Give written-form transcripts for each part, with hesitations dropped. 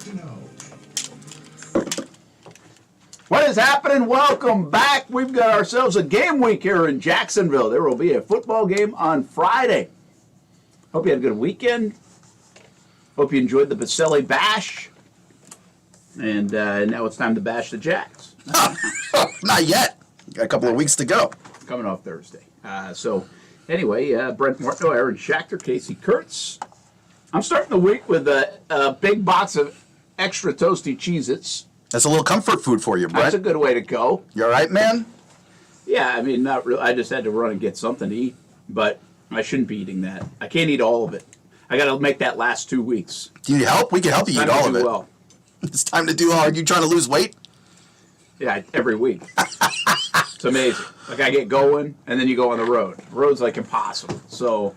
to know. What is happening? Welcome back. We've got ourselves a game week here in Jacksonville. There will be a football game on Friday. Hope you had a good weekend. Hope you enjoyed the Boselli bash. And now it's time to bash the Jacks. Not yet. Got a couple of weeks to go. Coming off Thursday. Anyway, Brent Martineau, Aaron Schachter, Casey Kurtz. I'm starting the week with a big box of extra toasty Cheez-Its. That's a little comfort food for you, Brett. That's a good way to go. You all right, man? Yeah, I mean, not really. I just had to run and get something to eat, but I shouldn't be eating that. I can't eat all of it. I got to make that last 2 weeks. Do you need help? We can help you eat all of it. Well. It's time to do all. Are you trying to lose weight? Yeah, every week. It's amazing. Like, I get going, and then you go on the road. The road's, like, impossible. So,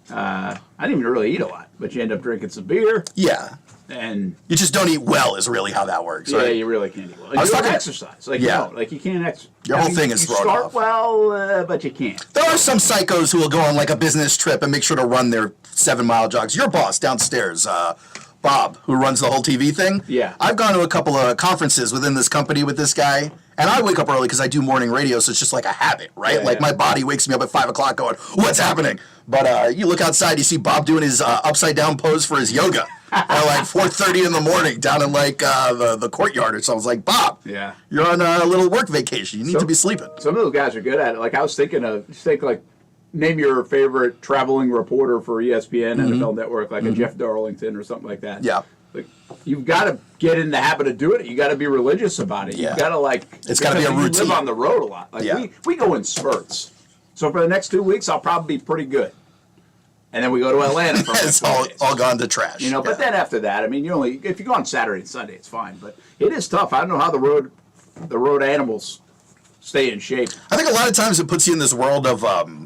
I didn't even really eat a lot, but you end up drinking some beer. Yeah. And you just don't eat well is really how that works, right? Yeah, you really can't eat well. And you don't exercise. Like, yeah. You can't exercise. Your whole thing is thrown off. You start well, but you can't. There are some psychos who will go on, like, a business trip and make sure to run their 7-mile jogs. Your boss downstairs, Bob, who runs the whole TV thing. Yeah. I've gone to a couple of conferences within this company with this guy, and I wake up early because I do morning radio, so it's just like a habit, right? Yeah, like, my body wakes me up at 5 o'clock going, what's happening? But you look outside, you see Bob doing his upside-down pose for his yoga at like 4:30 in the morning down in like the courtyard or something. I was like, Bob, yeah, you're on a little work vacation. You need to be sleeping. Some of those guys are good at it. Like, I was thinking of, name your favorite traveling reporter for ESPN, NFL Network, like a Jeff Darlington or something like that. Yeah. Like, you've got to get in the habit of doing it. You got to be religious about it. Yeah. You've got to, like, it's got to be a routine. We live on the road a lot. Like, yeah. we go in spurts. So for the next 2 weeks, I'll probably be pretty good. And then we go to Atlanta for it's all gone to trash. You know, but then after that, I mean, if you go on Saturday and Sunday, it's fine. But it is tough. I don't know how the road animals stay in shape. I think a lot of times it puts you in this world of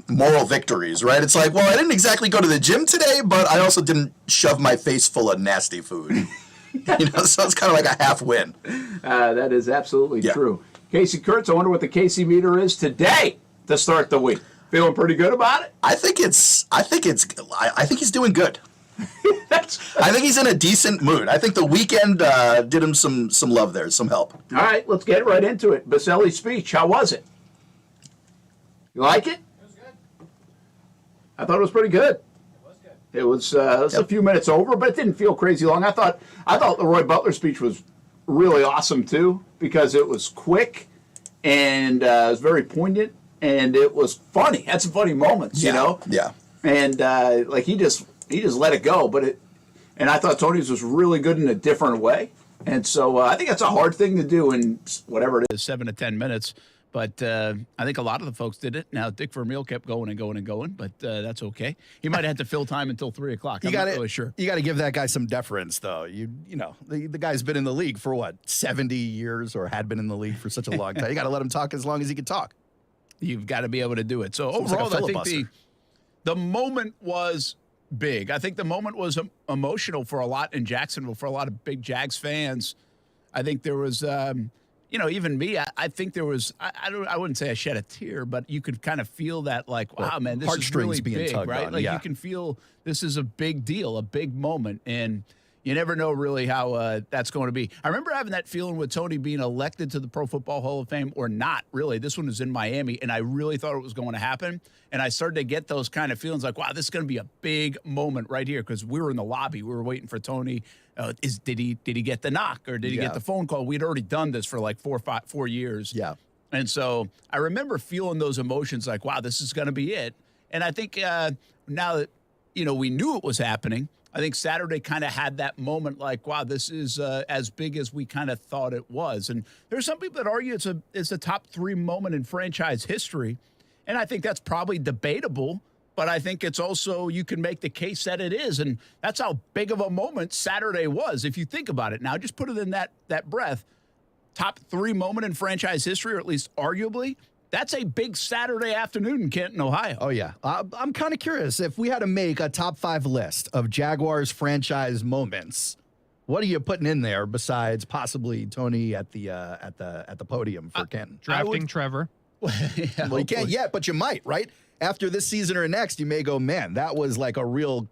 moral victories, right? It's like, well, I didn't exactly go to the gym today, but I also didn't shove my face full of nasty food. So it's kind of like a half win. That is absolutely true. Casey Kurtz, I wonder what the Casey meter is today to start the week. Feeling pretty good about it? I think he's doing good. I think he's in a decent mood. I think the weekend did him some love there, some help. All right, let's get right into it. Boselli's speech, how was it? You like it? It was good. I thought it was pretty good. It was good. It was a few minutes over, but it didn't feel crazy long. I thought the Roy Butler speech was really awesome too, because it was quick and it was very poignant. And it was funny. Had some funny moments, you know. Yeah. And he just let it go. And I thought Tony's was really good in a different way. And so I think that's a hard thing to do in whatever it is, 7 to 10 minutes. But I think a lot of the folks did it. Now Dick Vermeil kept going and going and going, but that's okay. He might have to fill time until 3 o'clock. I'm not really sure. You got to give that guy some deference, though. You know, the guy's been in the league for what, 70 years, or had been in the league for such a long time. You got to let him talk as long as he can talk. You've got to be able to do it. So Seems overall, like I think the moment was big. I think the moment was emotional for a lot in Jacksonville, for a lot of big Jags fans. I think there was, even me, I think there was, I wouldn't say I shed a tear, but you could kind of feel that, like, wow, man, this is really big, right? Like, you can feel this is a big deal, a big moment. And you never know really how that's going to be. I remember having that feeling with Tony being elected to the Pro Football Hall of Fame or not, really. This one was in Miami, and I really thought it was going to happen. And I started to get those kind of feelings like, wow, this is going to be a big moment right here, because we were in the lobby. We were waiting for Tony. Did he get the knock, or did he get the phone call? We'd already done this for like 4 years. Yeah. And so I remember feeling those emotions like, wow, this is going to be it. And I think now that, we knew it was happening, I think Saturday kind of had that moment like, wow, this is as big as we kind of thought it was. And there's some people that argue it's a top 3 moment in franchise history. And I think that's probably debatable, but I think it's also, you can make the case that it is. And that's how big of a moment Saturday was, if you think about it. Now, just put it in that breath. Top 3 moment in franchise history, or at least arguably. That's a big Saturday afternoon in Canton, Ohio. Oh, yeah. I'm kind of curious. If we had to make a top 5 list of Jaguars franchise moments, what are you putting in there besides possibly Tony at the podium for Canton? Drafting Trevor. Yeah, well, you can't yet, but you might, right? After this season or next, you may go, man, that was like a real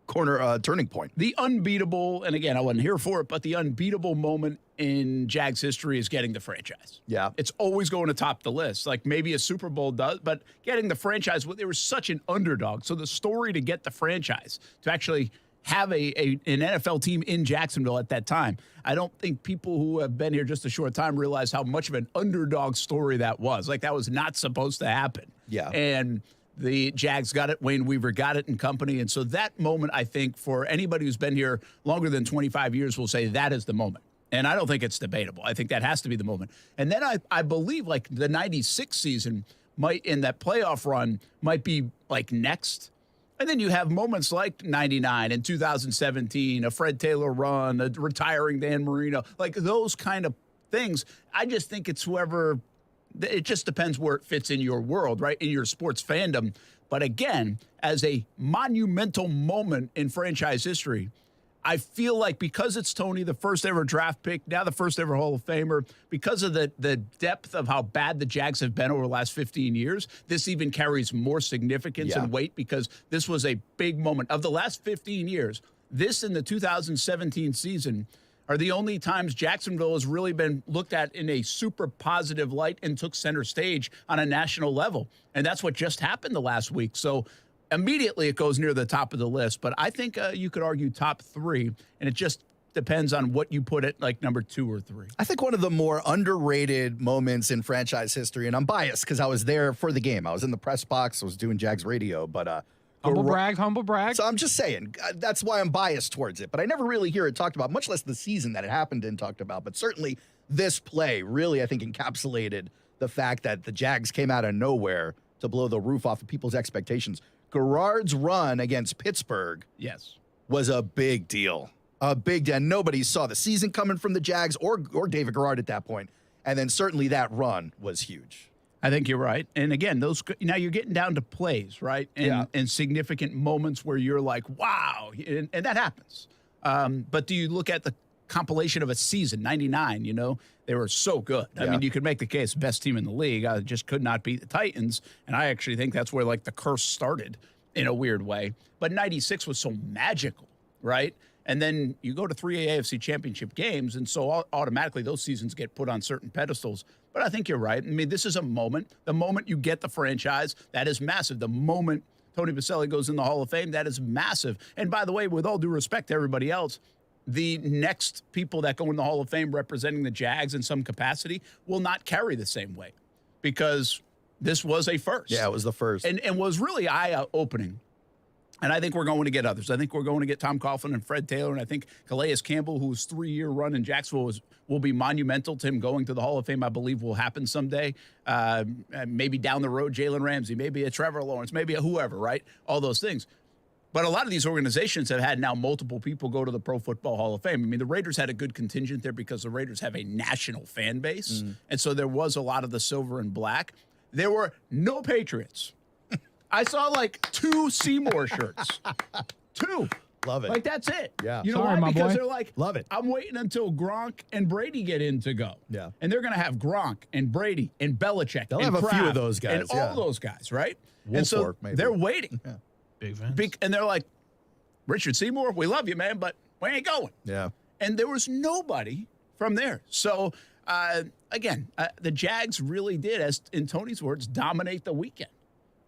turning point. The unbeatable, and again, I wasn't here for it, but the unbeatable moment in Jags history is getting the franchise. Yeah. It's always going to top the list. Like maybe a Super Bowl does, but getting the franchise, they were such an underdog. So the story to get the franchise, to actually have an NFL team in Jacksonville at that time, I don't think people who have been here just a short time realize how much of an underdog story that was. Like that was not supposed to happen. Yeah. And the Jags got it. Wayne Weaver got it and company. And so that moment, I think, for anybody who's been here longer than 25 years will say that is the moment. And I don't think it's debatable. I think that has to be the moment. And then I believe like the 96 season might, in that playoff run, might be like next. And then you have moments like 99 and 2017, a Fred Taylor run, a retiring Dan Marino, like those kind of things. I just think it's whoever, it just depends where it fits in your world, right? In your sports fandom. But again, as a monumental moment in franchise history, I feel like because it's Tony, the first ever draft pick, now the first ever Hall of Famer, because of the depth of how bad the Jags have been over the last 15 years, this even carries more significance and weight because this was a big moment. Of the last 15 years, this and the 2017 season are the only times Jacksonville has really been looked at in a super positive light and took center stage on a national level. And that's what just happened the last week. So immediately it goes near the top of the list, but I think you could argue top three, and it just depends on what you put at like number 2 or 3. I think one of the more underrated moments in franchise history, and I'm biased because I was there for the game. I was in the press box. I was doing Jags radio, but Humble brag. So I'm just saying, that's why I'm biased towards it. But I never really hear it talked about, much less the season that it happened and talked about. But certainly this play really, I think, encapsulated the fact that the Jags came out of nowhere to blow the roof off of people's expectations. Garrard's run against Pittsburgh was a big deal. A big deal. Nobody saw the season coming from the Jags or David Garrard at that point. And then certainly that run was huge. I think you're right. And again, those now you're getting down to plays, right? And significant moments where you're like, wow. And that happens. But do you look at the compilation of a season, 99, you know, they were so good. I mean, you could make the case best team in the league. I just could not beat the Titans. And I actually think that's where like the curse started in a weird way. But 96 was so magical, right? And then you go to 3 AFC championship games, and so automatically those seasons get put on certain pedestals. But I think you're right. I mean, this is a moment. The moment you get the franchise, that is massive. The moment Tony Boselli goes in the Hall of Fame, that is massive. And by the way, with all due respect to everybody else, the next people that go in the Hall of Fame representing the Jags in some capacity will not carry the same weight because this was a first. Yeah, it was the first. And was really eye-opening. And I think we're going to get others. I think we're going to get Tom Coughlin and Fred Taylor, and I think Calais Campbell, whose 3-year run in Jacksonville will be monumental to him going to the Hall of Fame, I believe will happen someday. Maybe down the road, Jalen Ramsey, maybe a Trevor Lawrence, maybe a whoever, right? All those things. But a lot of these organizations have had now multiple people go to the Pro Football Hall of Fame. I mean, the Raiders had a good contingent there because the Raiders have a national fan base. And so there was a lot of the silver and black. There were no Patriots. I saw like 2 Seymour shirts. 2. Love it. Like, that's it. Yeah. You know Sorry, why? my Because boy. they're like, Love it. I'm waiting until Gronk and Brady get in to go. Yeah. And they're going to have Gronk and Brady and Belichick. They'll and have a few Kraft of those guys, And all those guys, right? And so Wolfork, maybe. they're waiting. Big fans. And they're like, Richard Seymour, we love you, man, but we ain't going. Yeah. And there was nobody from there. So, again, the Jags really did, as in Tony's words, dominate the weekend,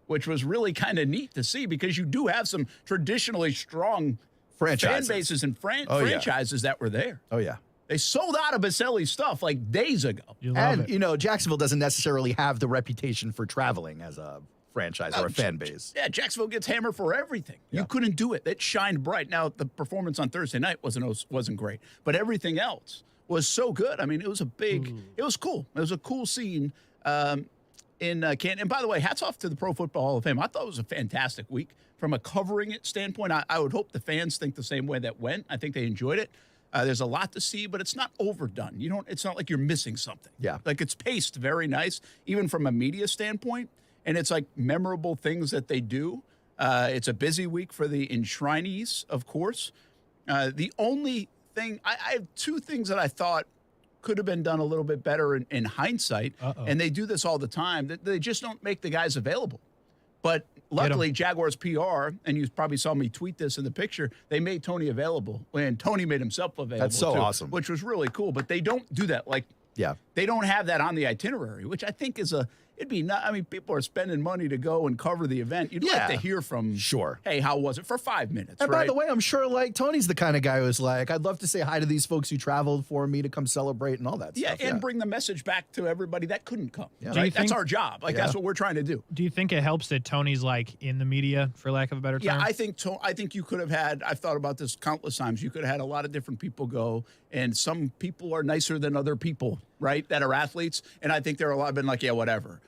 which was really kind of neat to see because you do have some traditionally strong Franchises. fan bases and yeah. franchises that were there. Oh, yeah. They sold out of Boselli's stuff like days ago. You love And, it. you know, Jacksonville doesn't necessarily have the reputation for traveling as a franchise or a fan base. Yeah, Jacksonville gets hammered for everything. You couldn't do it. It shined bright. Now, the performance on Thursday night wasn't great, but everything else was so good. I mean, it was it was cool. It was a cool scene in Canton. And by the way, hats off to the Pro Football Hall of Fame. I thought it was a fantastic week from a covering it standpoint. I would hope the fans think the same way that went. I think they enjoyed it. There's a lot to see, but it's not overdone. It's not like you're missing something. Yeah. Like it's paced very nice, even from a media standpoint. And it's like memorable things that they do. It's a busy week for the enshrinees, of course. The only thing, I have 2 things that I thought could have been done a little bit better in hindsight. And they do this all the time. They just don't make the guys available. But luckily, Jaguars PR, and you probably saw me tweet this in the picture, they made Tony available, and Tony made himself available. That's so too, awesome. which was really cool. But they don't do that. Like, Yeah. they don't have that on the itinerary, which I think is it'd be not. I mean, people are spending money to go and cover the event. You'd like to hear from, hey, how was it for 5 minutes? And right? by the way, I'm sure like Tony's the kind of guy who's like, I'd love to say hi to these folks who traveled for me to come celebrate and all that stuff. And bring the message back to everybody that couldn't come. Yeah. Right? That's our job. Like that's what we're trying to do. Do you think it helps that Tony's like in the media, for lack of a better term? Yeah, I think you could have had. I've thought about this countless times. You could have had a lot of different people go, and some people are nicer than other people, right? That are athletes, and I think there are a lot been like, yeah, whatever.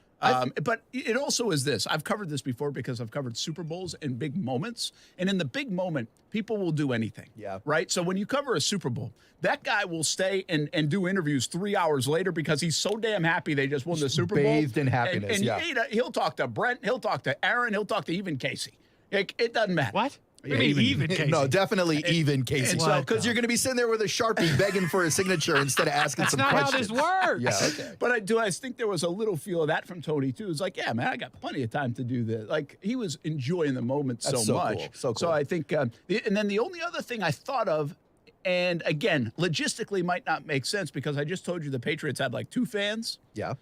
But it also is this. I've covered this before because I've covered Super Bowls and big moments. And in the big moment, people will do anything. Yeah. Right? So when you cover a Super Bowl, that guy will stay and do interviews 3 hours later because he's so damn happy they just won the Super Bowl. Bathed in happiness, And he'll talk to Brent, he'll talk to Aaron, he'll talk to even Casey. It doesn't matter. What? Yeah, I mean, even Casey. No, definitely even Casey. so- Because you're going to be sitting there with a Sharpie begging for a signature instead of asking some That's not how questions. this works. Yeah, okay. But I think there was a little feel of that from Tony too. It's like, yeah, man, I got plenty of time to do this. Like he was enjoying the moment That's so so much. cool. So cool. So I think, and then the only other thing I thought of, and again, logistically might not make sense because I just told you the Patriots had like 2 fans Yeah.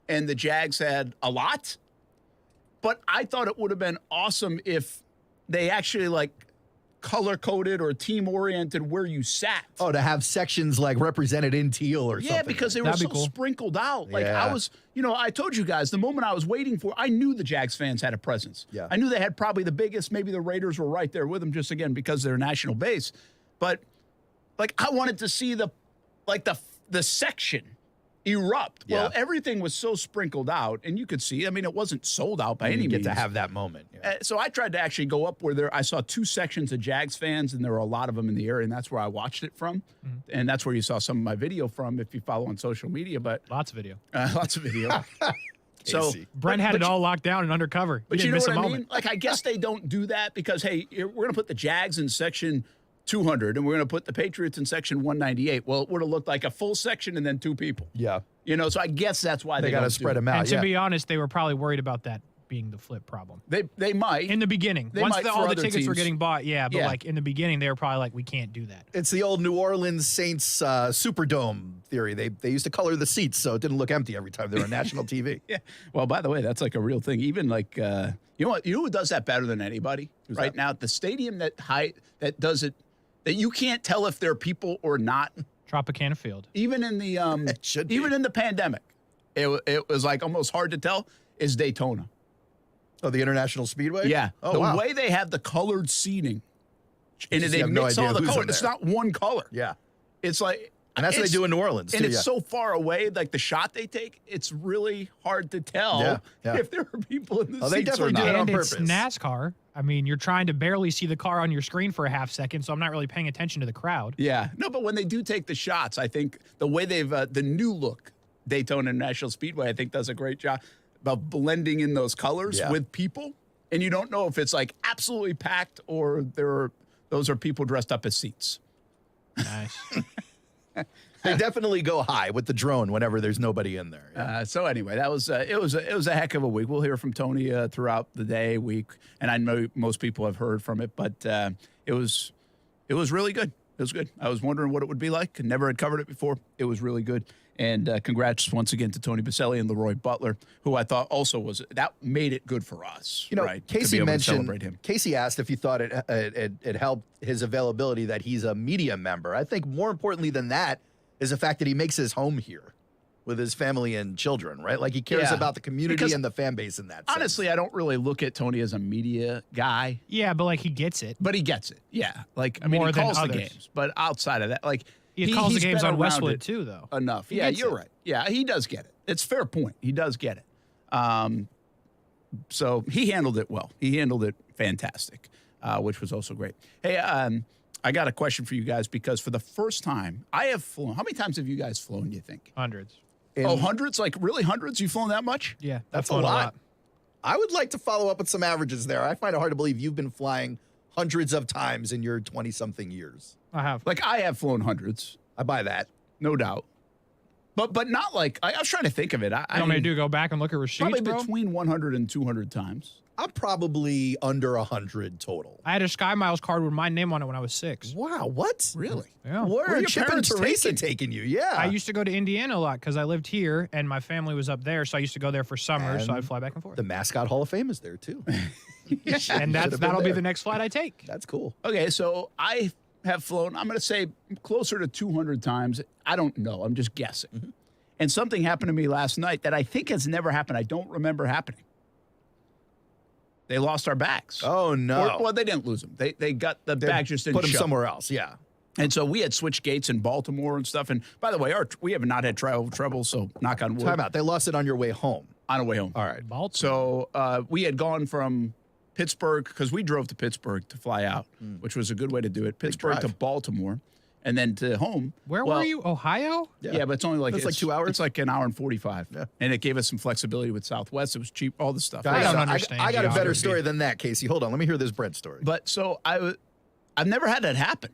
and the Jags had a lot. But I thought it would have been awesome if they actually like color-coded or team-oriented where you sat. Oh, to have sections like represented in teal or something. Yeah, because they were That'd so be cool. sprinkled out. Like Yeah. I was, I told you guys, the moment I was waiting for, I knew the Jags fans had a presence. Yeah. I knew they had probably the biggest, maybe the Raiders were right there with them just again because they're a national base. But like I wanted to see the section erupt. Yeah. Well, everything was so sprinkled out and you could see, I mean, it wasn't sold out by any you get means. to have that moment. Yeah. So I tried to actually go up where I saw 2 sections of Jags fans, and there were a lot of them in the area, and that's where I watched it from. And that's where you saw some of my video from if you follow on social media. But Lots of video. lots of video. So Casey. Brent had it all locked down and undercover. but He you didn't know miss what a I moment. mean? Like I guess they don't do that because hey, we're going to put the Jags in section 200, and we're going to put the Patriots in section 198. Well, it would have looked like a full section and then 2 people. Yeah. So I guess that's why They got to spread them out. And to Yeah. be honest, they were probably worried about that being the flip problem. They might. In the beginning. They Once might for all the other tickets were teams. getting bought, but Yeah. like in the beginning, they were probably like, we can't do that. It's the old New Orleans Saints Superdome theory. They used to color the seats so it didn't look empty every time they were on national TV. Yeah. Well, by the way, that's like a real thing. Even like, you know what? You know who does that better than anybody right now? The stadium that does it, that you can't tell if they're people or not. Tropicana Field. Even in the It should be. even in the pandemic, it was like almost hard to tell. Is Daytona? Oh, the International Speedway? Yeah. Oh, the wow. way they have the colored seating, and just they you have no mix idea all the who's color. in It's there. not one color. Yeah. It's like. And that's what they it's- do in New Orleans, And too, it's yeah. so far away, like the shot they take, it's really hard to tell Yeah. if there are people in the Oh, they seats or definitely do not. it on And it's purpose. NASCAR. I mean, you're trying to barely see the car on your screen for a half second, so I'm not really paying attention to the crowd. Yeah. No, but when they do take the shots, I think the way they've, the new look Daytona National Speedway, I think does a great job about blending in those colors Yeah. with people. And you don't know if it's like absolutely packed or those are people dressed up as seats. Nice. They definitely go high with the drone whenever there's nobody in there. Yeah. So anyway, that was it was a heck of a week. We'll hear from Tony throughout the day, week, and I know most people have heard from it, but it was really good. It was good. I was wondering what it would be like. Never had covered it before. It was really good. And congrats once again to Tony Boselli and Leroy Butler, who I thought also that made it good for us. You know, right, to be Casey able to mentioned, celebrate him. Casey asked if you thought it helped his availability that he's a media member. I think more importantly than that is the fact that he makes his home here with his family and children, right? Like he cares Yeah. about the community Because and the fan base in that sense. Honestly, I don't really look at Tony as a media guy. Yeah, but like he gets it. But he gets it. Yeah. Like, I mean, More he than calls the others. games. But outside of that, like, He calls the he's games been on around Westwood it too, though. enough. He Yeah, gets you're it. right. Yeah, he does get it. It's a fair point. He does get it. So he handled it well. He handled it fantastic, which was also great. Hey, I got a question for you guys because for the first time, I have flown. How many times have you guys flown, you think? Hundreds. Hundreds? Like, really hundreds? You've flown that much? Yeah, That's I've a flown lot. I would like to follow up with some averages there. I find it hard to believe you've been flying hundreds of times in your 20-something years. I have. Like, I have flown hundreds, I buy that. no doubt. But not like I was trying to think of it. You want me to do? Go back and look at receipts, probably bro? between 100 and 200 times. I'm probably under 100 total. I had a Sky Miles card with my name on it when I was 6. Wow, what? Really? Yeah. Where are your Chip and parents Teresa taking? taking you? Yeah. I used to go to Indiana a lot because I lived here and my family was up there, so I used to go there for summer. So And I'd fly back and forth. the Mascot Hall of Fame is there too. And that'll be the next flight I take. That's cool. Okay, so I have flown, I'm going to say closer to 200 times. I don't know. I'm just guessing. Mm-hmm. And something happened to me last night that I think has never happened. I don't remember happening. They lost our bags. Oh no. Well, they didn't lose them. They got the bags just didn't put them show. somewhere else. Yeah. And so we had switched gates in Baltimore and stuff. And by the way, we have not had trouble, so knock on wood. Time out. They lost it on your way home. On the way home. All right. Baltimore. So we had gone from Pittsburgh, because we drove to Pittsburgh to fly out, which was a good way to do it. Pittsburgh to drive. Baltimore, and then to home. Where Well, were you? Ohio? Yeah, but it's only like That's like 2 hours? It's like an hour and 45. Yeah. And it gave us some flexibility with Southwest. It was cheap, all the stuff. I Guys, don't understand I got a better geography. story than that, Casey. Hold on. Let me hear this bread story. But so I've never had that happen.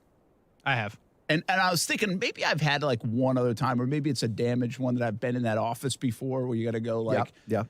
I have. And I was thinking maybe I've had like one other time, or maybe it's a damaged one that I've been in that office before where you got to go like. yeah.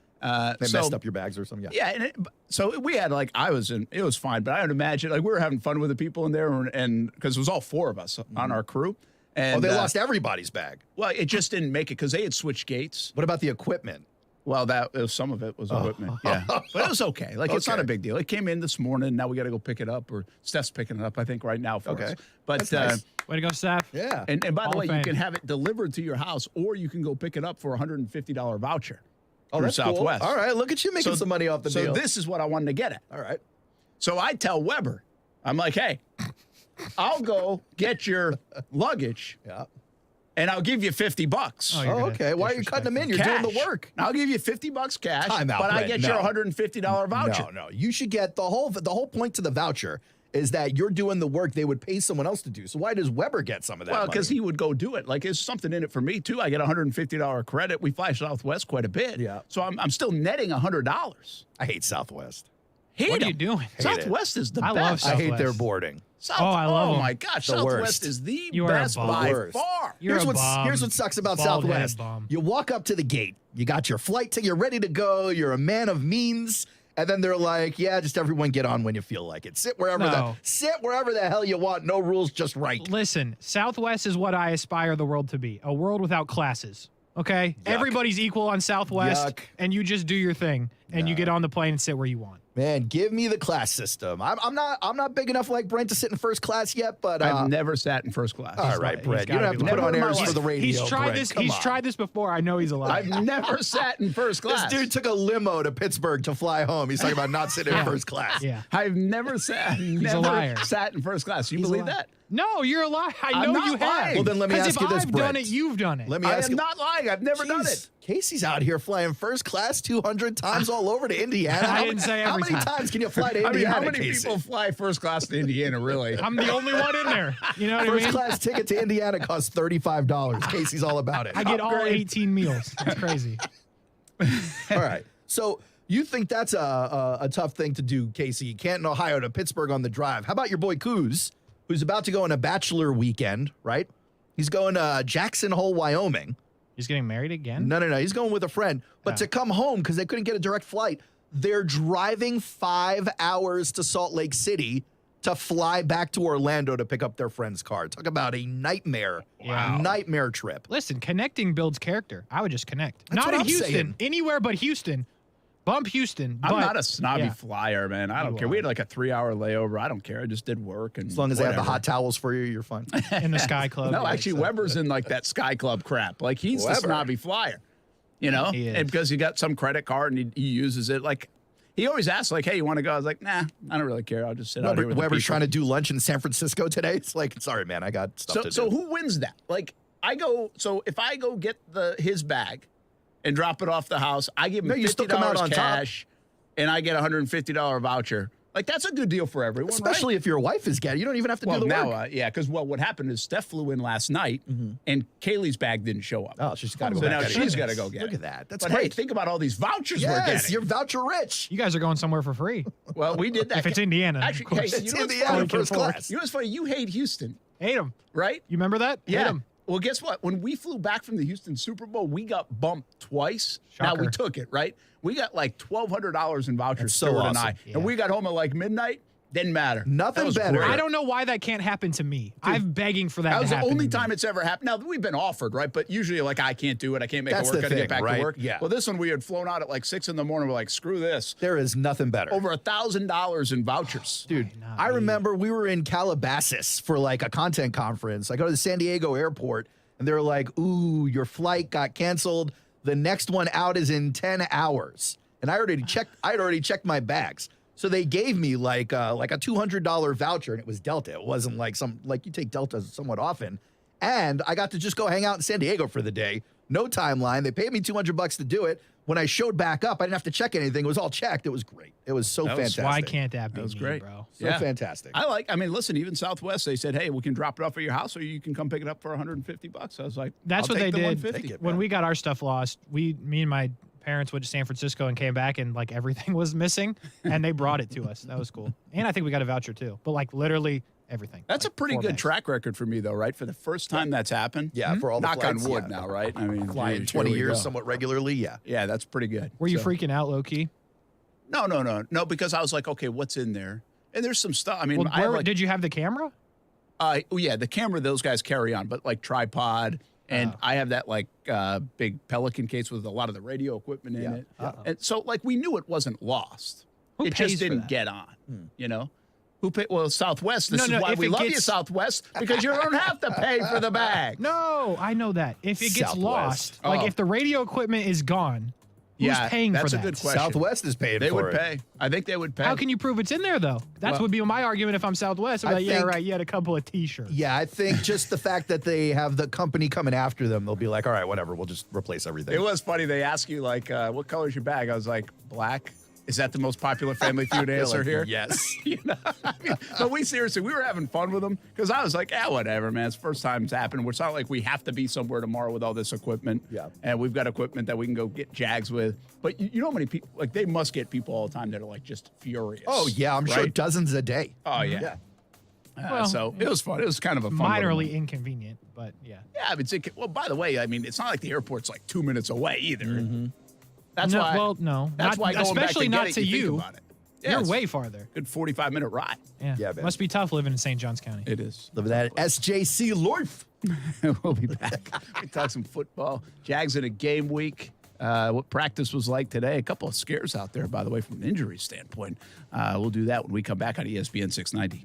They so- messed up your bags or something. Yeah. Yeah, so we had like it was fine, but I would imagine like we were having fun with the people in there, and because it was all 4 of us on our crew. And Oh, they lost everybody's bag. Well, it just didn't make it because they had switched gates. What about the equipment? Well, some of it was equipment, yeah, but it was okay. Like it's not Okay. a big deal. It came in this morning. Now we got to go pick it up, or Steph's picking it up, I think, right now for Okay. us. But That's nice. Way to go, Steph. Yeah. and by Hall the of way, you Fame. can have it delivered to your house, or you can go pick it up for a $150 voucher. Oh, through that's cool. Southwest. All right. Look at you making some money off the deal. So this is what I wanted to get at. All right. So I tell Weber, I'm like, hey, I'll go get your luggage Yeah. and I'll give you $50. Oh, you're Oh, gonna okay. Why are you cutting them in? You're Cash. doing the work. I'll give you $50 cash, Time out, but I Brett. get No. your $150 voucher. No. You should get the whole point to the voucher is that you're doing the work they would pay someone else to do. So why does Weber get some of that? Well, because money? he would go do it. Like there's something in it for me too. I get $150 credit. We fly Southwest quite a bit. Yeah. So I'm still netting $100. I hate Southwest. Hate What are them. you doing? Hate it. Southwest is the I best. love I hate their Southwest. boarding. I love Oh them. my gosh, The Southwest worst. is the You are a best bum. by Worst. far. You're a bum. Here's what sucks about Bald-headed Southwest. bum. You walk up to the gate. You got your flight ticket. You're ready to go. You're a man of means. And then they're like, yeah, just everyone get on when you feel like it. Sit wherever No. the hell you want. No rules, just right. Listen, Southwest is what I aspire the world to be. A world without classes. Okay? Yuck. Everybody's equal on Southwest, Yuck. and you just do your thing, and you get on the plane and sit where you want. Man, give me the class system. I'm not big enough like Brent to sit in first class yet, but I've never sat in first class. all right, he's Brent. You don't gotta have to be put lying. on Never in airs my for the life. radio. He's tried Brent. this. Come He's on. tried this before. I know he's a liar. I've never sat in first This class. dude took a limo to Pittsburgh to fly home. He's talking about not sitting in first class. Yeah. I've never sat. a liar. Sat in first class. You He's a believe liar. that? No, you're a liar. I I'm know not you have. lying. Well, then let me 'Cause ask if you this, I've done Brent. it, you've done it. Let me I ask am you. not lying. I've never done Jeez, it. Casey's out here flying first class 200 times all over to Indiana. I didn't say How every many time. times can you fly to I mean, Indiana, how many Casey? people fly first class to Indiana, really? I'm the only one in there. You know what I First mean? class ticket to Indiana costs $35. Casey's all about it. I get all Upgrade. 18 meals. That's crazy. All right. So you think that's a tough thing to do, Casey? Canton, Ohio to Pittsburgh on the drive. How about your boy Coos, who's about to go on a bachelor weekend, right? He's going to Jackson Hole, Wyoming. He's getting married again? No. He's going with a friend. But to come home, because they couldn't get a direct flight, they're driving 5 hours to Salt Lake City to fly back to Orlando to pick up their friend's car. Talk about a nightmare, nightmare trip. Listen, connecting builds character. I would just connect. That's Not what in I'm Houston. saying. Anywhere but Houston. Bump Houston. I'm but- not a snobby yeah. flyer, man. I don't You care. We are. had like a 3-hour layover. I don't care. I just did work. And As long as they have the whatever. hot towels for you, you're fine. in the Sky Club. No, Yeah, actually, so- Weber's in like that Sky Club crap. Like he's the Weber. snobby flyer, you know, He is. and because he got some credit card and he uses it. Like he always asks, like, "Hey, you want to go?" I was like, "Nah, I don't really care. I'll just sit out here with Weber's the trying people." to do lunch in San Francisco today. It's like, sorry, man, I got stuff to do. So who wins that? Like I go. So if I go get his bag and drop it off the house, I give him No, you still come out $50 on top. cash, and I get a $150 voucher. Like that's a good deal for everyone, Especially right? if your wife is getting, you don't even have to Well, do the now, work. yeah, because what happened is Steph flew in last night, and Kaylee's bag didn't show up. Oh, she's got to go So back. now get it. she's got to go get Look it. at that. That's But hey, great. think about all these vouchers we're Yes, getting. you're voucher rich. You guys are going somewhere for free. Well, we did that. If it's Indiana, Actually, of course. hey, It's you know what's Indiana funny? first class. You know what's funny? You hate Houston, Hate him. right? You remember that? Yeah. Hate him. Well, guess what? When we flew back from the Houston Super Bowl, we got bumped twice. Now, we Shocker. took it, right? We got like $1,200 in vouchers, That's so Stuart and awesome. I. Yeah. And we got home at like midnight. Didn't matter. Nothing That was better. great. I don't know why that can't happen to me. I'm begging for that. That was to the happen only to me. time it's ever happened. Now, we've been offered, right? But usually, like, I can't do it. I can't make That's it work. the I gotta thing, get back right? to work. Yeah. Well, this one, we had flown out at like 6 in the morning. We're like, screw this. There is nothing better. Over $1,000 in vouchers. Dude, I remember we were in Calabasas for like a content conference. I go to the San Diego airport and they're like, ooh, your flight got canceled. The next one out is in 10 hours. And I had already checked my bags. So they gave me like a $200 voucher, and it was Delta. It wasn't like you take Delta somewhat often. And I got to just go hang out in San Diego for the day. No timeline. They paid me $200 to do it. When I showed back up, I didn't have to check anything. It was all checked. It was great. It was so That was- fantastic. Why can't that be That was me, great. bro? So fantastic. I mean, listen, even Southwest, they said, hey, we can drop it off at your house or you can come pick it up for $150. I was like, That's I'll what take they the did 150. Take it. when Yeah. we got our stuff lost. Me and my parents went to San Francisco and came back, and like everything was missing, and they brought it to us. That was cool. And I think we got a voucher too. But like literally everything. That's Like a pretty 4 good bags. track record for me, though, right? For the first time that's happened. Yeah, for all the Knock flights, on wood yeah. now, right? I mean, Flying geez, 20 here we years go. somewhat regularly, yeah. Yeah, that's pretty good. Were you So- freaking out, low key? No, because I was like, okay, what's in there? And there's some stuff. I mean, Well, I have where, like, did you have the camera? oh yeah, the camera those guys carry on, but like tripod, and I have that like big Pelican case with a lot of the radio equipment in it. And so like we knew it wasn't lost. Who it pays just for didn't that? get on. You know? Who pay? Well, Southwest. This No, is why if we it love you, gets- Southwest, because you don't have to pay for the bag. No, I know that. If it gets Southwest. lost, like Oh. if the radio equipment is gone, who's Yeah, paying that's for a that? good question. Southwest is paying They for would it. pay. I think they would pay. How can you prove it's in there though? That Well- would be my argument if I'm Southwest. I'm I like, yeah, think- right. You had a couple of T-shirts. Yeah, I think just the fact that they have the company coming after them, they'll be like, all right, whatever, we'll just replace everything. It was funny. They ask you like, what color is your bag? I was like, black. Is that the most popular Family Feud They're answer like, here? Yes. You know, I mean, but we were having fun with them because I was like, yeah, whatever, man. It's the first time it's happened. It's not like we have to be somewhere tomorrow with all this equipment. Yeah. And we've got equipment that we can go get Jags with. But you know how many people, like, they must get people all the time that are like just furious. Oh, yeah, I'm sure right? dozens a day. Oh, yeah. Well, So it was fun. It was kind of a fun little Minorly moment. inconvenient, but yeah. Yeah, I mean, well, by the way, I mean, it's not like the airport's like 2 minutes away either. That's No, why. well, no. That's Not- why going especially back not to, to get it, you you. think about it. Yeah, You're it's way farther. good 45-minute ride. Yeah. Yeah, man. Must be tough living in St. Johns County. It is. Live that SJC life. We'll be back. We talk some football. Jags in a game week. What practice was like today. A couple of scares out there, by the way, from an injury standpoint. We'll do that when we come back on ESPN 690.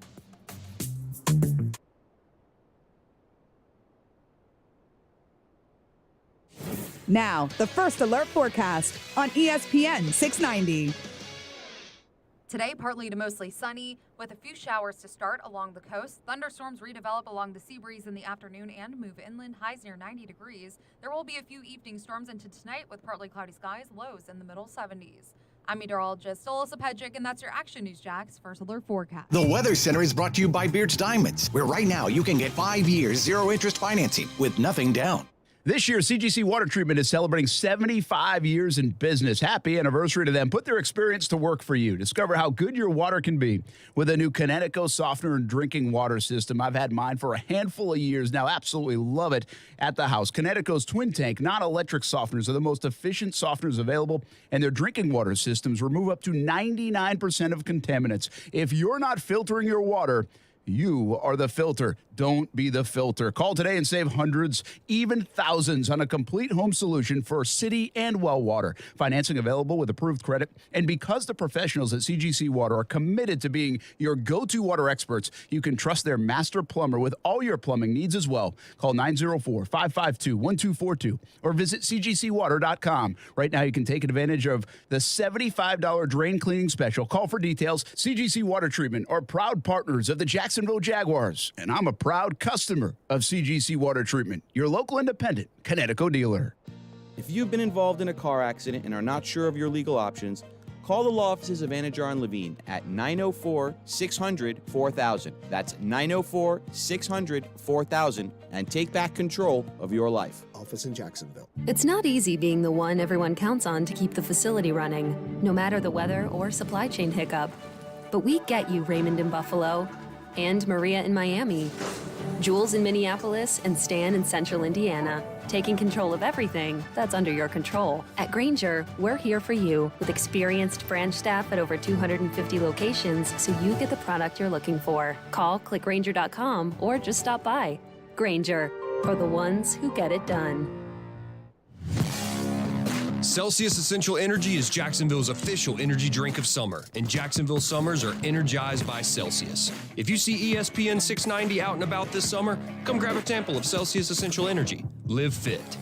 Now, the first alert forecast on ESPN 690. Today, partly to mostly sunny, with a few showers to start along the coast. Thunderstorms redevelop along the sea breeze in the afternoon and move inland, highs near 90 degrees. There will be a few evening storms into tonight with partly cloudy skies, lows in the middle 70s. I'm meteorologist Alyssa Pedrick, and that's your Action News Jax First Alert Forecast. The Weather Center is brought to you by Beard's Diamonds, where right now you can get 5 years, zero interest financing with nothing down. This year, CGC Water Treatment is celebrating 75 years in business. Happy anniversary to them. Put their experience to work for you. Discover how good your water can be with a new Connecticut softener and drinking water system. I've had mine for a handful of years now. Absolutely love it at the house. Connecticut's twin tank, non-electric softeners are the most efficient softeners available, and their drinking water systems remove up to 99% of contaminants. If you're not filtering your water, you are the filter. Don't be the filter. Call today and save hundreds, even thousands on a complete home solution for city and well water. Financing available with approved credit. And because the professionals at CGC Water are committed to being your go-to water experts, you can trust their master plumber with all your plumbing needs as well. Call 904-552-1242 or visit cgcwater.com. Right now, you can take advantage of the $75 drain cleaning special. Call for details. CGC Water Treatment are proud partners of the Jacksonville Jaguars, and I'm a proud customer of CGC Water Treatment, your local independent Connecticut dealer. If you've been involved in a car accident and are not sure of your legal options, call the law offices of Anajar and Levine at 904-600-4000. That's 904-600-4000 and take back control of your life. Office in Jacksonville. It's not easy being the one everyone counts on to keep the facility running, no matter the weather or supply chain hiccup. But we get you, Raymond in Buffalo, and Maria in Miami, Jules in Minneapolis and Stan in Central Indiana. Taking control of everything that's under your control. At Grainger, we're here for you with experienced branch staff at over 250 locations so you get the product you're looking for. Call, click Grainger.com, or just stop by. Grainger, for the ones who get it done. Celsius Essential Energy is Jacksonville's official energy drink of summer, and Jacksonville summers are energized by Celsius. If you see ESPN 690 out and about this summer, come grab a sample of Celsius Essential Energy. Live fit.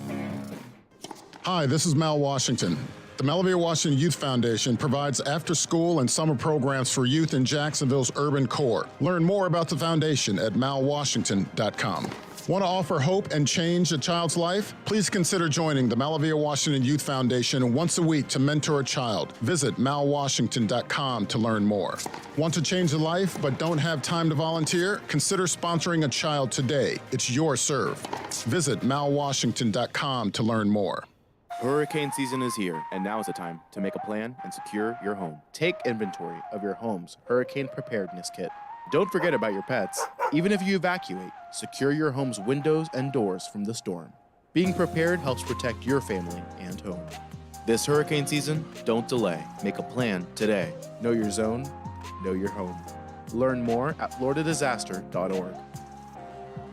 Hi, this is Mal Washington. The Malavia Washington Youth Foundation provides after-school and summer programs for youth in Jacksonville's urban core. Learn more about the foundation at malwashington.com. Want to offer hope and change a child's life? Please consider joining the Malavia Washington Youth Foundation once a week to mentor a child. Visit malwashington.com to learn more. Want to change a life but don't have time to volunteer? Consider sponsoring a child today. It's your serve. Visit malwashington.com to learn more. Hurricane season is here, and now is the time to make a plan and secure your home. Take inventory of your home's hurricane preparedness kit. Don't forget about your pets. Even if you evacuate, secure your home's windows and doors from the storm. Being prepared helps protect your family and home. This hurricane season, don't delay. Make a plan today. Know your zone, know your home. Learn more at floridadisaster.org.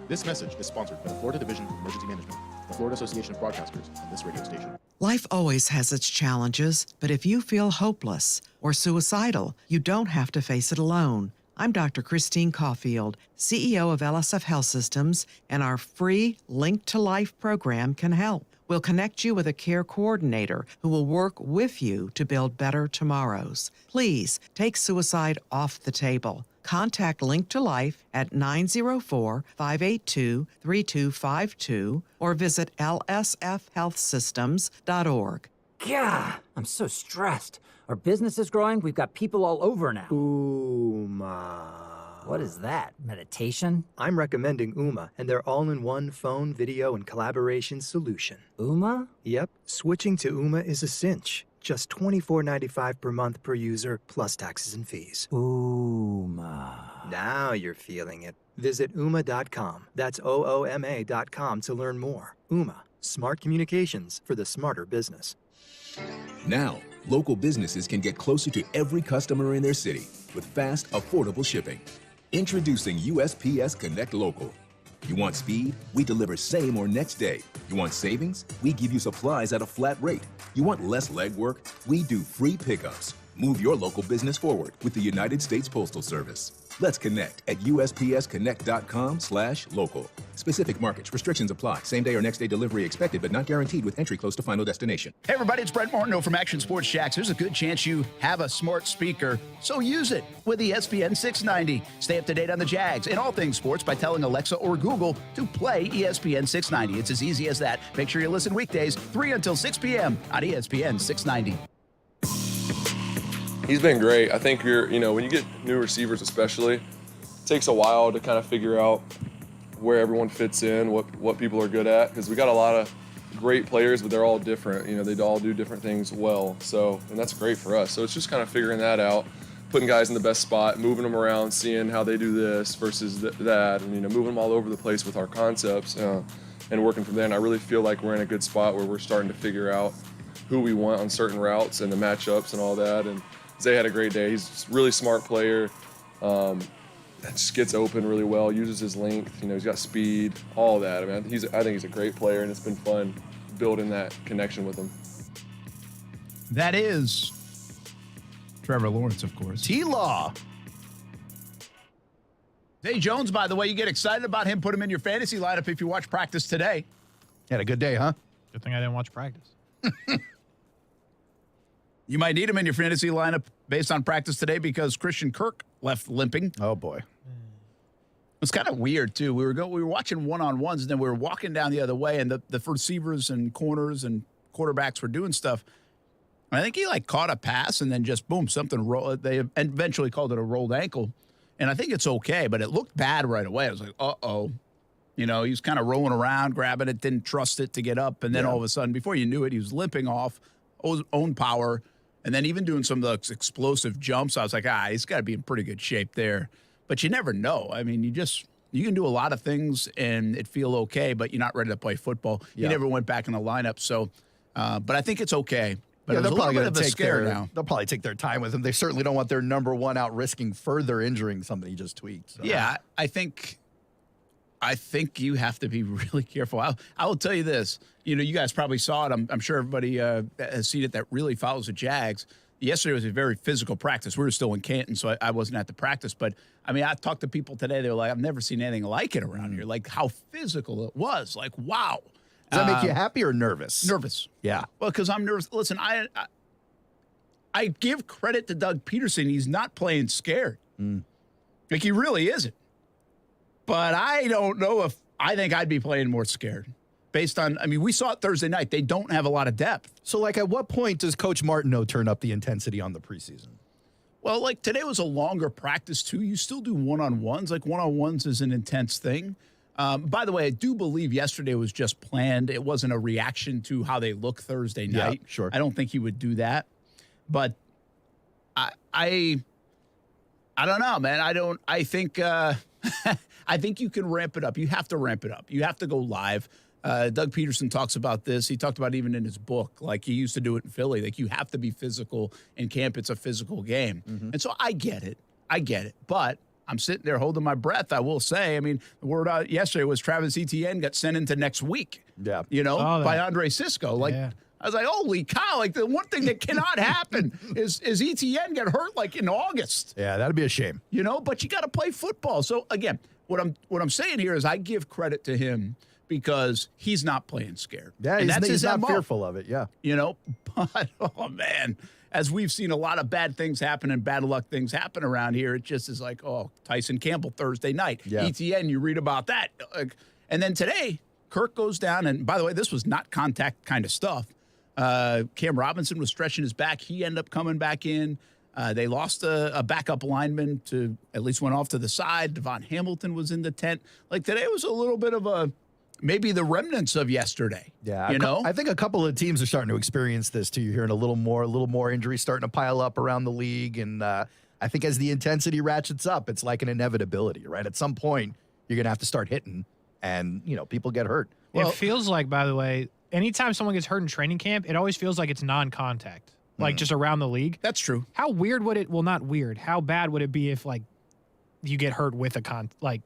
This message is sponsored by the Florida Division of Emergency Management, the Florida Association of Broadcasters, and this radio station. Life always has its challenges, but if you feel hopeless or suicidal, you don't have to face it alone. I'm Dr. Christine Caulfield, CEO of LSF Health Systems, and our free Link to Life program can help. We'll connect you with a care coordinator who will work with you to build better tomorrows. Please take suicide off the table. Contact Link to Life at 904-582-3252 or visit lsfhealthsystems.org. God, I'm so stressed. Our business is growing. We've got people all over now. Ooma. What is that? Meditation? I'm recommending Ooma and their all-in-one phone, video, and collaboration solution. Ooma? Yep. Switching to Ooma is a cinch. Just $24.95 per month per user, plus taxes and fees. Ooma. Now you're feeling it. Visit Ooma.com. That's OOMA.com to learn more. Ooma. Smart communications for the smarter business. Now, local businesses can get closer to every customer in their city with fast, affordable shipping. Introducing USPS Connect Local. You want speed? We deliver same or next day. You want savings? We give you supplies at a flat rate. You want less legwork? We do free pickups. Move your local business forward with the United States Postal Service. Let's connect at USPSConnect.com/local. Specific markets, restrictions apply. Same day or next day delivery expected, but not guaranteed with entry close to final destination. Hey, everybody, it's Brent Martineau from Action Sports Jacks. There's a good chance you have a smart speaker, so use it with ESPN 690. Stay up to date on the Jags and all things sports by telling Alexa or Google to play ESPN 690. It's as easy as that. Make sure you listen weekdays, 3 until 6 p.m. on ESPN 690. He's been great. I think when you get new receivers especially, it takes a while to kind of figure out where everyone fits in, what people are good at, because we got a lot of great players, but they're all different. They all do different things well. So, and that's great for us. So it's just kind of figuring that out, putting guys in the best spot, moving them around, seeing how they do this versus that, and moving them all over the place with our concepts and working from there. And I really feel like we're in a good spot where we're starting to figure out who we want on certain routes and the matchups and all that. And Zay had a great day. He's a really smart player. Just gets open really well, uses his length. He's got speed, all that. I think he's a great player, and it's been fun building that connection with him. That is Trevor Lawrence, of course. T-Law. Zay Jones, by the way, you get excited about him. Put him in your fantasy lineup if you watch practice today. Had a good day, huh? Good thing I didn't watch practice. You might need him in your fantasy lineup based on practice today because Christian Kirk left limping. Oh, boy. It's kind of weird, too. We were watching one-on-ones, and then we were walking down the other way, and the receivers and corners and quarterbacks were doing stuff. And I think he, caught a pass, and then just, boom, something rolled. They eventually called it a rolled ankle. And I think it's okay, but it looked bad right away. I was like, uh-oh. He was kind of rolling around, grabbing it, didn't trust it to get up, and then all of a sudden, before you knew it, he was limping off, own power. And then even doing some of those explosive jumps, I was like, he's got to be in pretty good shape there. But you never know. I mean, You can do a lot of things and it feel okay, but you're not ready to play football. He never went back in the lineup. So, but I think it's okay. But Yeah, it was they're a probably little going bit to of a take scare now. They'll probably take their time with him. They certainly don't want their number one out risking further injuring something he just tweaked. So. Yeah, I think you have to be really careful. I will tell you this. You guys probably saw it. I'm sure everybody has seen it that really follows the Jags. Yesterday was a very physical practice. We were still in Canton, so I wasn't at the practice. But, I mean, I talked to people today. They were like, I've never seen anything like it around here. Like, how physical it was. Like, wow. Does that make you happy or nervous? Nervous. Yeah. Well, because I'm nervous. Listen, I give credit to Doug Peterson. He's not playing scared. Like, he really isn't. But I don't know if I think I'd be playing more scared. Based on, I mean, we saw it Thursday night. They don't have a lot of depth. So, like, at what point does Coach Martineau turn up the intensity on the preseason? Well, like, today was a longer practice, too. You still do one-on-ones. Like, one-on-ones is an intense thing. By the way, I do believe yesterday was just planned. It wasn't a reaction to how they look Thursday night. Yeah, sure. I don't think he would do that. But I don't know, man. I think I think you can ramp it up. You have to ramp it up. You have to go live. Doug Peterson talks about this. He talked about it even in his book, like he used to do it in Philly. Like, you have to be physical in camp. It's a physical game. And so I get it. But I'm sitting there holding my breath, I will say. I mean, the word out yesterday was Travis Etienne got sent into next week. Yeah. By Andre Sisco. Like, I was like, holy cow. Like, the one thing that cannot happen is Etienne get hurt, like, in August. Yeah, that'd be a shame. But you got to play football. So, again, what I'm saying here is I give credit to him because he's not playing scared. Yeah, and he's not MO. fearful of it, yeah. But, oh, man, as we've seen a lot of bad things happen and bad luck things happen around here, it just is like, oh, Tyson Campbell Thursday night. Yeah. ETN, you read about that. And then today, Kirk goes down, and by the way, this was not contact kind of stuff. Cam Robinson was stretching his back. He ended up coming back in. They lost a backup lineman to at least went off to the side. Devon Hamilton was in the tent. Like, today was a little bit of maybe the remnants of yesterday. Yeah, I think a couple of teams are starting to experience this too. You're hearing a little more injuries starting to pile up around the league, and I think as the intensity ratchets up, it's like an inevitability, right? At some point, you're gonna have to start hitting, and people get hurt. Well, it feels like, by the way, anytime someone gets hurt in training camp, it always feels like it's non-contact, like just around the league. That's true. How weird would it? Well, not weird. How bad would it be if like you get hurt with a like?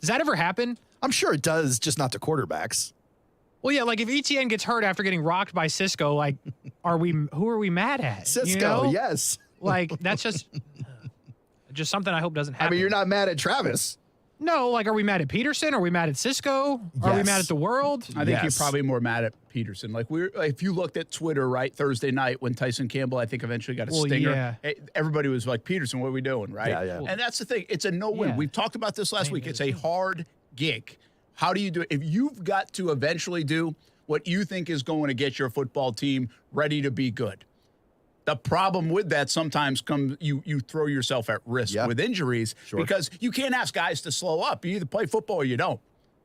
Does that ever happen? I'm sure it does, just not to quarterbacks. Well, yeah, like if ETN gets hurt after getting rocked by Cisco, like, who are we mad at? Cisco, yes. Like, that's just something I hope doesn't happen. I mean, you're not mad at Travis. No, like, are we mad at Peterson? Are we mad at Cisco? Are we mad at the world? I think you're probably more mad at Peterson. Like, if you looked at Twitter, right, Thursday night when Tyson Campbell, I think, eventually got a stinger, everybody was like, Peterson, what are we doing, right? Yeah. And that's the thing. It's a no-win. Yeah. We've talked about this last week. It's a hard gig. How do you do it? If you've got to eventually do what you think is going to get your football team ready to be good, the problem with that sometimes comes you throw yourself at risk with injuries because you can't ask guys to slow up. You either play football or you don't.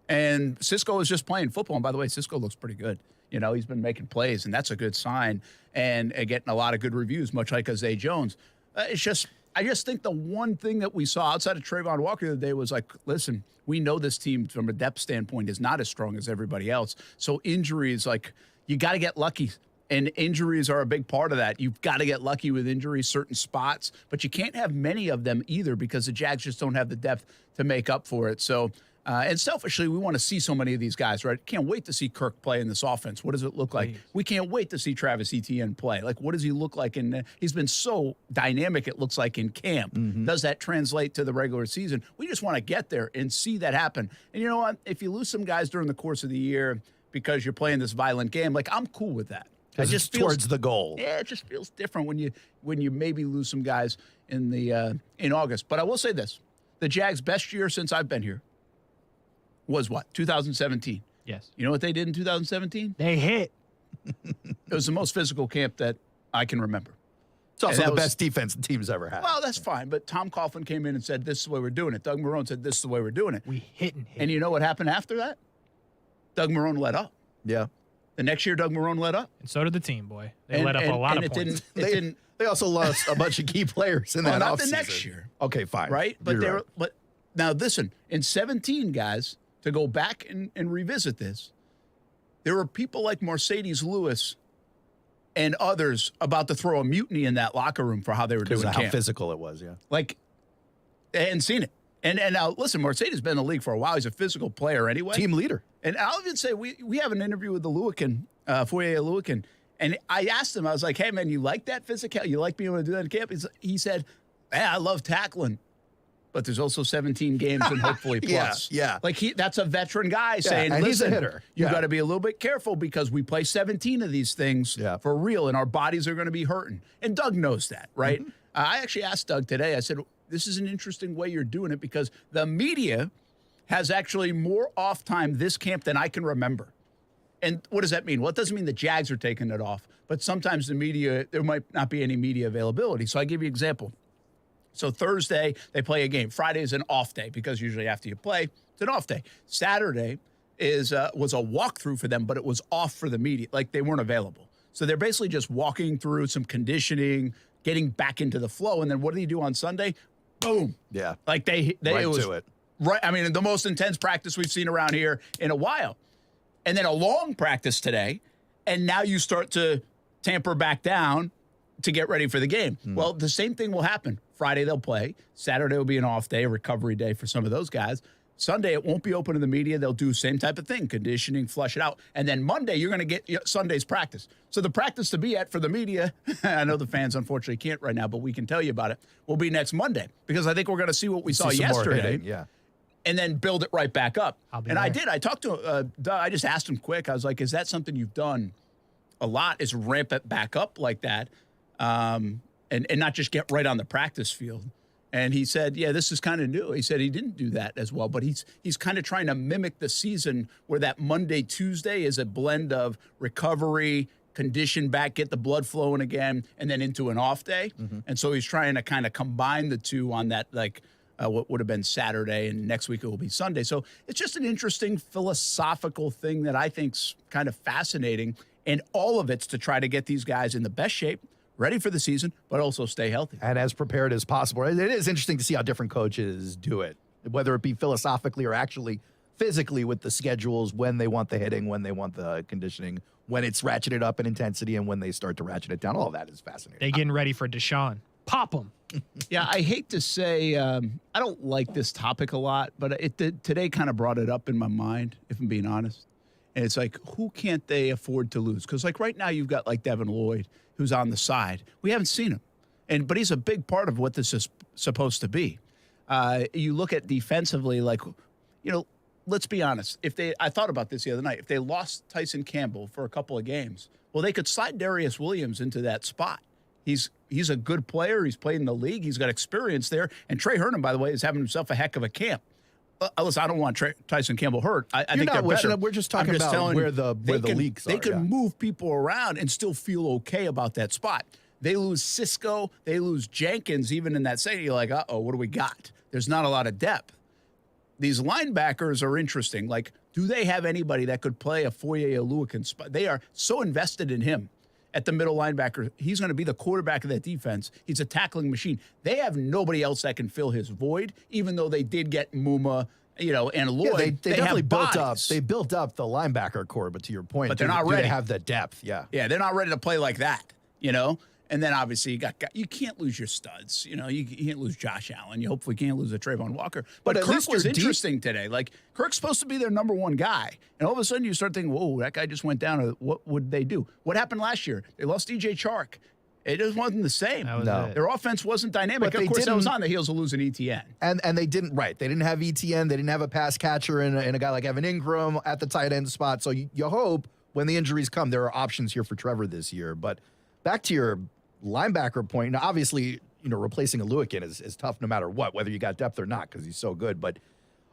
And Cisco is just playing football. And by the way, Cisco looks pretty good. He's been making plays, and that's a good sign and getting a lot of good reviews, much like Zay Jones. I just think the one thing that we saw outside of Trayvon Walker the other day was like, listen, we know this team from a depth standpoint is not as strong as everybody else. So injuries, like, you got to get lucky. And injuries are a big part of that. You've got to get lucky with injuries, certain spots, but you can't have many of them either because the Jags just don't have the depth to make up for it. So, and selfishly, we want to see so many of these guys, right? Can't wait to see Kirk play in this offense. What does it look like? We can't wait to see Travis Etienne play. Like, what does he look like? He's been so dynamic, it looks like, in camp. Does that translate to the regular season? We just want to get there and see that happen. And you know what? If you lose some guys during the course of the year because you're playing this violent game, like, I'm cool with that. It just feels towards the goal. Yeah, it just feels different when you maybe lose some guys in August. But I will say this: the Jags' best year since I've been here was what? 2017. Yes. You know what they did in 2017? They hit. It was the most physical camp that I can remember. It's also the best defense the team's ever had. Well, that's fine. But Tom Coughlin came in and said, "This is the way we're doing it." Doug Marrone said, "This is the way we're doing it." We hit and hit. And you know what happened after that? Doug Marrone let up. Yeah. The next year, Doug Marrone let up. And so did the team, boy. They let up a lot of points. They also lost a bunch of key players in that offseason. Not the next year. Okay, fine. Right? But Now, listen, in 17, guys, to go back and revisit this, there were people like Mercedes Lewis and others about to throw a mutiny in that locker room for how they were doing Because of camp. how physical it was, yeah. Like, they hadn't seen it. And now, listen, Mercedes has been in the league for a while. He's a physical player anyway. Team leader. And I'll even say we have an interview with the Lewican, Foyer Lewican, and I asked him, I was like, hey, man, you like that physical? You like being able to do that in camp? He said, I love tackling, but there's also 17 games and hopefully plus. Yeah. Like, that's a veteran guy saying, and he's a listen, hitter. you Yeah. got to be a little bit careful because we play 17 of these things for real, and our bodies are going to be hurting. And Doug knows that, right? Mm-hmm. I actually asked Doug today, I said, this is an interesting way you're doing it because the media has actually more off time this camp than I can remember. And what does that mean? Well, it doesn't mean the Jags are taking it off, but sometimes the media, there might not be any media availability. So I give you an example. So Thursday, they play a game. Friday is an off day because usually after you play, it's an off day. Saturday was a walkthrough for them, but it was off for the media. Like, they weren't available. So they're basically just walking through some conditioning, getting back into the flow. And then what do you do on Sunday? Boom. Yeah. Like they Right it was to it. right. I mean, the most intense practice we've seen around here in a while. And then a long practice today. And now you start to tamper back down to get ready for the game. Well, the same thing will happen. Friday they'll play. Saturday will be an off day, a recovery day for some of those guys. Sunday, it won't be open to the media. They'll do the same type of thing, conditioning, flush it out. And then Monday, you're going to get Sunday's practice. So the practice to be at for the media, I know the fans unfortunately can't right now, but we can tell you about it, will be next Monday. Because I think we're going to see what we saw yesterday. Yeah. And then build it right back up. I'll be And there. I did. I talked to Doug. I just asked him quick. I was like, is that something you've done a lot, is ramp it back up like that and not just get right on the practice field? And he said, yeah, this is kind of new. He said he didn't do that as well, but he's kind of trying to mimic the season where that Monday, Tuesday is a blend of recovery, condition back, get the blood flowing again, and then into an off day. And so he's trying to kind of combine the two on that, like what would have been Saturday, and next week it will be Sunday. So it's just an interesting philosophical thing that I think's kind of fascinating. And all of it's to try to get these guys in the best shape, ready for the season, but also stay healthy. And as prepared as possible. It is interesting to see how different coaches do it, whether it be philosophically or actually physically with the schedules, when they want the hitting, when they want the conditioning, when it's ratcheted up in intensity, and when they start to ratchet it down. All of that is fascinating. They getting ready for Deshaun. Pop them. Yeah, I hate to say I don't like this topic a lot, but today kind of brought it up in my mind, if I'm being honest. And it's like, who can't they afford to lose? Because, like, right now you've got, like, Devin Lloyd, who's on the side. We haven't seen him. But he's a big part of what this is supposed to be. You look at defensively, like, let's be honest. I thought about this the other night. If they lost Tyson Campbell for a couple of games, well, they could slide Darius Williams into that spot. He's a good player. He's played in the league. He's got experience there. And Trey Herndon, by the way, is having himself a heck of a camp. Listen, I don't want Tyson Campbell hurt. I think they're better. We're just talking about where the leagues are. They can move people around and still feel okay about that spot. They lose Cisco. They lose Jenkins even in that setting. You're like, uh-oh, what do we got? There's not a lot of depth. These linebackers are interesting. Like, do they have anybody that could play a Foyer Lewican spot? They are so invested in him at the middle linebacker. He's going to be the quarterback of that defense. He's a tackling machine. They have nobody else that can fill his void, even though they did get Muma, and Lloyd. Yeah, they definitely have built up. bodies. They built up the linebacker core, but to your point, But they're not do ready. they have the depth? Yeah. Yeah, they're not ready to play like that, And then obviously you can't lose your studs. You can't lose Josh Allen. You hopefully can't lose a Trayvon Walker. But at Kirk least was you're deep. interesting today. Like, Kirk's supposed to be their number one guy. And all of a sudden you start thinking, whoa, that guy just went down. What would they do? What happened last year? They lost DJ Chark. It just wasn't the same. No. Their offense wasn't dynamic. But Of course, that was on the heels of losing ETN. And they didn't, right. They didn't have ETN. They didn't have a pass catcher and a guy like Evan Ingram at the tight end spot. So you hope when the injuries come, there are options here for Trevor this year. But back to your linebacker point, now obviously, replacing a Lewican is tough no matter what, whether you got depth or not, because he's so good. But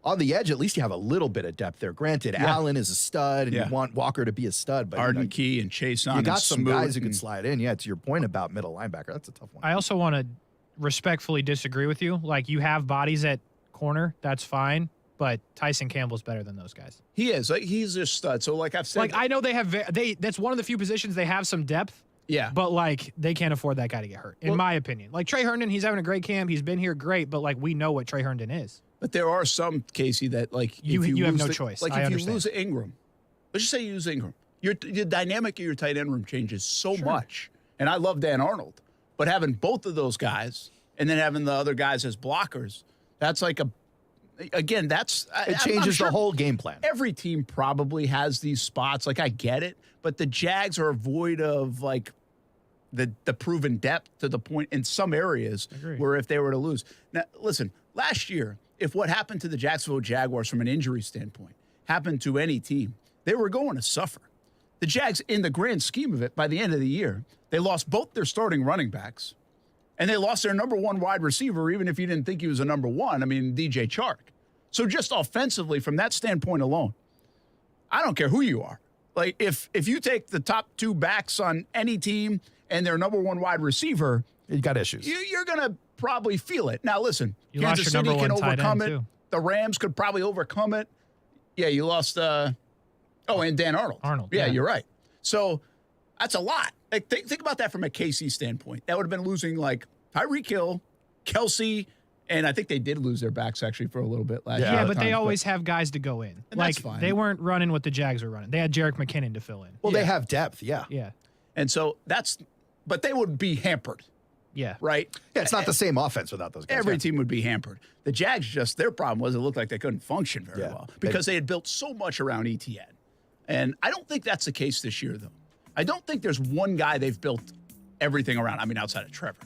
on the edge, at least you have a little bit of depth there. Granted, Allen is a stud, and you want Walker to be a stud. But Arden Key and Chase on. you got some guys who can can slide in. Yeah, to your point about middle linebacker, that's a tough one. I also want to respectfully disagree with you. Like, you have bodies at corner, that's fine, but Tyson Campbell's better than those guys. He is. Like, he's a stud. So, like I've said. Like, I know they have that's one of the few positions they have some depth. Yeah. But, like, they can't afford that guy to get hurt, in my opinion. Like, Trey Herndon, he's having a great camp. He's been here great, but, like, we know what Trey Herndon is. But there are some, Casey, that like You if you have lose no the- choice. Like I if understand. you lose Ingram, let's just say you lose Ingram, your dynamic of your tight end room changes so much. And I love Dan Arnold, but having both of those guys and then having the other guys as blockers, that's like it changes the whole game plan. Every team probably has these spots. Like, I get it, but the Jags are void of like the proven depth to the point in some areas where if they were to lose. Now, listen, last year, if what happened to the Jacksonville Jaguars from an injury standpoint happened to any team, they were going to suffer. The Jags, in the grand scheme of it, by the end of the year, they lost both their starting running backs, and they lost their number one wide receiver, even if you didn't think he was a number one. I mean, DJ Chark. So just offensively, from that standpoint alone, I don't care who you are. Like, if you take the top two backs on any team and their number one wide receiver, you got issues. You're going to probably feel it. Now, listen, You Kansas lost your City number can one tight overcome end, it. too. The Rams could probably overcome it. Yeah, you lost and Dan Arnold. Yeah, you're right. So that's a lot. Like, think about that from a KC standpoint. That would have been losing like Tyreek Hill, Kelsey, and I think they did lose their backs actually for a little bit last year. Yeah, but they always have guys to go in. And Like, that's fine. they weren't running what the Jags were running. They had Jerick McKinnon to fill in. Well, they have depth, yeah. Yeah. And so but they would be hampered. Yeah. Right? Yeah, it's not the same offense without those guys. Every team would be hampered. The Jags their problem was it looked like they couldn't function very well because they had built so much around ETN. And I don't think that's the case this year, though. I don't think there's one guy they've built everything around. I mean, outside of Trevor.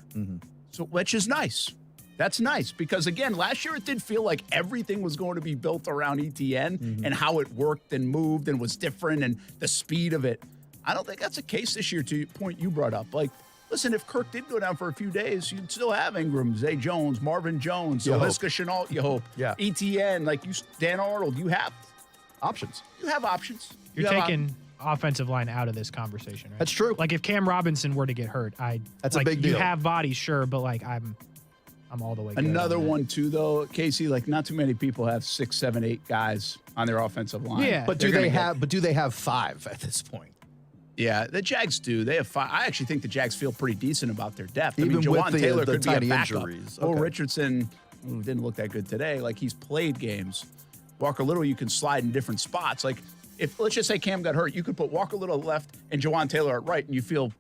So, which is nice. That's nice because, again, last year it did feel like everything was going to be built around ETN and how it worked and moved and was different and the speed of it. I don't think that's the case this year, to the point you brought up. Like, listen, if Kirk did go down for a few days, you'd still have Ingram, Zay Jones, Marvin Jones, Laviska Shenault, you hope. Yeah. ETN, like Dan Arnold, you have options. You have options. You're taking offensive line out of this conversation, right? That's true. Like, if Cam Robinson were to get hurt, That's a big deal. You have bodies, sure, but like I'm all the way good Another on that. one, too, though, Casey, like not too many people have 6, 7, 8 guys on their offensive line. Yeah. But do they have 5 at this point? Yeah, the Jags do. They have 5. I actually think the Jags feel pretty decent about their depth. Even I mean, with Jawan the Taylor could be a tiny backup. injuries. Will Okay. Richardson, who didn't look that good today, like he's played games. Walker Little, you can slide in different spots. Like, if let's just say Cam got hurt, you could put Walker Little at left and Jawan Taylor at right, and you feel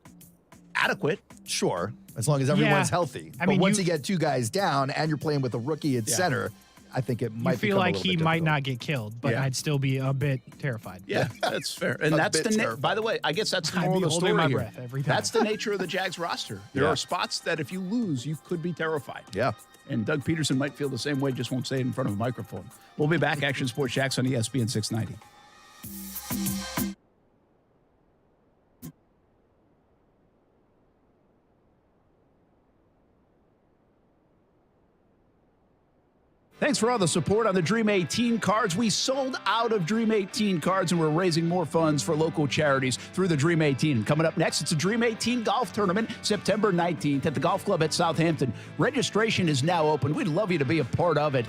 adequate. Sure, as long as everyone's healthy. I But mean, once you get 2 guys down and you're playing with a rookie at center, I think it might You feel become a like little he bit might difficult. not get killed, but Yeah. I'd still be a bit terrified. Yeah, that's fair. And A that's bit the terrifying. by the way, I guess that's the I'd moral be of the holding story my here. breath every time. That's the nature of the Jags roster. There Yeah. are spots that if you lose, you could be terrified. Yeah. And Doug Peterson might feel the same way, just won't say it in front of a microphone. We'll be back. Action Sports Jacks on ESPN 690. Thanks for all the support on the Dream 18 cards. We sold out of Dream 18 cards, and we're raising more funds for local charities through the Dream 18. Coming up next, it's a Dream 18 golf tournament, September 19th at the Golf Club at Southampton. Registration is now open. We'd love you to be a part of it.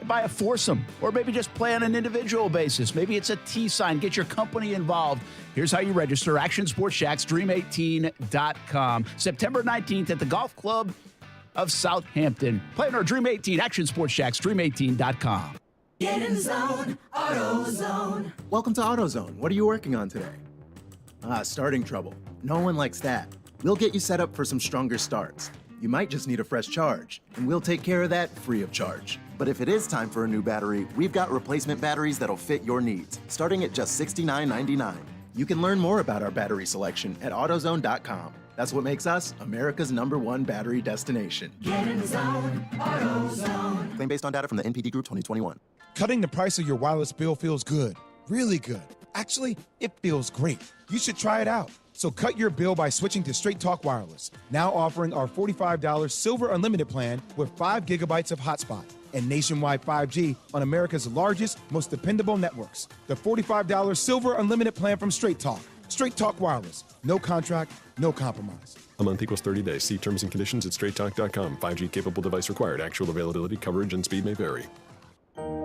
Buy a foursome, or maybe just play on an individual basis. Maybe it's a tee sign. Get your company involved. Here's how you register. Action Sports Jacks, dream18.com. September 19th at the Golf Club of Southampton. Play in our Dream 18, Action Sports Jacks, dream18.com. Get in the zone, AutoZone. Welcome to AutoZone. What are you working on today? Starting trouble. No one likes that. We'll get you set up for some stronger starts. You might just need a fresh charge, and we'll take care of that free of charge. But if it is time for a new battery, we've got replacement batteries that'll fit your needs, starting at just $69.99. You can learn more about our battery selection at AutoZone.com. That's what makes us America's #1 battery destination. Get in the zone, AutoZone. Claim based on data from the NPD Group 2021. Cutting the price of your wireless bill feels good, really good. Actually, it feels great. You should try it out. So cut your bill by switching to Straight Talk Wireless, now offering our $45 Silver Unlimited plan with 5 gigabytes of hotspot and nationwide 5G on America's largest, most dependable networks. The $45 Silver Unlimited plan from Straight Talk. Straight Talk Wireless. No contract, no compromise. A month equals 30 days. See terms and conditions at straighttalk.com. 5G capable device required. Actual availability, coverage, and speed may vary.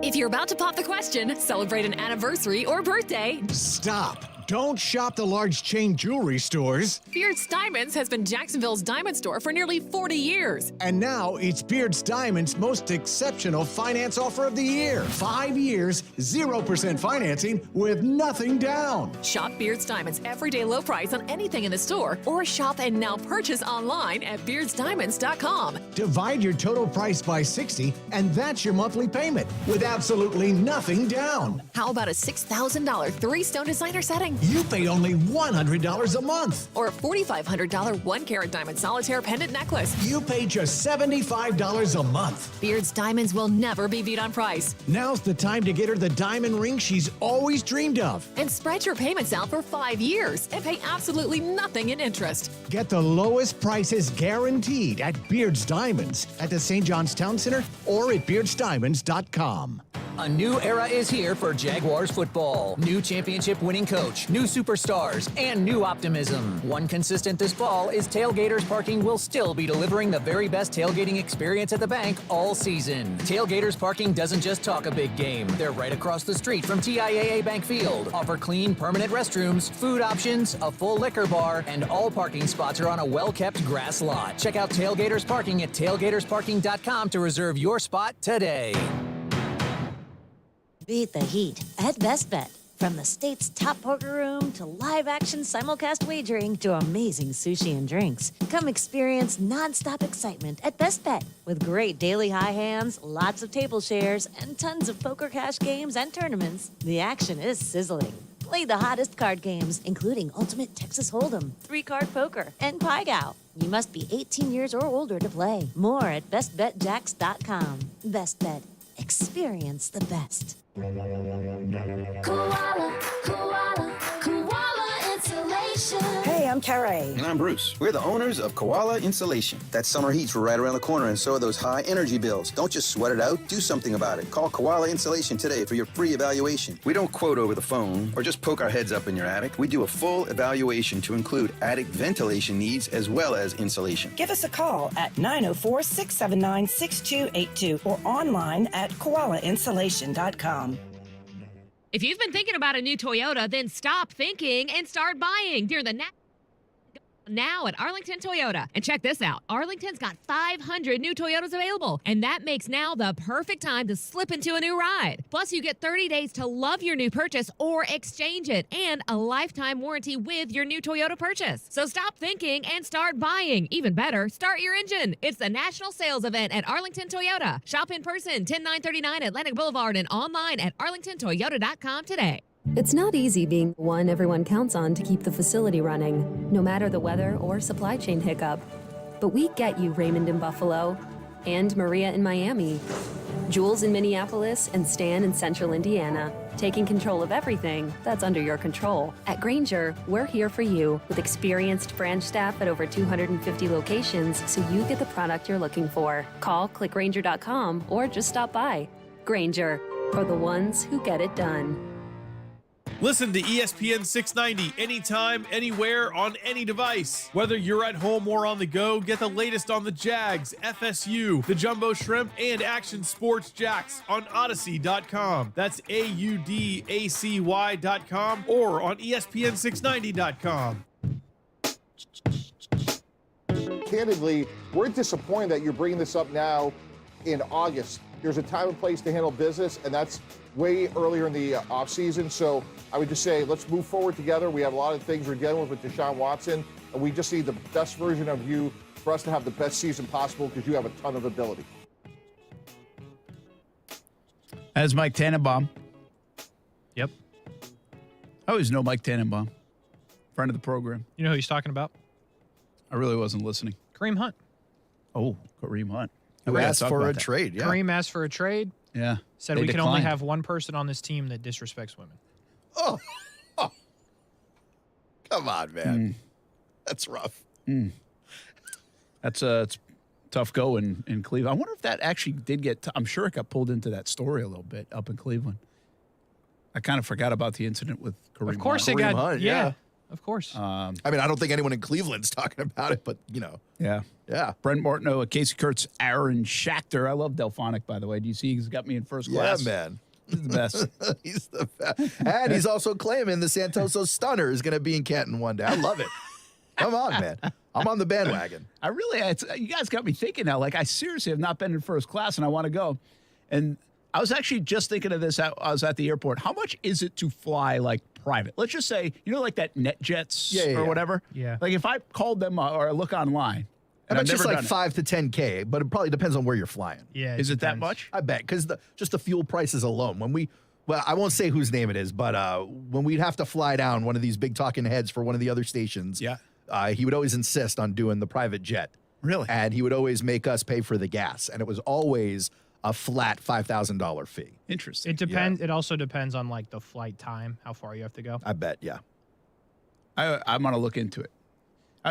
If you're about to pop the question, celebrate an anniversary or birthday, Stop. Don't shop the large chain jewelry stores. Beards Diamonds has been Jacksonville's diamond store for nearly 40 years. And now it's Beards Diamonds' most exceptional finance offer of the year. 5 years, 0% financing with nothing down. Shop Beards Diamonds everyday low price on anything in the store, or shop and now purchase online at beardsdiamonds.com. Divide your total price by 60, and that's your monthly payment with absolutely nothing down. How about a $6,000 three-stone designer setting? You pay only $100 a month. Or a $4,500 one-carat diamond solitaire pendant necklace. You pay just $75 a month. Beards Diamonds will never be beat on price. Now's the time to get her the diamond ring she's always dreamed of. And spread your payments out for 5 years and pay absolutely nothing in interest. Get the lowest prices guaranteed at Beards Diamonds at the St. John's Town Center or at beardsdiamonds.com. A new era is here for Jaguars football. New championship-winning coach, new superstars, and new optimism. One consistent this fall is Tailgaters Parking will still be delivering the very best tailgating experience at the bank all season. Tailgaters Parking doesn't just talk a big game. They're right across the street from TIAA Bank Field. Offer clean, permanent restrooms, food options, a full liquor bar, and all parking spots are on a well-kept grass lot. Check out Tailgaters Parking at tailgatersparking.com to reserve your spot today. Beat the heat at Best Bet. From the state's top poker room to live-action simulcast wagering to amazing sushi and drinks. Come experience nonstop excitement at Best Bet with great daily high hands, lots of table shares, and tons of poker cash games and tournaments. The action is sizzling. Play the hottest card games, including Ultimate Texas Hold'em, 3-card poker, and Pai Gow. You must be 18 years or older to play. More at bestbetjacks.com. Best Bet. Experience the best. Koala, koala, koala insulation. Hey, I'm Carey. And I'm Bruce. We're the owners of Koala Insulation. That summer heat's right around the corner, and so are those high energy bills. Don't just sweat it out, do something about it. Call Koala Insulation today for your free evaluation. We don't quote over the phone or just poke our heads up in your attic. We do a full evaluation to include attic ventilation needs as well as insulation. Give us a call at 904-679-6282 or online at koalainsulation.com. If you've been thinking about a new Toyota, then stop thinking and start buying during the now at Arlington Toyota. And check this out. Arlington's got 500 new Toyotas available, and that makes now the perfect time to slip into a new ride. Plus, you get 30 days to love your new purchase or exchange it, and a lifetime warranty with your new Toyota purchase. So stop thinking and start buying. Even better, start your engine. It's the national sales event at Arlington Toyota. Shop in person, 10939 Atlantic Boulevard, and online at arlingtontoyota.com today. It's not easy being the one everyone counts on to keep the facility running, no matter the weather or supply chain hiccup. But we get you, Raymond in Buffalo, and Maria in Miami, Jules in Minneapolis, and Stan in Central Indiana, taking control of everything that's under your control. At Grainger, we're here for you with experienced branch staff at over 250 locations so you get the product you're looking for. Call, click Grainger.com, or just stop by. Grainger, for the ones who get it done. Listen to ESPN 690 anytime, anywhere, on any device. Whether you're at home or on the go, get the latest on the Jags, FSU, the Jumbo Shrimp, and Action Sports Jacks on Odyssey.com. That's AUDACY.com or on ESPN690.com. Candidly, we're disappointed that you're bringing this up now in August. There's a time and place to handle business, and that's way earlier in the offseason. So I would just say, let's move forward together. We have a lot of things we're dealing with Deshaun Watson, and we just need the best version of you for us to have the best season possible because you have a ton of ability. As Mike Tannenbaum. Yep. I always know Mike Tannenbaum, friend of the program. You know who he's talking about? I really wasn't listening. Kareem Hunt. Oh, Kareem Hunt. Who asked for a trade, yeah. Kareem asked for a trade. Yeah. Said They we can only declined. have one person on this team that disrespects women. Oh. Come on, man. That's rough. That's it's tough go in Cleveland. I wonder if that actually did get I'm sure it got pulled into that story a little bit up in Cleveland. I kind of forgot about the incident with Kareem Of course Hunt. it got, Hunt, yeah. Of course. I mean, I don't think anyone in Cleveland's talking about it, but, you know. Yeah. Yeah. Brent Martineau, Casey Kurtz, Aaron Schachter. I love Delphonic, by the way. Do you see he's got me in first class? Yeah, man. He's the best. He's the best. And he's also claiming the Santoso Stunner is going to be in Canton one day. I love it. Come on, man. I'm on the bandwagon. You guys got me thinking now. Like, I seriously have not been in first class, and I want to go. And I was actually just thinking of this. I was at the airport. How much is it to fly, like, private? Let's just say, like that NetJets or whatever? Yeah. Like, if I called them or I look online. I bet just like 5 to 10K, but it probably depends on where you're flying. Yeah. Is it that much? I bet, because just the fuel prices alone. Well, I won't say whose name it is, but when we'd have to fly down one of these big talking heads for one of the other stations, he would always insist on doing the private jet. Really? And he would always make us pay for the gas, and it was always a flat $5,000 fee. Interesting. It depends. It also depends on like the flight time, how far you have to go. I bet, yeah. I'm going to look into it.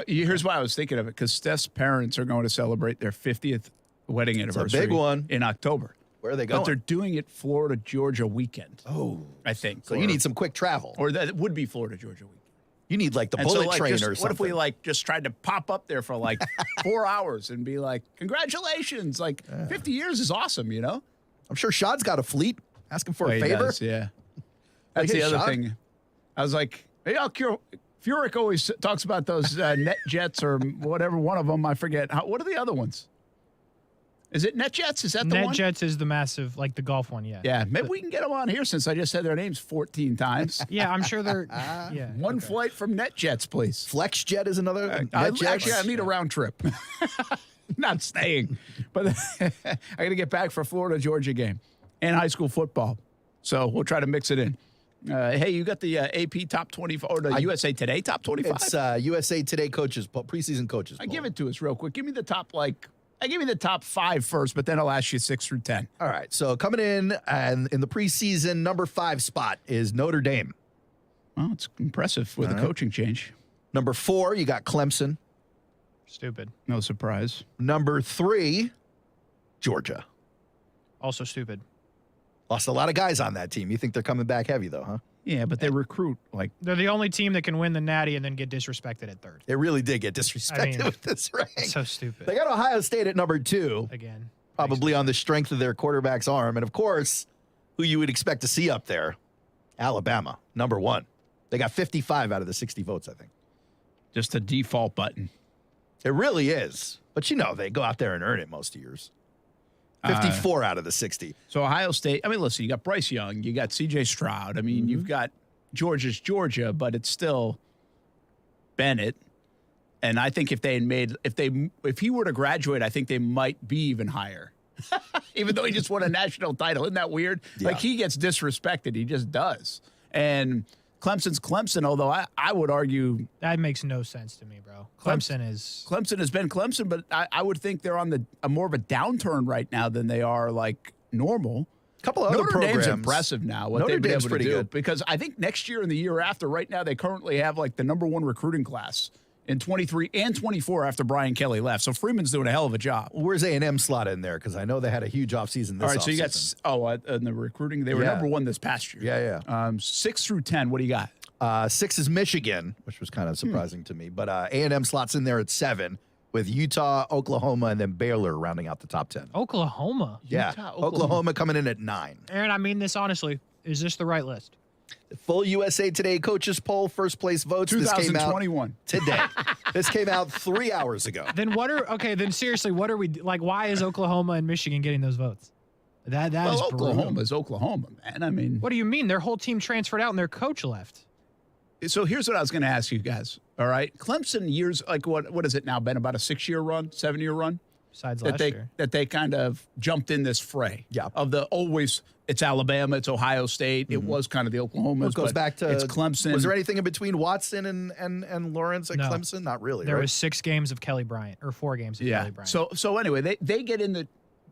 Here's why I was thinking of it, because Steph's parents are going to celebrate their 50th wedding anniversary. a big one. In October. Where are they going? But they're doing it Florida-Georgia weekend. Oh. I think. So you need some quick travel. Or that would be Florida-Georgia weekend. You need like the And so, bullet like, train just- or something. What if we like just tried to pop up there for like 4 hours and be like, congratulations, like 50 years is awesome, you know? I'm sure Shad's got a fleet. Ask him for a He favor. does, yeah. That's Hey, the other Shad. thing. I was like, hey, Furyk always talks about those net jets or whatever one of them. I forget. What are the other ones? Is it NetJets? Is that the one? NetJets is the massive, like the golf one, yeah. Yeah, maybe we can get them on here since I just said their names 14 times. Yeah, I'm sure they're. Yeah. One flight from NetJets, please. FlexJet is another. Actually, I need a round trip. Not staying, but I got to get back for Florida-Georgia game and high school football. So we'll try to mix it in. Hey, you got the AP top 25 or the USA Today top 25? It's USA Today coaches poll, preseason coaches poll. Give it to us real quick. Give me the top, I give me the top 5 first, but then I'll ask you 6 through 10. All right. So coming in and in the preseason number 5 spot is Notre Dame. Well, it's impressive with the coaching change. Number 4, you got Clemson. Stupid. No surprise. Number 3, Georgia. Also stupid. Lost a lot of guys on that team. You think they're coming back heavy, though, huh? Yeah, but they recruit like. They're the only team that can win the Natty and then get disrespected at 3rd. They really did get disrespected with this rank. So stupid. They got Ohio State at number 2. Again. Probably on the strength of their quarterback's arm. And, of course, who you would expect to see up there, Alabama, number 1. They got 55 out of the 60 votes, I think. Just a default button. It really is. But, they go out there and earn it most years. 54 out of the 60. So Ohio State, I mean, listen, you got Bryce Young, you got C.J. Stroud. I mean, you've got Georgia's Georgia, but it's still Bennett. And I think if he were to graduate, I think they might be even higher. Even though he just won a national title. Isn't that weird? Yeah. Like, he gets disrespected. He just does. And Clemson's Clemson, although I would argue that makes no sense to me, bro. Clemson has been Clemson, but I would think they're on a more of a downturn right now than they are like normal. A couple of other Notre programs. Dame's impressive now. What Notre they've been Dame's able to pretty do good. because I think next year and the year after, right now they currently have like the number 1 recruiting class in 23 and 24 after Brian Kelly left. So Freeman's doing a hell of a job. Where's A&M slot in there? Because I know they had a huge offseason this All right, so you offseason. got in the recruiting, they were number 1 this past year. Yeah. 6 through 10. What do you got? 6 is Michigan, which was kind of surprising to me. But A&M slots in there at 7 with Utah, Oklahoma, and then Baylor rounding out the top 10. Oklahoma. Yeah, Oklahoma coming in at 9. Aaron, I mean this honestly. Is this the right list? The full USA Today coaches poll, first place votes. 2021. This came out today. This came out 3 hours ago. Then then seriously, what are we like? Why is Oklahoma and Michigan getting those votes? That is Oklahoma is Oklahoma, man. I mean, what do you mean? Their whole team transferred out and their coach left. So here's what I was going to ask you guys. All right, Clemson years like what is it now? Been about a 6-year run, 7-year run. Besides last year, that they kind of jumped in this fray. Yeah. Of the always, it's Alabama, it's Ohio State. It was kind of the Oklahomas. Well, it goes back to it's Clemson. Was there anything in between Watson and Lawrence at Clemson? Not really. There right? was 6 games of Kelly Bryant or 4 games of Kelly Bryant. So anyway, they get in the.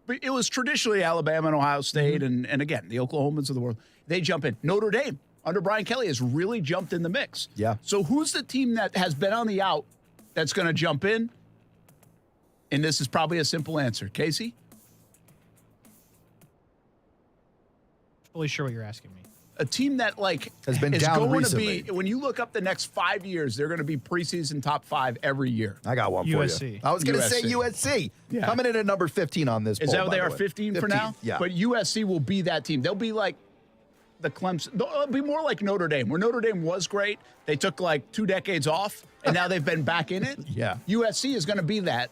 It was traditionally Alabama and Ohio State, and again the Oklahomans of the world. They jump in. Notre Dame under Brian Kelly has really jumped in the mix. Yeah. So who's the team that has been on the out that's going to jump in? And this is probably a simple answer. Casey? Fully sure what you're asking me. A team that has been is down going recently. to be, when you look up the next 5 years, they're going to be preseason top 5 every year. I got one for USC. you. I was going to say USC. Coming in at number 15 on this Is poll, that what by they the are, way. 15 for now? Yeah. But USC will be that team. They'll be like the Clemson. It'll be more like Notre Dame, where Notre Dame was great. They took like 2 decades off, and now they've been back in it. Yeah. USC is going to be that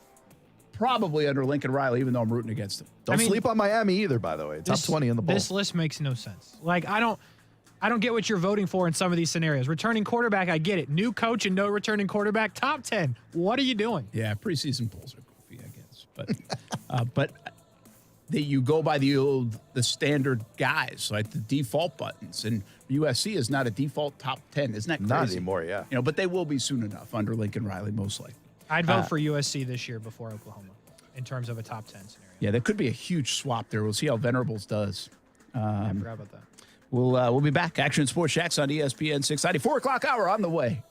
probably under Lincoln Riley, even though I'm rooting against them. Don't sleep on Miami either, by the way. Top 20 in the poll. This list makes no sense. Like, I don't get what you're voting for in some of these scenarios. Returning quarterback, I get it. New coach and no returning quarterback, top 10. What are you doing? Yeah, preseason polls are goofy, I guess. But you go by the standard guys, like the default buttons. And USC is not a default top 10. Isn't that crazy? Not anymore, yeah. But they will be soon enough under Lincoln Riley, most likely. I'd vote for USC this year before Oklahoma in terms of a top 10 scenario. Yeah, there could be a huge swap there. We'll see how Venerables does. I forgot about that. We'll be back. Action Sports Shacks on ESPN 690. 4 o'clock hour on the way.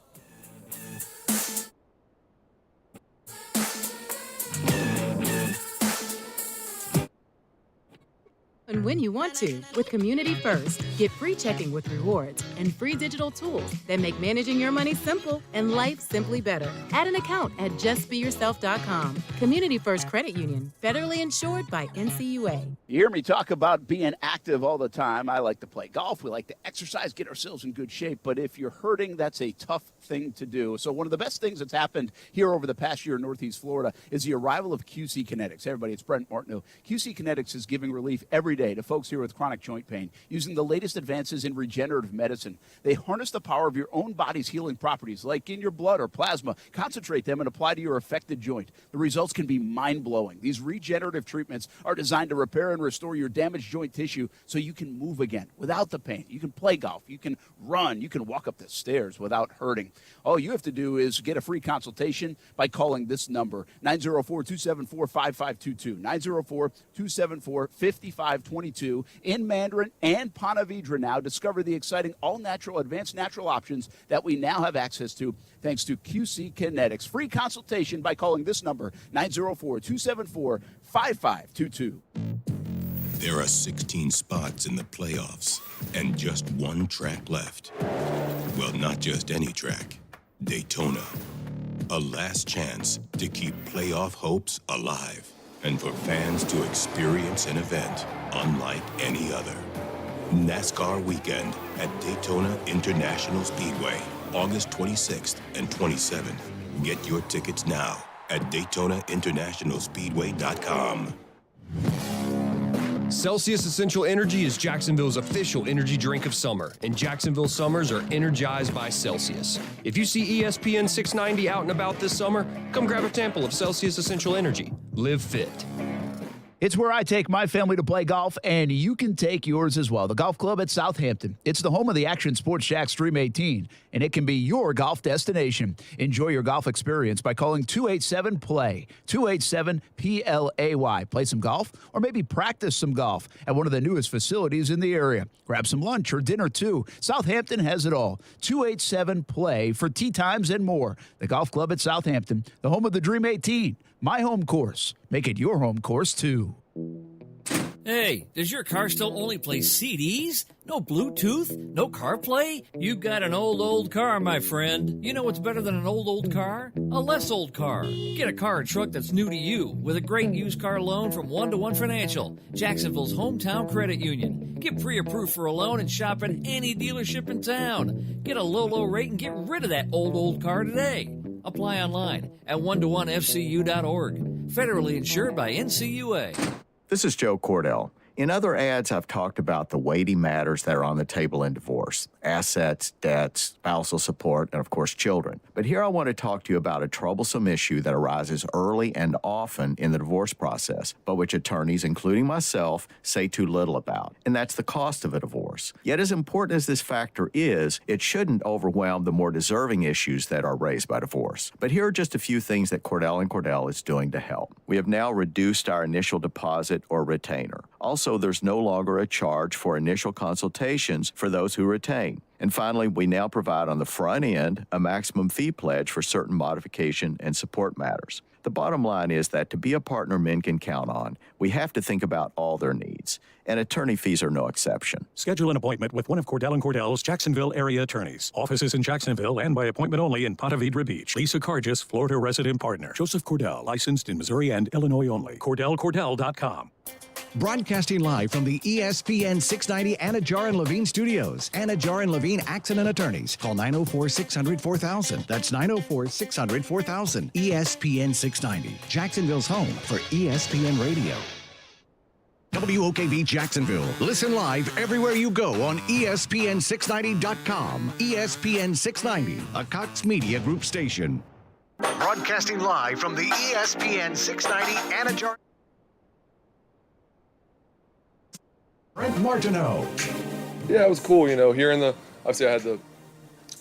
And when you want to, with Community First, get free checking with rewards and free digital tools that make managing your money simple and life simply better. Add an account at justbeyourself.com. Community First Credit Union, federally insured by NCUA. You hear me talk about being active all the time. I like to play golf. We like to exercise, get ourselves in good shape. But if you're hurting, that's a tough thing to do. So one of the best things that's happened here over the past year in Northeast Florida is the arrival of QC Kinetics. Hey, everybody, it's Brent Martineau. QC Kinetics is giving relief every day to folks here with chronic joint pain using the latest advances in regenerative medicine. They harness the power of your own body's healing properties, like in your blood or plasma, concentrate them and apply to your affected joint. The results can be mind-blowing. These regenerative treatments are designed to repair and restore your damaged joint tissue so you can move again without the pain. You can play golf, you can run, you can walk up the stairs without hurting. All you have to do is get a free consultation by calling this number, 904-274-5522, 904-274-5522 in Mandarin and Ponte Vedra now. Discover the exciting all-natural, advanced natural options that we now have access to thanks to QC Kinetics. Free consultation by calling this number, 904-274-5522. There are 16 spots in the playoffs and just one track left. Well, not just any track. Daytona. A last chance to keep playoff hopes alive and for fans to experience an event unlike any other. NASCAR weekend at Daytona International Speedway, August 26th and 27th. Get your tickets now at DaytonaInternationalSpeedway.com. Celsius Essential Energy is Jacksonville's official energy drink of summer, and Jacksonville summers are energized by Celsius. If you see ESPN 690 out and about this summer, come grab a sample of Celsius Essential Energy. Live fit. It's where I take my family to play golf, and you can take yours as well. The Golf Club at Southampton. It's the home of the Action Sports Shack Stream 18, and it can be your golf destination. Enjoy your golf experience by calling 287-PLAY, 287-PLAY. Play some golf or maybe practice some golf at one of the newest facilities in the area. Grab some lunch or dinner, too. Southampton has it all. 287-PLAY for tee times and more. The Golf Club at Southampton, the home of the Dream 18. My home course. Make it your home course, too. Hey, does your car still only play CDs? No Bluetooth? No CarPlay? You got an old car, my friend. You know what's better than an old car? A less old car. Get a car or truck that's new to you with a great used car loan from 1-to-1 Financial, Jacksonville's hometown credit union. Get pre-approved for a loan and shop at any dealership in town. Get a low rate and get rid of that old car today. Apply online at 1to1fcu.org. Federally insured by NCUA. This is Joe Cordell. In other ads, I've talked about the weighty matters that are on the table in divorce: assets, debts, spousal support, and of course, children. But here I want to talk to you about a troublesome issue that arises early and often in the divorce process, but which attorneys, including myself, say too little about, and that's the cost of a divorce. Yet as important as this factor is, it shouldn't overwhelm the more deserving issues that are raised by divorce. But here are just a few things that Cordell & Cordell is doing to help. We have now reduced our initial deposit or retainer. Also, there's no longer a charge for initial consultations for those who retain. And finally, we now provide on the front end a maximum fee pledge for certain modification and support matters. The bottom line is that to be a partner men can count on, we have to think about all their needs, and attorney fees are no exception. Schedule an appointment with one of Cordell & Cordell's Jacksonville area attorneys. Offices in Jacksonville and by appointment only in Ponte Vedra Beach. Lisa Cargis, Florida resident partner. Joseph Cordell, licensed in Missouri and Illinois only. CordellCordell.com. Broadcasting live from the ESPN 690 Anna Jar and Levine studios. Anna Jar and Levine Accident Attorneys. Call 904-600-4000. That's 904-600-4000. ESPN 690. Jacksonville's home for ESPN Radio. WOKV Jacksonville. Listen live everywhere you go on ESPN690.com. ESPN 690, a Cox Media Group station. Broadcasting live from the ESPN 690 Anna Jar. Brent Martineau. Yeah, it was cool, hearing obviously I had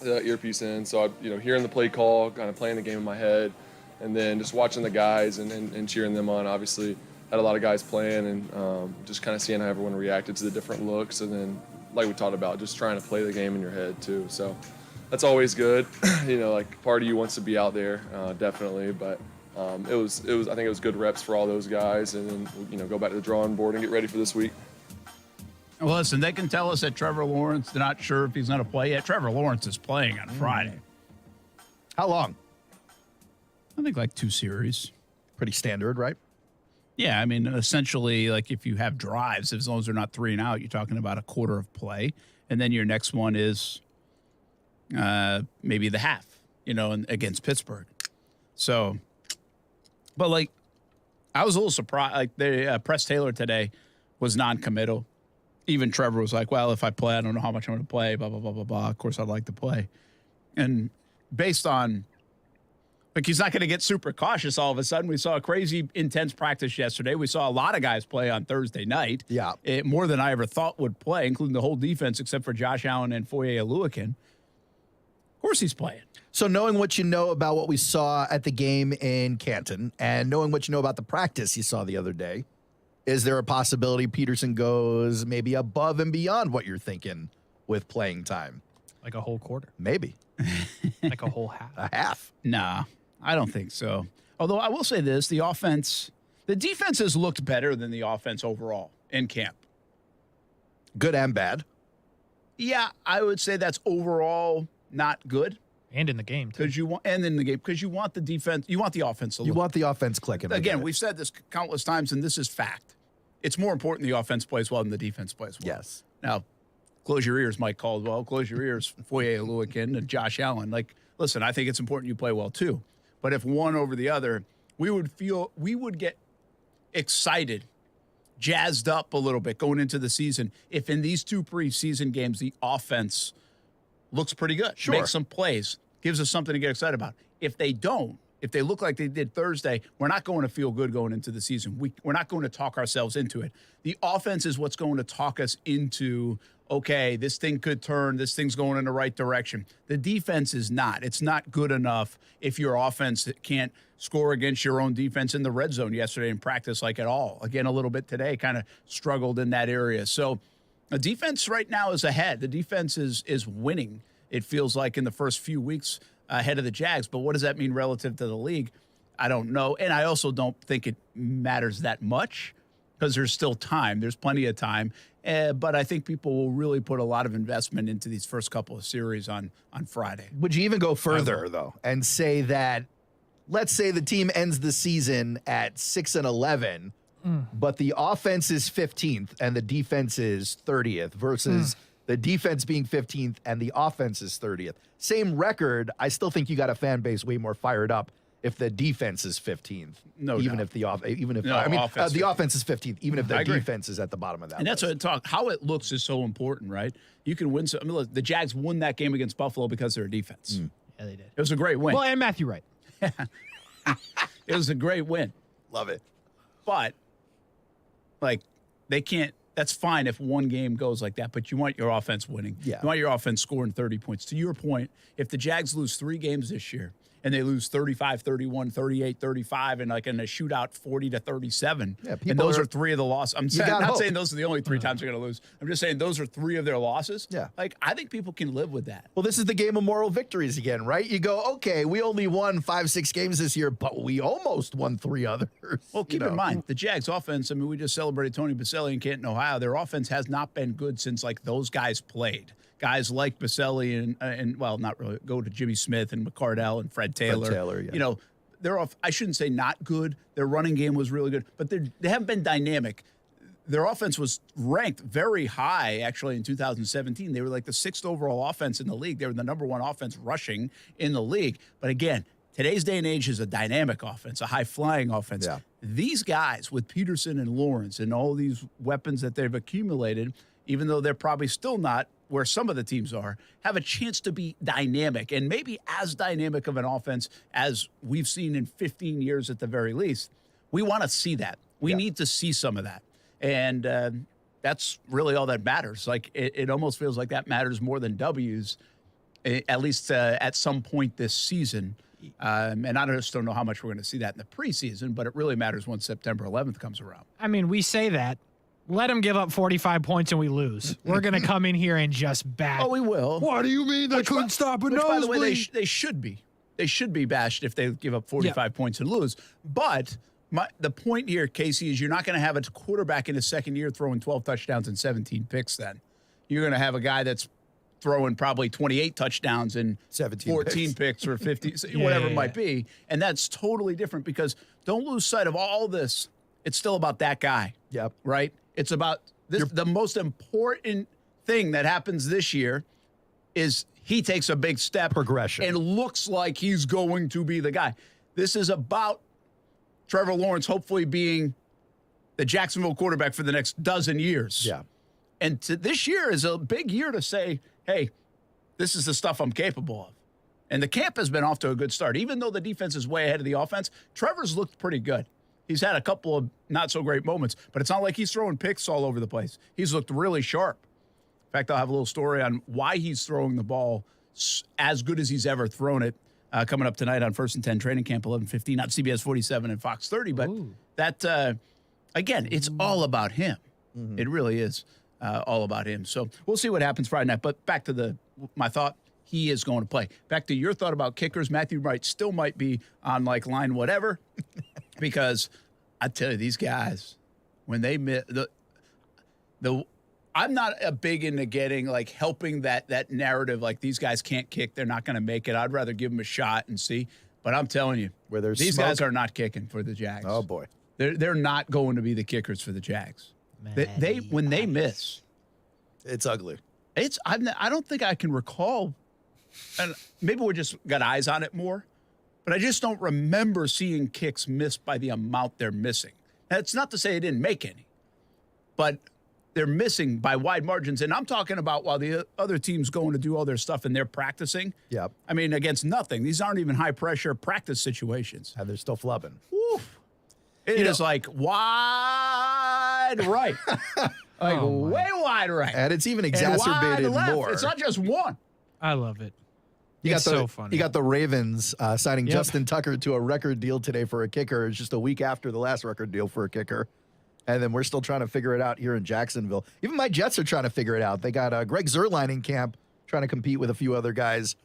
the earpiece in, so hearing the play call, kind of playing the game in my head, and then just watching the guys and cheering them on. Obviously, had a lot of guys playing, and just kind of seeing how everyone reacted to the different looks, and then, like we talked about, just trying to play the game in your head too. So that's always good. Part of you wants to be out there, definitely, but it was I think it was good reps for all those guys, and then go back to the drawing board and get ready for this week. Well, listen, they can tell us that Trevor Lawrence, they're not sure if he's going to play yet. Trevor Lawrence is playing on Friday. How long? I think like 2 series. Pretty standard, right? Yeah, I mean, essentially, like if you have drives, as long as they're not 3 and out, you're talking about a quarter of play. And then your next one is maybe the half, against Pittsburgh. So, but I was a little surprised. Press Taylor today was non-committal. Even Trevor was like, well, if I play, I don't know how much I'm going to play, blah, blah, blah, blah, blah. Of course, I'd like to play. And based on, he's not going to get super cautious all of a sudden. We saw a crazy intense practice yesterday. We saw a lot of guys play on Thursday night. Yeah. More than I ever thought would play, including the whole defense except for Josh Allen and Foye Oluokun. Of course he's playing. So knowing what you know about what we saw at the game in Canton and knowing what you know about the practice you saw the other day, is there a possibility Peterson goes maybe above and beyond what you're thinking with playing time? Like a whole quarter. Maybe. Like a whole half. A half. Nah, I don't think so. Although I will say this, the defense has looked better than the offense overall in camp. Good and bad. Yeah, I would say that's overall not good. And in the game, too. Because you want the defense, you want the offense to look. You want the offense clicking. Again, we've said this countless times, and this is fact. It's more important the offense plays well than the defense plays well. Yes. Now, close your ears, Mike Caldwell. Close your ears, Foye Oluokun and Josh Allen. Listen, I think it's important you play well, too. But if one over the other, we would get excited, jazzed up a little bit going into the season if in these 2 preseason games the offense looks pretty good. Sure. Makes some plays. Gives us something to get excited about. If they don't, if they look like they did Thursday, we're not going to feel good going into the season. We're not going to talk ourselves into it. The offense is what's going to talk us into, okay, this thing could turn. This thing's going in the right direction. The defense is not. It's not good enough if your offense can't score against your own defense in the red zone yesterday in practice at all. Again, a little bit today, kind of struggled in that area. So the defense right now is ahead. The defense is winning, it feels like, in the first few weeks ahead of the Jags. But what does that mean relative to the league? I don't know. And I also don't think it matters that much because there's still time. There's plenty of time. But I think people will really put a lot of investment into these first couple of series on Friday. Would you even go further, though, and say that, let's say the team ends the season at 6-11, but the offense is 15th and the defense is 30th versus the defense being 15th and the offense is 30th. Same record. I still think you got a fan base way more fired up if the defense is 15th. No even doubt. if the offense the offense is 15th, even if the I agree. defense is at the bottom of that. And that's what how it looks is so important, right? You can win. Look, the Jags won that game against Buffalo because of their defense. Yeah, they did. It was a great win. Well, and Matthew Wright. It was a great win. Love it. But they can't. That's fine if one game goes like that, but you want your offense winning. Yeah. You want your offense scoring 30 points. To your point, if the Jags lose 3 games this year and they lose 35-31, 38-35, and like in a shootout 40-37. Yeah, and those are three of the losses. I'm not saying those are the only three times they're going to lose. I'm just saying those are three of their losses. Yeah. Like, I think people can live with that. Well, this is the game of moral victories again, right? You go, okay, we only won 5-6 games this year, but we almost won 3 others. Well, keep in mind, the Jags offense, I mean, we just celebrated Tony Boselli in Canton, Ohio. Their offense has not been good since, like, those guys played. Guys like Boselli and well, not really, go to Jimmy Smith and McCardell and Fred Taylor. Yeah. You know, they're off. I shouldn't say not good. Their running game was really good, but they haven't been dynamic. Their offense was ranked very high, actually, in 2017. They were like the 6th overall offense in the league. They were the number 1 offense rushing in the league. But again, today's day and age is a dynamic offense, a high-flying offense. Yeah. These guys with Peterson and Lawrence and all these weapons that they've accumulated, even though they're probably still not where some of the teams are, have a chance to be dynamic and maybe as dynamic of an offense as we've seen in 15 years at the very least. We want to see that. We need to see some of that. And that's really all that matters. Like, it almost feels like that matters more than W's, at least at some point this season. And I just don't know how much we're going to see that in the preseason, but it really matters when September 11th comes around. I mean, we say that. Let them give up 45 points and we lose. We're going to come in here and just bat. Oh, we will. What do you mean they couldn't stop a nosebleed? By the way, they should be. They should be bashed if they give up 45 points and lose. But the point here, Casey, is you're not going to have a quarterback in his second year throwing 12 touchdowns and 17 picks then. You're going to have a guy that's throwing probably 28 touchdowns and 14 picks or 50, whatever it might be. And that's totally different because don't lose sight of all this. It's still about that guy. Yep. Right? It's about this. The most important thing that happens this year is he takes a big step. Progression. And looks like he's going to be the guy. This is about Trevor Lawrence hopefully being the Jacksonville quarterback for the next dozen years. Yeah. And this year is a big year to say, hey, this is the stuff I'm capable of. And the camp has been off to a good start. Even though the defense is way ahead of the offense, Trevor's looked pretty good. He's had a couple of not-so-great moments, but it's not like he's throwing picks all over the place. He's looked really sharp. In fact, I'll have a little story on why he's throwing the ball as good as he's ever thrown it coming up tonight on First and 10 Training Camp, 11:15 on CBS 47 and Fox 30. But that, again, it's all about him. Mm-hmm. It really is all about him. So we'll see what happens Friday night. But back to my thought, he is going to play. Back to your thought about kickers, Matthew Wright still might be on like line whatever because I tell you, these guys, when they miss I'm not a big into getting like helping that narrative like these guys can't kick, they're not going to make it. I'd rather give them a shot and see. But I'm telling you, these guys are not kicking for the Jags. Oh boy, they're not going to be the kickers for the Jags. They when they miss, it's ugly. I don't think I can recall, and maybe we just got eyes on it more, but I just don't remember seeing kicks missed by the amount they're missing. That's not to say they didn't make any, but they're missing by wide margins. And I'm talking about while the other team's going to do all their stuff and they're practicing. Yep. I mean, against nothing. These aren't even high-pressure practice situations. And they're still flubbing. Oof. It is like wide right. Way wide right. And it's even exacerbated more. It's not just one. I love it. It's so funny. You got the Ravens signing Justin Tucker to a record deal today for a kicker. It's just a week after the last record deal for a kicker. And then we're still trying to figure it out here in Jacksonville. Even my Jets are trying to figure it out. They got Greg Zuerlein in camp trying to compete with a few other guys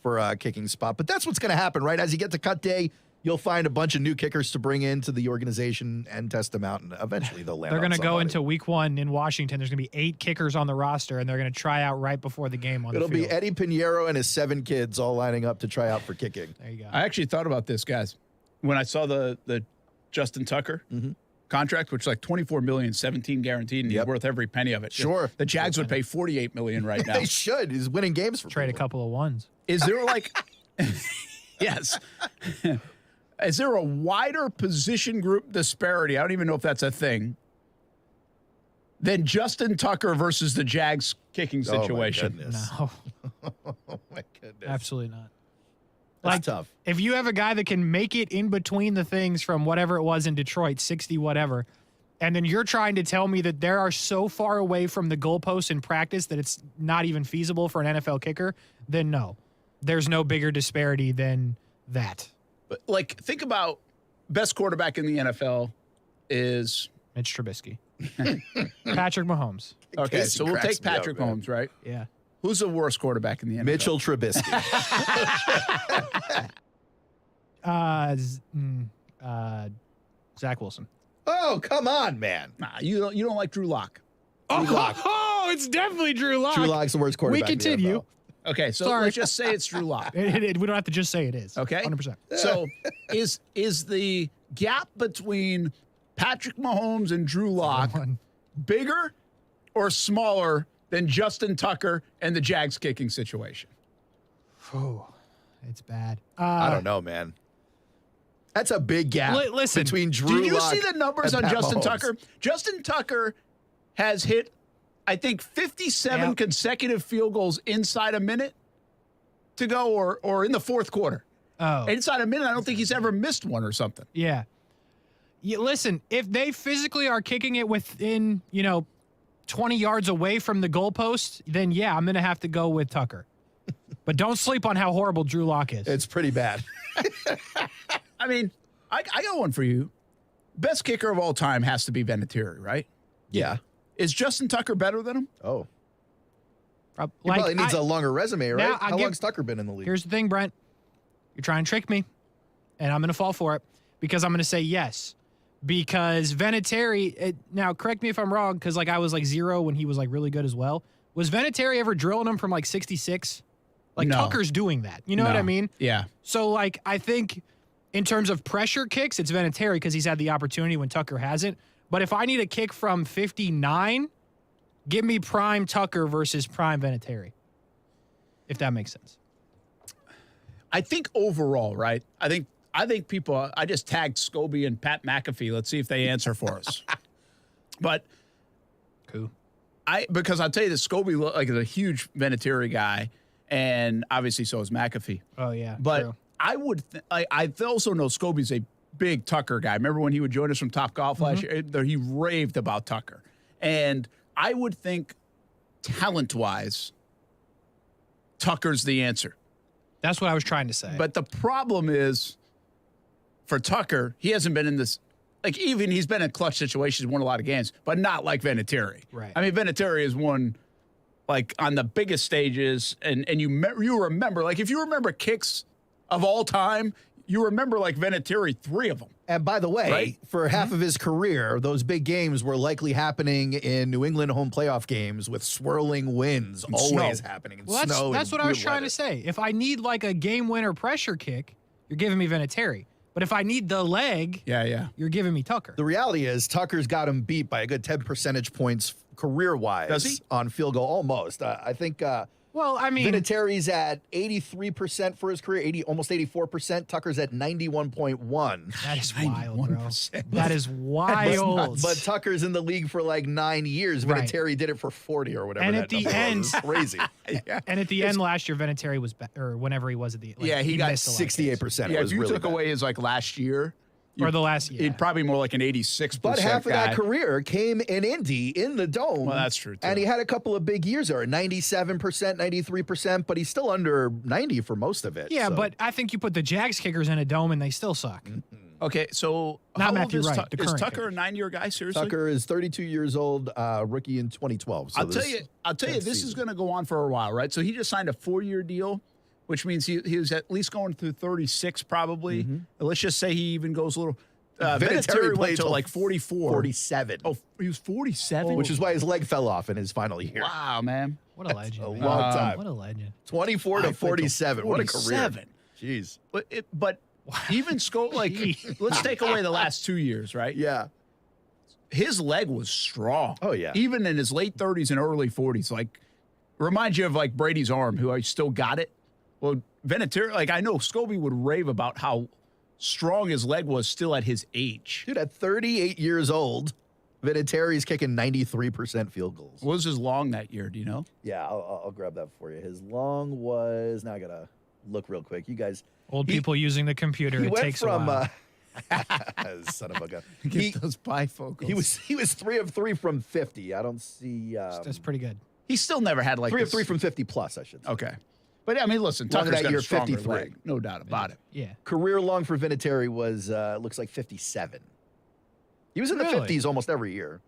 for a kicking spot. But that's what's going to happen, right? As you get to cut day, you'll find a bunch of new kickers to bring into the organization and test them out, and eventually they'll land. They're going to go into week 1 in Washington. There's going to be 8 kickers on the roster, and they're going to try out right before the game on the field. It'll be Eddie Pinheiro and his 7 kids all lining up to try out for kicking. There you go. I actually thought about this, guys. When I saw the Justin Tucker contract, which is like $24 million, 17 guaranteed, and he's worth every penny of it. Sure. The Jags would pay $48 million right now. They should. He's winning games for Trade people. a couple of ones. Is there like yes. Is there a wider position group disparity? I don't even know if that's a thing. Than Justin Tucker versus the Jags kicking situation. Oh, my goodness. No. Oh, my goodness. Absolutely not. That's tough. If you have a guy that can make it in between the things from whatever it was in Detroit, 60 whatever, and then you're trying to tell me that they are so far away from the goalposts in practice that it's not even feasible for an NFL kicker, then no. There's no bigger disparity than that. But like, think about best quarterback in the NFL is Mitch Trubisky. Patrick Mahomes. Okay, Casey so we'll cracks take me up, Patrick man. Mahomes, right? Yeah. Who's the worst quarterback in the NFL? Mitchell Trubisky. Zach Wilson. Oh, come on, man. Nah, you don't like Drew Lock. Oh, it's definitely Drew Lock. Drew Lock's the worst quarterback. We in the continue. NFL. Okay, so Sorry. let's just say it's Drew Lock. We don't have to just say it is. Okay, 100%. So is the gap between Patrick Mahomes and Drew Lock bigger or smaller than Justin Tucker and the Jags kicking situation? Oh, it's bad. I don't know, man. That's a big gap listen, between Drew Did you Lock see the numbers and on Pat Justin Mahomes. Tucker? Justin Tucker has hit, I think, 57 consecutive field goals inside a minute to go or in the fourth quarter. Oh. Inside a minute, I don't think he's ever missed one or something. Yeah. Listen, if they physically are kicking it within, 20 yards away from the goalpost, then yeah, I'm going to have to go with Tucker. But don't sleep on how horrible Drew Lock is. It's pretty bad. I mean, I got one for you. Best kicker of all time has to be Vinatieri, right? Yeah. Is Justin Tucker better than him? Oh. He probably needs a longer resume, right? How long's Tucker been in the league? Here's the thing, Brent. You're trying to trick me, and I'm going to fall for it because I'm going to say yes. Because Vinatieri, now correct me if I'm wrong, because I was 0 when he was really good as well. Was Vinatieri ever drilling him from 66? No. Tucker's doing that. You know what I mean? Yeah. So I think in terms of pressure kicks, it's Vinatieri because he's had the opportunity when Tucker hasn't. But if I need a kick from 59, give me prime Tucker versus prime Vinatieri, if that makes sense. I think overall, right? I think people. I just tagged Scobie and Pat McAfee. Let's see if they answer for us. But cool. Because I'll tell you, this Scobie is a huge Vinatieri guy, and obviously so is McAfee. Oh yeah, but true. I would. I also know Scobie's a big Tucker guy. Remember when he would join us from Top Golf last year? He raved about Tucker, and I would think talent-wise, Tucker's the answer. That's what I was trying to say. But the problem is, for Tucker, he hasn't been in this, even he's been in clutch situations, won a lot of games, but not like Vinatieri. Right. I mean, Vinatieri has won, on the biggest stages, and you remember, if you remember kicks of all time, you remember, Vinatieri, 3 of them. And by the way, right? for half of his career, those big games were likely happening in New England home playoff games with swirling winds And always snow. happening. And Well, snow that's and what I was weird trying weather. to say. If I need a game winner pressure kick, you're giving me Vinatieri. But if I need the leg, you're giving me Tucker. The reality is Tucker's got him beat by a good 10 percentage points career-wise. Does he? On field goal, almost. I think well, I mean, Vinatieri's at 83% for his career, almost 84%. Tucker's at 91.1. That is wild, bro. That is wild. But Tucker's in the league for 9 years. Right. Vinatieri did it for 40 or whatever. And that at the number end, was. It's crazy. And at the end last year, Vinatieri was, or whenever he was at the, he got missed a lot of 68%. Yeah, It was if you really took bad. away his, last year. Or the last year. He'd probably more like an 86%. But half of guy. that career came in Indy, in the Dome. Well, that's true, too. And he had a couple of big years there, 97%, 93%, but he's still under 90 for most of it. Yeah, so. but I think you put the Jags kickers in a dome and they still suck. Okay, so Not how Matthew old is, Wright, the is current Tucker kicker. a 9-year guy? Seriously, Tucker is 32 years old, rookie in 2012. So I'll tell you, this is going to go on for a while, right? So he just signed a 4-year deal, which means he was at least going through 36 probably. Let's just say he even goes a little. Vinatieri went to 44. 47. Oh, he was 47? Which is why his leg fell off in his final year. Wow, man. What a legend. A man. long time. What a legend. 24 to 47. What a career. 47. Jeez. But even let's take away the last 2 years, right? Yeah. His leg was strong. Oh, yeah. Even in his late 30s and early 40s. Reminds you of Brady's arm, who I still got it. Well, Vinatieri, I know Scobie would rave about how strong his leg was still at his age. Dude, at 38 years old, Vinatieri's kicking 93% field goals. What was his long that year? Do you know? Yeah, I'll grab that for you. His long was, now I got to look real quick. You guys. Old people using the computer. It takes a while. Son of a gun. Get those bifocals. He was 3 of 3 from 50. I don't see. That's pretty good. He still never had 3 of 3 from 50 plus, I should say. Okay. But I mean, listen, Won Tucker's that got year a stronger 53. leg, no doubt about it. Yeah. Career long for Vinatieri was looks like 57. He was in the Really? 50s almost every year.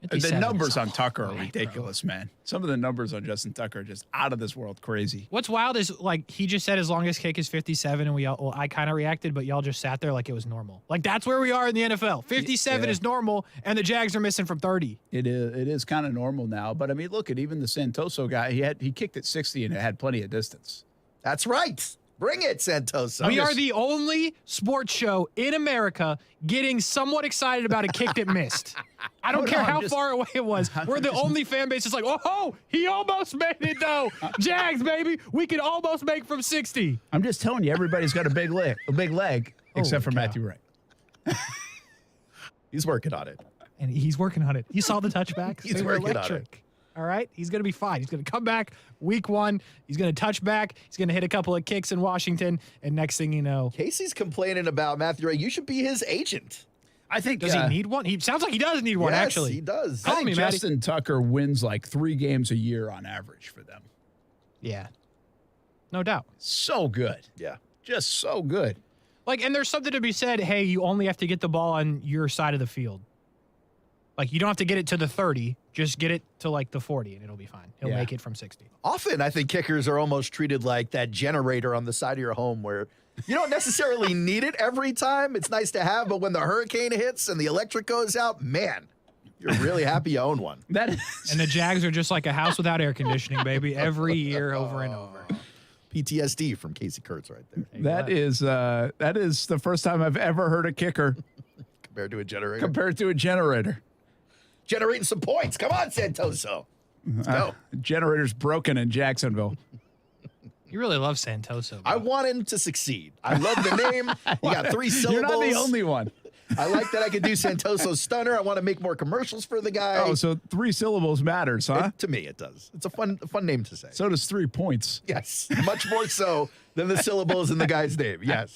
The 57 numbers is on Tucker are great, ridiculous, man. Some of the numbers on Justin Tucker are just out of this world crazy. What's wild is like he just said his longest kick is 57, and I kind of reacted, but y'all just sat there like it was normal. Like that's where we are in the NFL. 57 Yeah. is normal, and the Jags are missing from 30. It is kind of normal now. But I mean, look at even the Santoso guy. He kicked at 60 and it had plenty of distance. That's right. Bring it, Santoso. We are the only sports show in America getting somewhat excited about a kick that missed. I don't care how far away it was. We're the only fan base that's like, oh, he almost made it though. Jags, baby, we could almost make from 60. I'm just telling you, everybody's got a big leg, except for Matthew Wright. He's working on it. And he's working on it. You saw the touchbacks? He's They were working on it. electric. All right? He's going to be fine. He's going to come back week 1. He's going to touch back. He's going to hit a couple of kicks in Washington. And next thing you know. Casey's complaining about Matthew Wright. You should be his agent. I think. Does he need one? He sounds like he does need one, Yes, actually. he does. I think Justin Tucker wins like 3 games a year on average for them. Yeah. No doubt. So good. Yeah. Just so good. Like, and there's something to be said, hey, you only have to get the ball on your side of the field. Like, you don't have to get it to the 30. Just get it to, like, the 40, and it'll be fine. He'll make it from 60. Often, I think kickers are almost treated like that generator on the side of your home where you don't necessarily need it every time. It's nice to have, but when the hurricane hits and the electric goes out, man, you're really happy you own one. That is. And the Jags are just like a house without air conditioning, baby, every year over and over. PTSD from Casey Kurtz right there. That is the first time I've ever heard a kicker compared to a generator. Generating some points. Come on, Santoso. Let's go. Generator's broken in Jacksonville. You really love Santoso. I want him to succeed. I love the name. You got 3 syllables. You're not the only one. I like that I could do Santoso's stunner. I want to make more commercials for the guy. Oh, so 3 syllables matters, huh? To me, it does. It's a fun name to say. So does 3 points. Yes, much more so than the syllables in the guy's name. Yes.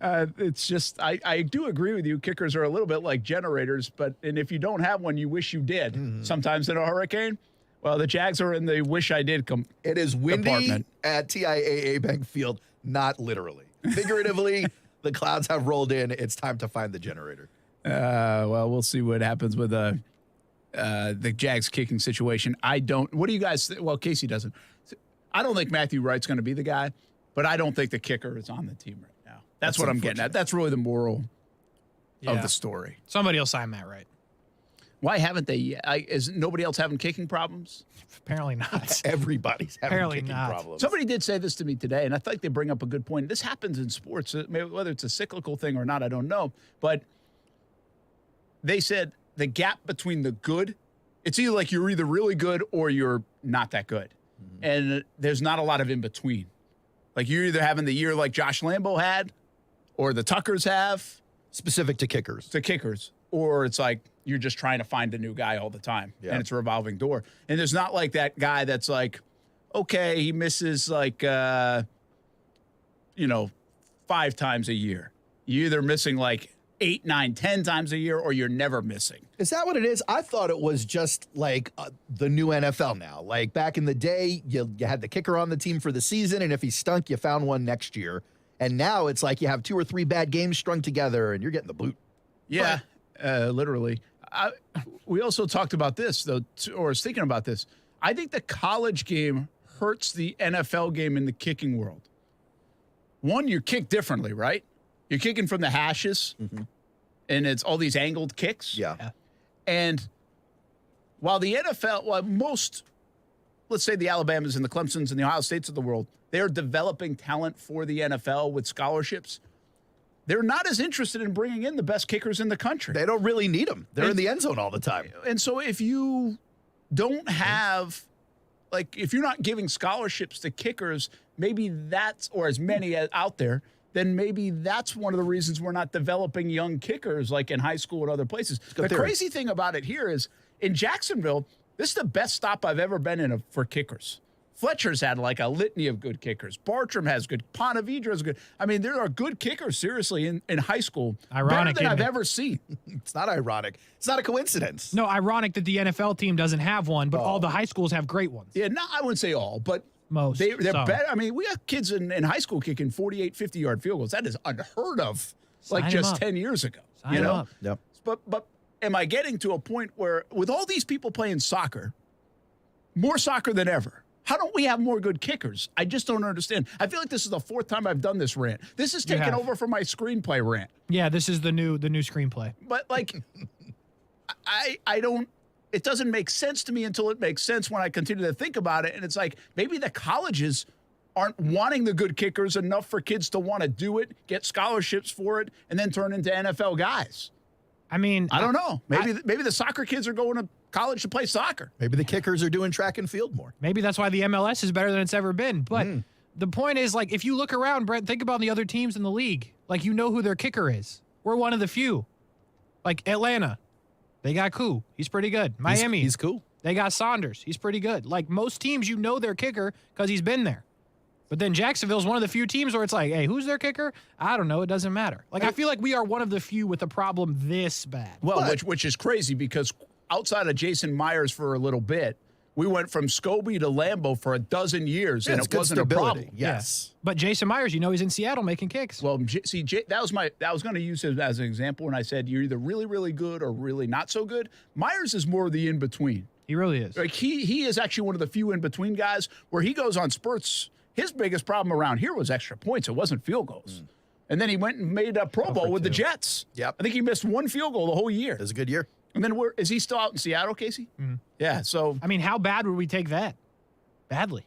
It's just I do agree with you. Kickers are a little bit like generators, and if you don't have one, you wish you did. Mm-hmm. Sometimes in a hurricane. Well, the Jags are in the wish I did. It is windy department. at TIAA Bank Field, not literally. Figuratively, the clouds have rolled in. It's time to find the generator. Well, we'll see what happens with the Jags kicking situation. What do you guys well, Casey doesn't. I don't think Matthew Wright's going to be the guy, but I don't think the kicker is on the team right now. That's what I'm getting at. That's really the moral of the story. Somebody will sign Matt Wright. Why haven't they yet? Is nobody else having kicking problems? Apparently not. Everybody's having Apparently kicking not. problems. Somebody did say this to me today, and I think they bring up a good point. This happens in sports, whether it's a cyclical thing or not, I don't know. But they said the gap between the good, it's either like you're either really good or you're not that good. Mm-hmm. And there's not a lot of in between. Like you're either having the year like Josh Lambo had or the Tuckers have. Specific to kickers. Or it's like you're just trying to find a new guy all the time, and it's a revolving door. And there's not like that guy that's like, okay, he misses like, 5 times a year. You're either missing like 8, 9, 10 times a year, or you're never missing. Is that what it is? I thought it was just like the new NFL now. Like back in the day, you had the kicker on the team for the season, and if he stunk, you found one next year. And now it's like you have 2 or 3 bad games strung together, and you're getting the boot. Yeah. Literally. We also talked about this, though, or was thinking about this. I think the college game hurts the NFL game in the kicking world. One, you kick differently, right? You're kicking from the hashes, and it's all these angled kicks. Yeah. And while the NFL, most, let's say the Alabamas and the Clemsons and the Ohio States of the world, they're developing talent for the NFL with scholarships. They're not as interested in bringing in the best kickers in the country. They don't really need them. They're in the end zone all the time. And so if you don't have, like, if you're not giving scholarships to kickers, maybe that's, or as many out there, then maybe that's one of the reasons we're not developing young kickers like in high school and other places. The crazy thing about it here is in Jacksonville, this is the best stop I've ever been in for kickers. Fletcher's had like a litany of good kickers. Bartram has good. Pontevedra's good. I mean, there are good kickers, seriously, in high school. Ironic, better than I've isn't it? ever seen. It's not ironic. It's not a coincidence. No, ironic that the NFL team doesn't have one, but all the high schools have great ones. Yeah, no, I wouldn't say all, but most. they're Some. better. I mean, we have kids in high school kicking 48, 50-yard field goals. That is unheard of, Sign like 'em just up. 10 years ago. Sign you 'em know? up. Yep. But am I getting to a point where, with all these people playing soccer, more soccer than ever, how don't we have more good kickers? I just don't understand. I feel like this is the fourth time I've done this rant. This is taking over from my screenplay rant. Yeah, this is the new screenplay. But like, I don't. It doesn't make sense to me until it makes sense when I continue to think about it. And it's like maybe the colleges aren't wanting the good kickers enough for kids to want to do it, get scholarships for it, and then turn into NFL guys. I mean, I don't know. Maybe the soccer kids are going to college to play soccer. Maybe the kickers are doing track and field more. Maybe that's why the MLS is better than it's ever been. But the point is, like, if you look around, Brent, think about the other teams in the league. Like, you know who their kicker is. We're one of the few. Like Atlanta, they got Koo. He's pretty good. Miami, He's cool. they got Saunders. He's pretty good. Like, most teams, you know their kicker because he's been there. But then Jacksonville's one of the few teams where it's like, hey, who's their kicker? I don't know. It doesn't matter. Like, I feel like we are one of the few with a problem this bad. Well, which is crazy because outside of Jason Myers for a little bit, we went from Scobie to Lambeau for a dozen years, and it wasn't a problem. Yes. But Jason Myers, you know, he's in Seattle making kicks. Well, see, I was going to use him as an example when I said you're either really, really good or really not so good. Myers is more of the in between. He really is. Like he is actually one of the few in between guys where he goes on spurts. His biggest problem around here was extra points. It wasn't field goals. And then he went and made a Pro Bowl with the Jets. Yep. I think he missed one field goal the whole year. It was a good year. And then is he still out in Seattle, Casey? Yeah. So I mean, how bad would we take that? Badly,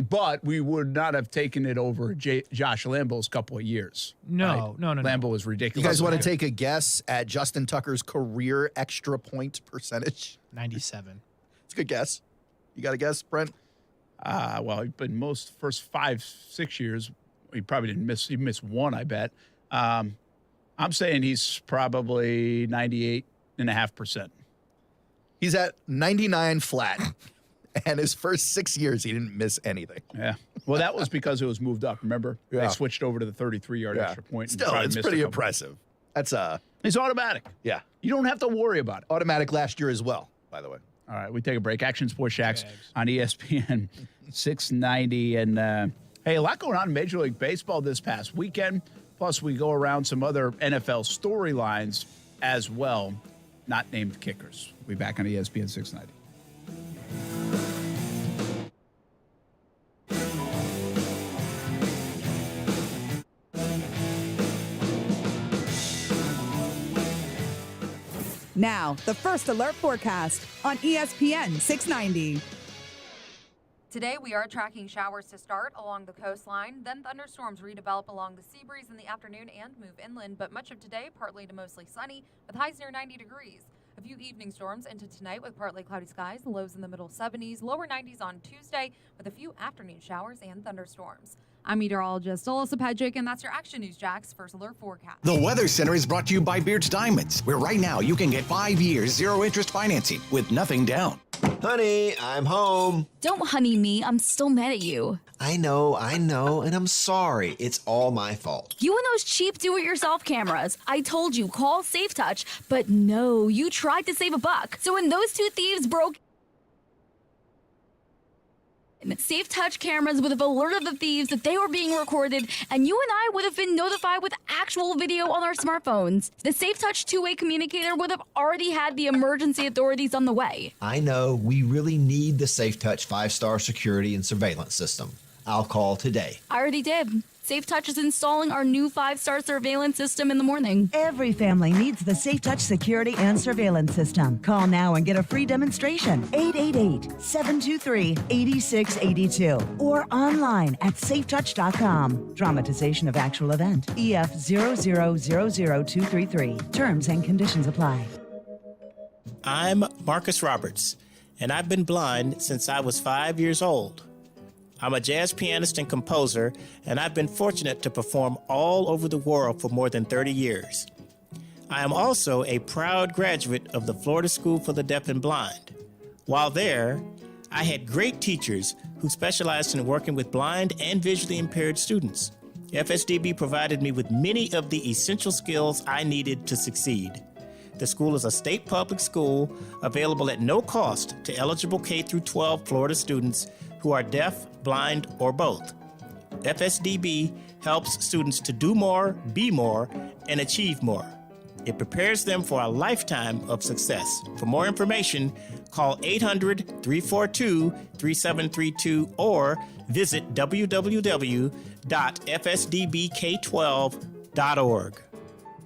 but we would not have taken it over Josh Lambeau's couple of years. No. Lambeau was ridiculous. You guys want to take a guess at Justin Tucker's career extra point percentage? 97. It's a good guess. You got a guess, Brent? Well, in most first 5-6 years, he probably didn't miss. He missed one, I bet. I'm saying he's probably 98.5%. He's at 99 flat. And his first 6 years, he didn't miss anything. Yeah. Well, that was because it was moved up. Remember? Yeah. They switched over to the 33-yard extra point. and Still, probably it's missed pretty a couple. impressive. That's It's automatic. Yeah. You don't have to worry about it. Automatic last year as well, by the way. All right, we take a break. Action Sports Shacks on ESPN 690. And, hey, a lot going on in Major League Baseball this past weekend. Plus, we go around some other NFL storylines as well, not named kickers. We'll be back on ESPN 690. Now, the First Alert forecast on ESPN 690. Today, we are tracking showers to start along the coastline, then thunderstorms redevelop along the sea breeze in the afternoon and move inland, but much of today partly to mostly sunny with highs near 90 degrees. A few evening storms into tonight with partly cloudy skies, lows in the middle 70s, lower 90s on Tuesday with a few afternoon showers and thunderstorms. I'm meteorologist Alyssa Pedrick, and that's your Action News Jack's First Alert forecast. The Weather Center is brought to you by Beards Diamonds, where right now you can get 5 years, 0 interest financing with nothing down. Honey, I'm home. Don't honey me. I'm still mad at you. I know, and I'm sorry. It's all my fault. You and those cheap do-it-yourself cameras. I told you, call Safe Touch, but no, you tried to save a buck. So when those two thieves broke Safe Touch cameras would have alerted the thieves that they were being recorded, and you and I would have been notified with actual video on our smartphones. The Safe Touch two-way communicator would have already had the emergency authorities on the way. I know we really need the Safe Touch 5-star security and surveillance system. I'll call today. I already did. Safe Touch is installing our new 5-star surveillance system in the morning. Every family needs the Safe Touch security and surveillance system. Call now and get a free demonstration. 888-723-8682 or online at safetouch.com. Dramatization of actual event. EF 0000233. Terms and conditions apply. I'm Marcus Roberts, and I've been blind since I was 5 years old. I'm a jazz pianist and composer, and I've been fortunate to perform all over the world for more than 30 years. I am also a proud graduate of the Florida School for the Deaf and Blind. While there, I had great teachers who specialized in working with blind and visually impaired students. FSDB provided me with many of the essential skills I needed to succeed. The school is a state public school available at no cost to eligible K through 12 Florida students who are deaf, blind, or both. FSDB helps students to do more, be more, and achieve more. It prepares them for a lifetime of success. For more information, call 800-342-3732 or visit www.fsdbk12.org.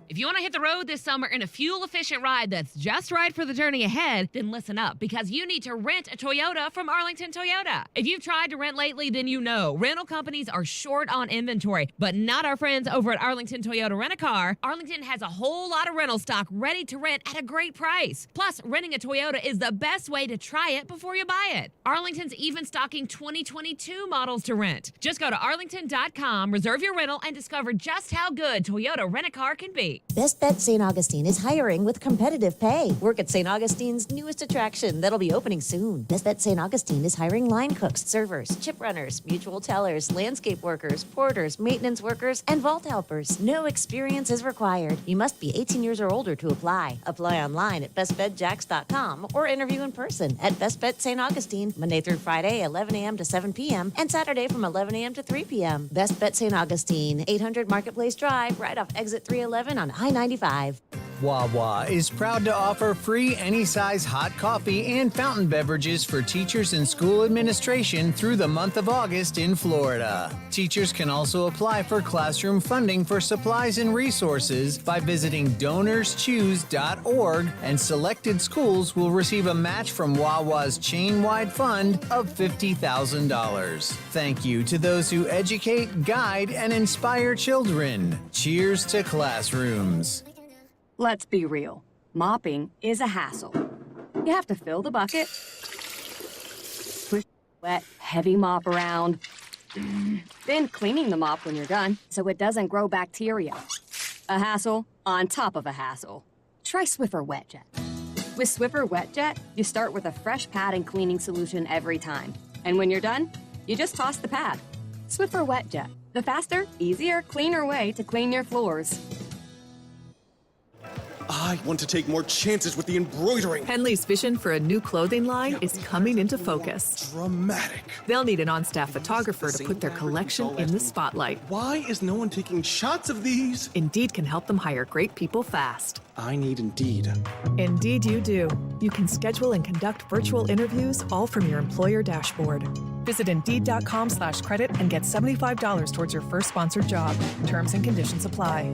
If you want to hit the road this summer in a fuel-efficient ride that's just right for the journey ahead, then listen up, because you need to rent a Toyota from Arlington Toyota. If you've tried to rent lately, then you know rental companies are short on inventory, but not our friends over at Arlington Toyota Rent-A-Car. Arlington has a whole lot of rental stock ready to rent at a great price. Plus, renting a Toyota is the best way to try it before you buy it. Arlington's even stocking 2022 models to rent. Just go to arlington.com, reserve your rental, and discover just how good Toyota Rent-A-Car can be. Best Bet St. Augustine is hiring with competitive pay. Work at St. Augustine's newest attraction that'll be opening soon. Best Bet St. Augustine is hiring line cooks, servers, chip runners, mutual tellers, landscape workers, porters, maintenance workers, and vault helpers. No experience is required. You must be 18 years or older to apply. Apply online at bestbetjax.com or interview in person at Best Bet St. Augustine, Monday through Friday, 11 a.m. to 7 p.m. and Saturday from 11 a.m. to 3 p.m. Best Bet St. Augustine, 800 Marketplace Drive, right off exit 311 on I-95. Wawa is proud to offer free any-size hot coffee and fountain beverages for teachers and school administration through the month of August in Florida. Teachers can also apply for classroom funding for supplies and resources by visiting donorschoose.org, and selected schools will receive a match from Wawa's chain-wide fund of $50,000. Thank you to those who educate, guide, and inspire children. Cheers to classrooms. Let's be real. Mopping is a hassle. You have to fill the bucket, push wet, heavy mop around, then cleaning the mop when you're done so it doesn't grow bacteria. A hassle on top of a hassle. Try Swiffer Wet Jet. With Swiffer Wet Jet, you start with a fresh pad and cleaning solution every time. And when you're done, you just toss the pad. Swiffer Wet Jet, the faster, easier, cleaner way to clean your floors. I want to take more chances with the embroidering. Henley's vision for a new clothing line is coming into focus. Dramatic. They'll need an on-staff photographer to put their collection in the spotlight. Why is no one taking shots of these? Indeed can help them hire great people fast. I need Indeed. Indeed you do. You can schedule and conduct virtual interviews all from your employer dashboard. Visit Indeed.com/credit and get $75 towards your first sponsored job. Terms and conditions apply.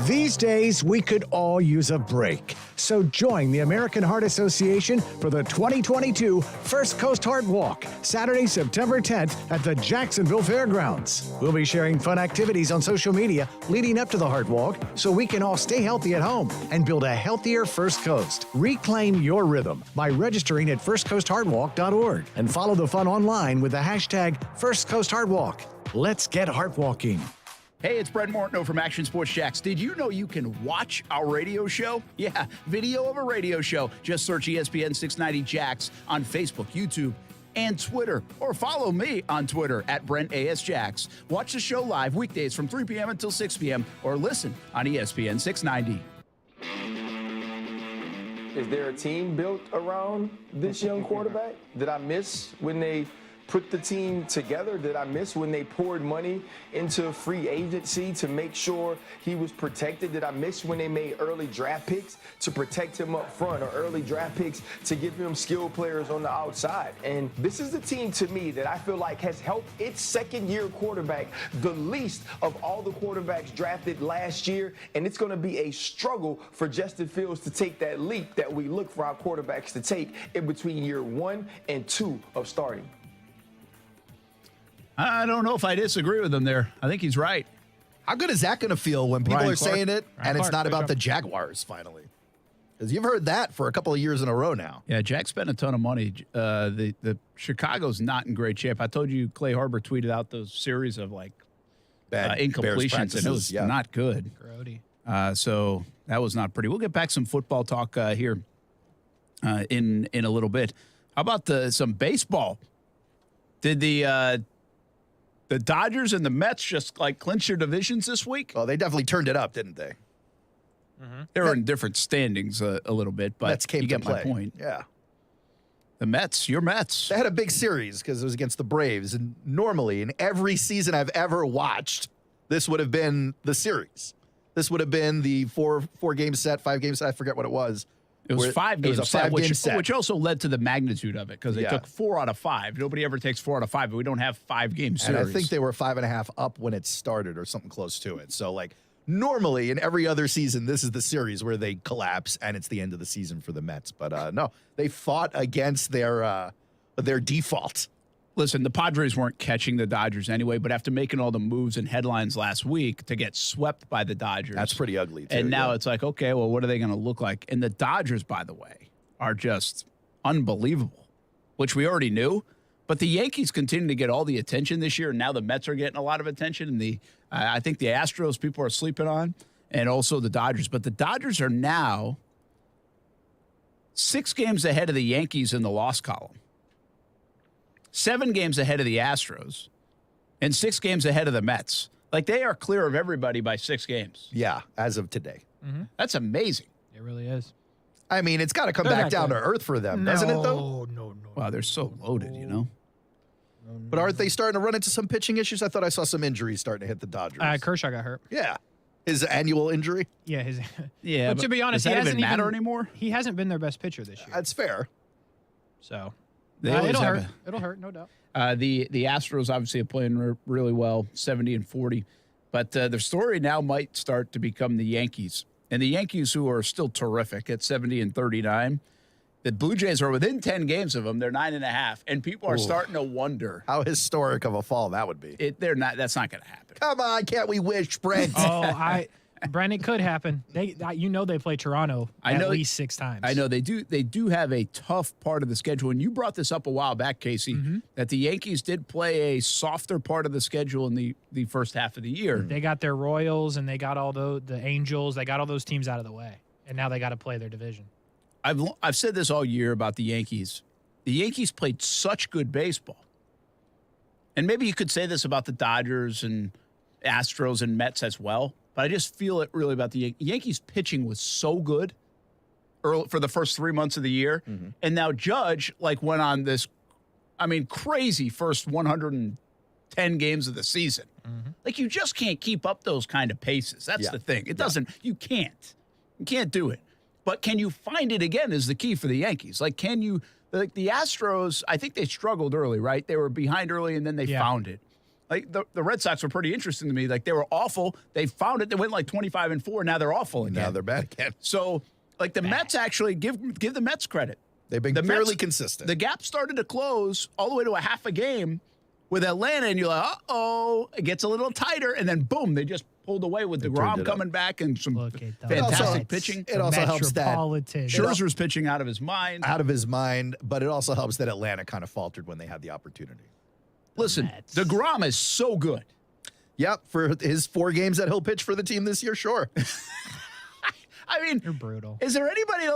These days, we could all use a break. So join the American Heart Association for the 2022 First Coast Heart Walk, Saturday, September 10th at the Jacksonville Fairgrounds. We'll be sharing fun activities on social media leading up to the Heart Walk so we can all stay healthy at home and build a healthier First Coast. Reclaim your rhythm by registering at firstcoastheartwalk.org and follow the fun online with the hashtag First Coast Heart Walk. Let's get heart walking. Hey, it's Brett Mortno from Action Sports Jacks. Did you know you can watch our radio show? Yeah, video of a radio show. Just search ESPN 690 Jacks on Facebook, YouTube, and Twitter. Or follow me on Twitter at Brent A.S. Jacks. Watch the show live weekdays from 3 p.m. until 6 p.m. or listen on ESPN 690. Is there a team built around this young quarterback? Did I miss when they put the team together? Did I miss when they poured money into free agency to make sure he was protected? Did I miss when they made early draft picks to protect him up front, or early draft picks to give him skilled players on the outside? And this is the team to me that I feel like has helped its second-year quarterback the least of all the quarterbacks drafted last year. And it's going to be a struggle for Justin Fields to take that leap that we look for our quarterbacks to take in between year 1 and 2 of starting. I don't know if I disagree with him there. I think he's right. How good is that going to feel when people are saying it and it's not about the Jaguars finally? Because you've heard that for a couple of years in a row now. Yeah, Jack spent a ton of money. The Chicago's not in great shape. I told you Clay Harbor tweeted out those series of bad incompletions, and it was not good. Grody. So that was not pretty. We'll get back some football talk here in a little bit. How about some baseball? Did the Dodgers and the Mets just like clinch their divisions this week? Oh, they definitely turned it up, didn't they? They were in different standings a little bit, but Mets came you to get play. my point. Yeah. The Mets, your Mets. They had a big series because it was against the Braves. And normally, in every season I've ever watched, this would have been the series. This would have been the four-game set, 5-game set. I forget what it was. It was 5 games, It was a 5-game set. which also led to the magnitude of it because they Yeah. took 4 out of 5. Nobody ever takes 4 out of 5, but we don't have 5-game series. And I think they were 5.5 up when it started or something close to it. So, like, normally in every other season, this is the series where they collapse and it's the end of the season for the Mets. But no, they fought against their default. Listen, the Padres weren't catching the Dodgers anyway, but after making all the moves and headlines last week to get swept by the Dodgers. That's pretty ugly, too. And now it's like, okay, well, what are they going to look like? And the Dodgers, by the way, are just unbelievable, which we already knew. But the Yankees continue to get all the attention this year, and now the Mets are getting a lot of attention. And I think the Astros people are sleeping on, and also the Dodgers. But the Dodgers are now 6 games ahead of the Yankees in the loss column, 7 games ahead of the Astros, and 6 games ahead of the Mets. Like, they are clear of everybody by 6 games. Yeah, as of today. That's amazing. It really is. I mean, it's got to come They're back not down good. to earth for them, doesn't it, though? No. Wow, they're so loaded, you know? But aren't they starting to run into some pitching issues? I thought I saw some injuries starting to hit the Dodgers. Kershaw got hurt. Yeah. His annual injury? Yeah, Yeah, but to be honest, does that he hasn't even matter even, anymore? He hasn't been their best pitcher this year. That's fair. So They always it'll have hurt. It'll hurt, no doubt. The Astros obviously are playing really well, 70-40. But their story now might start to become the Yankees. And the Yankees, who are still terrific at 70-39, the Blue Jays are within 10 games of them. They're 9.5, and people are starting to wonder how historic of a fall that would be. That's not going to happen. Come on, can't we wish, Brent? Brent, it could happen. They play Toronto at least 6 times. I know they do. They do have a tough part of the schedule, and you brought this up a while back, Casey, that the Yankees did play a softer part of the schedule in the first half of the year. They got their Royals and they got all the Angels. They got all those teams out of the way, and now they got to play their division. I've said this all year about the Yankees. The Yankees played such good baseball. And maybe you could say this about the Dodgers and Astros and Mets as well, but I just feel it really about the Yankees pitching was so good early for the first 3 months of the year. And now Judge went on this, crazy first 110 games of the season. You just can't keep up those kind of paces. That's the thing. You can't. You can't do it. But can you find it again is the key for the Yankees. The Astros, I think they struggled early, right? They were behind early and then they found it. The Red Sox were pretty interesting to me. They were awful. They found it. They went 25-4. Now they're awful again. Now they're bad again. So, the Mets actually give the Mets credit. They've been fairly consistent. The gap started to close all the way to a half a game with Atlanta, and you're like, uh-oh, it gets a little tighter, and then boom, they just pulled away with DeGrom coming back and some fantastic pitching. It also helps that Scherzer's pitching out of his mind. But it also helps that Atlanta kind of faltered when they had the opportunity. Listen, DeGrom is so good. Yep, for his 4 games that he'll pitch for the team this year, sure. You're brutal. Is there anybody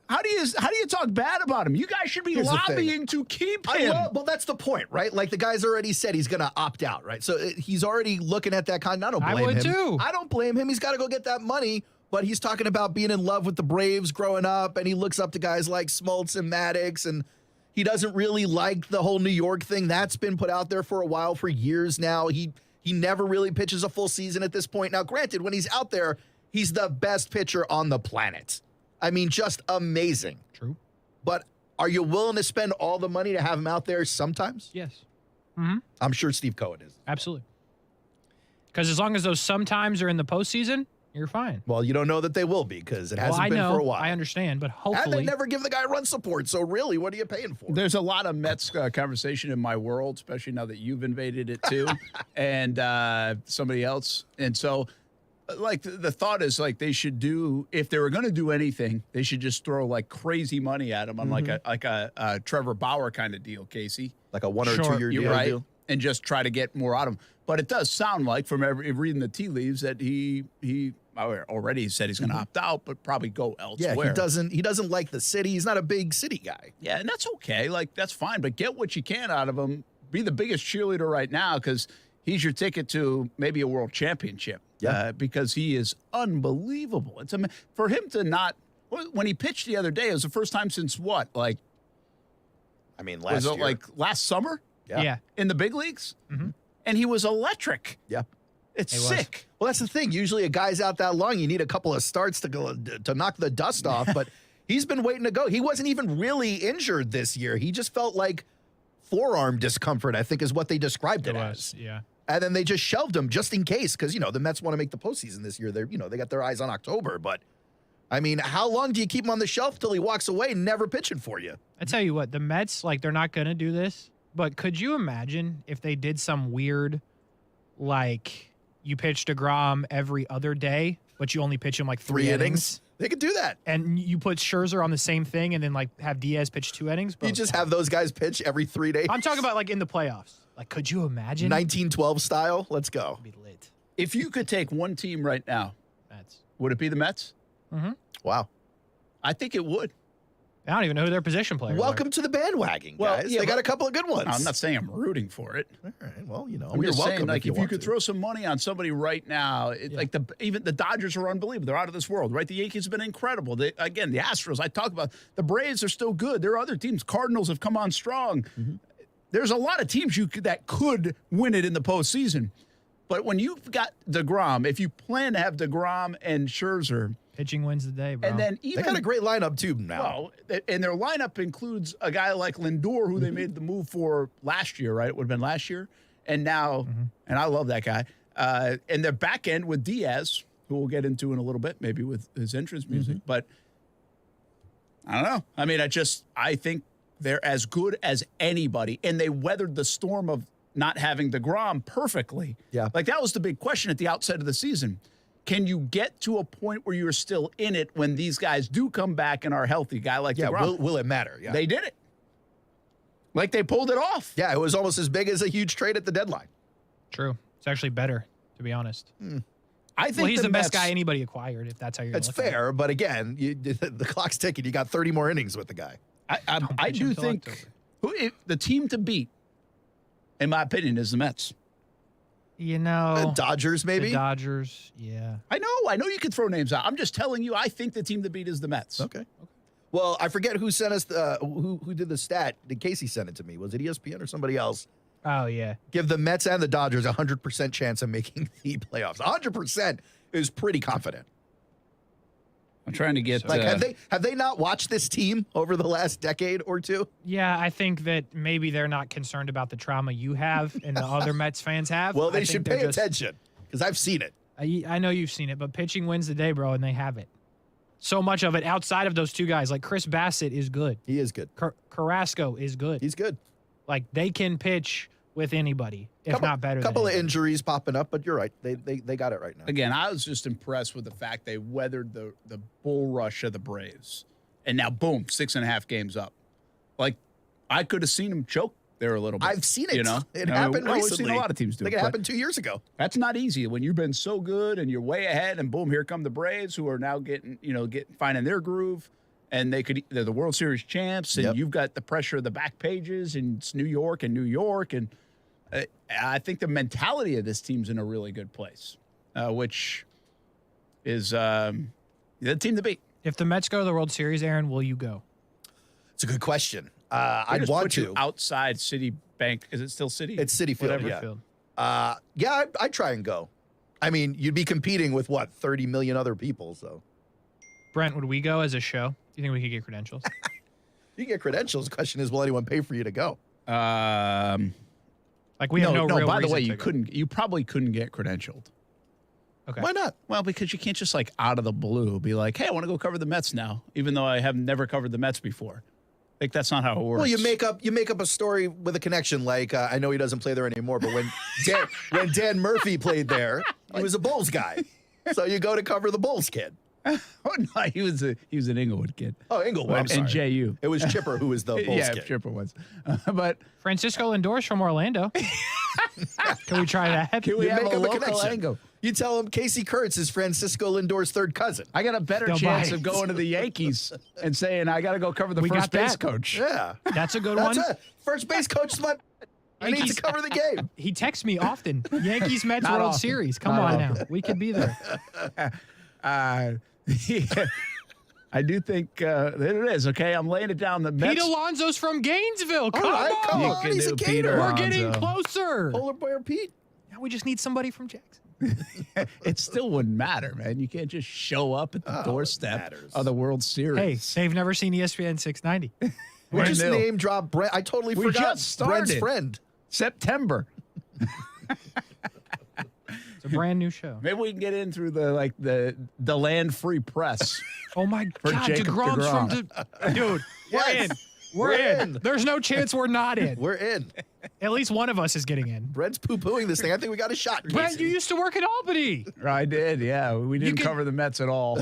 how do you talk bad about him? You guys should be lobbying to keep him. Well, that's the point, right? The guy's already said he's going to opt out, right? So he's already looking at that kind. I don't blame him. I would too. I don't blame him. He's got to go get that money. But he's talking about being in love with the Braves growing up, and he looks up to guys like Smoltz and Maddox, and he doesn't really like the whole New York thing. That's been put out there for a while, for years now. He never really pitches a full season at this point. Now, granted, when he's out there, he's the best pitcher on the planet. Just amazing. True. But are you willing to spend all the money to have him out there sometimes? Yes. I'm sure Steve Cohen is. Absolutely. Because as long as those sometimes are in the postseason, you're fine. Well, you don't know that they will be because it hasn't been for a while. I understand, but hopefully. And they never give the guy run support, so really, what are you paying for? There's a lot of Mets conversation in my world, especially now that you've invaded it too, and somebody else. And so, the thought is they should do, if they were going to do anything, they should just throw crazy money at him on like a Trevor Bauer kind of deal, Casey. Like a 1 or 2 year deal. Right. And just try to get more out of him. But it does sound like, from reading the tea leaves, that he already said he's going to opt out, but probably go elsewhere. Yeah, he doesn't like the city. He's not a big city guy. Yeah, and that's okay. Like, that's fine, but get what you can out of him. Be the biggest cheerleader right now because he's your ticket to maybe a world championship. Yeah. Because he is unbelievable. It's for him to not – when he pitched the other day, it was the first time since what? Like, I mean, was it like last summer? Yeah. In the big leagues? Mm-hmm. And he was electric. Yeah. It's He was. sick. Well, that's the thing. Usually a guy's out that long, you need a couple of starts to knock the dust off, but he's been waiting to go. He wasn't even really injured this year. He just felt like forearm discomfort, I think is what they described it as. Yeah. And then they just shelved him just in case because, the Mets want to make the postseason this year. They're, they got their eyes on October. But, I mean, how long do you keep him on the shelf till he walks away, never pitching for you? I tell you what, the Mets, like, they're not going to do this. But could you imagine if they did some weird, like, you pitch DeGrom every other day, but you only pitch him like three innings? They could do that. And you put Scherzer on the same thing and then, like, have Diaz pitch 2 innings? Bro, You just have those guys pitch every 3 days. I'm talking about, like, in the playoffs. Like, could you imagine? 1912 style. Let's go. Be lit. If you could take one team right now, Mets. would it be the Mets? Mm-hmm. Wow. I think it would. I don't even know who their position players Welcome to the bandwagon, guys. yeah, they got but- a couple of good ones. I'm not saying I'm rooting for it. All right. Well, I'm you're just welcome saying, like, if you could throw some money on somebody right now, like even the Dodgers are unbelievable. They're out of this world, right? The Yankees have been incredible. The Astros, I talk about, the Braves are still good. There are other teams. Cardinals have come on strong. Mm-hmm. There's a lot of teams that could win it in the postseason. But when you've got DeGrom, if you plan to have DeGrom and Scherzer, pitching wins the day, bro. and then They even got a great lineup, too, now. well, and their lineup includes a guy like Lindor, who they made the move for last year, right? It would have been last year. And now, and I love that guy. And their back end with Diaz, who we'll get into in a little bit, maybe with his entrance music. But I don't know. I mean, I think they're as good as anybody. And they weathered the storm of not having DeGrom perfectly. Yeah. Like, that was the big question at the outset of the season. Can you get to a point where you're still in it when these guys do come back and are healthy? Guy like DeGrom. Will it matter? Yeah. They did it. Like, they pulled it off. Yeah, it was almost as big as a huge trade at the deadline. True. It's actually better, to be honest. I think Well, he's the best Mets- guy anybody acquired, if that's how you're It's looking at it. fair, but again, the clock's ticking. You got 30 more innings with the guy. I pitch him do till think the team to beat, in my opinion, is the Mets. You know. Dodgers, maybe? The Dodgers, yeah. I know you can throw names out. I'm just telling you, I think the team to beat is the Mets. Okay. Well, I forget who sent us who did the stat. Did Casey send it to me? Was it ESPN or somebody else? Oh, yeah. Give the Mets and the Dodgers 100% chance of making the playoffs. 100% is pretty confident. I'm trying to get like have they not watched this team over the last decade or two? Yeah, I think that maybe they're not concerned about the trauma you have and the other Mets fans have. Well, I they think should they're pay just- attention because I've seen it. I know you've seen it, but pitching wins the day, bro, and they have it. So much of it outside of those two guys. Like, Chris Bassett is good. He is good. Carrasco is good. He's good. Like, they can pitch with anybody, if not better. Couple than of injuries popping up, but you're right. They got it right now. Again, I was just impressed with the fact they weathered the bull rush of the Braves. And now, boom, 6.5 games up. Like, I could have seen them choke there a little bit. I've seen it. You know? It happened We've recently. seen a lot of teams do I it. think it but happened 2 years ago. That's not easy when you've been so good and you're way ahead, and boom, here come the Braves, who are now finding their groove, and they're the World Series champs, and you've got the pressure of the back pages, and it's New York, and I think the mentality of this team's in a really good place, which is the team to beat. If the Mets go to the World Series, Aaron, will you go? It's a good question. I'd I'd want put you to. outside Citibank. Is it still Citi? It's Citi Field. Whatever Yeah. field. I'd try and go. I mean, you'd be competing with 30 million other people. So Brent, would we go as a show? Do you think we could get credentials? you get credentials. The question is, will anyone pay for you to go? Like, we have no real by the reason way, to go. you probably couldn't get credentialed. Okay. Why not? Well, because you can't just like out of the blue be like, hey, I want to go cover the Mets now, even though I have never covered the Mets before. Like, that's not how it works. Well, you make up a story with a connection. Like, I know he doesn't play there anymore, but when Dan Murphy played there, he was a Bulls guy. So you go to cover the Bulls kid. Oh no, he was an Inglewood kid. Oh, Inglewood. I'm and sorry. JU. It was Chipper who was the Bulls yeah, kid. Chipper was. But Francisco Lindor's from Orlando. Can we try that? can we You have make a up a local connection. angle? You tell him Casey Kurtz is Francisco Lindor's third cousin. I got a better Still chance biased. of going to the Yankees and saying I got to go cover the We first got that. base coach. Yeah. That's a good That's one. it. First base coach is my. I need to cover the game. He texts me often. Yankees Mets Not World often. Series. Come Not on often. now. We could be there. I do think there it is. Okay, I'm laying it down. The Mets. Pete Alonso's from Gainesville. Come right, come on. on. He's a Peter Gator. We're getting Alonso. closer. Polar Bear Pete. Now we just need somebody from Jackson. It still wouldn't matter, man. You can't just show up at the doorstep matters. of the World Series. Hey, they've never seen ESPN 690. We Brand just new. name drop Brent. I totally We forgot just Brent's started. friend. September. It's a brand new show. Maybe we can get in through the land free press. Oh my For God, Jacob DeGrom's from Dude, we're Yes. in. We're in. There's no chance we're not in. We're in. At least one of us is getting in. Brent's poo-pooing this thing. I think we got a shot. Brent, Casey. you used to work at Albany. I did, yeah. We didn't can- cover the Mets at all.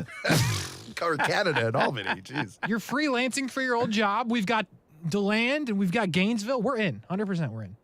covered Canada and Albany. Jeez. You're freelancing for your old job. We've got DeLand and we've got Gainesville. We're in. 100% we're in.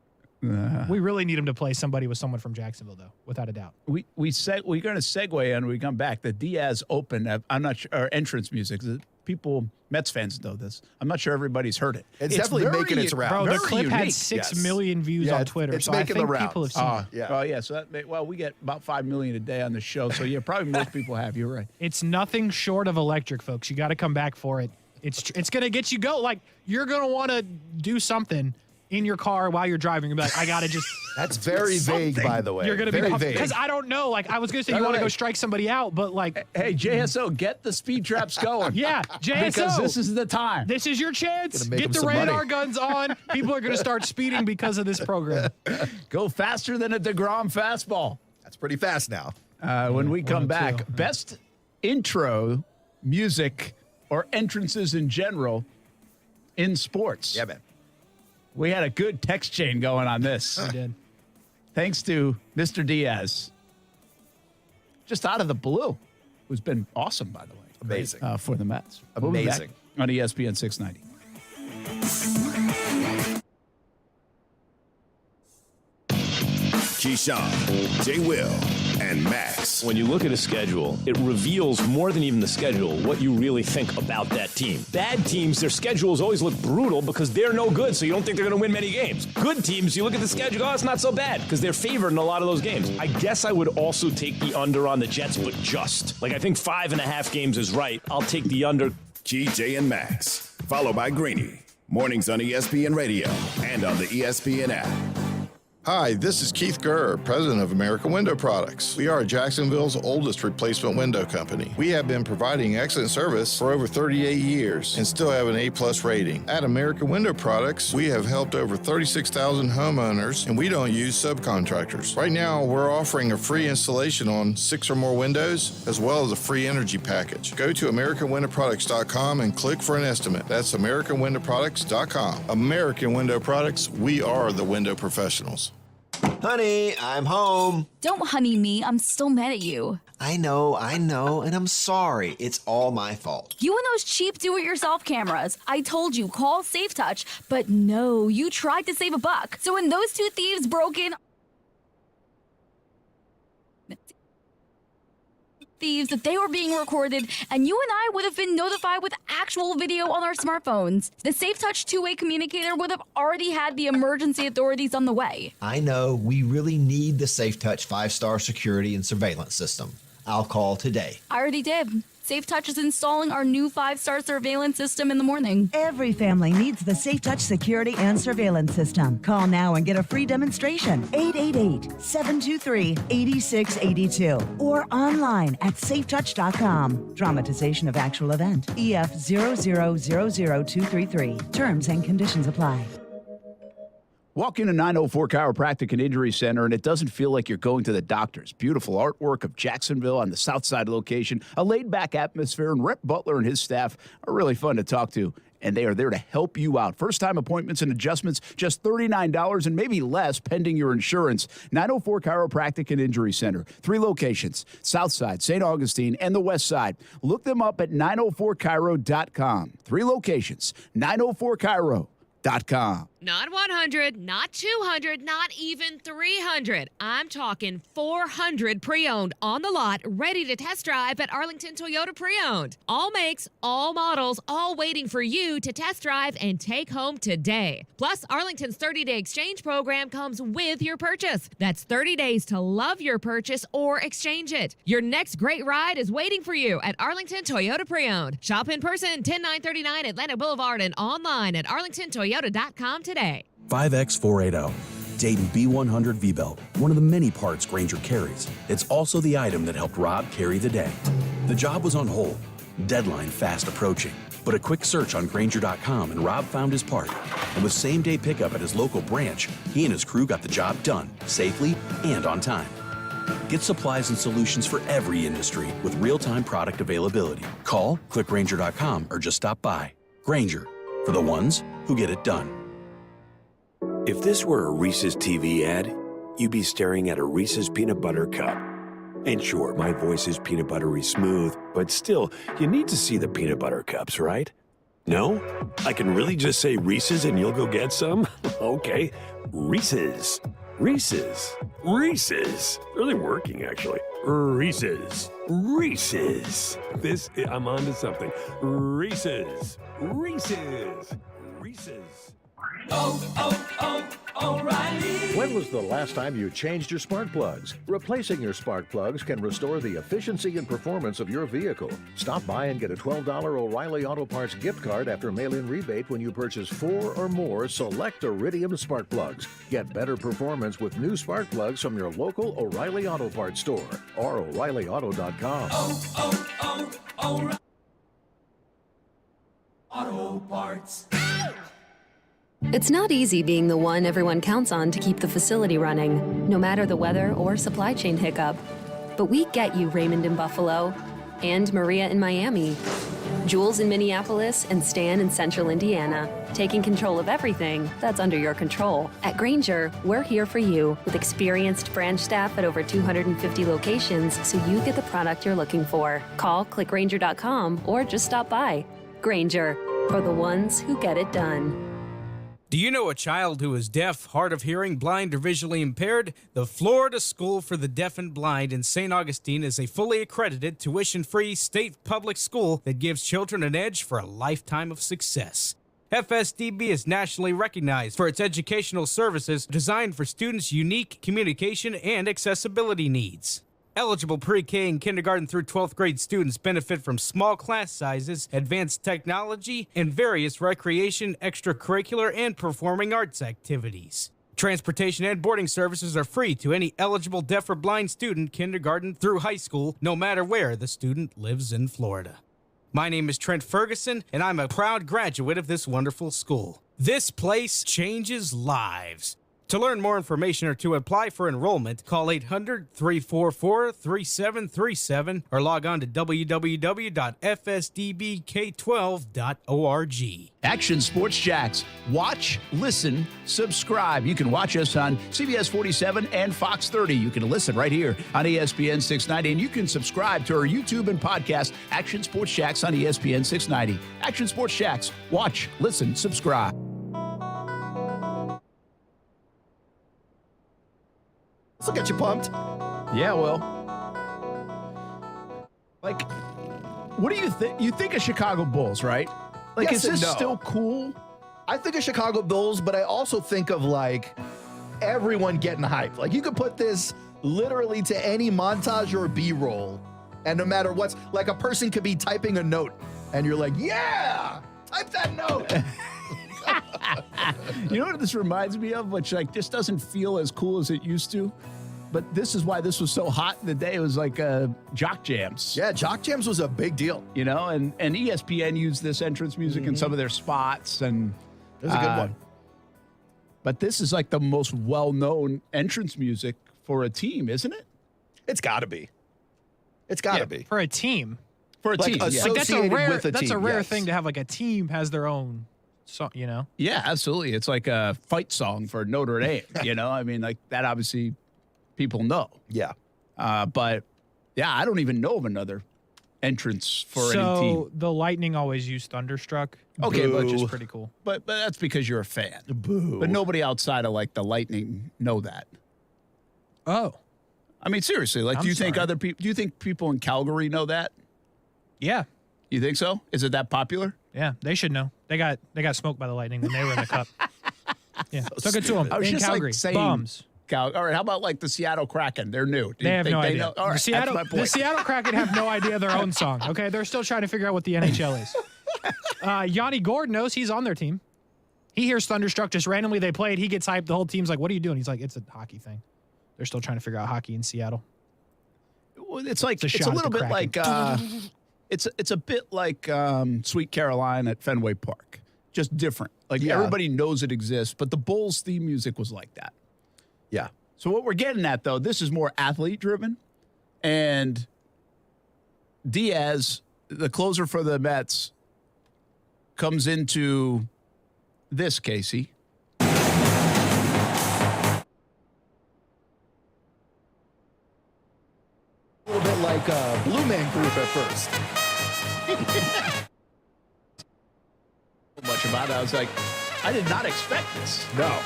We really need him to play somebody with someone from Jacksonville, though, without a doubt. We're going to segue in when we come back. The Diaz Open, I'm not sure, or entrance music. People, Mets fans know this. I'm not sure everybody's heard it. It's definitely very- making its round. Bro, the very clip had unique. 6 Yes. million views Yeah, on it's- Twitter, it's so I making think the people have rounds. seen it. Yeah. Well, yeah. So we get about 5 million a day on the show. So yeah, probably most people have. You're right. It's nothing short of electric, folks. You got to come back for it. It's going to get you go. Like, you're going to want to do something in your car while you're driving. You're gonna be like, I got to just... That's very vague, by the way. You're going to be very pumped. vague. Because I don't know. Like, I was going to say you want to go strike somebody out, but like... Hey, JSO, get the speed traps going. Yeah, JSO. Because this is the time. This is your chance. Gonna make Get him the some radar money. guns on. People are going to start speeding because of this program. Go faster than a DeGrom fastball. That's pretty fast now. When we come 102. back, best intro music or entrances in general in sports. Yeah, man. We had a good text chain going on this. We did. Thanks to Mr. Diaz. Just out of the blue. Who's been awesome, by the way. Amazing. For the Mets. We'll be back Amazing. on ESPN 690. Keyshawn, J. Will, and Max. When you look at a schedule, it reveals more than even the schedule what you really think about that team. Bad teams, their schedules always look brutal because they're no good, so you don't think they're going to win many games. Good teams, you look at the schedule, oh, it's not so bad because they're favored in a lot of those games. I guess I would also take the under on the Jets, but just. Like, I think 5.5 games is right. I'll take the under. Key, J, and Max. Followed by Greeny. Mornings on ESPN Radio and on the ESPN app. Hi, this is Keith Gurr, president of American Window Products. We are Jacksonville's oldest replacement window company. We have been providing excellent service for over 38 years and still have an A+ rating. At American Window Products, we have helped over 36,000 homeowners, and we don't use subcontractors. Right now, we're offering a free installation on 6 or more windows, as well as a free energy package. Go to AmericanWindowProducts.com and click for an estimate. That's AmericanWindowProducts.com. American Window Products, we are the window professionals. Honey, I'm home. Don't honey me. I'm still mad at you. I know, and I'm sorry. It's all my fault. You and those cheap do-it-yourself cameras. I told you, call Safe Touch, but no, you tried to save a buck. So when those two thieves broke in... thieves that they were being recorded, and you and I would have been notified with actual video on our smartphones. The Safe Touch two-way communicator would have already had the emergency authorities on the way. I know we really need the Safe Touch 5-star security and surveillance system. I'll call today. I already did. Safe Touch is installing our new 5-star surveillance system in the morning. Every family needs the Safe Touch security and surveillance system. Call now and get a free demonstration. 888-723-8682 or online at safetouch.com. Dramatization of actual event. EF 0000233. Terms and conditions apply. Walk into 904 Chiropractic and Injury Center, and it doesn't feel like you're going to the doctors. Beautiful artwork of Jacksonville on the south side location, a laid-back atmosphere, and Rep Butler and his staff are really fun to talk to, and they are there to help you out. First-time appointments and adjustments, just $39 and maybe less pending your insurance. 904 Chiropractic and Injury Center. 3 locations, south side, St. Augustine, and the west side. Look them up at 904chiro.com. 3 locations, 904chiro.com. Not 100, not 200, not even 300. I'm talking 400 pre-owned on the lot, ready to test drive at Arlington Toyota Pre-Owned. All makes, all models, all waiting for you to test drive and take home today. Plus, Arlington's 30-day exchange program comes with your purchase. That's 30 days to love your purchase or exchange it. Your next great ride is waiting for you at Arlington Toyota Pre-Owned. Shop in person, 10939 Atlanta Boulevard, and online at arlingtontoyota.com today. 5X480. Dayton B100 V-Belt, one of the many parts Grainger carries. It's also the item that helped Rob carry the day. The job was on hold, deadline fast approaching. But a quick search on Grainger.com and Rob found his part. And with same-day pickup at his local branch, he and his crew got the job done, safely and on time. Get supplies and solutions for every industry with real-time product availability. Call, click Grainger.com, or just stop by. Grainger, for the ones who get it done. If this were a Reese's TV ad, you'd be staring at a Reese's Peanut Butter Cup. And sure, my voice is peanut buttery smooth, but still, you need to see the peanut butter cups, right? No? I can really just say Reese's and you'll go get some? Okay, Reese's. Reese's. Reese's. Really working, actually. Reese's. Reese's. I'm on to something. Reese's. Reese's. Reese's. O'Reilly. When was the last time you changed your spark plugs? Replacing your spark plugs can restore the efficiency and performance of your vehicle. Stop by and get a $12 O'Reilly Auto Parts gift card after mail-in rebate when you purchase 4 or more select Iridium spark plugs. Get better performance with new spark plugs from your local O'Reilly Auto Parts store or O'ReillyAuto.com. Auto Parts. It's not easy being the one everyone counts on to keep the facility running, no matter the weather or supply chain hiccup. But we get you, Raymond in Buffalo, and Maria in Miami, Jules in Minneapolis, and Stan in Central Indiana, taking control of everything that's under your control. At Grainger, we're here for you with experienced branch staff at over 250 locations so you get the product you're looking for. Call, click Grainger.com, or just stop by. Grainger, for the ones who get it done. Do you know a child who is deaf, hard of hearing, blind, or visually impaired? The Florida School for the Deaf and Blind in St. Augustine is a fully accredited, tuition-free state public school that gives children an edge for a lifetime of success. FSDB is nationally recognized for its educational services designed for students' unique communication and accessibility needs. Eligible pre-K and kindergarten through 12th grade students benefit from small class sizes, advanced technology, and various recreation, extracurricular, and performing arts activities. Transportation and boarding services are free to any eligible deaf or blind student, kindergarten through high school, no matter where the student lives in Florida. My name is Trent Ferguson, and I'm a proud graduate of this wonderful school. This place changes lives. To learn more information or to apply for enrollment, call 800-344-3737 or log on to www.fsdbk12.org. Action Sports Jacks. Watch, listen, subscribe. You can watch us on CBS 47 and Fox 30. You can listen right here on ESPN 690, and you can subscribe to our YouTube and podcast, Action Sports Jacks on ESPN 690. Action Sports Jacks. Watch, listen, subscribe. This will get you pumped. Yeah, well. Like, what do you think? You think of Chicago Bulls, right? Like, Yes is and this no. still cool? I think of Chicago Bulls, but I also think of like everyone getting hyped. Like you could put this literally to any montage or B-roll, and no matter what's like, a person could be typing a note, and you're like, yeah, type that note. You know what this reminds me of, which like just doesn't feel as cool as it used to? But this is why this was so hot in the day. It was like Jock Jams. Yeah, Jock Jams was a big deal. You know, and ESPN used this entrance music in some of their spots. And it was a good one. But this is like the most well-known entrance music for a team, isn't it? It's got to be. It's got to be. For a team. For a Like team. associated Like that's a rare, with a that's team, a rare yes. thing to have, like a team has their own song, you know? Yeah, absolutely. It's like a fight song for Notre Dame, you know? I mean, like that obviously people know. Yeah. But yeah, I don't even know of another entrance for so any team. the Lightning always use Thunderstruck. Okay, but which is pretty cool. But that's because you're a fan. Boo. But nobody outside of like the Lightning know that. Oh, I mean, seriously, like, I'm do you think sorry. other people? Do you think people in Calgary know that? yeah, You think so? Is it that popular? yeah. They should know. They got smoked by the Lightning when they were in the cup. Yeah, took it to them I was in just Calgary. like saying, Bums. All right, how about like the Seattle Kraken? They're new. Do They you have think no they idea. know? All right, the Seattle, that's my point. the Seattle Kraken have no idea their own song. Okay, they're still trying to figure out what the NHL is. Yanni Gord knows he's on their team. He hears Thunderstruck just randomly. They play it. He gets hyped. The whole team's like, "What are you doing?" He's like, "It's a hockey thing." They're still trying to figure out hockey in Seattle. Well, it's like It's a it's shot a at little the bit Kraken. like it's a bit like Sweet Caroline at Fenway Park, just different. Like everybody knows it exists, but the Bulls theme music was like that. Yeah. So what we're getting at, though, this is more athlete driven, and Diaz, the closer for the Mets, comes into this, Casey. A little bit like Blue Man Group at first. Much about it. I was like, I did not expect this. No.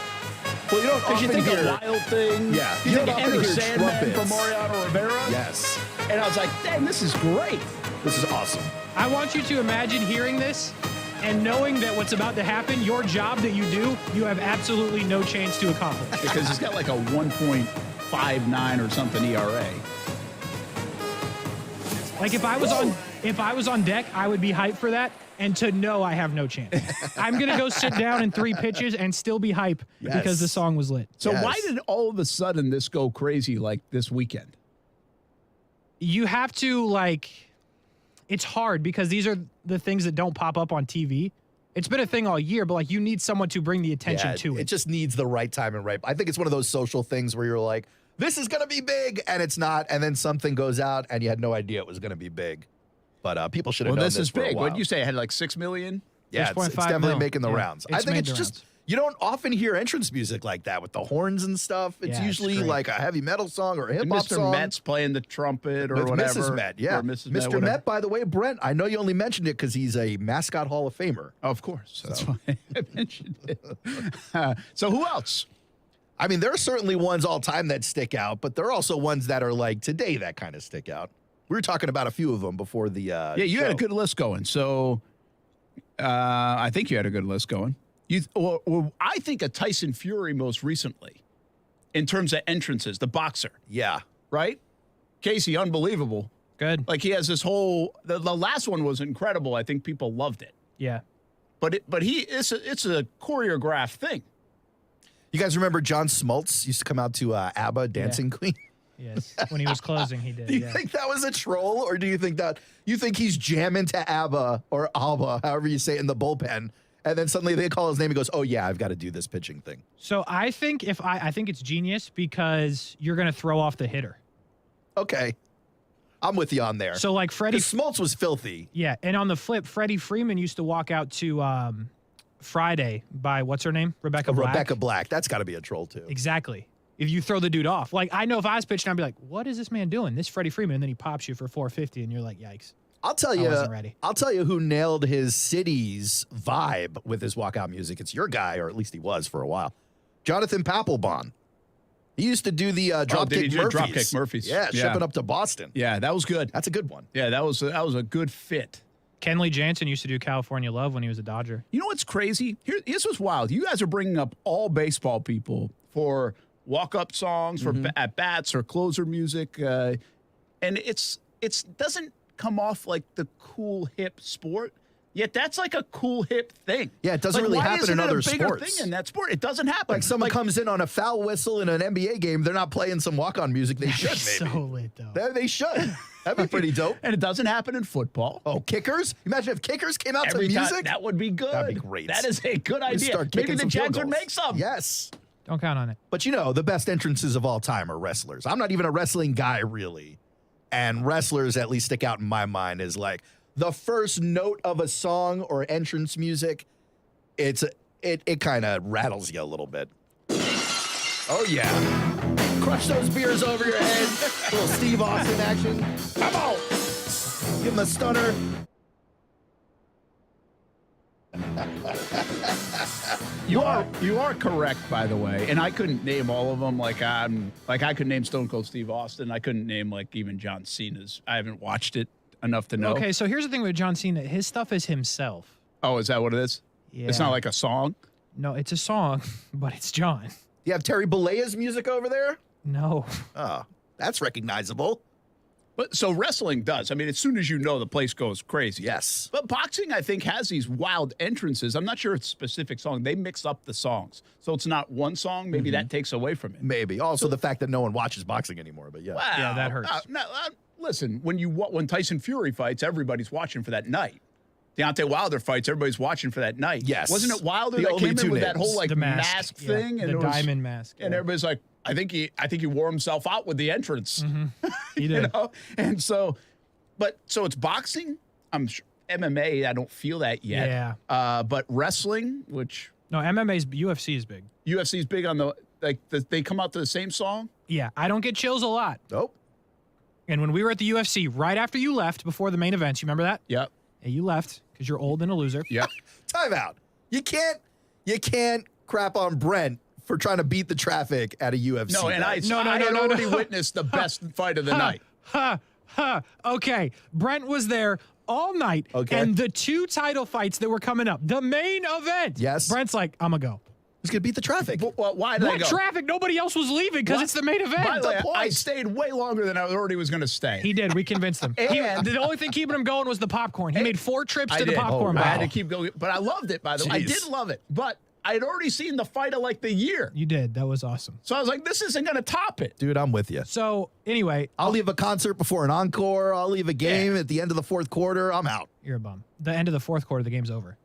Well, you don't Because you often think hear of Wild Thing. Yeah. You think of often Enter hear Sandman trumpets. from Mariano Rivera. Yes. And I was like, dang, this is great. This is awesome. I want you to imagine hearing this and knowing that what's about to happen, your job that you do, you have absolutely no chance to accomplish. Because he's got like a 1.59 or something ERA. Like if I was on deck, I would be hyped for that. And to know I have no chance. I'm gonna go sit down in 3 pitches and still be hype because the song was lit. So why did all of a sudden this go crazy like this weekend? You have to it's hard because these are the things that don't pop up on TV. It's been a thing all year, but you need someone to bring the attention to it. It just needs the right time and right. I think it's one of those social things where you're like, this is gonna be big, and it's not, and then something goes out and you had no idea it was gonna be big. But people should have known this is for a big. while. What did you say? It had like 6 million? Yeah, it's definitely making the rounds. I think it's just, you don't often hear entrance music like that with the horns and stuff. It's usually like a heavy metal song or a hip hop Mr. song. Met's playing the trumpet or With whatever. Mrs. Met, yeah. Or Mrs. Mr. Met, Met, by the way, Brent, I know you only mentioned it because he's a mascot Hall of Famer. Of course. That's why I mentioned it. So who else? I mean, there are certainly ones all time that stick out, but there are also ones that are like today that kind of stick out. We were talking about a few of them before the you show. had a good list going. So I think you had a good list going. I think of Tyson Fury most recently in terms of entrances, the boxer. Yeah. Right? Casey, unbelievable. Good. Like he has this whole, the last one was incredible. I think people loved it. Yeah. But it's a choreographed thing. You guys remember John Smoltz used to come out to ABBA, Dancing Queen? Yes. When he was closing, he did. Do you think that was a troll, or do you think he's jamming to ABBA or ABBA, however you say it, in the bullpen, and then suddenly they call his name and goes, "Oh yeah, I've got to do this pitching thing." So I think I think it's genius because you're going to throw off the hitter. Okay, I'm with you on there. So like Freddie Smoltz was filthy. Yeah, and on the flip, Freddie Freeman used to walk out to Friday by what's her name, Rebecca Black. Rebecca Black. That's got to be a troll too. Exactly. If you throw the dude off, like I know if I was pitching, I'd be like, "What is this man doing?" This Freddie Freeman, and then he pops you for 450, and you're like, "Yikes!" I'll tell I you. wasn't ready. I'll tell you who nailed his city's vibe with his walkout music. It's your guy, or at least he was for a while. Jonathan Papelbon. He used to do the Dropkick Murphys. Dropkick Murphys. Yeah, shipping up to Boston. Yeah, that was good. That's a good one. Yeah, that was a good fit. Kenley Jansen used to do California Love when he was a Dodger. You know what's crazy? Here's what's wild. You guys are bringing up all baseball people for walk-up songs, for at-bats or closer music, and it's doesn't come off like the cool, hip sport, yet that's like a cool, hip thing. Yeah, it doesn't really happen in other sports. Why isn't it a bigger sports. thing in that sport? It doesn't happen. Like someone comes in on a foul whistle in an NBA game, they're not playing some walk-on music. They should, maybe. So lit, though. They should. That'd be pretty dope. And it doesn't happen in football. Oh, kickers? Imagine if kickers came out Every to time- music. that would be good. That'd be great. That is a good We'd idea. start Maybe kicking the some field Jags would goals. make some. Yes. Don't count on it. But the best entrances of all time are wrestlers. I'm not even a wrestling guy, really. And wrestlers at least stick out in my mind as like the first note of a song or entrance music. It kind of rattles you a little bit. Oh, yeah. Crush those beers over your head. Little Steve Austin action. Come on. Give him a stunner. You are correct, by the way, and I couldn't name all of them. Like I could name Stone Cold Steve Austin. I couldn't name like even John Cena's. I haven't watched it enough to know. Okay, so here's the thing with John Cena. His stuff is himself. Oh, is that what it is? Yeah. It's not like a song. No, it's a song, but it's John. You have Terry Bollea's music over there? No. Oh, that's recognizable. But so wrestling does. I mean, as soon as you know, the place goes crazy. Yes. But boxing, I think, has these wild entrances. I'm not sure it's a specific song. They mix up the songs. So it's not one song. Maybe that takes away from it. Maybe. Also, the fact that no one watches boxing anymore. But yeah. Wow. Yeah, that hurts. Listen, when Tyson Fury fights, everybody's watching for that night. Deontay Wilder fights, everybody's watching for that night. Yes. Wasn't it Wilder The that only came two in with that names. whole like The mask thing? Yeah, And the it was, diamond mask. And everybody's like, I think he wore himself out with the entrance. He did. You know? And so it's boxing. I'm sure MMA. I don't feel that yet. Yeah. But wrestling, which No, UFC is big. UFC is big on they come out to the same song. Yeah, I don't get chills a lot. Nope. And when we were at the UFC, right after you left, before the main events, you remember that? Yep. Yeah, you left because you're old and a loser. Yep. Time out. You can't crap on Brent for trying to beat the traffic at a UFC. No, and I No. already witnessed the best fight of the night. Okay, Brent was there all night. Okay. And the two title fights that were coming up, the main event. Yes. Brent's like, I'm going to go. He's going to beat the traffic. Well, why did I What go? traffic? Nobody else was leaving because it's the main event. By the way, point. I stayed way longer than I already was going to stay. He did. We convinced him. And- the only thing keeping him going was the popcorn. He made 4 trips to the did. popcorn I bar. had to keep going, but I loved it. By the way, I Jeez. did love it. But I had already seen the fight of like the year, You did. That was awesome. so I was like, this isn't going to top it. Dude, I'm with you. So, anyway, I'll leave a concert before an encore. I'll leave a game at the end of the fourth quarter. I'm out. you're a bum. The end of the fourth quarter, the game's over.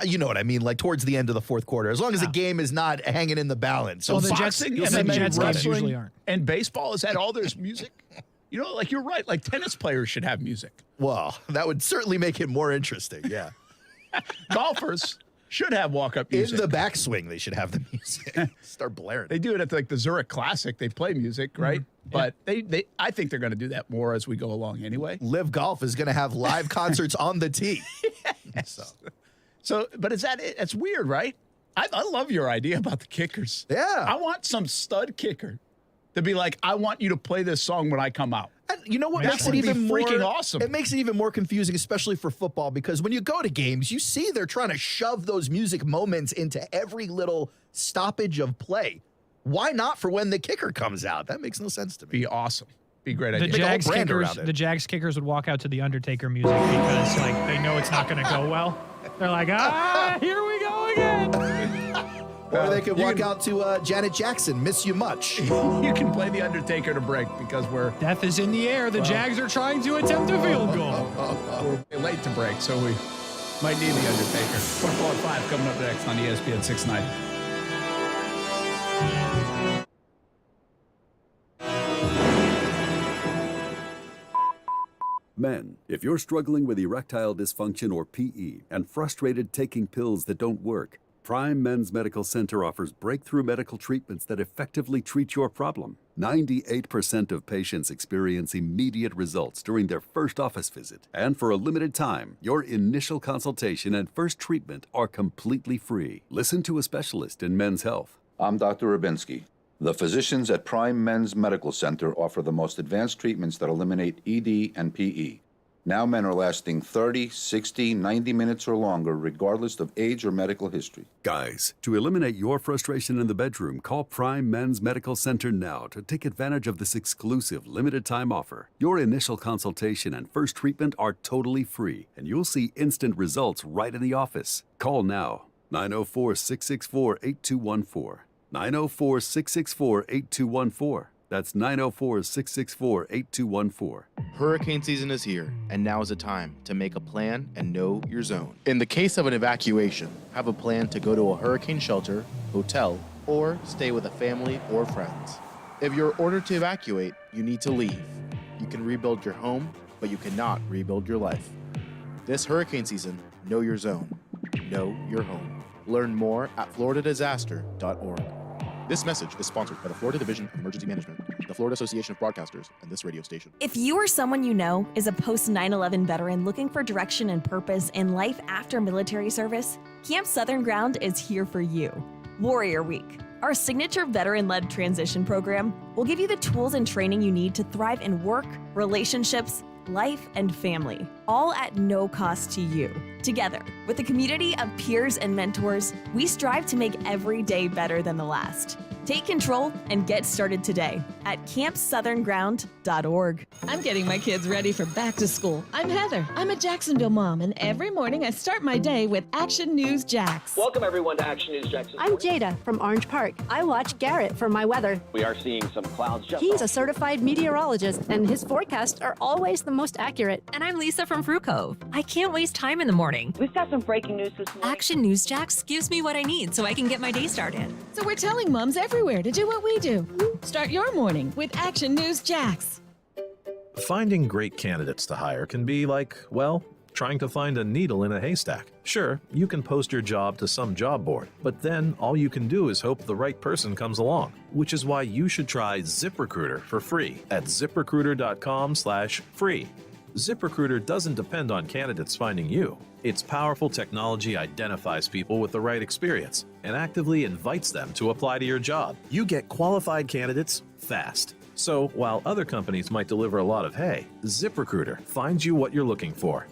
You know what I mean? Like towards the end of the fourth quarter, as long as the game is not hanging in the balance. So Well, the Boxing, Jets MMA, games wrestling, usually aren't. and baseball, is that all there's music? You know, like you're right. Like tennis players should have music. well, that would certainly make it more interesting. Yeah. Golfers should have walk-up In music. the backswing, they should have the music. Start blaring. They do it at like the Zurich Classic. They play music, right? But I think they're going to do that more as we go along anyway. Live Golf is going to have live concerts on the tee. So, but is that it? It's weird, right? I love your idea about the kickers. Yeah. I want some stud kicker to be like, I want you to play this song when I come out. And you know what That makes would it be even more freaking awesome. It makes it even more confusing, especially for football, because when you go to games, you see they're trying to shove those music moments into every little stoppage of play. Why not for when the kicker comes out? That makes no sense to me. Be awesome. Be a great The idea. Jags kickers would walk out to the Undertaker music because like they know it's not going to go well. They're like, here we go again. Or they could walk out to Janet Jackson, Miss You Much. You can play the Undertaker to break because Death is in the air. The Jags are trying to attempt a field goal. we're late to break, so we might need the Undertaker. Football at 5 coming up next on ESPN 690. Men, if you're struggling with erectile dysfunction or PE and frustrated taking pills that don't work, Prime Men's Medical Center offers breakthrough medical treatments that effectively treat your problem. 98% of patients experience immediate results during their first office visit. And for a limited time, your initial consultation and first treatment are completely free. Listen to a specialist in men's health. I'm Dr. Rubinsky. The physicians at Prime Men's Medical Center offer the most advanced treatments that eliminate ED and PE. Now men are lasting 30, 60, 90 minutes or longer, regardless of age or medical history. Guys, to eliminate your frustration in the bedroom, call Prime Men's Medical Center now to take advantage of this exclusive limited-time offer. Your initial consultation and first treatment are totally free, and you'll see instant results right in the office. Call now, 904-664-8214. 904-664-8214. That's 904-664-8214. Hurricane season is here, and now is the time to make a plan and know your zone. In the case of an evacuation, have a plan to go to a hurricane shelter, hotel, or stay with a family or friends. If you're ordered to evacuate, you need to leave. You can rebuild your home, but you cannot rebuild your life. This hurricane season, know your zone. Know your home. Learn more at floridadisaster.org. This message is sponsored by the Florida Division of Emergency Management. the Florida Association of Broadcasters, and this radio station. If you or someone you know is a post-9/11 veteran looking for direction and purpose in life after military service, Camp Southern Ground is here for you. Warrior Week, our signature veteran-led transition program, will give you the tools and training you need to thrive in work, relationships, life, and family, all at no cost to you. Together, with a community of peers and mentors, we strive to make every day better than the last. Take control and get started today at campsouthernground.org. I'm getting my kids ready for back to school. I'm Heather. I'm a Jacksonville mom, and every morning I start my day with Action News Jax. Welcome everyone to Action News Jax. I'm Jada from Orange Park. I watch Garrett for my weather. We are seeing some clouds just He's a certified meteorologist, and his forecasts are always the most accurate. And I'm Lisa from Fruit Cove. I can't waste time in the morning. We've got some breaking news this morning. Action News Jax gives me what I need so I can get my day started. So we're telling moms everywhere to do what we do. Start your morning with Action News Jax. Finding great candidates to hire can be like, well, trying to find a needle in a haystack. Sure, you can post your job to some job board, but then all you can do is hope the right person comes along, which is why you should try ZipRecruiter for free at ziprecruiter.com/free. ZipRecruiter doesn't depend on candidates finding you. Its powerful technology identifies people with the right experience and actively invites them to apply to your job. You get qualified candidates fast. So while other companies might deliver a lot of hay, ZipRecruiter finds you what you're looking for.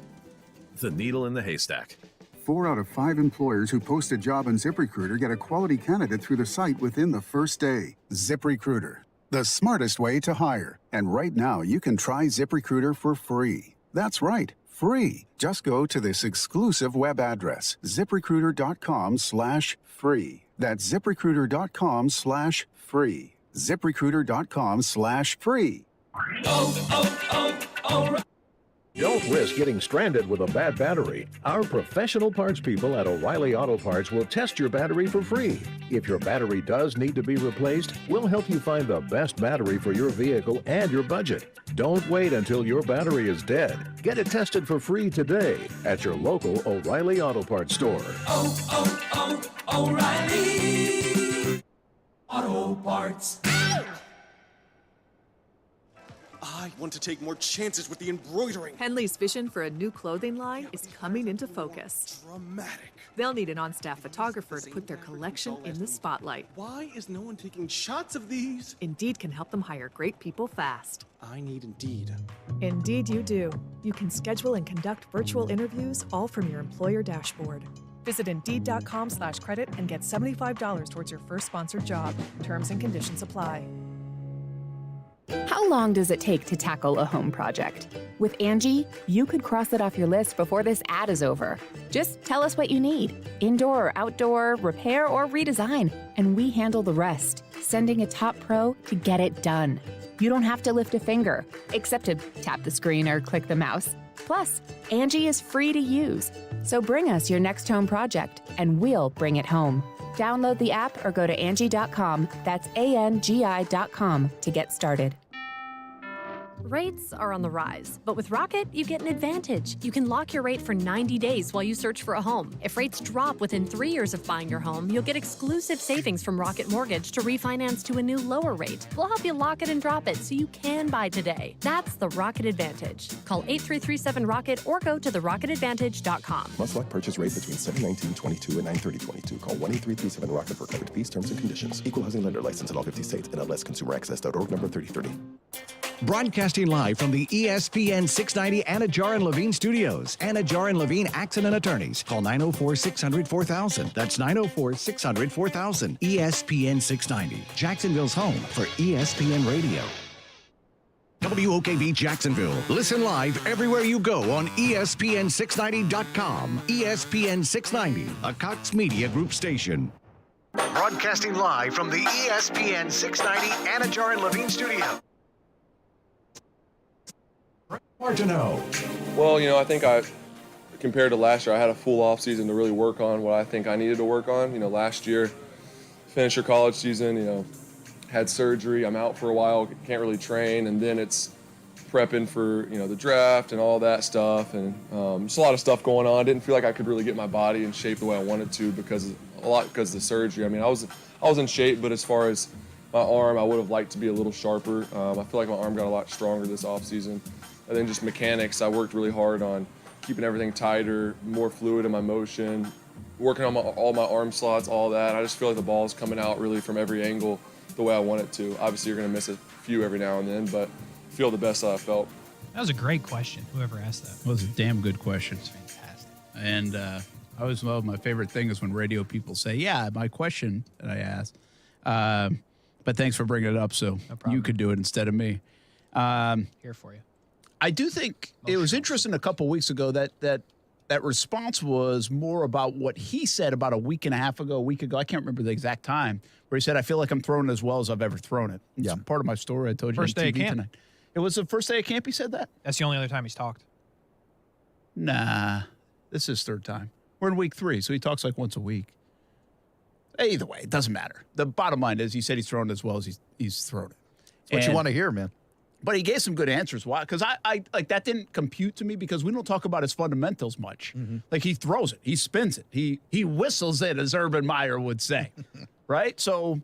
The needle in the haystack. 4 out of 5 employers who post a job on ZipRecruiter get a quality candidate through the site within the first day. ZipRecruiter, the smartest way to hire. And right now, you can try ZipRecruiter for free. That's right, free. Just go to this exclusive web address, ziprecruiter.com/free. That's ziprecruiter.com/free. ziprecruiter.com/free. Don't risk getting stranded with a bad battery. Our professional parts people at O'Reilly Auto Parts will test your battery for free. If your battery does need to be replaced, we'll help you find the best battery for your vehicle and your budget. Don't wait until your battery is dead. Get it tested for free today at your local O'Reilly Auto Parts store. O'Reilly Auto Parts. I want to take more chances with the embroidering. Henley's vision for a new clothing line is coming into focus. Dramatic. They'll need an on-staff photographer to put their collection in the spotlight. Why is no one taking shots of these? Indeed can help them hire great people fast. I need Indeed. Indeed you do. You can schedule and conduct virtual interviews all from your employer dashboard. Visit Indeed.com/credit and get $75 towards your first sponsored job. Terms and conditions apply. How long does it take to tackle a home project? With Angie, you could cross it off your list before this ad is over. Just tell us what you need, indoor or outdoor, repair or redesign, and we handle the rest, sending a top pro to get it done. You don't have to lift a finger, except to tap the screen or click the mouse. Plus, Angie is free to use. So bring us your next home project, and we'll bring it home. Download the app or go to Angie.com, that's ANGI.com, to get started. Rates are on the rise, but with Rocket, you get an advantage. You can lock your rate for 90 days while you search for a home. If rates drop within 3 years of buying your home, you'll get exclusive savings from Rocket Mortgage to refinance to a new lower rate. We'll help you lock it and drop it so you can buy today. That's the Rocket Advantage. Call 8337-ROCKET or go to therocketadvantage.com. Must select purchase rate between 7/19/22 and 9/30/22. Call 1-8337-ROCKET for coverage fees, terms, and conditions. Equal housing lender license in all 50 states. NMLS ConsumerAccess.org number 3030. Broadcasting live from the ESPN 690 Anna Jar and Levine studios. Anna Jar and Levine Accident Attorneys. Call 904-600-4000. That's 904-600-4000. ESPN 690, Jacksonville's home for ESPN Radio. WOKV Jacksonville. Listen live everywhere you go on ESPN690.com. ESPN 690, a Cox Media Group station. Broadcasting live from the ESPN 690 Anna Jar and Levine studio. Hard to know. Well, I think compared to last year, I had a full off season to really work on what I think I needed to work on. Last year, finished your college season, had surgery. I'm out for a while, can't really train, and then it's prepping for, the draft and all that stuff, and just a lot of stuff going on. I didn't feel like I could really get my body in shape the way I wanted to because of the surgery. I mean, I was in shape, but as far as my arm, I would have liked to be a little sharper. I feel like my arm got a lot stronger this offseason. And then just mechanics, I worked really hard on keeping everything tighter, more fluid in my motion, working on all my arm slots, all that. I just feel like the ball is coming out really from every angle the way I want it to. Obviously, you're going to miss a few every now and then, but I feel the best that I felt. That was a great question, whoever asked that. It was a damn good question. It's fantastic. And I always love, my favorite thing is when radio people say, yeah, my question that I asked. But thanks for bringing it up so you could do it instead of me. Here for you. I do think it was interesting a couple weeks ago that response was more about what he said about a week ago. I can't remember the exact time, where he said, I feel like I'm throwing it as well as I've ever thrown it. It's part of my story I told you First on day TV of camp. tonight. It was the first day of camp he said that? That's the only other time he's talked. Nah, this is his third time. We're in week 3, so he talks like once a week. Either way, it doesn't matter. The bottom line is he said he's thrown it as well as he's thrown it. That's what you want to hear, man. But he gave some good answers. Why? Because I like that didn't compute to me because we don't talk about his fundamentals much. Like he throws it, he spins it, he whistles it, as Urban Meyer would say, right? So,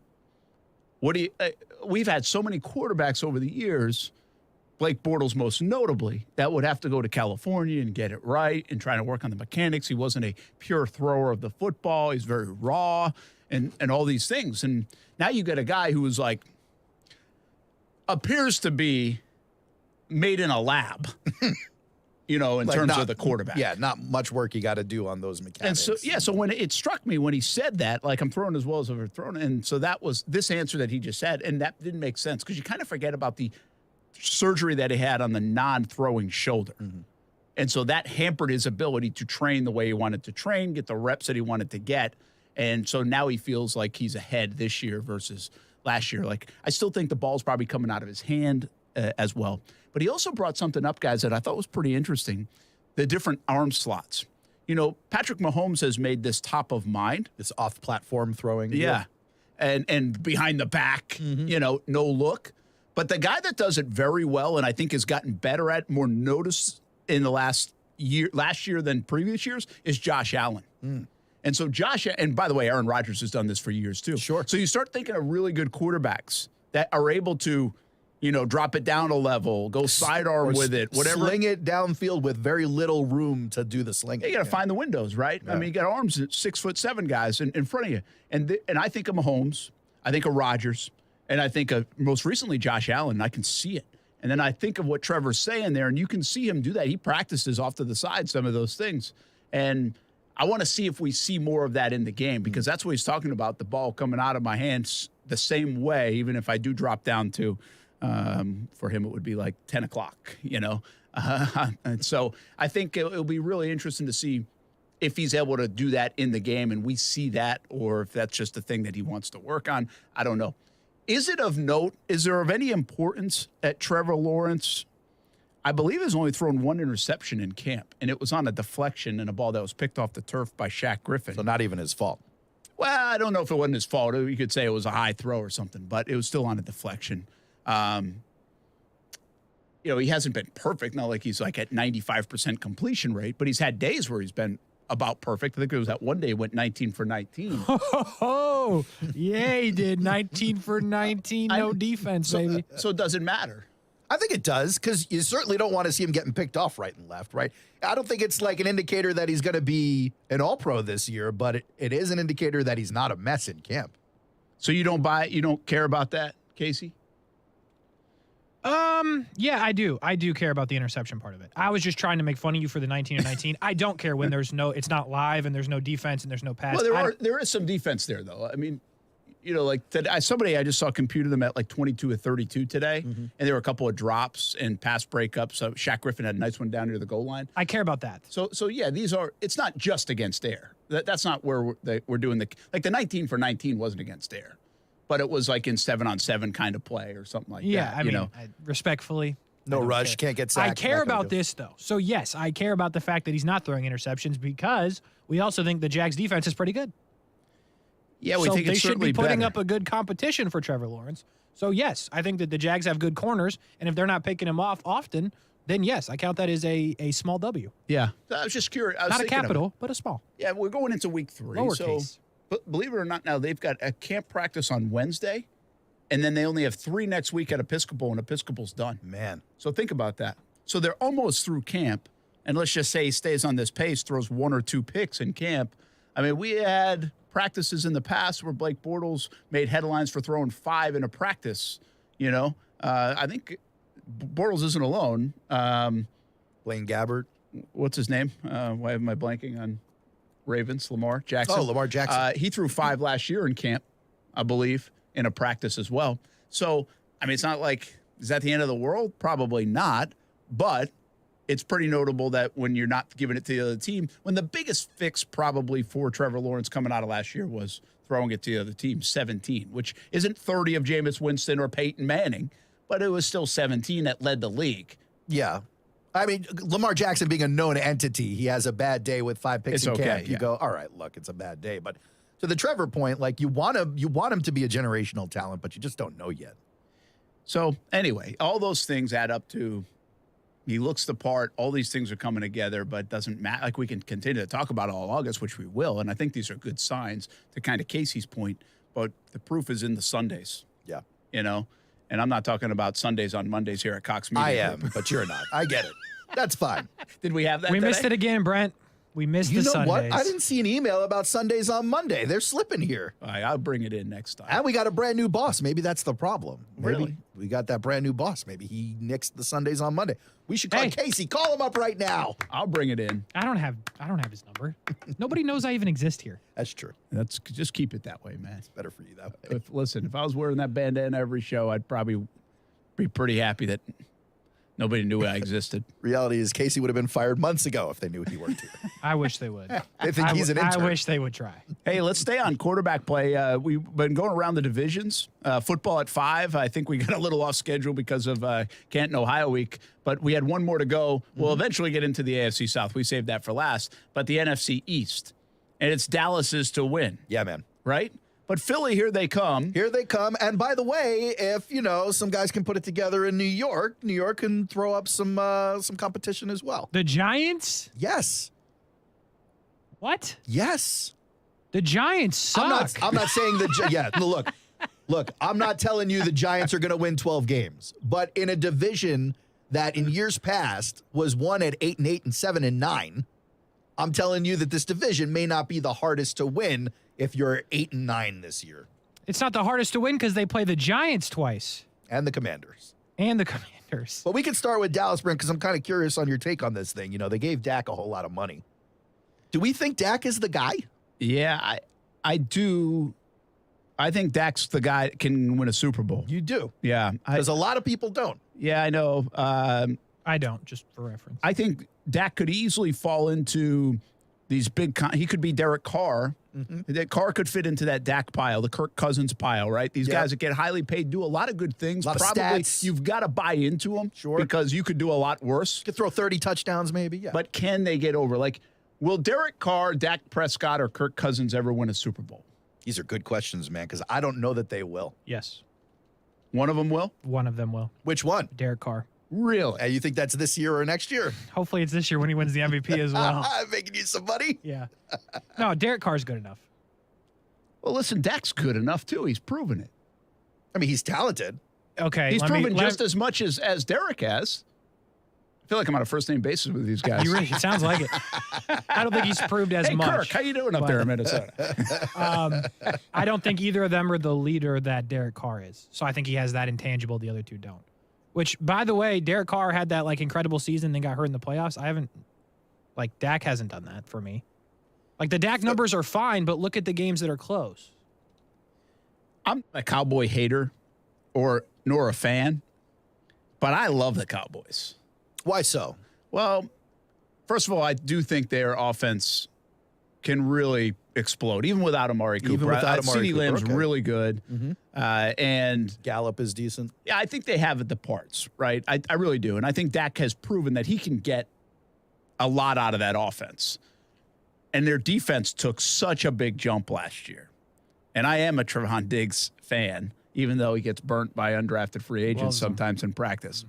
what do you? We've had so many quarterbacks over the years, Blake Bortles most notably, that would have to go to California and get it right and try to work on the mechanics. He wasn't a pure thrower of the football. He's very raw and all these things. And now you get a guy who is like, appears to be made in a lab, in Like terms not- of the quarterback. Yeah, not much work you got to do on those mechanics. And so when it struck me when he said that, like I'm throwing as well as I've ever thrown. And so that was this answer that he just said. And that didn't make sense because you kind of forget about the surgery that he had on the non-throwing shoulder. And so that hampered his ability to train the way he wanted to train, get the reps that he wanted to get. And so now he feels like he's ahead this year versus last year. Like, I still think the ball's probably coming out of his hand as well. But he also brought something up, guys, that I thought was pretty interesting, the different arm slots. Patrick Mahomes has made this top of mind. This off-platform throwing. Yeah. And behind the back, no look. But the guy that does it very well and I think has gotten better at, more notice in the last year than previous years, is Josh Allen. And so and by the way, Aaron Rodgers has done this for years too. Sure. So you start thinking of really good quarterbacks that are able to, drop it down a level, go sidearm with it, whatever. Sling it downfield with very little room to do the slinging. You got to find the windows, right? Yeah. I mean, you got arms, 6'7" guys in front of you. And I think of Mahomes, I think of Rodgers, and I think of most recently Josh Allen, and I can see it. And then I think of what Trevor's saying there, and you can see him do that. He practices off to the side some of those things. And I want to see if we see more of that in the game because that's what he's talking about, the ball coming out of my hands the same way, even if I do drop down to, for him, it would be like 10 o'clock, and so I think it'll be really interesting to see if he's able to do that in the game and we see that, or if that's just a thing that he wants to work on. I don't know. Is it of note? Is there of any importance that Trevor Lawrence, I believe, has only thrown one interception in camp, and it was on a deflection and a ball that was picked off the turf by Shaq Griffin. So not even his fault. Well, I don't know if it wasn't his fault. You could say it was a high throw or something, but it was still on a deflection. He hasn't been perfect. Not like he's like at 95% completion rate, but he's had days where he's been about perfect. I think it was that one day he went 19 for 19. Oh, yeah, he did 19 for 19, no defense, baby. So it doesn't matter. I think it does because you certainly don't want to see him getting picked off right and left, right? I don't think it's like an indicator that he's going to be an all-pro this year, but it is an indicator that he's not a mess in camp. So you don't care about that, Casey? Yeah, I do. I do care about the interception part of it. I was just trying to make fun of you for the 19 and 19. I don't care when it's not live and there's no defense and there's no pass. Well, there is some defense there, though. I mean, like today, I just saw computed them at like 22 or 32 today, and there were a couple of drops and pass breakups. So Shaq Griffin had a nice one down near the goal line. I care about that. So yeah, it's not just against air. That's not where we're doing the 19 for 19 wasn't against air, but it was like in 7-on-7 kind of play or something like that. Yeah, I mean, respectfully. No rush, can't get sacked. I care about this, though. So, yes, I care about the fact that he's not throwing interceptions because we also think the Jags' defense is pretty good. Yeah, we think they it's should certainly be putting better. up a good competition for Trevor Lawrence. So, yes, I think that the Jags have good corners, and if they're not picking him off often, then, yes, I count that as a small W. Yeah. I was just curious. Not a capital, but a small. Yeah, we're going into week 3. Lowercase. But believe it or not, now they've got a camp practice on Wednesday, and then they only have 3 next week at Episcopal, and Episcopal's done. Man. So think about that. So they're almost through camp, and let's just say he stays on this pace, throws 1 or 2 picks in camp. I mean, we had practices in the past where Blake Bortles made headlines for throwing 5 in a practice. I think Bortles isn't alone. Blaine Gabbert. What's his name? Why am I blanking on Ravens? Lamar Jackson. Oh, Lamar Jackson. He threw 5 last year in camp, I believe, in a practice as well. So, I mean, it's not like, is that the end of the world? Probably not. But it's pretty notable that when you're not giving it to the other team, when the biggest fix probably for Trevor Lawrence coming out of last year was throwing it to the other team, 17, which isn't 30 of Jameis Winston or Peyton Manning, but it was still 17 that led the league. Yeah. I mean, Lamar Jackson being a known entity, he has a bad day with 5 picks in camp. You go, all right, look, it's a bad day. But to the Trevor point, like you want him to be a generational talent, but you just don't know yet. So anyway, all those things add up to he looks the part. All these things are coming together, but it doesn't matter. Like we can continue to talk about all August, which we will. And I think these are good signs to kind of Casey's point, but the proof is in the Sundays. Yeah. And I'm not talking about Sundays on Mondays here at Cox Media. I am, but you're not. I get it. That's fine. Did we have that We today? missed it again, Brent. We missed You the know Sundays. what? I didn't see an email about Sundays on Monday. They're slipping here. All right, I'll bring it in next time. And we got a brand new boss. Maybe that's the problem. Maybe Really? we got that brand new boss. Maybe he nixed the Sundays on Monday. We should call Casey. Call him up right now. I'll bring it in. I don't have his number. Nobody knows I even exist here. That's true. Just keep it that way, man. It's better for you that way. If I was wearing that bandana every show, I'd probably be pretty happy that nobody knew I existed. Reality is Casey would have been fired months ago if they knew he worked here. I wish they would. They think he's an intern. I wish they would try. Hey, let's stay on quarterback play. We've been going around the divisions. Football at 5. I think we got a little off schedule because of Canton, Ohio week, but we had one more to go. We'll eventually get into the AFC South. We saved that for last. But the NFC East, and it's Dallas's to win. Yeah, man. Right? But Philly, here they come. Here they come. And by the way, if, some guys can put it together in New York can throw up some competition as well. The Giants? Yes. What? Yes. The Giants suck. I'm not saying look, I'm not telling you the Giants are going to win 12 games, but in a division that in years past was won at 8-8 and 7-9, I'm telling you that this division may not be the hardest to win if you're 8-9 this year. It's not the hardest to win because they play the Giants twice. And the Commanders. But we can start with Dallas, Brent, because I'm kind of curious on your take on this thing. They gave Dak a whole lot of money. Do we think Dak is the guy? Yeah, I do. I think Dak's the guy that can win a Super Bowl. You do? Yeah. Because a lot of people don't. Yeah, I know. I don't, just for reference. I think Dak could easily fall into these big he could be Derek Carr. That Carr could fit into that Dak pile, the Kirk Cousins pile, right? These guys that get highly paid do a lot of good things. Lot of Probably stats. you've got to buy into them, because you could do a lot worse. You could throw 30 touchdowns, maybe. Yeah. But can they get over? Like, will Derek Carr, Dak Prescott, or Kirk Cousins ever win a Super Bowl? These are good questions, man, because I don't know that they will. Yes. One of them will? One of them will. Which one? Derek Carr. Really? And you think that's this year or next year? Hopefully it's this year when he wins the MVP as well. Making you some money? Yeah. No, Derek Carr's good enough. Well, listen, Dak's good enough, too. He's proven it. I mean, he's talented. Okay. He's proven just as much as Derek has. I feel like I'm on a first-name basis with these guys. It sounds like it. I don't think he's proved as much. Hey, Kirk, how you doing up there in Minnesota? I don't think either of them are the leader that Derek Carr is. So I think he has that intangible the other two don't. Which, by the way, Derek Carr had that incredible season, then got hurt in the playoffs. Dak hasn't done that for me. The Dak numbers are fine, but look at the games that are close. I'm a Cowboy hater nor a fan, but I love the Cowboys. Why so? Well, first of all, I do think their offense can really explode, even without Amari Cooper. Even without Amari CeeDee Cooper, Lamb's okay. really good. And Gallup is decent. Yeah, I think they have the parts, right? I really do. And I think Dak has proven that he can get a lot out of that offense. And their defense took such a big jump last year. And I am a Trevon Diggs fan, even though he gets burnt by undrafted free agents sometimes in practice.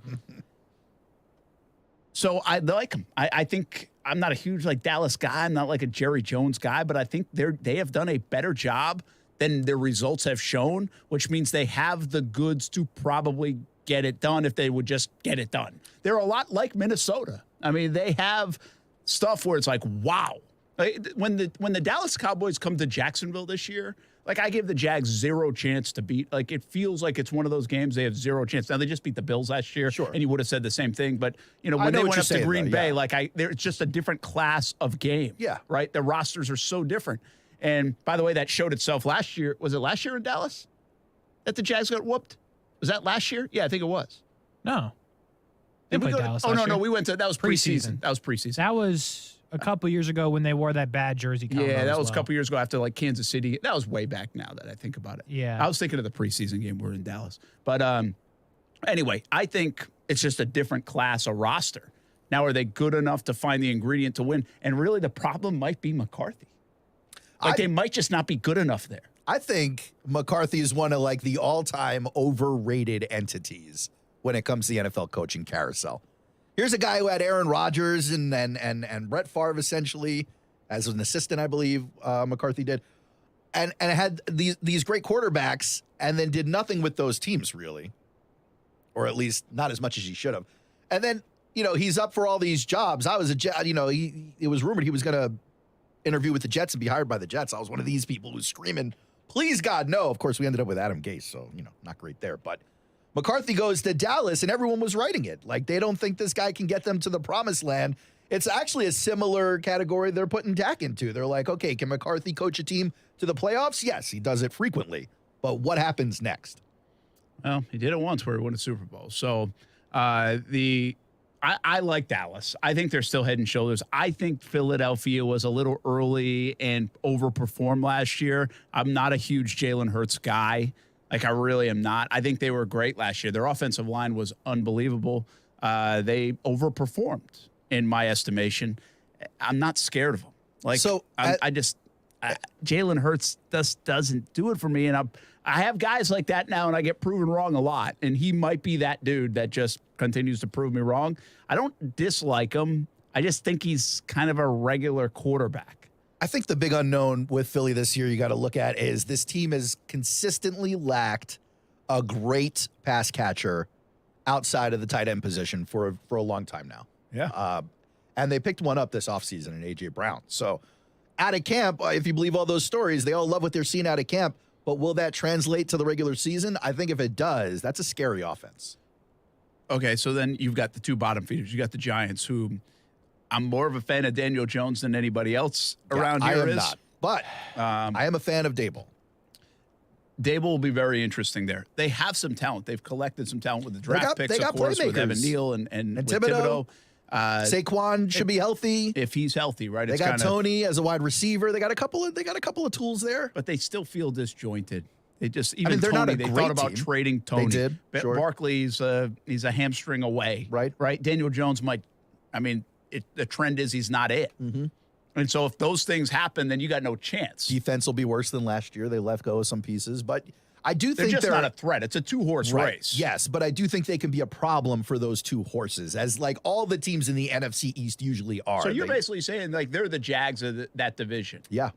So I like him. I think I'm not a huge Dallas guy. I'm not like a Jerry Jones guy, but I think they have done a better job than their results have shown, which means they have the goods to probably get it done if they would just get it done. They're a lot like Minnesota. I mean, they have stuff where it's like, wow. Like, when the Dallas Cowboys come to Jacksonville this year, like, I give the Jags zero chance to beat. Like, it feels like it's one of those games they have zero chance. Now, they just beat the Bills last year, and you would have said the same thing. But, you know, when they went up to Green Bay, it's just a different class of game. Yeah. Right? The rosters are so different. And, by the way, that showed itself last year. Was it last year in Dallas that the Jags got whooped? Was that last year? Yeah, I think it was. No. Did we go Dallas to, last year. no, we went to, that was preseason. That was preseason. That was a couple years ago when they wore that bad jersey combo. Yeah, that was a couple years ago after, like, Kansas City. That was way back now that I think about it. Yeah. I was thinking of the preseason game. We're in Dallas. But anyway, I think it's just a different class of roster. Now, are they good enough to find the ingredient to win? And really, the problem might be McCarthy. Like, they might just not be good enough there. I think McCarthy is one of, like, the all-time overrated entities when it comes to the NFL coaching carousel. Here's a guy who had Aaron Rodgers and Brett Favre essentially as an assistant, I believe McCarthy did, and had these great quarterbacks, and then did nothing with those teams really, or at least not as much as he should have. And then, you know, he's up for all these jobs. It was rumored he was going to interview with the Jets and be hired by the Jets. I was one of these people who's screaming, please God, no. Of course, we ended up with Adam Gase, so, you know, not great there, but McCarthy goes to Dallas, and everyone was writing it. Like, they don't think this guy can get them to the promised land. It's actually a similar category they're putting Dak into. They're like, okay, can McCarthy coach a team to the playoffs? Yes, he does it frequently. But what happens next? Well, he did it once where he won a Super Bowl. So I like Dallas. I think they're still head and shoulders. I think Philadelphia was a little early and overperformed last year. I'm not a huge Jalen Hurts guy. Like, I really am not. I think they were great last year. Their offensive line was unbelievable. They overperformed, in my estimation. I'm not scared of them. Like, so Jalen Hurts just doesn't do it for me. And I have guys like that now, and I get proven wrong a lot. And he might be that dude that just continues to prove me wrong. I don't dislike him. I just think he's kind of a regular quarterback. I think the big unknown with Philly this year you got to look at is this team has consistently lacked a great pass catcher outside of the tight end position for a long time now. Yeah. And they picked one up this offseason in A.J. Brown. So out of camp, if you believe all those stories, they all love what they're seeing out of camp. But will that translate to the regular season? I think if it does, that's a scary offense. Okay, so then you've got the two bottom feeders. You got the Giants, who I'm more of a fan of Daniel Jones than anybody else around here is. I am not, but I am a fan of Dable. Dable will be very interesting there. They have some talent. They've collected some talent with the draft picks, of course, with Evan Neal and with Thibodeau. Saquon should be healthy if he's healthy, right? They got Tony as a wide receiver. They got a couple of tools there, but they still feel disjointed. They just they're Tony, not a they great thought about team. trading Tony. They did. Sure. Barkley's he's a hamstring away, right? Daniel Jones might. I mean, the trend is he's not it. Mm-hmm. And so if those things happen, then you got no chance. Defense will be worse than last year. They let go of some pieces, but I do think they're just not a threat. It's a two-horse race. Yes, but I do think they can be a problem for those two horses, as like all the teams in the NFC East usually are. So you're basically saying like they're the Jags of that division. Yeah.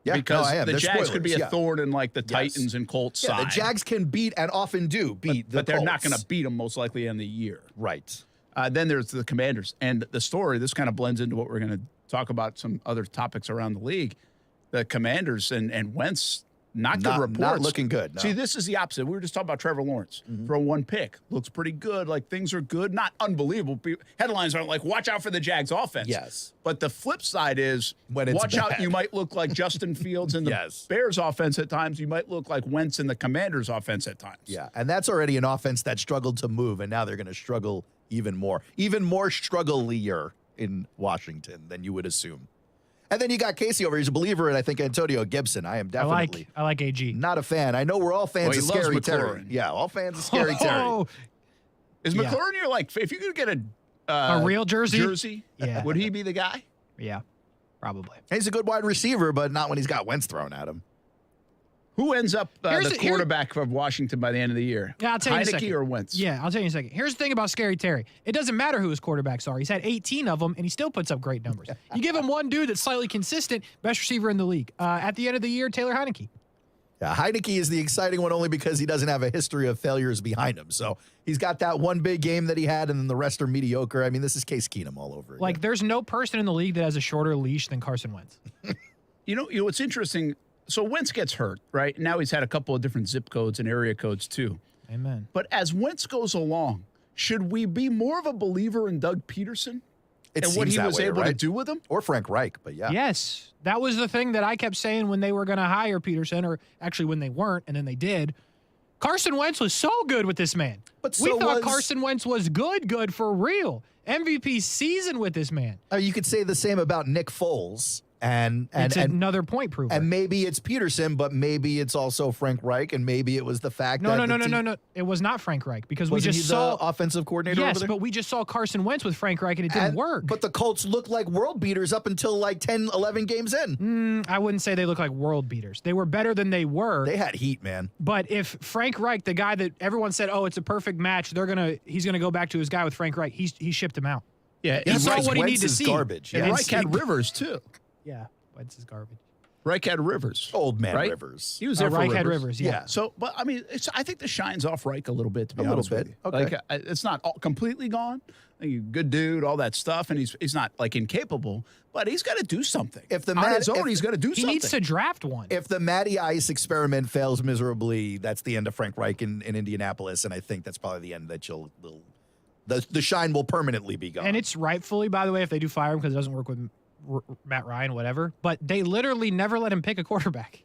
Yeah, because I am. The They're Jags spoilers. could be a thorn in like the Titans and Colts side. The Jags can beat and often do beat but the they're Colts. not going to beat them most likely in the year. Right. Then there's the Commanders. And the story, this kind of blends into what we're going to talk about, some other topics around the league. The Commanders and Wentz, not good reports. Not looking good. No. See, this is the opposite. We were just talking about Trevor Lawrence. Throw one pick. Looks pretty good. Like, things are good. Not unbelievable. Headlines aren't like, watch out for the Jags offense. Yes. But the flip side is, when it's watch bad. out. You might look like Justin Fields in the Bears offense at times. You might look like Wentz in the Commanders offense at times. Yeah, and that's already an offense that struggled to move, and now they're going to struggle even more struggle-lier in Washington than you would assume. And then you got Casey over. He's a believer in, I think, Antonio Gibson. I am definitely. I like AG. Not a fan. I know we're all fans of Scary Terry. Yeah, all fans of Scary Terry. Is McLaurin your, like, if you could get a real jersey? Yeah. Would he be the guy? Yeah, probably. He's a good wide receiver, but not when he's got Wentz thrown at him. Who ends up the quarterback of Washington by the end of the year? Yeah, I'll tell you in a second. Heineke or Wentz? Yeah, I'll tell you in a second. Here's the thing about Scary Terry. It doesn't matter who his quarterbacks are. He's had 18 of them, and he still puts up great numbers. You give him one dude that's slightly consistent, best receiver in the league. At the end of the year, Taylor Heineke. Yeah, Heineke is the exciting one only because he doesn't have a history of failures behind him. So he's got that one big game that he had, and then the rest are mediocre. I mean, this is Case Keenum all over again. Like, there's no person in the league that has a shorter leash than Carson Wentz. You know what's interesting? So Wentz gets hurt, right? Now he's had a couple of different zip codes and area codes too. Amen. But as Wentz goes along, should we be more of a believer in Doug Peterson and what he was able to do with him? Or Frank Reich, but yeah. Yes. That was the thing that I kept saying when they were going to hire Peterson, or actually when they weren't, and then they did. Carson Wentz was so good with this man. But we so thought Carson Wentz was good for real. MVP season with this man. You could say the same about Nick Foles. And it's another point prover. And maybe it's Peterson, but maybe it's also Frank Reich, and maybe it was the fact that No. It was not Frank Reich because we just saw the offensive coordinator. Yes, over there? but we just saw Carson Wentz with Frank Reich, and it didn't work. But the Colts looked like world beaters up until like 10, 11 games in. I wouldn't say they look like world beaters. They were better than they were. They had heat, man. But if Frank Reich, the guy that everyone said, "Oh, it's a perfect match," he's gonna go back to his guy with Frank Reich. He shipped him out. Yeah, he saw what he needed to see. Garbage. And Reich had Rivers too. Yeah. Wentz is garbage. Reich had Rivers. Old man right? Rivers. He was there for Reich Rivers. had Rivers, yeah. So, but I mean, I think the shine's off Reich a little bit, to be A honest little with bit. you. Okay. Like, it's not completely gone. I think he's a good dude, all that stuff, and he's not like incapable, but he's got to do something. If the on his own, he's got to do something. He needs to draft one. If the Matty Ice experiment fails miserably, that's the end of Frank Reich in Indianapolis, and I think that's probably the end that the shine will permanently be gone. And it's rightfully, by the way, if they do fire him because it doesn't work with Matt Ryan, whatever. But they literally never let him pick a quarterback.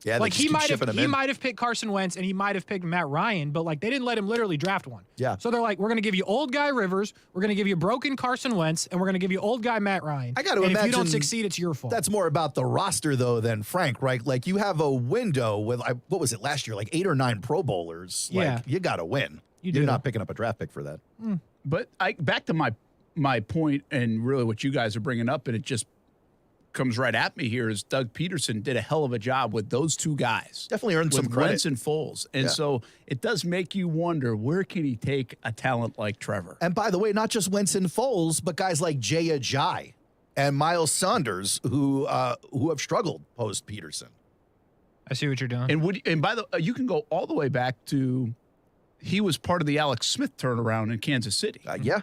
Yeah, like he might have picked Carson Wentz and he might have picked Matt Ryan, but like they didn't let him literally draft one. Yeah. So they're like, we're going to give you old guy Rivers, we're going to give you broken Carson Wentz, and we're going to give you old guy Matt Ryan. I got to imagine imagine if you don't succeed, it's your fault. That's more about the roster though than Frank, right? Like you have a window with what was it last year? Like 8 or 9 Pro Bowlers. Yeah. Like you got to win. You're not picking up a draft pick for that. But back to my point, and really what you guys are bringing up, and it just comes right at me here, is Doug Peterson did a hell of a job with those two guys. Definitely earned some credit. Wentz and Foles. And so it does make you wonder, where can he take a talent like Trevor? And by the way, not just Wentz and Foles, but guys like Jay Ajayi and Miles Sanders who have struggled post Peterson. I see what you're doing. And by the you can go all the way back to he was part of the Alex Smith turnaround in Kansas City. Yeah.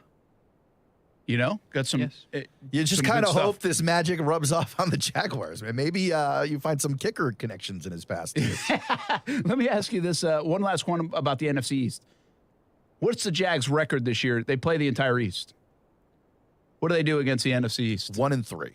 You know, got some. Yes. You just kind of hope this magic rubs off on the Jaguars, man. Maybe you find some kicker connections in his past. Let me ask you this one last one about the NFC East. What's the Jags' record this year? They play the entire East. What do they do against the NFC East? 1-3.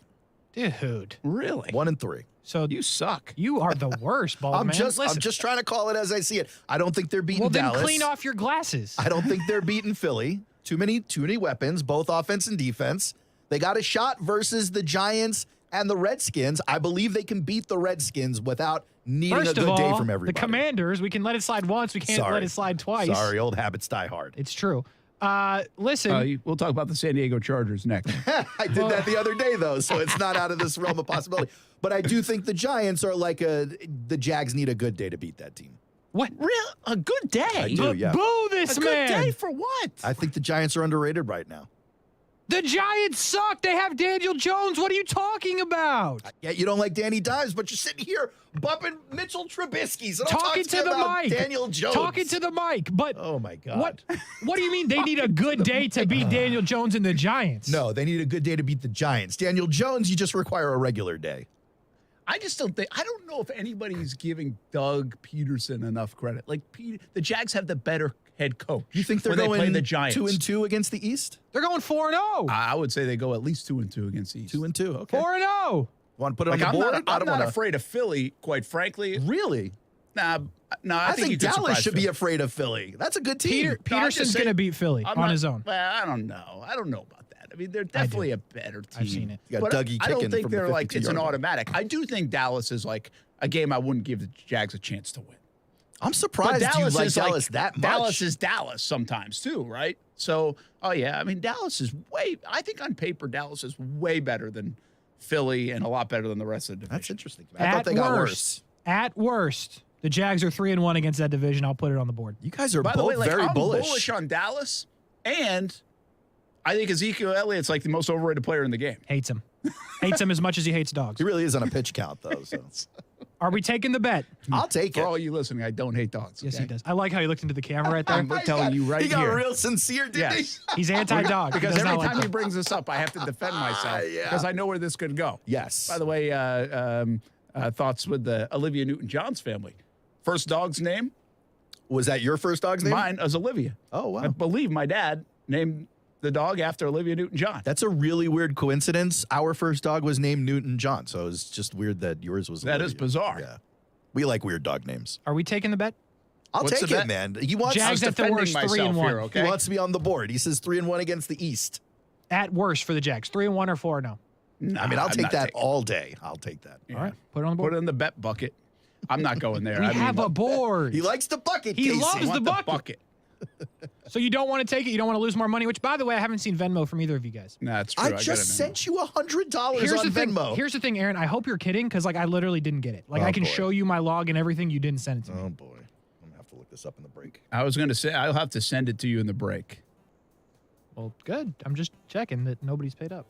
Dude. Really? 1-3. So you suck. You are the worst, Baldwin. I'm just trying to call it as I see it. I don't think they're beating Dallas. Well, then clean off your glasses. I don't think they're beating Philly. Too many weapons, both offense and defense. They got a shot versus the Giants and the Redskins. I believe they can beat the Redskins without needing First a good of all, day from everybody. The Commanders, we can let it slide once. We can't let it slide twice. Sorry, old habits die hard. It's true. Listen. We'll talk about the San Diego Chargers next. I did that the other day, though, so it's not out of this realm of possibility. But I do think the Giants are like the Jags need a good day to beat that team. What? Real? A good day? I do, yeah. Boo this man. A good day for what? I think the Giants are underrated right now. The Giants suck. They have Daniel Jones. What are you talking about? Yeah, you don't like Danny Dimes, but you're sitting here bumping Mitchell Trubisky. So talking to the mic. Daniel Jones. Talking to the mic. But oh my God. What do you mean they need a good day to beat Daniel Jones and the Giants? No, they need a good day to beat the Giants. Daniel Jones, you just require a regular day. I just don't think. I don't know if anybody's giving Doug Peterson enough credit. Like the Jags have the better head coach. You think they're going going play the Giants 2-2 against the East? They're going 4-0. I would say they go at least 2-2 against the East. 2-2. Okay. 4-0. Want to put it on the board? I'm not afraid of Philly, quite frankly. Really? Nah. I think Dallas should be afraid of Philly. That's a good team. Peterson's going to beat Philly on his own. Well, I don't know. I don't know about that. I mean, they're definitely a better team. I've seen it. You got Dougie I don't kicking think from they're the like it's an 52-yard line. automatic. I do think Dallas is like a game I wouldn't give the Jags a chance to win. I'm surprised you like Dallas that much. Dallas is Dallas sometimes too, right? So, I mean, Dallas is I think on paper, Dallas is way better than Philly and a lot better than the rest of the division. That's interesting. I thought they got worse. At worst, the Jags are 3-1 against that division. I'll put it on the board. You guys are By both the way, like, very I'm bullish on Dallas, and I think Ezekiel Elliott's like the most overrated player in the game. Hates him. Hates him as much as he hates dogs. He really is on a pitch count, though. So. Are we taking the bet? I'll take it. For all you listening, I don't hate dogs. Yes, okay? he does. I like how he looked into the camera right there. I'm telling you right He got here. real sincere, didn't Yes. He's anti-dog. He Because does every not like time he them. brings this up, I have to defend myself because I know where this could go. Yes. By the way, thoughts with the Olivia Newton-John's family. First dog's name? Was that your first dog's name? Mine is Olivia. Oh, wow. I believe my dad named the dog after Olivia Newton-John. That's a really weird coincidence. Our first dog was named Newton-John, so it's just weird that yours was That Olivia. is bizarre. Yeah. We like weird dog names. Are we taking the bet? I'll What's take the it, bet? man. He wants Jags at the worst, 3-1. Here, okay? He wants to be on the board. He says 3-1 against the East. At worst for the Jags, 3-1 or 4-0. Nah, I mean, I'll I'm take not that taking all day. I'll take that. it. All right, put it on the board. Put it in the bet bucket. I'm not going there. We I mean, have a board. He likes the bucket, He Casey. loves want the bucket. So you don't want to take it? You don't want to lose more money? Which, by the way, I haven't seen Venmo from either of you guys. Nah, it's true. I gotta just know. sent you $100 Here's on the thing. Venmo. Here's the thing, Aaron. I hope you're kidding because, like, I literally didn't get it. Like, Oh, I can boy. show you my log and everything. You didn't send it to me. Oh, boy. I'm going to have to look this up in the break. I was going to say, I'll have to send it to you in the break. Well, good. I'm just checking that nobody's paid up.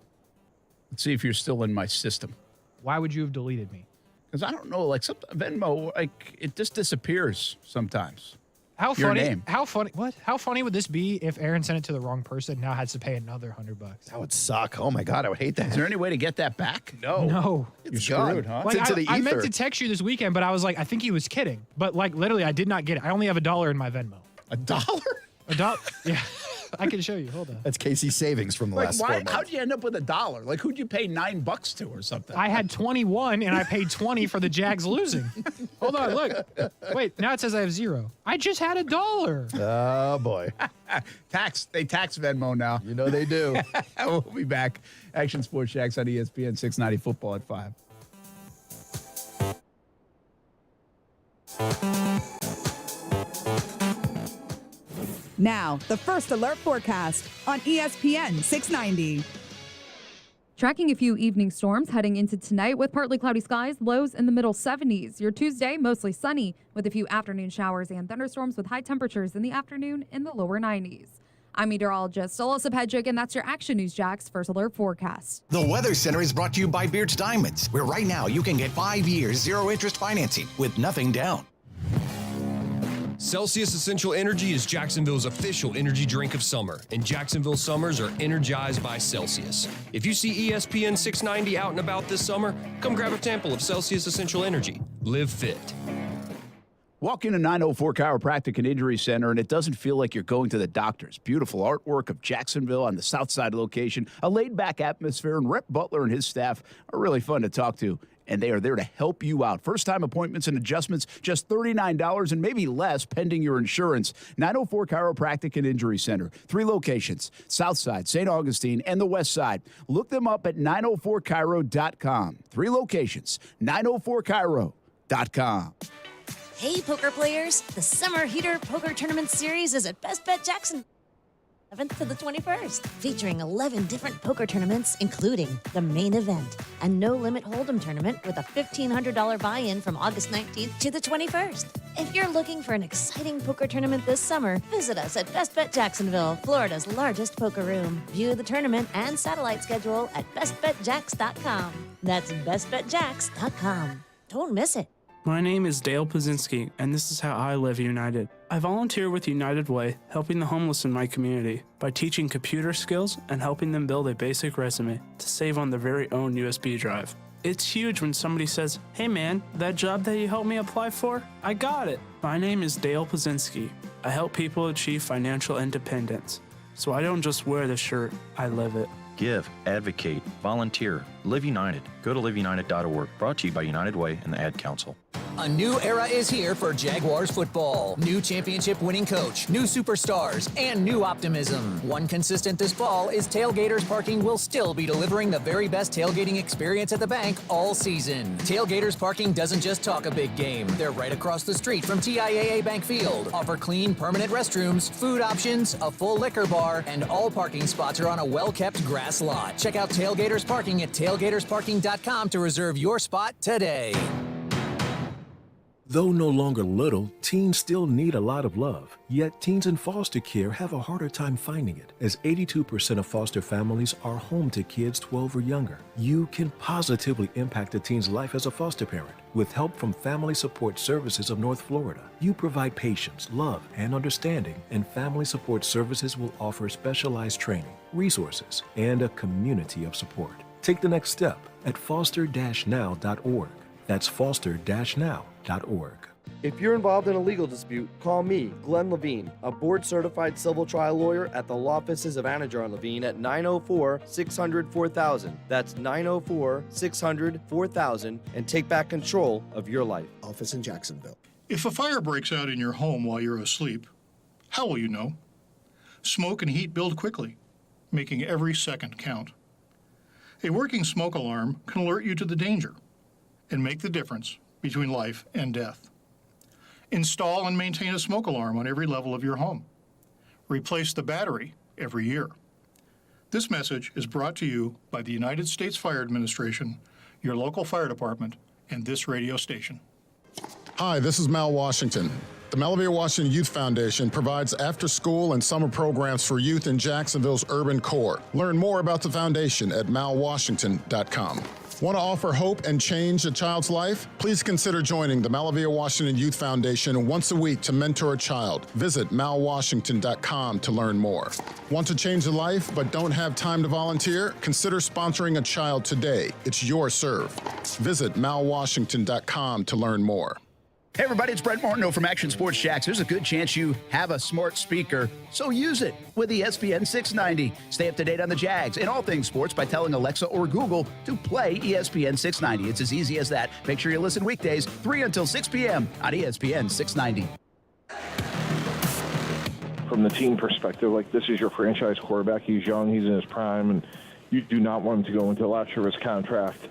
Let's see if you're still in my system. Why would you have deleted me? Because I don't know, like Venmo, like it just disappears sometimes. How Your funny? name. How funny? What? How funny would this be if Aaron sent it to the wrong person? Now has to pay another $100. That would suck. Oh, my God. I would hate that. Is there any way to get that back? No. You're It's gone. screwed, huh? It's into the I meant ether. to text you this weekend, but I was like, I think he was kidding. But like, literally, I did not get it. I only have $1 in my Venmo. $1? $1? Yeah. I can show you. Hold on. That's Casey's savings from the Like, last 4 why? months. How'd you end up with $1? Like, who'd you pay $9 to or something? I had 21 and I paid 20 for the Jags losing. Hold on, look. Wait, now it says I have 0. I just had $1. Oh, boy. They tax Venmo now. You know they do. We'll be back. Action Sports Shacks on ESPN 690 football at 5. Now, the first alert forecast on ESPN 690. Tracking a few evening storms heading into tonight with partly cloudy skies, lows in the middle 70s. Your Tuesday, mostly sunny with a few afternoon showers and thunderstorms with high temperatures in the afternoon in the lower 90s. I'm meteorologist Alyssa Pedrick, and that's your Action News Jax First Alert forecast. The Weather Center is brought to you by Beards Diamonds, where right now you can get 5 years, 0 interest financing with nothing down. Celsius Essential Energy is Jacksonville's official energy drink of summer, and Jacksonville summers are energized by Celsius. If you see ESPN 690 out and about this summer, come grab a sample of Celsius Essential Energy. Live fit. Walk into 904 Chiropractic and Injury Center, and it doesn't feel like you're going to the doctors. Beautiful artwork of Jacksonville on the south side location, a laid-back atmosphere, and Rep Butler and his staff are really fun to talk to, and they are there to help you out. First-time appointments and adjustments, just $39 and maybe less pending your insurance. 904 Chiropractic and Injury Center. 3 locations, south side, St. Augustine, and the west side. Look them up at 904chiro.com. 3 locations, 904chiro.com. Hey, poker players! The Summer Heater Poker Tournament Series is at Best Bet Jackson. 11th to the 21st, featuring 11 different poker tournaments, including the main event, a no-limit hold'em tournament with a $1,500 buy-in from August 19th to the 21st. If you're looking for an exciting poker tournament this summer, visit us at Best Bet Jacksonville, Florida's largest poker room. View the tournament and satellite schedule at bestbetjax.com. That's bestbetjax.com. Don't miss it. My name is Dale Pazinski, and this is how I live United. I volunteer with United Way, helping the homeless in my community by teaching computer skills and helping them build a basic resume to save on their very own USB drive. It's huge when somebody says, "Hey man, that job that you helped me apply for, I got it." My name is Dale Pazinski. I help people achieve financial independence. So I don't just wear the shirt, I live it. Give, advocate, volunteer, Live United. Go to liveunited.org. Brought to you by United Way and the Ad Council. A new era is here for Jaguars football. New championship-winning coach, new superstars, and new optimism. One consistent this fall is Tailgaters Parking will still be delivering the very best tailgating experience at the bank all season. Tailgaters Parking doesn't just talk a big game. They're right across the street from TIAA Bank Field. Offer clean, permanent restrooms, food options, a full liquor bar, and all parking spots are on a well-kept grass lot. Check out Tailgaters Parking at tailgatorsparking.com to reserve your spot today. Though no longer little, teens still need a lot of love. Yet teens in foster care have a harder time finding it, as 82% of foster families are home to kids 12 or younger. You can positively impact a teen's life as a foster parent. With help from Family Support Services of North Florida, you provide patience, love, and understanding, and Family Support Services will offer specialized training, resources, and a community of support. Take the next step at foster-now.org. That's foster-now.org. If you're involved in a legal dispute, call me, Glenn Levine, a board-certified civil trial lawyer at the law offices of Anajar and Levine at 904-600-4000. That's 904-600-4000, and take back control of your life. Office in Jacksonville. If a fire breaks out in your home while you're asleep, how will you know? Smoke and heat build quickly, making every second count. A working smoke alarm can alert you to the danger and make the difference between life and death. Install and maintain a smoke alarm on every level of your home. Replace the battery every year. This message is brought to you by the United States Fire Administration, your local fire department, and this radio station. Hi, this is Mal Washington. The Malavia Washington Youth Foundation provides after-school and summer programs for youth in Jacksonville's urban core. Learn more about the foundation at malwashington.com. Want to offer hope and change a child's life? Please consider joining the Malavia Washington Youth Foundation once a week to mentor a child. Visit malwashington.com to learn more. Want to change a life but don't have time to volunteer? Consider sponsoring a child today. It's your serve. Visit malwashington.com to learn more. Hey, everybody, it's Brent Martineau from Action Sports Jacks. There's a good chance you have a smart speaker, so use it with ESPN 690. Stay up to date on the Jags and all things sports by telling Alexa or Google to play ESPN 690. It's as easy as that. Make sure you listen weekdays, 3 until 6 p.m. on ESPN 690. From the team perspective, like, this is your franchise quarterback. He's young, he's in his prime, and you do not want him to go into the last year of his contract.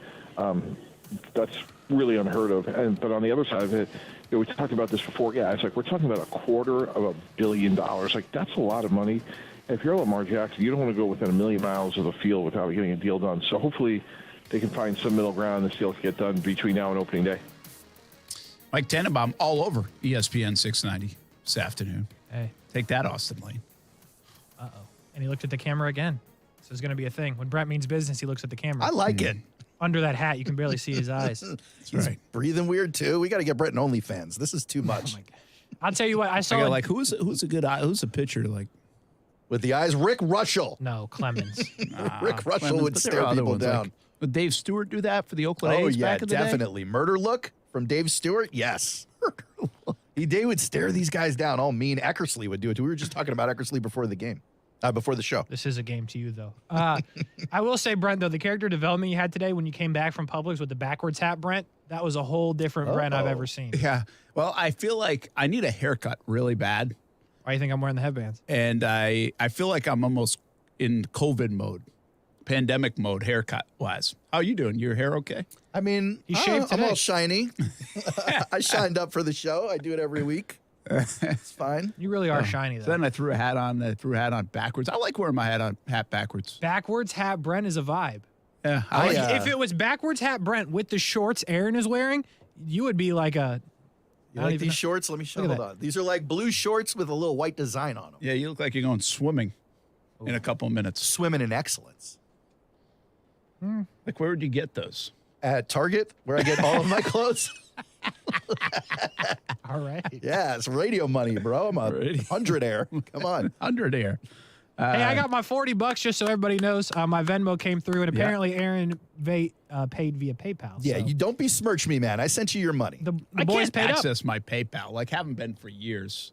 That's really unheard of. But on the other side of it, we talked about this before, guys. Like, we're talking about $250 million. Like, that's a lot of money. And if you're Lamar Jackson, you don't want to go within 1 million miles of the field without getting a deal done. So hopefully they can find some middle ground. This deal can get done between now and opening day. Mike Tannenbaum all over ESPN 690 this afternoon. Hey. Take that, Austin Lane. Uh-oh. And he looked at the camera again. This is going to be a thing. When Brett means business, he looks at the camera. I like it. Under that hat, you can barely see his eyes. He's breathing weird, too. We got to get Brett in OnlyFans. This is too much. Oh, my God. I'll tell you what. I saw like, who's a good eye? Who's a pitcher like with the eyes? Rick Russell. No, Clemens. Rick Russell would stare people down. Like, would Dave Stewart do that for the Oakland A's back in the definitely. day? Murder look from Dave Stewart? Yes. They would stare these guys down all mean. Eckersley would do it, too. We were just talking about Eckersley before the game. Before the show. This is a game to you, though. I will say, Brent, though, the character development you had today when you came back from Publix with the backwards hat, Brent, that was a whole different Brent I've ever seen. Yeah. Well, I feel like I need a haircut really bad. Why do you think I'm wearing the headbands? And I feel like I'm almost in COVID mode, pandemic mode, haircut-wise. How are you doing? Your hair okay? I mean, I'm all shiny. I shined up for the show. I do it every week. It's fine. You really are shiny, though. So then I threw a hat on backwards. I like wearing my hat backwards. Backwards hat Brent is a vibe. Yeah. If it was backwards hat Brent with the shorts Aaron is wearing, you would be like a... You like these shorts? Let me show you. Hold on. These are like blue shorts with a little white design on them. Yeah, you look like you're going swimming in a couple of minutes. Swimming in excellence. Like, where would you get those? At Target, where I get all of my clothes. All right. Yeah, it's radio money, bro. I'm a 100 air. Come on. 100 air. Hey, I got my $40 just so everybody knows. My Venmo came through, and apparently Aaron paid via PayPal. Yeah, so. you don't besmirch me, man. I sent you your money. The I boys can't paid access my PayPal. Like, haven't been for years.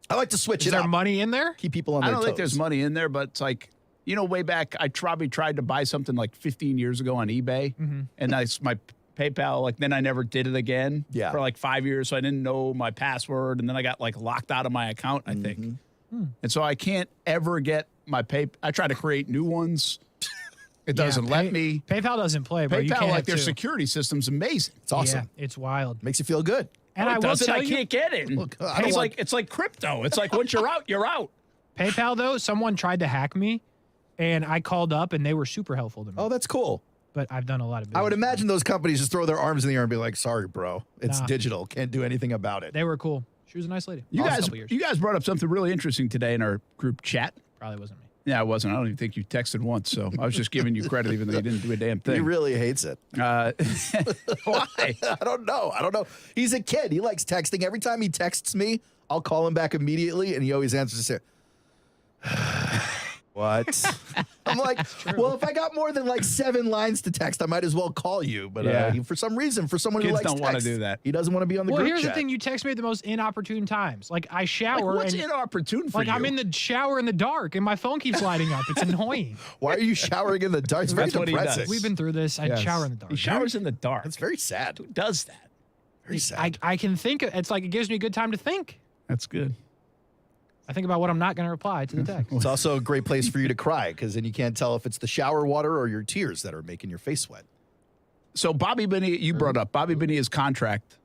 I like to switch Is it there up. money in there? Keep people on their I don't toes. think there's money in there, but it's like, you know, way back, I probably tried to buy something like 15 years ago on eBay, and that's my PayPal. Like, then I never did it again for like 5 years, so I didn't know my password, and then I got like locked out of my account, I think. And so I can't ever get my I try to create new ones. It doesn't let me. PayPal doesn't play, bro. PayPal, You can't like their too. security system's amazing. It's awesome. Yeah, it's wild. Makes you feel good. And No, I it will doesn't. tell I you, can't get it. Look, It's like crypto. It's like once you're out, you're out. PayPal, though, someone tried to hack me, and I called up, and they were super helpful to me. Oh, that's cool. but I've done a lot of business. I would imagine those companies just throw their arms in the air and be like, sorry, bro. It's Nah. digital. Can't do anything about it. They were cool. She was a nice lady. You Lost a guys, couple years. you guys brought up something really interesting today in our group chat. Probably wasn't me. Yeah, it wasn't. I don't even think you texted once, so I was just giving you credit even though you didn't do a damn thing. He really hates it. Why? I don't know. He's a kid. He likes texting. Every time he texts me, I'll call him back immediately, and he always answers to say, what? I'm like, well, if I got more than like 7 lines to text, I might as well call you. But for some reason, for someone who Kids likes don't want to text, do that. he doesn't want to be on the Well, group here's chat. the thing: you text me at the most inopportune times. Like I shower. What's and, inopportune for like you? I'm in the shower in the dark, and my phone keeps lighting up. It's annoying. Why are you showering in the dark? It's very That's what he depressing. does. We've been through this. I Yes. shower in the dark. He showers in the dark. That's very sad. Who does that? Very sad. I can think. It's like it gives me a good time to think. That's good. I think about what I'm not going to reply to the text. It's also a great place for you to cry because then you can't tell if it's the shower water or your tears that are making your face wet. So Bobby Bonilla, you brought up Bobby Bonilla's contract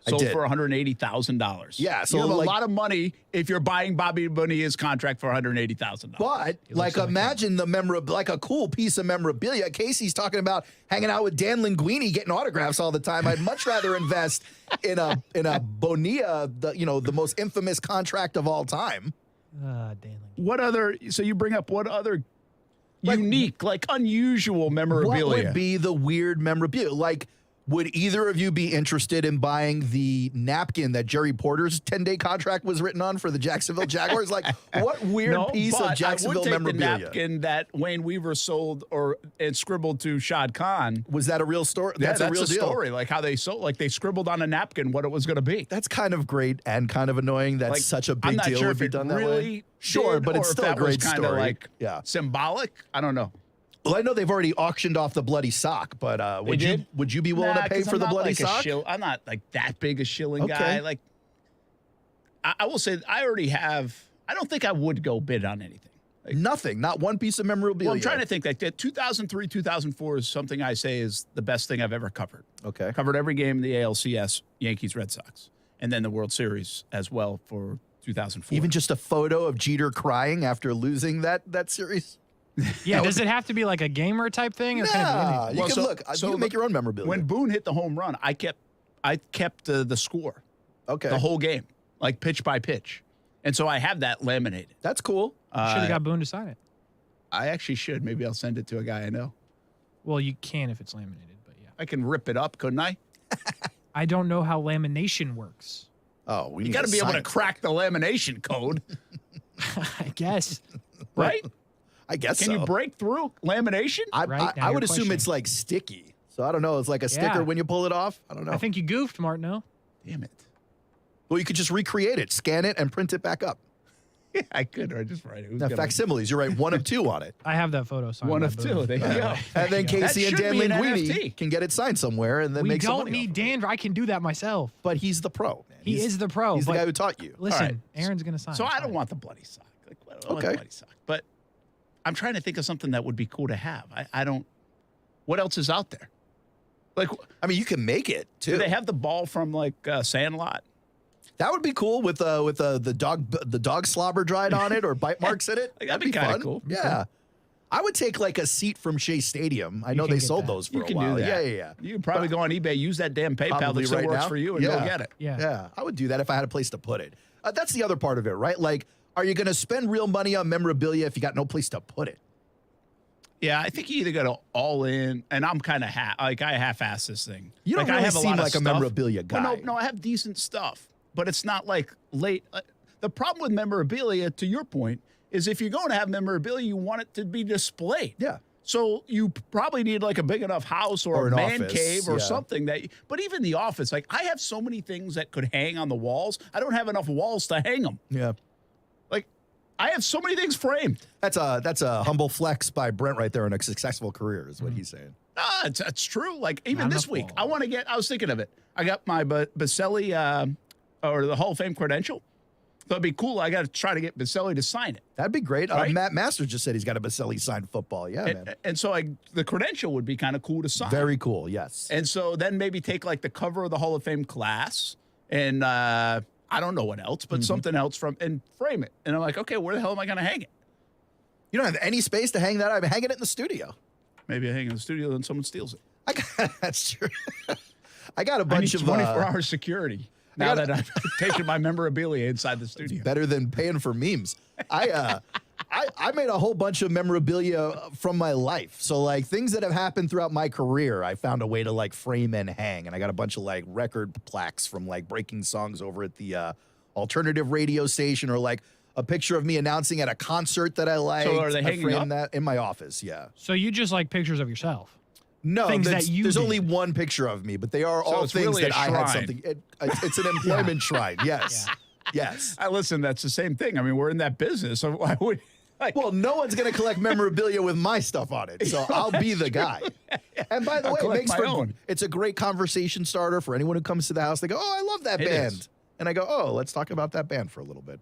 sold did. for $180,000. Yeah, so you have like- a lot of money if you're buying Bobby Bonilla's contract for $180,000. But like, imagine the like a cool piece of memorabilia. Casey's talking about hanging out with Dan Linguini, getting autographs all the time. I'd much rather invest in a Bonilla, the most infamous contract of all time. Dan. What other? So you bring up what other unique, like unusual memorabilia? What would be the weird memorabilia? Like, would either of you be interested in buying the napkin that Jerry Porter's 10-day contract was written on for the Jacksonville Jaguars? Like, what weird No, piece but of Jacksonville I would take memorabilia? the napkin that Wayne Weaver sold and scribbled to Shad Khan. Was that a real story? Yeah, That's a real deal. story. Like how they sold, like they scribbled on a napkin what it was going to be. That's kind of great and kind of annoying that Like, such a I'm big not deal sure would if be it done that really way. Sure, did, but it's or if still a that was great kinda story. like yeah. symbolic. I don't know. Well, I know they've already auctioned off the bloody sock, but would you be willing to pay for the bloody sock? I'm not like that big a shilling Okay. guy. Like I will say, I already have. I don't think I would go bid on anything. Like, Nothing, not one piece of memorabilia. well, I'm trying to think. Like that 2003, 2004 is something I say is the best thing I've ever covered. Okay. Covered every game in the ALCS, Yankees, Red Sox, and then the World Series as well for 2004. Even just a photo of Jeter crying after losing that series. Yeah, does it have to be like a gamer type thing? Or can it be Nah, anything? you can look. You can make your own memorabilia. When Boone hit the home run, I kept the score. Okay. The whole game, like pitch by pitch, and so I have that laminated. That's cool. Should have got Boone to sign it. I actually should. Maybe I'll send it to a guy I know. Well, you can if it's laminated, but yeah. I can rip it up, couldn't I? I don't know how lamination works. Oh, we You got to be able to crack the lamination code, I guess. right? I guess Can so. you break through lamination? I Right, now would you're assume questioning. it's like sticky. So I don't know. It's like a sticker Yeah. when you pull it off. I don't know. I think you goofed, Martino. Damn it. Well, you could just recreate it, scan it, and print it back up. Yeah, I could, or just write it. Who's Now, gonna- facsimiles, you're right. 1 of 2 on it. I have that photo signed. One by of Boone. 2. There you go. And then Casey and That Dan should be an Linguini NFT. can get it signed somewhere and then We make some don't money need off of Dan. I can do that myself. it. But he's the pro. Man. He is the pro. He's the but guy who taught you. Listen, All right. Aaron's going to sign. So It's I don't fine. want the bloody sock. Like, I don't want Okay. the bloody sock. But I'm trying to think of something that would be cool to have. I don't. What else is out there? Like, I mean, you can make it too. do they have the ball from like Sandlot? That would be cool with the dog slobber dried on it or bite marks in it. Like, that'd be kinda fun. cool. Yeah. I would take like a seat from Shea Stadium. I know can they get sold that. those for You a can while. do that. Yeah. You can probably go on eBay, use that damn PayPal Probably that still right works now. for you, and go get it. Yeah. Yeah, I would do that if I had a place to put it. That's the other part of it, right? Like, are you going to spend real money on memorabilia if you got no place to put it? Yeah, I think you either got to all in, and I'm kind of I half-ass this thing. You don't like, I really have a seem lot of like a stuff. memorabilia guy. Well, no, I have decent stuff, but it's not like late. The problem with memorabilia, to your point, is if you're going to have memorabilia, you want it to be displayed. Yeah. So you probably need like a big enough house or Or a an man office, cave or yeah. something but even the office, like I have so many things that could hang on the walls. I don't have enough walls to hang them. Yeah. Like I have so many things framed. That's a humble flex by Brent right there in a successful career is what he's saying. It's true. Like even Not this enough week, walls. I was thinking of it. I got my Boselli or the Hall of Fame credential. So it'd be cool. I got to try to get Boselli to sign it. That'd be great. Right? Matt Masters just said he's got a Boselli signed football. Yeah, man. And so the credential would be kind of cool to sign. Very cool, yes. And so then maybe take like the cover of the Hall of Fame class and I don't know what else, but something else and frame it. And I'm like, okay, where the hell am I going to hang it? You don't have any space to hang that. I'm hanging it in the studio. Maybe I hang in the studio and someone steals it. That's true. I got a bunch of 24-hour security now that I've taken my memorabilia inside the studio. Better than paying for memes. I made a whole bunch of memorabilia from my life. So like things that have happened throughout my career, I found a way to like frame and hang. And I got a bunch of like record plaques from like breaking songs over at the alternative radio station, or like a picture of me announcing at a concert that I liked. So are they hanging I up? framed that in my office, yeah. So you just like pictures of yourself? No, Things that you there's did. only one picture of me, but they are all it's things really that a I had shrine. something. It's an employment shrine, yes. Yes. Listen, that's the same thing. I mean, we're in that business. So why would well, no one's going to collect memorabilia with my stuff on it, so I'll be the guy. And by the I'll way, collect my own. it's a great conversation starter for anyone who comes to the house. They go, "Oh, I love that It band," is. and I go, "Oh, let's talk about that band for a little bit."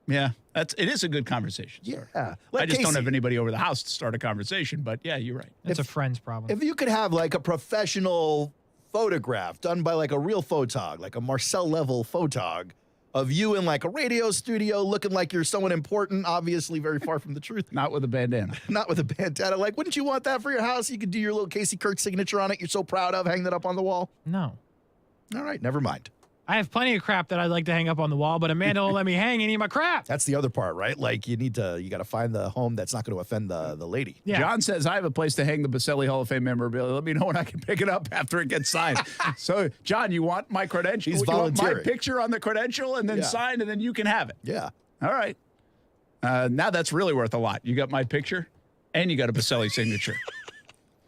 Yeah, it is a good conversation. Yeah. I just don't have anybody over the house to start a conversation, but yeah, you're right. It's a friend's problem. If you could have like a professional photograph done by like a real photog, like a Marcel level photog, of you in like a radio studio looking like you're someone important, obviously very far from the truth. Not with a bandana. Not with a bandana. Like, wouldn't you want that for your house? You could do your little Casey Kirk signature on it you're so proud of, hang that up on the wall. No. All right, never mind. I have plenty of crap that I'd like to hang up on the wall, but Amanda won't let me hang any of my crap. That's the other part, right? Like you got to find the home that's not going to offend the lady. Yeah. John says, I have a place to hang the Boselli Hall of Fame memorabilia. Let me know when I can pick it up after it gets signed. So, John, you want my credential? He's you want my volunteering. picture on the credential and then signed, and then you can have it. Yeah. All right. Now that's really worth a lot. You got my picture, and you got a Boselli signature.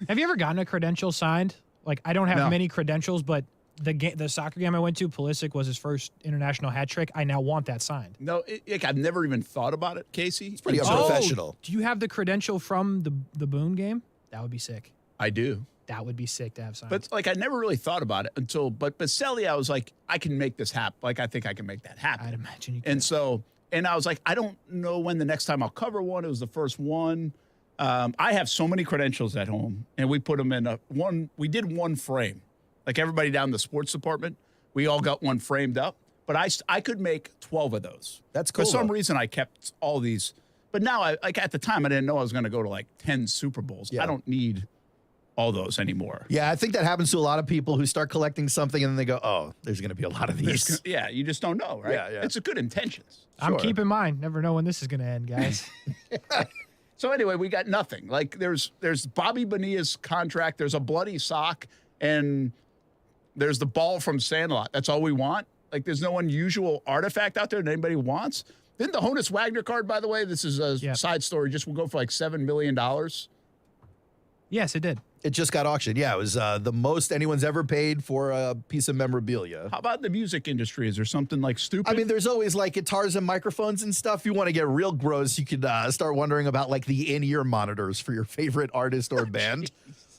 Have you ever gotten a credential signed? Like, I don't have No. many credentials, but the soccer game I went to, Pulisic was his first international hat trick. I now want that signed. No, I've never even thought about it, Casey. It's pretty unprofessional. Do you have the credential from the Boone game? That would be sick. I do. That would be sick to have signed. But like I never really thought about it until Boselli, I was like, I can make this happen. Like I think I can make that happen. I'd imagine you could. And I was like, I don't know when the next time I'll cover one. It was the first one. I have so many credentials at home, and we put them in we did one frame. Like everybody down in the sports department, we all got one framed up. But I could make 12 of those. That's cool. For some though. reason, I kept all these. But now, at the time, I didn't know I was going to go to like 10 Super Bowls. Yeah. I don't need all those anymore. Yeah, I think that happens to a lot of people who start collecting something and then they go, "Oh, there's going to be a lot of these." Yeah, you just don't know, right? Yeah, yeah. It's a good intentions. I'm Sure. keeping mine. Never know when this is going to end, guys. So anyway, we got nothing. Like there's Bobby Bonilla's contract. There's a bloody sock, and there's the ball from Sandlot. That's all we want. Like there's no unusual artifact out there that anybody wants. Didn't the Honus Wagner card, by the way, this is a side story, just will go for like $7 million. Yes, it did. It just got auctioned. Yeah, it was the most anyone's ever paid for a piece of memorabilia. How about the music industry? Is there something like stupid? I mean, there's always like guitars and microphones and stuff. If you want to get real gross, you could start wondering about like the in-ear monitors for your favorite artist or band.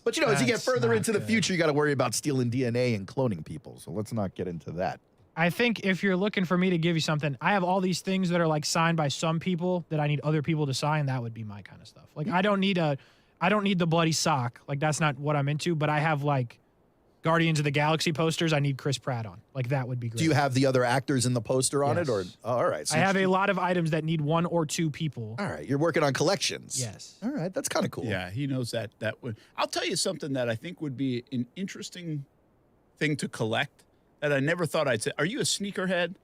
But you know, as you get That's further not into the good. future, you got to worry about stealing DNA and cloning people. So let's not get into that. I think if you're looking for me to give you something, I have all these things that are like signed by some people that I need other people to sign. That would be my kind of stuff. Like I don't need the bloody sock. Like that's not what I'm into. But I have like Guardians of the Galaxy posters. I need Chris Pratt on. Like that would be great. Do you have the other actors in the poster on it, or Yes. all right? So I have a lot of items that need one or two people. All right, you're working on collections. Yes. All right, that's kind of cool. Yeah, he knows that would. I'll tell you something that I think would be an interesting thing to collect that I never thought I'd say. Are you a sneakerhead?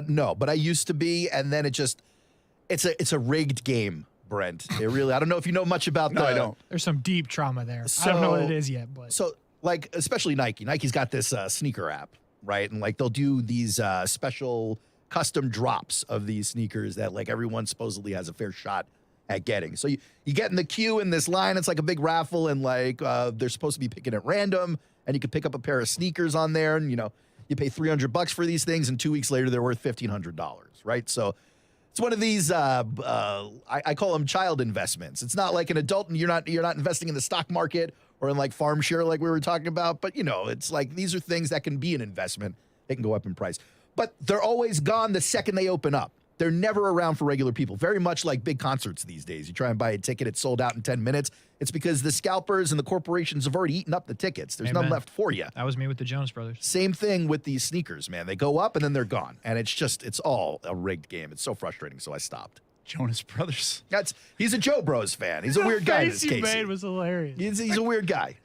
No, but I used to be, and then it's a rigged game, Brent. It really. I don't know if you know much about No, I don't. There's some deep trauma there. I don't know what it is yet, but So, like, especially Nike. Nike's got this sneaker app, right? And like, they'll do these special custom drops of these sneakers that like everyone supposedly has a fair shot at getting. So you get in the queue in this line. It's like a big raffle, and like they're supposed to be picking at random, and you can pick up a pair of sneakers on there, and you know you pay $300 for these things, and 2 weeks later they're worth $1,500, right? So. It's one of these I call them child investments. It's not like an adult, and you're not investing in the stock market or in like farm share like we were talking about. But you know, it's like these are things that can be an investment. They can go up in price, but they're always gone the second they open up. They're never around for regular people. Very much like big concerts these days. You try and buy a ticket, it's sold out in 10 minutes. It's because the scalpers and the corporations have already eaten up the tickets. There's none Amen. left for you. that was me with the Jonas Brothers. Same thing with these sneakers, man. They go up and then they're gone. And it's all a rigged game. It's so frustrating. So I stopped. Jonas Brothers. He's a Joe Bros fan. He's a weird guy. This face you Casey. made was hilarious. He's a weird guy.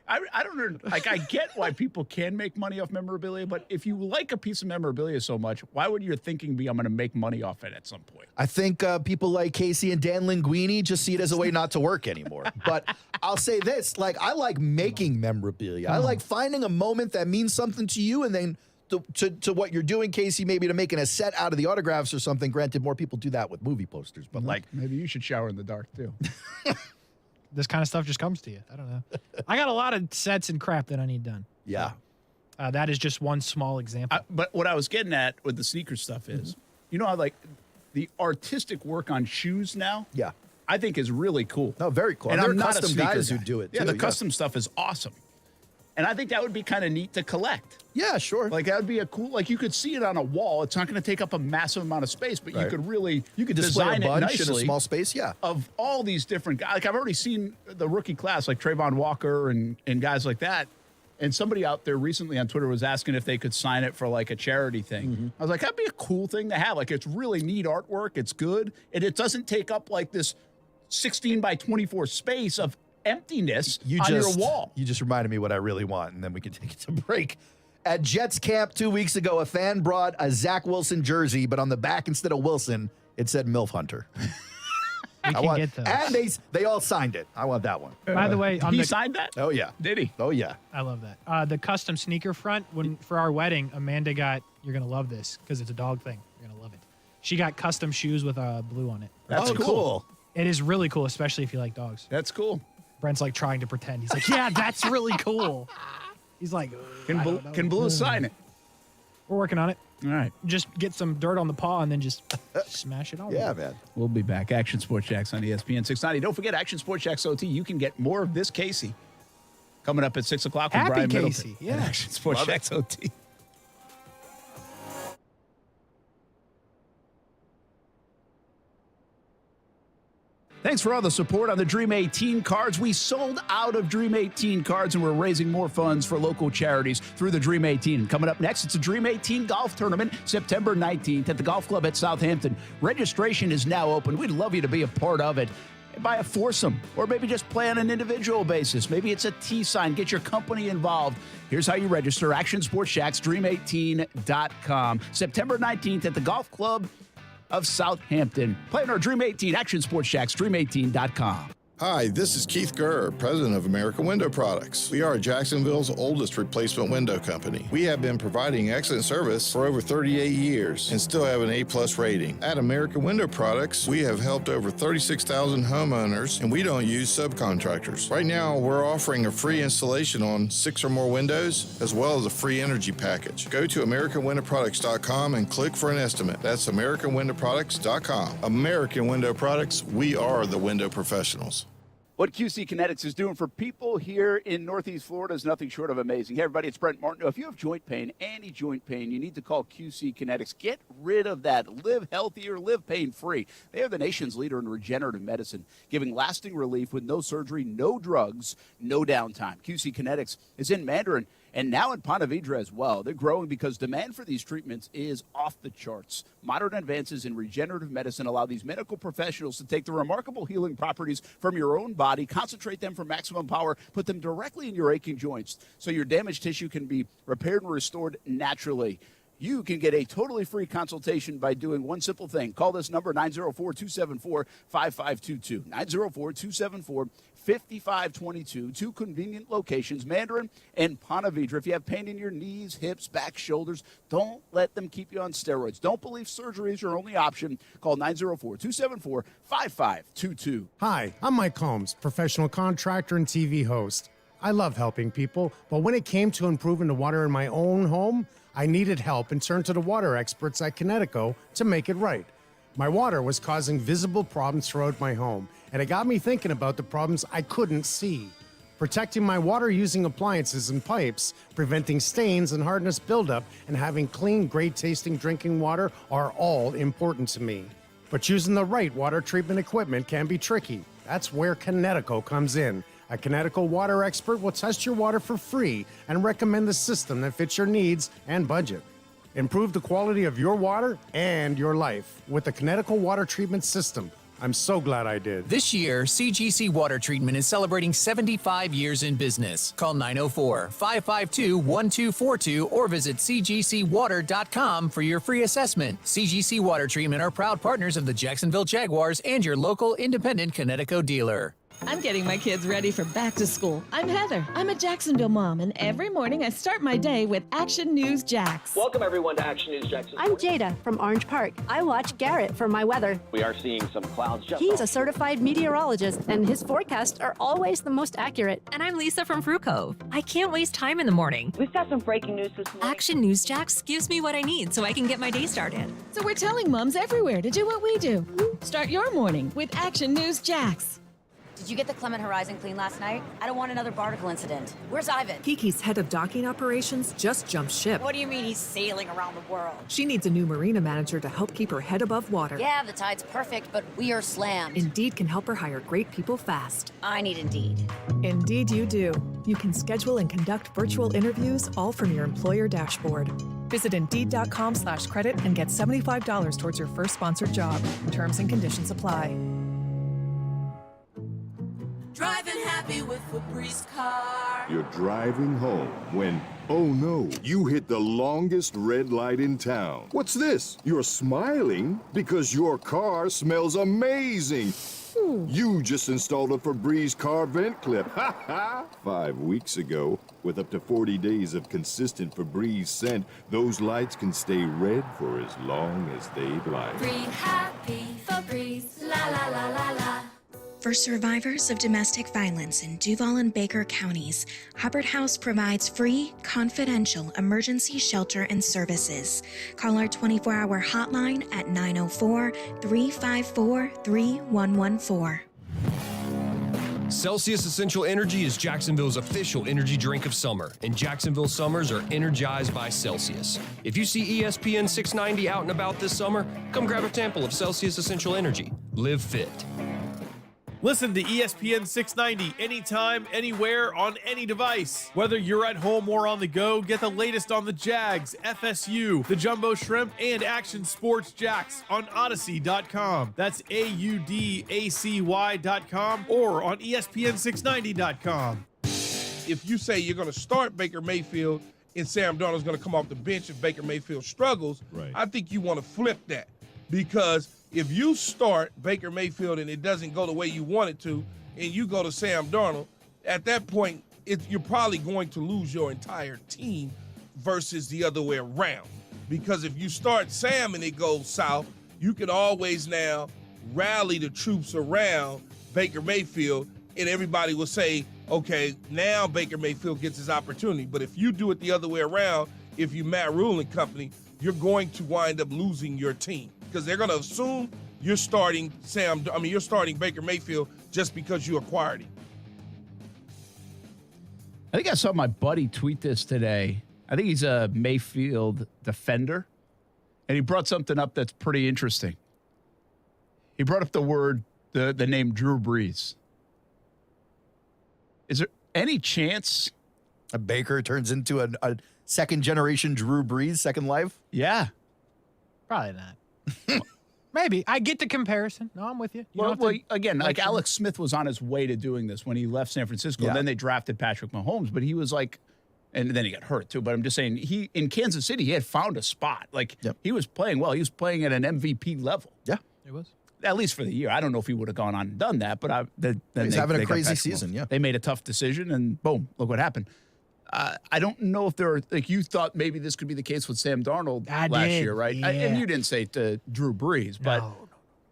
I don't know. Like, I get why people can make money off memorabilia, but if you like a piece of memorabilia so much, why would your thinking be I'm going to make money off it at some point? I think people like Casey and Dan Linguini just see it as a way not to work anymore. But I'll say this, like, I like making memorabilia. I like finding a moment that means something to you and then to what you're doing, Casey, maybe to making a set out of the autographs or something. Granted, more people do that with movie posters, but like maybe you should shower in the dark too. This kind of stuff just comes to you. I don't know. I got a lot of sets and crap that I need done. Yeah. That is just one small example. But what I was getting at with the sneaker stuff is, you know how like the artistic work on shoes now? Yeah. I think is really cool. No, very cool. And There I'm are not a custom sneaker guys guy. who do it, Yeah, too, the yeah. custom stuff is awesome. And I think that would be kind of neat to collect. Yeah, sure. Like that would be a cool, like you could see it on a wall. It's not going to take up a massive amount of space, but you Right. could really display a design it bunch nicely in a small space. Yeah. of all these different guys. Like I've already seen the rookie class, like Trayvon Walker and guys like that. And somebody out there recently on Twitter was asking if they could sign it for like a charity thing. I was like, that'd be a cool thing to have. Like it's really neat artwork. It's good. And it doesn't take up like this 16 by 24 space of emptiness on your wall. You just reminded me what I really want, and then we can take it to break. At Jets camp 2 weeks ago, a fan brought a Zach Wilson jersey, but on the back instead of Wilson, it said MILF Hunter. We can get those. And they all signed it. I want that one. By the way, on He the signed that? Oh yeah. Did he? Oh yeah. I love that. The custom sneaker front, for our wedding, Amanda got, you're going to love this because it's a dog thing. You're going to love it. She got custom shoes with blue on it. That's cool. It is really cool, especially if you like dogs. That's cool. Brent's like trying to pretend. He's like, yeah, that's really cool. He's like, Can Blue sign it? We're working on it. All right. Just get some dirt on the paw and then just smash it on. Yeah, man. We'll be back. Action Sports Jacks on ESPN 690. Don't forget Action Sports Jacks OT. You can get more of this Casey coming up at 6 o'clock with Happy Brian Casey, Middleton. yeah. And Action Sports Love it. Jacks OT. Thanks for all the support on the Dream 18 cards. We sold out of Dream 18 cards, and we're raising more funds for local charities through the Dream 18. Coming up next, it's a Dream 18 golf tournament, September 19th at the Golf Club at Southampton. Registration is now open. We'd love you to be a part of it. Buy a foursome, or maybe just play on an individual basis. Maybe it's a T sign. Get your company involved. Here's how you register. Action Sports Shacks, Dream18.com. September 19th at the Golf Club of Southampton. Play on our Dream 18, Action Sports Shacks, Dream18.com. Hi, this is Keith Gurr, president of American Window Products. We are Jacksonville's oldest replacement window company. We have been providing excellent service for over 38 years and still have an A+ rating. At American Window Products, we have helped over 36,000 homeowners, and we don't use subcontractors. Right now, we're offering a free installation on 6 or more windows, as well as a free energy package. Go to AmericanWindowProducts.com and click for an estimate. That's AmericanWindowProducts.com. American Window Products, we are the window professionals. What QC Kinetics is doing for people here in Northeast Florida is nothing short of amazing. Hey, everybody, it's Brent Martin. If you have joint pain, any joint pain, you need to call QC Kinetics. Get rid of that. Live healthier, live pain-free. They are the nation's leader in regenerative medicine, giving lasting relief with no surgery, no drugs, no downtime. QC Kinetics is in Mandarin and now in Ponte Vedra as well. They're growing because demand for these treatments is off the charts. Modern advances in regenerative medicine allow these medical professionals to take the remarkable healing properties from your own body, concentrate them for maximum power, put them directly in your aching joints so your damaged tissue can be repaired and restored naturally. You can get a totally free consultation by doing one simple thing. Call this number, 904-274-5522. 904-274-5522. Two convenient locations, Mandarin and Ponte Vedra. If you have pain in your knees, hips, back, shoulders, don't let them keep you on steroids. Don't believe surgery is your only option. Call 904-274-5522. Hi, I'm Mike Holmes, professional contractor and TV host. I love helping people, but when it came to improving the water in my own home, I needed help and turned to the water experts at Connecticut to make it right. My water was causing visible problems throughout my home, and it got me thinking about the problems I couldn't see. Protecting my water-using appliances and pipes, preventing stains and hardness buildup, and having clean, great-tasting drinking water are all important to me. But choosing the right water treatment equipment can be tricky. That's where Connecticut comes in. A Connecticut water expert will test your water for free and recommend the system that fits your needs and budget. Improve the quality of your water and your life with the Connecticut Water Treatment System. I'm so glad I did. This year, CGC Water Treatment is celebrating 75 years in business. Call 904-552-1242 or visit cgcwater.com for your free assessment. CGC Water Treatment are proud partners of the Jacksonville Jaguars and your local independent Connecticut dealer. I'm getting my kids ready for back to school. I'm Heather. I'm a Jacksonville mom, and every morning I start my day with Action News Jax. Welcome, everyone, to Action News Jackson. I'm Jada from Orange Park. I watch Garrett for my weather. We are seeing some clouds just He's a certified meteorologist, and his forecasts are always the most accurate. And I'm Lisa from Fruit Cove. I can't waste time in the morning. We've got some breaking news this morning. Action News Jax gives me what I need so I can get my day started. So we're telling moms everywhere to do what we do. Start your morning with Action News Jax. Did you get the Clement Horizon clean last night? I don't want another barnacle incident. Where's Ivan? Kiki's head of docking operations just jumped ship. What do you mean he's sailing around the world? She needs a new marina manager to help keep her head above water. Yeah, the tide's perfect, but we are slammed. Indeed can help her hire great people fast. I need Indeed. Indeed you do. You can schedule and conduct virtual interviews all from your employer dashboard. Visit Indeed.com/credit and get $75 towards your first sponsored job. Terms and conditions apply. Driving happy with Febreze car. You're driving home when, oh no, you hit the longest red light in town. What's this? You're smiling because your car smells amazing. You just installed a Febreze car vent clip. Ha ha! 5 weeks ago, with up to 40 days of consistent Febreze scent, those lights can stay red for as long as they'd like. Breathe happy, Febreze, la la la la la. For survivors of domestic violence in Duval and Baker counties, Hubbard House provides free, confidential emergency shelter and services. Call our 24-hour hotline at 904-354-3114. Celsius Essential Energy is Jacksonville's official energy drink of summer, and Jacksonville summers are energized by Celsius. If you see ESPN 690 out and about this summer, come grab a sample of Celsius Essential Energy. Live fit. Listen to ESPN 690 anytime, anywhere, on any device. Whether you're at home or on the go, get the latest on the Jags, FSU, the Jumbo Shrimp, and Action Sports Jacks on Odyssey.com. That's AUDACY.com or on ESPN690.com. If you say you're going to start Baker Mayfield and Sam Darnold's going to come off the bench if Baker Mayfield struggles, I think you want to flip that, because if you start Baker Mayfield and it doesn't go the way you want it to, and you go to Sam Darnold, at that point, you're probably going to lose your entire team versus the other way around. Because if you start Sam and it goes south, you can always now rally the troops around Baker Mayfield, and everybody will say, okay, now Baker Mayfield gets his opportunity. But if you do it the other way around, if you Matt Rule and company, you're going to wind up losing your team, because they're going to assume you're starting Baker Mayfield just because you acquired him. I think I saw my buddy tweet this today. I think he's a Mayfield defender, and he brought something up that's pretty interesting. He brought up the name Drew Brees. Is there any chance a Baker turns into a second-generation Drew Brees, second life? Yeah. Probably not. Maybe. I get the comparison. No, I'm with you. Again, like Alex Smith was on his way to doing this when he left San Francisco. Yeah. Then they drafted Patrick Mahomes, but he was like, and then he got hurt too. But I'm just saying, in Kansas City, he had found a spot. Like, he was playing well. He was playing at an MVP level. Yeah. It was. At least for the year. I don't know if he would have gone on and done that, but he's having a crazy season. Yeah. They made a tough decision, and boom, look what happened. I don't know if there are, like, you thought maybe this could be the case with Sam Darnold last year, right? Yeah. And you didn't say to Drew Brees, but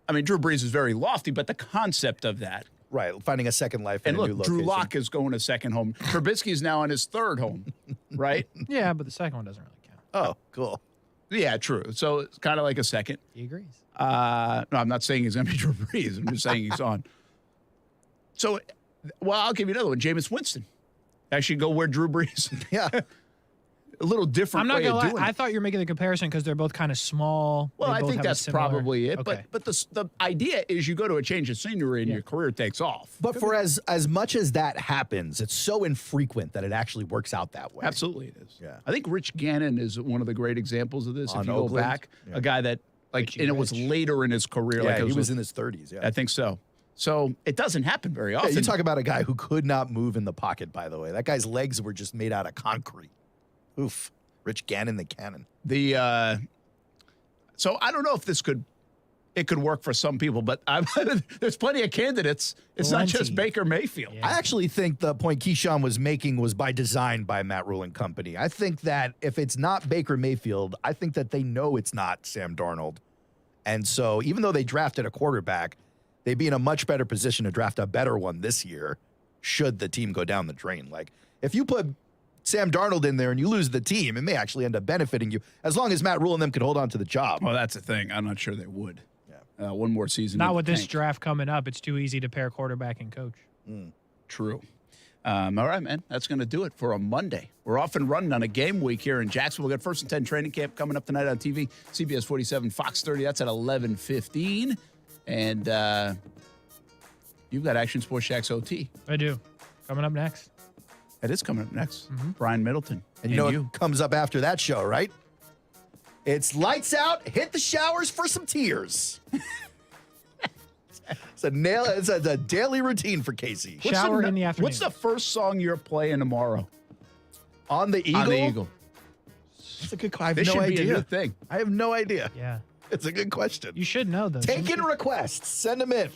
I mean, Drew Brees is very lofty, but the concept of that. Right, finding a second life in and a new look, location. Drew Lock is going to second home. Trubisky is now on his third home, right? Yeah, but the second one doesn't really count. Oh, cool. Yeah, true. So it's kind of like a second. He agrees. No, I'm not saying he's going to be Drew Brees. I'm just saying he's on. So, well, I'll give you another one. Jameis Winston. Actually go where Drew Brees. Yeah. a little different I'm not way gonna of lie. doing I it. thought you were making the comparison because they're both kind of small. Well, They I both think have a that's similar- probably it. Okay. But the idea is you go to a change of scenery and your career takes off. But for as much as that happens, it's so infrequent that it actually works out that way. Absolutely it is. Yeah. I think Rich Gannon is one of the great examples of this. On if you Oakland? go back, a guy that, like, Richie and it was Rich. later in his career. Yeah, like it he was in his 30s. Yeah. I think so. So it doesn't happen very Yeah, often. you talk about a guy who could not move in the pocket, by the way. That guy's legs were just made out of concrete. Oof. Rich Gannon the Cannon. So I don't know if it could work for some people, but there's plenty of candidates. It's not just Baker Mayfield. I actually think the point Keyshawn was making was by design by Matt Rule and company. I think that if it's not Baker Mayfield, I think that they know it's not Sam Darnold. And so even though they drafted a quarterback, they'd be in a much better position to draft a better one this year should the team go down the drain. Like, if you put Sam Darnold in there and you lose the team, it may actually end up benefiting you as long as Matt Rule and them could hold on to the job. Well, that's the thing. I'm not sure they would. One more season. Not in with the this tank. draft coming up. It's too easy to pair quarterback and coach. True. All right, man. That's going to do it for a Monday. We're off and running on a game week here in Jacksonville. We've got 1st and 10 training camp coming up tonight on TV. CBS 47, Fox 30. That's at 11:15. And you've got Action Sports Shacks OT. I do. Coming up next. That is coming up next. Brian Middleton. And you know what comes up after that show, right? It's lights out, hit the showers for some tears. It's a daily routine for Casey. Shower in the afternoon. What's the first song you're playing tomorrow? On the Eagle? On the Eagle. That's a good question. I have This no should idea. be a new thing. I have no idea. Yeah. It's a good question. You should know those. Take in requests. Send them in.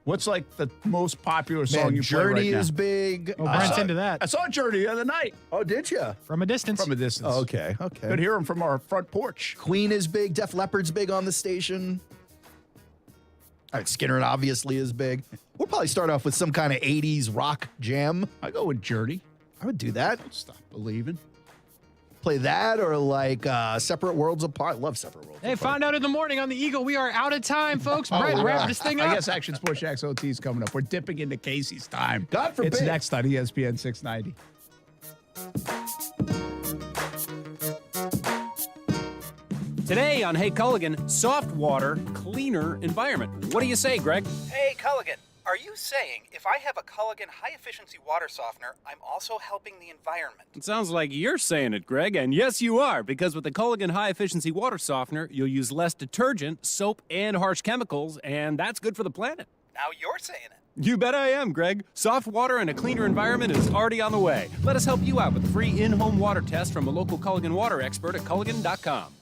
What's like the most popular song Man, you play Journey right now? is big. Oh, Brent's into that. I saw Journey the other night. Oh, did you? From a distance. From a distance. Oh, okay. Could hear him from our front porch. Queen is big. Def Leppard's big on the station. All right, Skinner obviously is big. We'll probably start off with some kind of 80s rock jam. I go with Journey. I would do that. Stop believing. Play that or like Separate Worlds Apart. Love Separate Worlds Hey, Apart. found out in the morning on the Eagle. We are out of time, folks. Brent, wrap this thing up. I guess Action Sports Shacks OT is coming up. We're dipping into Casey's time. God forbid. It's next on ESPN 690. Today on Hey Culligan, soft water, cleaner environment. What do you say, Greg? Hey, Culligan, are you saying if I have a Culligan high-efficiency water softener, I'm also helping the environment? It sounds like you're saying it, Greg, and yes, you are, because with the Culligan high-efficiency water softener, you'll use less detergent, soap, and harsh chemicals, and that's good for the planet. Now you're saying it. You bet I am, Greg. Soft water and a cleaner environment is already on the way. Let us help you out with a free in-home water test from a local Culligan water expert at Culligan.com.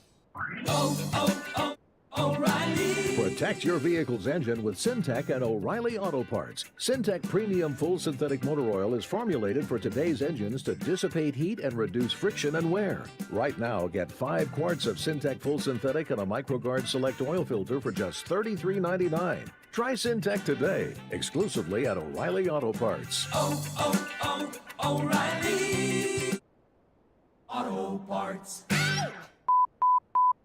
O'Reilly. Protect your vehicle's engine with Syntec and O'Reilly Auto Parts. Syntec Premium Full Synthetic Motor Oil is formulated for today's engines to dissipate heat and reduce friction and wear. Right now, get 5 quarts of Syntec Full Synthetic and a MicroGuard Select Oil Filter for just $33.99. Try Syntec today, exclusively at O'Reilly Auto Parts. O'Reilly Auto Parts.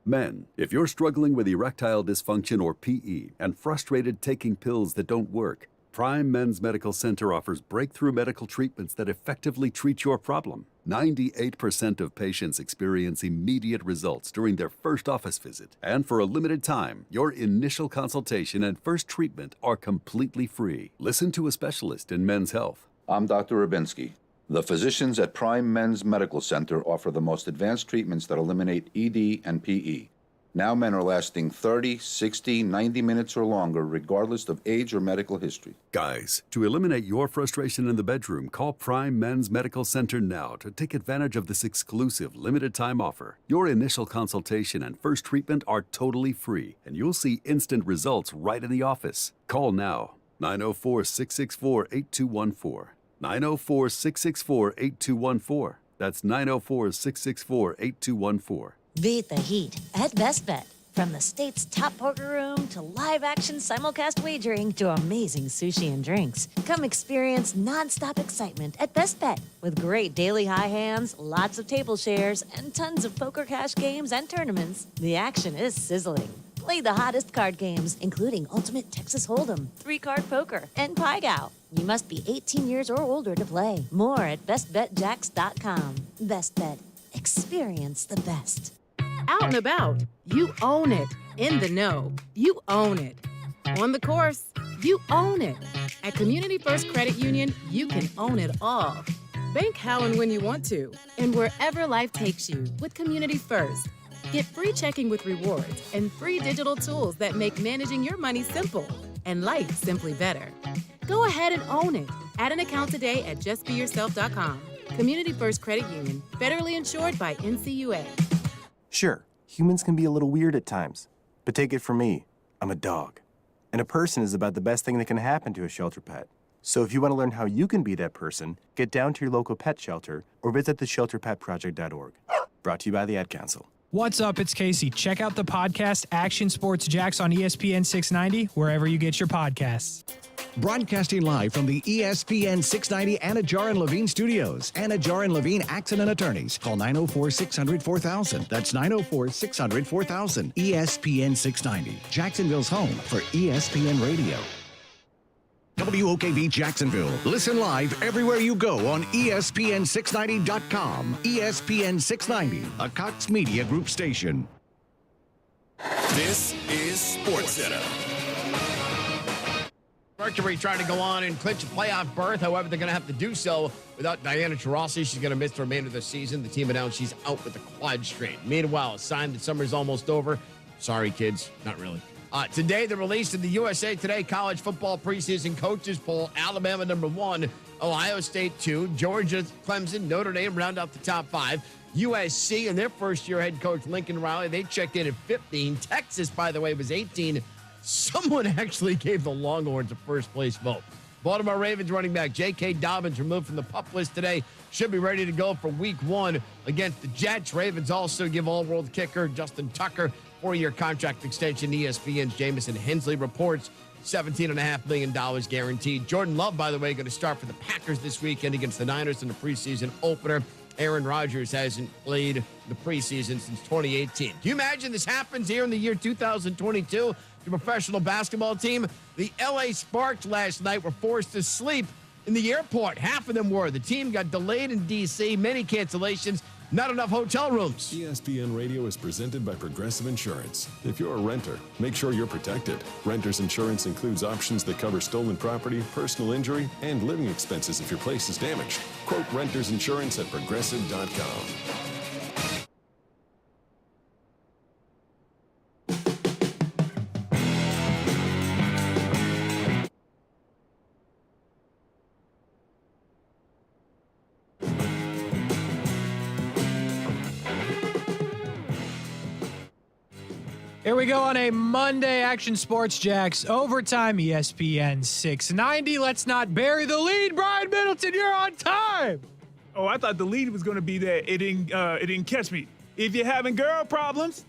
Men, if you're struggling with erectile dysfunction or PE and frustrated taking pills that don't work, Prime Men's Medical Center offers breakthrough medical treatments that effectively treat your problem. 98% of patients experience immediate results during their first office visit. And for a limited time, your initial consultation and first treatment are completely free. Listen to a specialist in men's health. I'm Dr. Rubinsky. The physicians at Prime Men's Medical Center offer the most advanced treatments that eliminate ED and PE. Now men are lasting 30, 60, 90 minutes or longer, regardless of age or medical history. Guys, to eliminate your frustration in the bedroom, call Prime Men's Medical Center now to take advantage of this exclusive limited-time offer. Your initial consultation and first treatment are totally free, and you'll see instant results right in the office. Call now, 904-664-8214. 904-664-8214. That's 904-664-8214. Beat the heat at Best Bet. From the state's top poker room to live-action simulcast wagering to amazing sushi and drinks. Come experience nonstop excitement at Best Bet with great daily high hands, lots of table shares, and tons of poker cash games and tournaments. The action is sizzling. Play the hottest card games, including Ultimate Texas Hold'em, 3-card poker, and Pai Gow. You must be 18 years or older to play. More at bestbetjacks.com. Best Bet. Experience the best. Out and about, you own it. In the know, you own it. On the course, you own it. At Community First Credit Union, you can own it all. Bank how and when you want to, and wherever life takes you with Community First. Get free checking with rewards and free digital tools that make managing your money simple and life simply better. Go ahead and own it. Add an account today at justbeyourself.com. Community First Credit Union, federally insured by NCUA. Sure, humans can be a little weird at times, but take it from me, I'm a dog. And a person is about the best thing that can happen to a shelter pet. So if you want to learn how you can be that person, get down to your local pet shelter or visit theshelterpetproject.org. Brought to you by the Ad Council. What's up? It's Casey. Check out the podcast Action Sports Jacks on ESPN 690, wherever you get your podcasts. Broadcasting live from the ESPN 690 Anajar and Levine studios. Anajar and Levine Accident Attorneys. Call 904-600-4000. That's 904-600-4000. ESPN 690. Jacksonville's home for ESPN Radio. WOKV Jacksonville. Listen live everywhere you go on ESPN690.com. ESPN 690, a Cox Media Group station. This is SportsCenter. Mercury trying to go on and clinch a playoff berth. However, they're going to have to do so without Diana Taurasi. She's going to miss the remainder of the season. The team announced she's out with a quad strain. Meanwhile, a sign that summer's almost over. Sorry, kids. Not really. Today, the release of the USA Today College Football Preseason Coaches Poll. Alabama, number 1. Ohio State, 2. Georgia, Clemson, Notre Dame round out the top 5. USC and their first-year head coach, Lincoln Riley, they checked in at 15. Texas, by the way, was 18. Someone actually gave the Longhorns a first-place vote. Baltimore Ravens running back J.K. Dobbins removed from the PUP list today. Should be ready to go for week 1 against the Jets. Ravens also give all-world kicker Justin Tucker 4-year contract extension. ESPN's Jamison Hensley reports $17.5 million guaranteed. Jordan Love, by the way, going to start for the Packers this weekend against the Niners in the preseason opener. Aaron Rodgers hasn't played the preseason since 2018. Do you imagine this happens here in the year 2022? The professional basketball team, the LA Sparks last night were forced to sleep in the airport. Half of them were. The team got delayed in D.C., many cancellations, not enough hotel rooms. ESPN Radio is presented by Progressive Insurance. If you're a renter, make sure you're protected. Renter's insurance includes options that cover stolen property, personal injury, and living expenses if your place is damaged. Quote Renter's Insurance at Progressive.com. Here we go on a Monday Action Sports Jacks overtime ESPN 690. Let's not bury the lead. Brian Middleton, you're on time. Oh, I thought the lead was going to be that it didn't catch me. If you're having girl problems,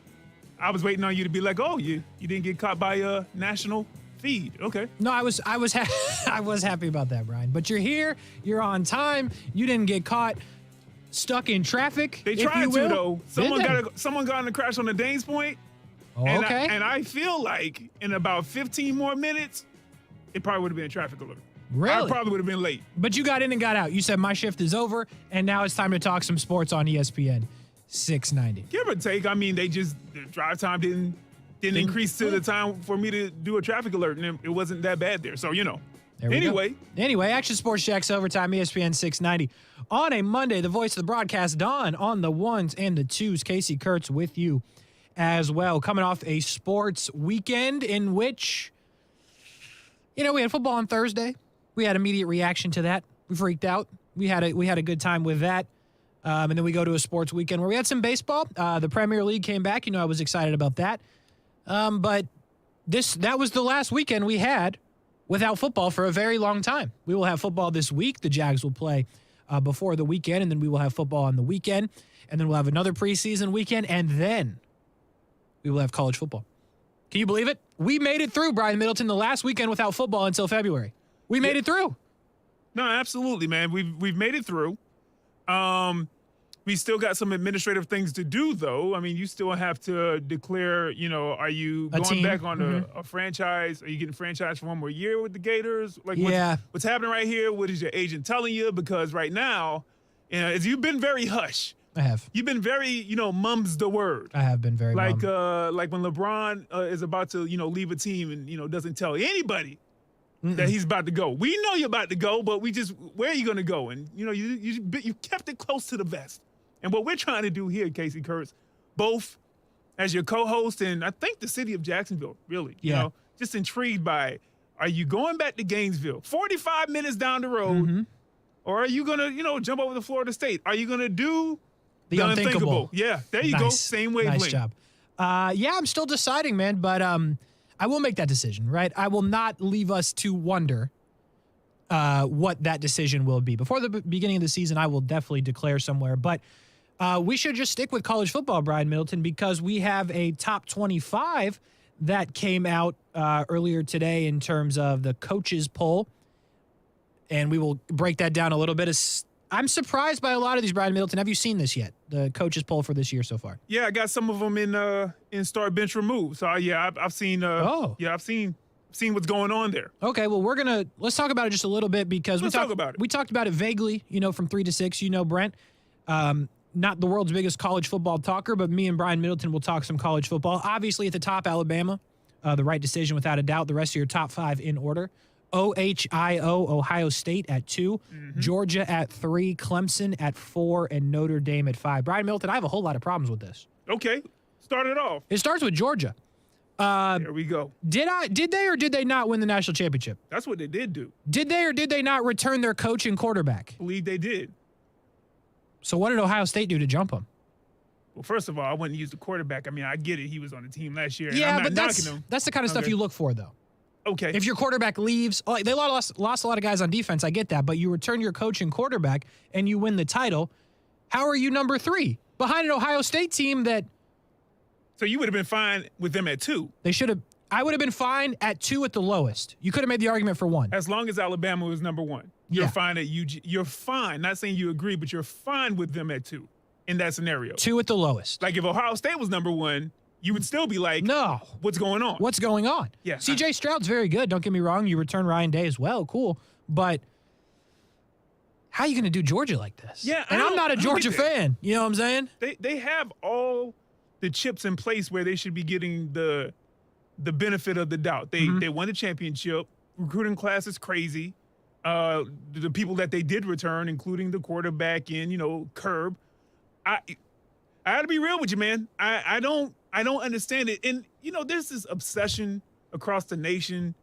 I was waiting on you to be like, oh, you didn't get caught by a national feed. Okay. No, I was happy about that, Brian. But you're here. You're on time. You didn't get caught stuck in traffic. They tried to though. Someone got in a crash on the Danes Point. Oh, okay. And I feel like in about 15 more minutes, it probably would have been a traffic alert. Really? I probably would have been late. But you got in and got out. You said my shift is over, and now it's time to talk some sports on ESPN 690. Give or take. I mean, the drive time didn't increase to the time for me to do a traffic alert, and it wasn't that bad there. So, Anyway, Action Sports Jacks overtime, ESPN 690. On a Monday, the voice of the broadcast, Don, on the ones and the twos. Casey Kurtz with you as well, coming off a sports weekend in which, we had football on Thursday. We had immediate reaction to that. We freaked out. We had a good time with that. And then we go to a sports weekend where we had some baseball. The Premier League came back. I was excited about that. But that was the last weekend we had without football for a very long time. We will have football this week. The Jags will play before the weekend, and then we will have football on the weekend. And then we'll have another preseason weekend, and then we will have college football. Can you believe it? We made it through, Brian Middleton, the last weekend without football until February. We made it through. No, absolutely, man. We've made it through. We still got some administrative things to do, though. I mean, you still have to declare, are you going back on a franchise? Are you getting franchised for one more year with the Gators? What's happening right here? What is your agent telling you? Because right now, as you've been very hush, I have. You've been very, mum's the word. I have been very like mum. like when LeBron is about to, leave a team and, doesn't tell anybody that he's about to go. We know you're about to go, but where are you going to go? And, you kept it close to the vest. And what we're trying to do here, Casey Kurtz, both as your co-host and I think the city of Jacksonville, really, just intrigued by, are you going back to Gainesville 45 minutes down the road, or are you going to, jump over to Florida State? Are you going to do the unthinkable? Yeah, there you go. Same wavelength. Nice job. I'm still deciding, man, but I will make that decision, right? I will not leave us to wonder what that decision will be. Before the beginning of the season, I will definitely declare somewhere, but we should just stick with college football, Brian Middleton, because we have a top 25 that came out earlier today in terms of the coaches poll, and we will break that down a little bit. I'm surprised by a lot of these, Brian Middleton. Have you seen this yet? The coaches poll for this year so far? Yeah, I got some of them in start bench remove. So I've seen. I've seen what's going on there. Okay, well let's talk about it just a little bit because we talked about it vaguely. From 3 to 6. Brent. Not the world's biggest college football talker, but me and Brian Middleton will talk some college football. Obviously, at the top, Alabama, the right decision without a doubt. The rest of your top 5 in order. OHIO, Ohio State at 2, Georgia at 3, Clemson at 4, and Notre Dame at 5. Brian Middleton, I have a whole lot of problems with this. Okay, start it off. It starts with Georgia. There we go. Did they or did they not win the national championship? That's what they did do. Did they or did they not return their coach and quarterback? I believe they did. So what did Ohio State do to jump them? Well, first of all, I wouldn't use the quarterback. I mean, I get it. He was on the team last year. Yeah, and I'm but not knocking him. That's the kind of stuff you look for, though. Okay. If your quarterback leaves, they lost a lot of guys on defense. I get that. But you return your coach and quarterback and you win the title. How are you number 3 behind an Ohio State team that? So you would have been fine with them at 2. They should have. I would have been fine at 2 at the lowest. You could have made the argument for 1. As long as Alabama was number 1. You're fine at UG. You're fine. Not saying you agree, but you're fine with them at 2 in that scenario. 2 at the lowest. Like if Ohio State was number 1, you would still be like, no, what's going on? What's going on? Yeah. CJ Stroud's very good. Don't get me wrong. You return Ryan Day as well. Cool. But how are you going to do Georgia like this? Yeah. And I'm not a Georgia fan. You know what I'm saying? They have all the chips in place where they should be getting the benefit of the doubt. They won the championship. Recruiting class is crazy. The people that they did return, including the quarterback and, Curb. I got to be real with you, man. I don't understand it. And, there's this obsession across the nation.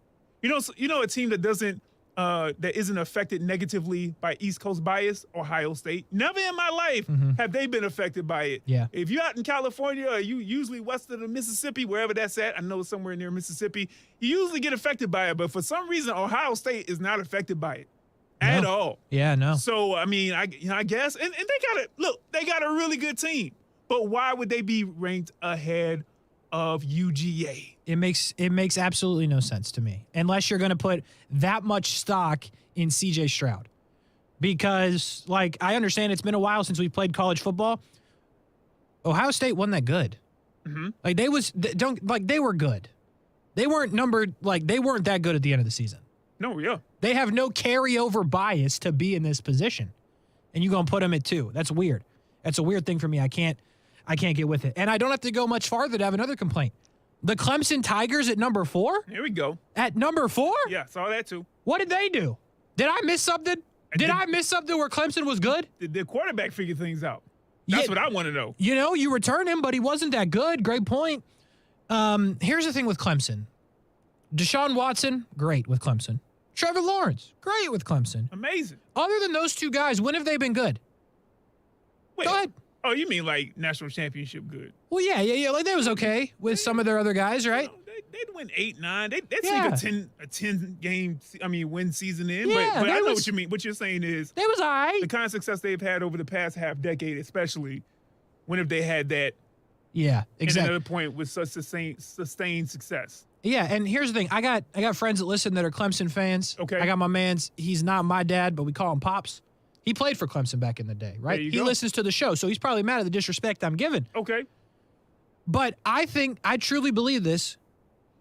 A team that isn't affected negatively by East Coast bias, Ohio State. Never in my life have they been affected by it. Yeah. If you're out in California or you usually west of the Mississippi, wherever that's at, I know it's somewhere near Mississippi, you usually get affected by it. But for some reason, Ohio State is not affected by it at all. Yeah, no. So, I mean, I guess, and they got a really good team. But why would they be ranked ahead of UGA? It makes absolutely no sense to me unless you're going to put that much stock in CJ Stroud. Because, I understand it's been a while since we played college football. Ohio State wasn't that good. They were good. They weren't numbered, they weren't that good at the end of the season. No, yeah. They have no carryover bias to be in this position. And you're going to put them at 2. That's weird. That's a weird thing for me. I can't get with it. And I don't have to go much farther to have another complaint. The Clemson Tigers at number 4? Here we go. At number 4? Yeah, saw that too. What did they do? Did I miss something? Did I miss something where Clemson was good? Did the quarterback figure things out? That's what I want to know. You return him, but he wasn't that good. Great point. Here's the thing with Clemson. Deshaun Watson, great with Clemson. Trevor Lawrence, great with Clemson. Amazing. Other than those 2 guys, when have they been good? Wait. Go ahead. Oh, you mean national championship good? Well, yeah. That was okay with some of their other guys, right? They'd win 8-9. They'd sneak a 10 game, win season in. Yeah, but I know what you mean. What you're saying is they was all right. The kind of success they've had over the past half decade, especially when have they had that? Yeah, exactly. Another point with such sustained success. Yeah, and here's the thing. I got friends that listen that are Clemson fans. Okay. I got my man's. He's not my dad, but we call him Pops. He played for Clemson back in the day, right? He listens to the show, so he's probably mad at the disrespect I'm giving. Okay. But I truly believe this.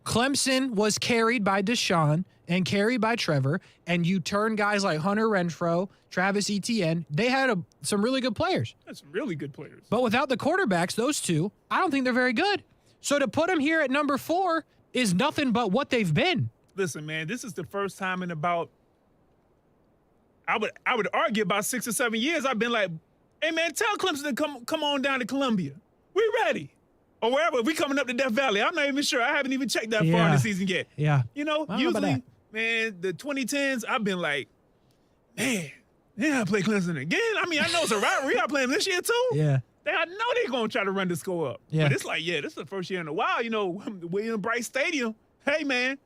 Clemson was carried by Deshaun and carried by Trevor, and you turn guys like Hunter Renfrow, Travis Etienne. They had some really good players. That's really good players. But without the quarterbacks, those two, I don't think they're very good. So to put them here at number 4 is nothing but what they've been. Listen, man, this is the first time in about, I would argue about 6 or 7 years, I've been like, hey, man, tell Clemson to come on down to Columbia. We ready. Or wherever. We coming up to Death Valley. I'm not even sure. I haven't even checked that far in the season yet. Yeah. You know, usually, man, the 2010s, I've been like, man, I play Clemson again. I mean, I know it's a rivalry. I play them this year too. Yeah. I know they're going to try to run the score up. Yeah. But it's like, this is the first year in a while. You know, William Bright Stadium. Hey, man,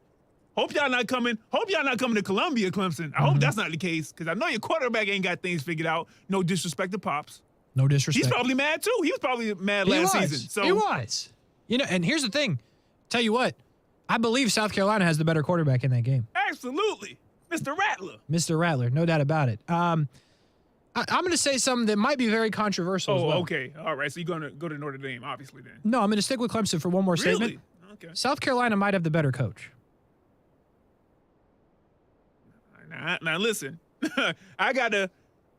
hope y'all not coming to Columbia, Clemson. I hope that's not the case because I know your quarterback ain't got things figured out. No disrespect to Pops. No disrespect. He's probably mad too. He was probably mad last season. So he was. You know, and here's the thing. Tell you what, I believe South Carolina has the better quarterback in that game. Absolutely. Mr. Rattler. Mr. Rattler, no doubt about it. I'm going to say something that might be very controversial as well. Okay. All right. So you're going to go to Notre Dame, obviously, then. No, I'm going to stick with Clemson for one more statement. Okay. South Carolina might have the better coach. Now listen,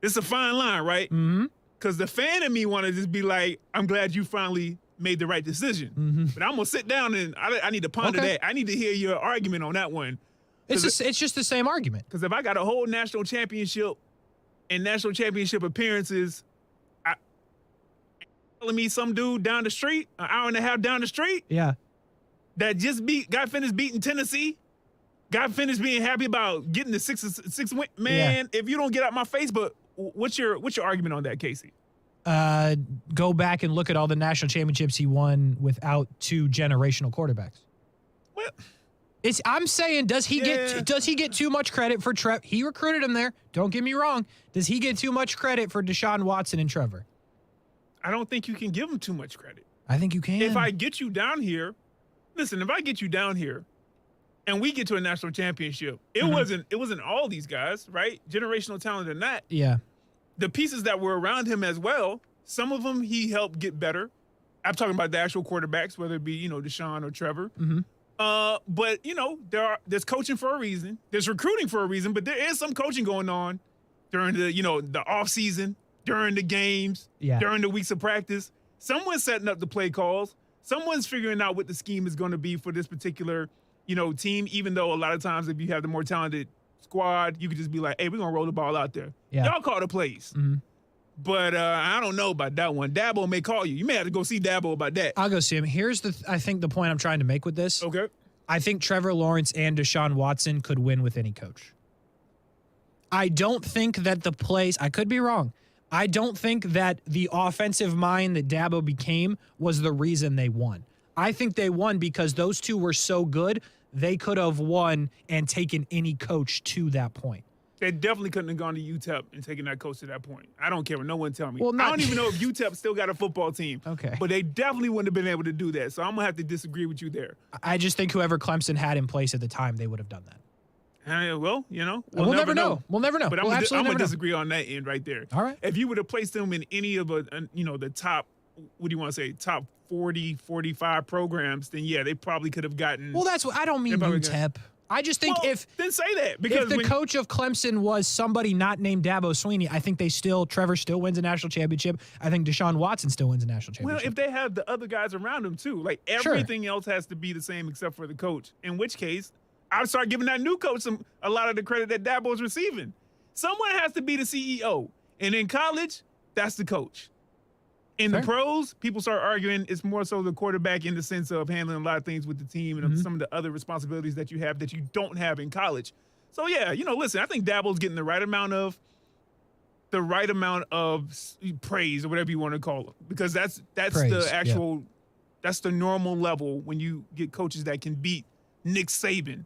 it's a fine line, right? Mm-hmm. Because the fan in me want to just be like, I'm glad you finally made the right decision. Mm-hmm. But I'm going to sit down and I need to ponder that. I need to hear your argument on that one. It's just the same argument. Because if I got a whole national championship and national championship appearances, telling me some dude down the street, an hour and a half down the street, that just got finished beating Tennessee, got finished being happy about getting the six win. Man, if you don't get out my face, but what's your argument on that, Casey? Go back and look at all the national championships he won without 2 generational quarterbacks. Well, I'm saying, does he get too much credit for Trev? He recruited him there. Don't get me wrong. Does he get too much credit for Deshaun Watson and Trevor? I don't think you can give him too much credit. I think you can. If I get you down here, listen, if I get you down here and we get to a national championship, it wasn't all these guys, right? Generational talent or not. Yeah. The pieces that were around him as well, some of them he helped get better. I'm talking about the actual quarterbacks, whether it be, Deshaun or Trevor. Mm-hmm. But, there's coaching for a reason. There's recruiting for a reason, but there is some coaching going on during the off season, during the games, during the weeks of practice. Someone's setting up the play calls. Someone's figuring out what the scheme is going to be for this particular, team, even though a lot of times if you have the more talented squad, you could just be like, hey, we're going to roll the ball out there. Yeah. Y'all call the plays. Mm-hmm. But I don't know about that one. Dabo may call you. You may have to go see Dabo about that. I'll go see him. Here's I think the point I'm trying to make with this. Okay. I think Trevor Lawrence and Deshaun Watson could win with any coach. I don't think that the plays, I could be wrong. I don't think that the offensive mind that Dabo became was the reason they won. I think they won because those two were so good, they could have won and taken any coach to that point. They definitely couldn't have gone to UTEP and taken that coach to that point. I don't care what no one tell me. Well, I don't even know if UTEP still got a football team. Okay. But they definitely wouldn't have been able to do that. So I'm going to have to disagree with you there. I just think whoever Clemson had in place at the time, they would have done that. Well, we'll never know. We'll never know. But we'll I'm absolutely going to never disagree on that end right there. All right. If you would have placed them in any of the top, what do you want to say, top 40, 45 programs, then yeah, they probably could have gotten. Well, that's what I don't mean UTEP. I just think then say that because if the coach of Clemson was somebody not named Dabo Swinney, I think Trevor still wins a national championship. I think Deshaun Watson still wins a national championship. Well, if they have the other guys around him too, like everything else has to be the same except for the coach. In which case, I would start giving that new coach a lot of the credit that Dabo's receiving. Someone has to be the CEO, and in college, that's the coach. In the pros, people start arguing it's more so the quarterback in the sense of handling a lot of things with the team and some of the other responsibilities that you have that you don't have in college. So yeah, listen, I think Dabo's getting the right amount of praise or whatever you want to call it, because that's praise, the actual that's the normal level when you get coaches that can beat Nick Saban.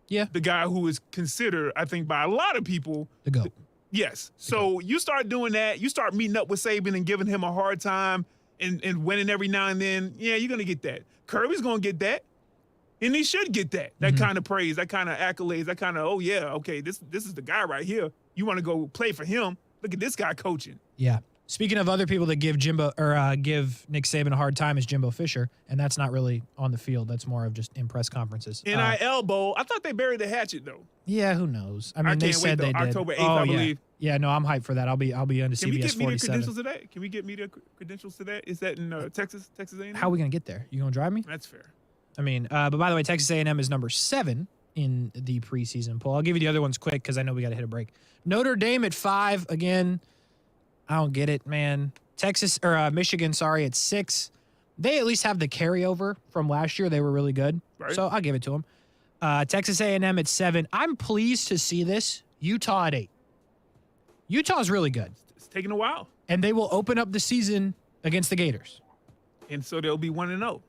Yeah, the guy who is considered, I think, by a lot of people the GOAT. Yes. So you start doing that. You start meeting up with Saban and giving him a hard time and winning every now and then. Yeah, you're going to get that. Kirby's going to get that. And he should get that. That kind of praise, that kind of accolades, that kind of, oh, yeah, okay, this is the guy right here. You want to go play for him. Look at this guy coaching. Yeah. Speaking of other people that give Nick Saban a hard time is Jimbo Fisher, and that's not really on the field. That's more of just in press conferences. NIL Bowl. I thought they buried the hatchet though. Yeah, who knows? I mean, I they can't said wait, they did. October 8th, I believe. Yeah, no, I'm hyped for that. I'll be on to Can we CBS get media 47. credentials to that? Can we get media credentials to that? Is that in Texas A&M? How are we gonna get there? You gonna drive me? That's fair. I mean, but by the way, Texas A&M is number 7 in the preseason poll. I'll give you the other ones quick because I know we got to hit a break. Notre Dame at 5 again. I don't get it, man. Michigan, at 6. They at least have the carryover from last year. They were really good, right. So I'll give it to them. Texas A&M at 7. I'm pleased to see this. Utah at 8. Utah's really good. It's taking a while, and they will open up the season against the Gators, and so they'll be 1-0.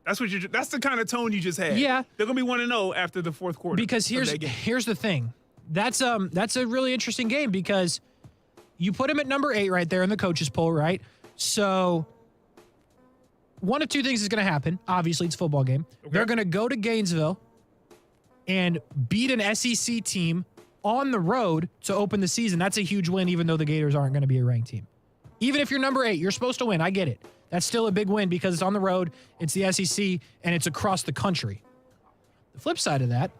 That's the kind of tone you just had. Yeah, they're gonna be 1-0 after the fourth quarter. Because here's the thing. That's a really interesting game because you put them at number 8 right there in the coaches poll, right? So one of two things is going to happen. Obviously, it's a football game. Okay. They're going to go to Gainesville and beat an SEC team on the road to open the season. That's a huge win, even though the Gators aren't going to be a ranked team. Even if you're number 8, you're supposed to win. I get it. That's still a big win because it's on the road, it's the SEC, and it's across the country. The flip side of that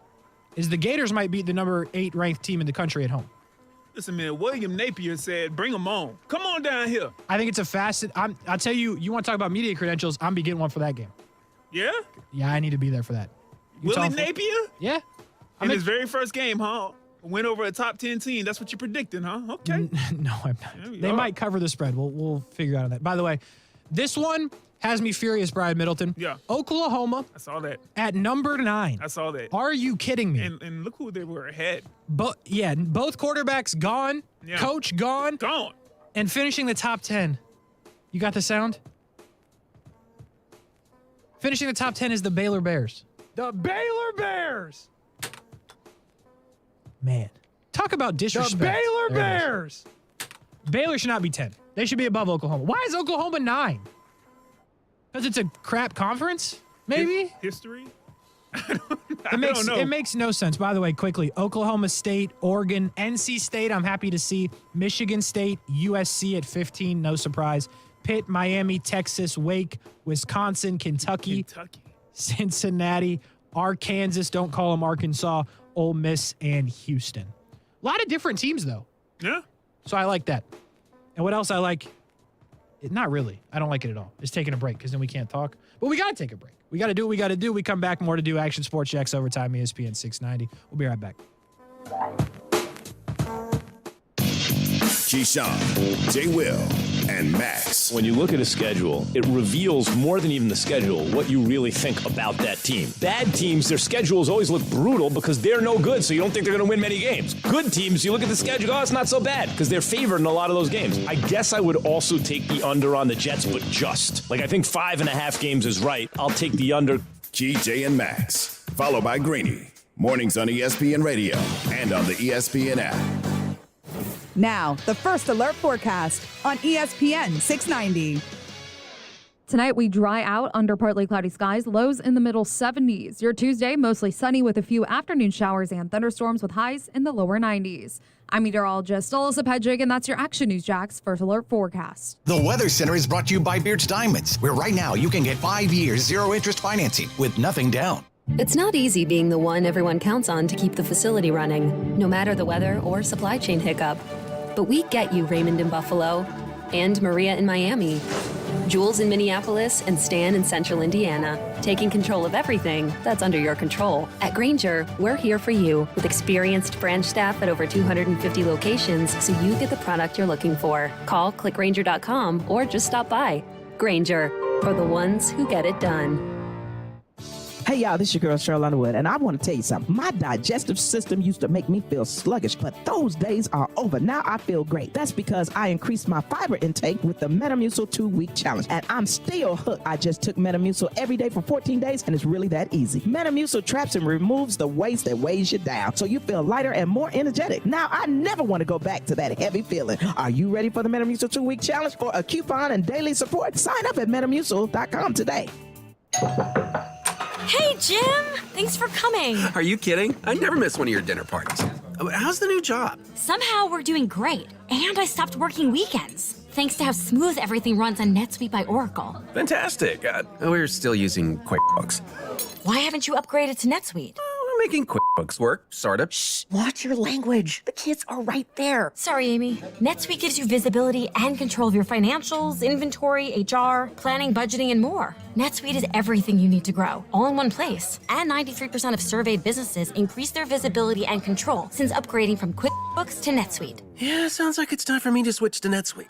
is the Gators might beat the number 8 ranked team in the country at home. Listen, man, William Napier said, bring them on. Come on down here. I think it's a facet. I'll tell you, you want to talk about media credentials, I'm be getting one for that game. Yeah? Yeah, I need to be there for that. Willie Napier? Yeah. In his very first game, huh? Win over a top 10 team. That's what you're predicting, huh? Okay. No, I'm not. They might cover the spread. We'll figure out on that. By the way, this one has me furious, Brian Middleton. Yeah. Oklahoma. I saw that. At number 9. I saw that. Are you kidding me? And look who they were ahead. Both quarterbacks gone. Yeah. Coach gone. Gone. And finishing the top 10. You got the sound? Finishing the top 10 is the Baylor Bears. The Baylor Bears. Man. Talk about disrespect. The Baylor Bears. Baylor should not be 10. They should be above Oklahoma. Why is Oklahoma 9? Because it's a crap conference? Maybe? History? It makes no sense. By the way, quickly, Oklahoma State, Oregon, NC State, I'm happy to see. Michigan State, USC at 15, no surprise. Pitt, Miami, Texas, Wake, Wisconsin, Kentucky, Cincinnati, Arkansas, don't call them Arkansas, Ole Miss, and Houston. A lot of different teams, though. Yeah. So I like that. And what else I like? Not really. I don't like it at all. It's taking a break because then we can't talk. But we got to take a break. We got to do what we got to do. We come back, more to do. Action Sports Jacks Overtime, ESPN 690. We'll be right back. Keyshawn, J. Will, and Max. When you look at a schedule, it reveals more than even the schedule what you really think about that team. Bad teams, their schedules always look brutal because they're no good, so you don't think they're going to win many games. Good teams, you look at the schedule, it's not so bad because they're favored in a lot of those games. I guess I would also take the under on the Jets, but just. I think 5.5 games is right. I'll take the under. Key, J, and Max. Followed by Greeny. Mornings on ESPN Radio and on the ESPN app. Now, the first alert forecast on ESPN 690. Tonight, we dry out under partly cloudy skies, lows in the middle 70s. Your Tuesday, mostly sunny with a few afternoon showers and thunderstorms with highs in the lower 90s. I'm meteorologist Alyssa Pedrick, and that's your Action News Jack's first alert forecast. The Weather Center is brought to you by Beards Diamonds, where right now you can get 5 years, 0-interest financing with nothing down. It's not easy being the one everyone counts on to keep the facility running, no matter the weather or supply chain hiccup. But we get you, Raymond in Buffalo, and Maria in Miami, Jules in Minneapolis, and Stan in Central Indiana, taking control of everything that's under your control. At Grainger, we're here for you with experienced branch staff at over 250 locations so you get the product you're looking for. Call, click Grainger.com, or just stop by. Grainger, for the ones who get it done. Hey, y'all, this is your girl, Cheryl Underwood, and I want to tell you something. My digestive system used to make me feel sluggish, but those days are over. Now I feel great. That's because I increased my fiber intake with the Metamucil 2-week challenge, and I'm still hooked. I just took Metamucil every day for 14 days, and it's really that easy. Metamucil traps and removes the waste that weighs you down, so you feel lighter and more energetic. Now I never want to go back to that heavy feeling. Are you ready for the Metamucil 2-week challenge for a coupon and daily support? Sign up at Metamucil.com today. Hey, Jim! Thanks for coming. Are you kidding? I never miss one of your dinner parties. How's the new job? Somehow we're doing great, and I stopped working weekends. thanks to how smooth everything runs on NetSuite by Oracle. Fantastic. We're still using QuickBooks. Why haven't you upgraded to NetSuite? We're making QuickBooks work, sort of. Shh, watch your language. The kids are right there. Sorry, Amy. NetSuite gives you visibility and control of your financials, inventory, HR, planning, budgeting, and more. NetSuite is everything you need to grow, all in one place. And 93% of surveyed businesses increase their visibility and control since upgrading from QuickBooks to NetSuite. Yeah, sounds like it's time for me to switch to NetSuite.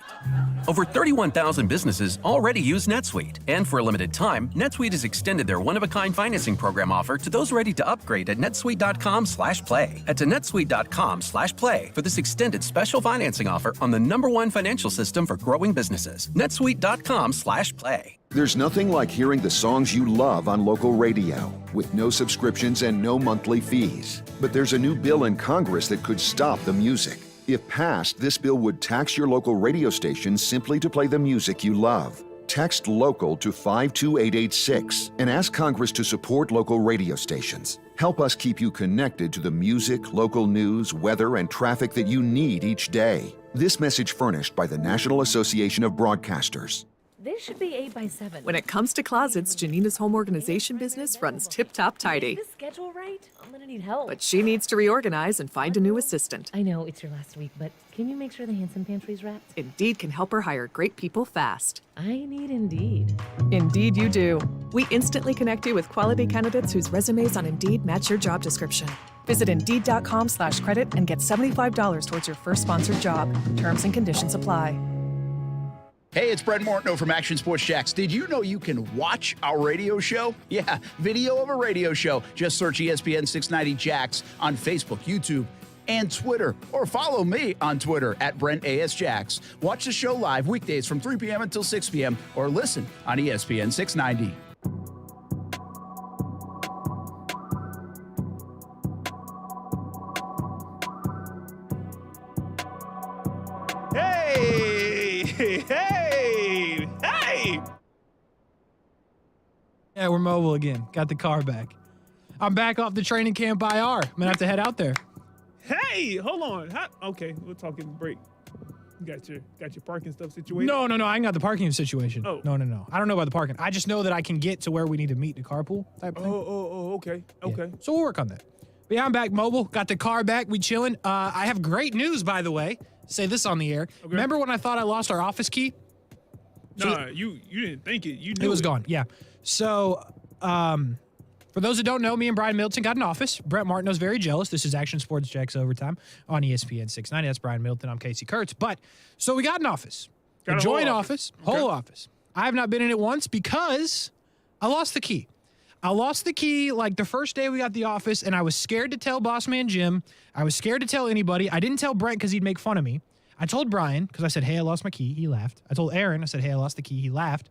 Over 31,000 businesses already use NetSuite. And for a limited time, NetSuite has extended their one-of-a-kind financing program offer to those ready to upgrade at netsuite.com/play. Head to netsuite.com/play for this extended special financing offer on the #1 financial system for growing businesses. netsuite.com/play. There's nothing like hearing the songs you love on local radio with no subscriptions and no monthly fees. But there's a new bill in Congress that could stop the music. If passed, this bill would tax your local radio station simply to play the music you love. Text LOCAL to 52886 and ask Congress to support local radio stations. Help us keep you connected to the music, local news, weather, and traffic that you need each day. This message furnished by the National Association of Broadcasters. This should be 8 by 7. When it comes to closets, Janina's home organization business runs tip-top tidy. Is this schedule right? I'm gonna need help. But she needs to reorganize and find a new assistant. I know, it's your last week, but can you make sure the Hanson pantry's wrapped? Indeed can help her hire great people fast. I need Indeed. Indeed you do. We instantly connect you with quality candidates whose resumes on Indeed match your job description. Visit Indeed.com/credit and get $75 towards your first sponsored job. Terms and conditions apply. Hey, it's Brett Martineau from Action Sports Jacks. Did you know you can watch our radio show? Yeah, video of a radio show. Just search ESPN 690 Jacks on Facebook, YouTube, and Twitter. Or follow me on Twitter at Brent A.S. Jacks. Watch the show live weekdays from 3 p.m. until 6 p.m. or listen on ESPN 690. Hey! Yeah, we're mobile again. Got the car back. I'm back off the training camp IR. I'm gonna have to head out there. Hey, hold on. Okay, we'll talk in the break. You got your parking stuff situated? No. I ain't got the parking situation. Oh. No. I don't know about the parking. I just know that I can get to where we need to meet the carpool type thing. Okay. Okay. So we'll work on that. But yeah, I'm back mobile. Got the car back. We chilling. I have great news, by the way. Say this on the air. Okay. Remember when I thought I lost our office key? Nah, you didn't think it. You knew it was gone. Yeah. So, for those that don't know, me and Brian Middleton got an office. Brett Martineau's very jealous. This is Action Sports Jacks Overtime on ESPN 690. That's Brian Middleton. I'm Casey Kurtz. So we got an office. A joint office. Whole office. I have not been in it once because I lost the key. I lost the key like the first day we got the office, and I was scared to tell boss man Jim. I was scared to tell anybody. I didn't tell Brent because he'd make fun of me. I told Brian because I said, hey, I lost my key. He laughed. I told Aaron. I said, hey, I lost the key. He laughed.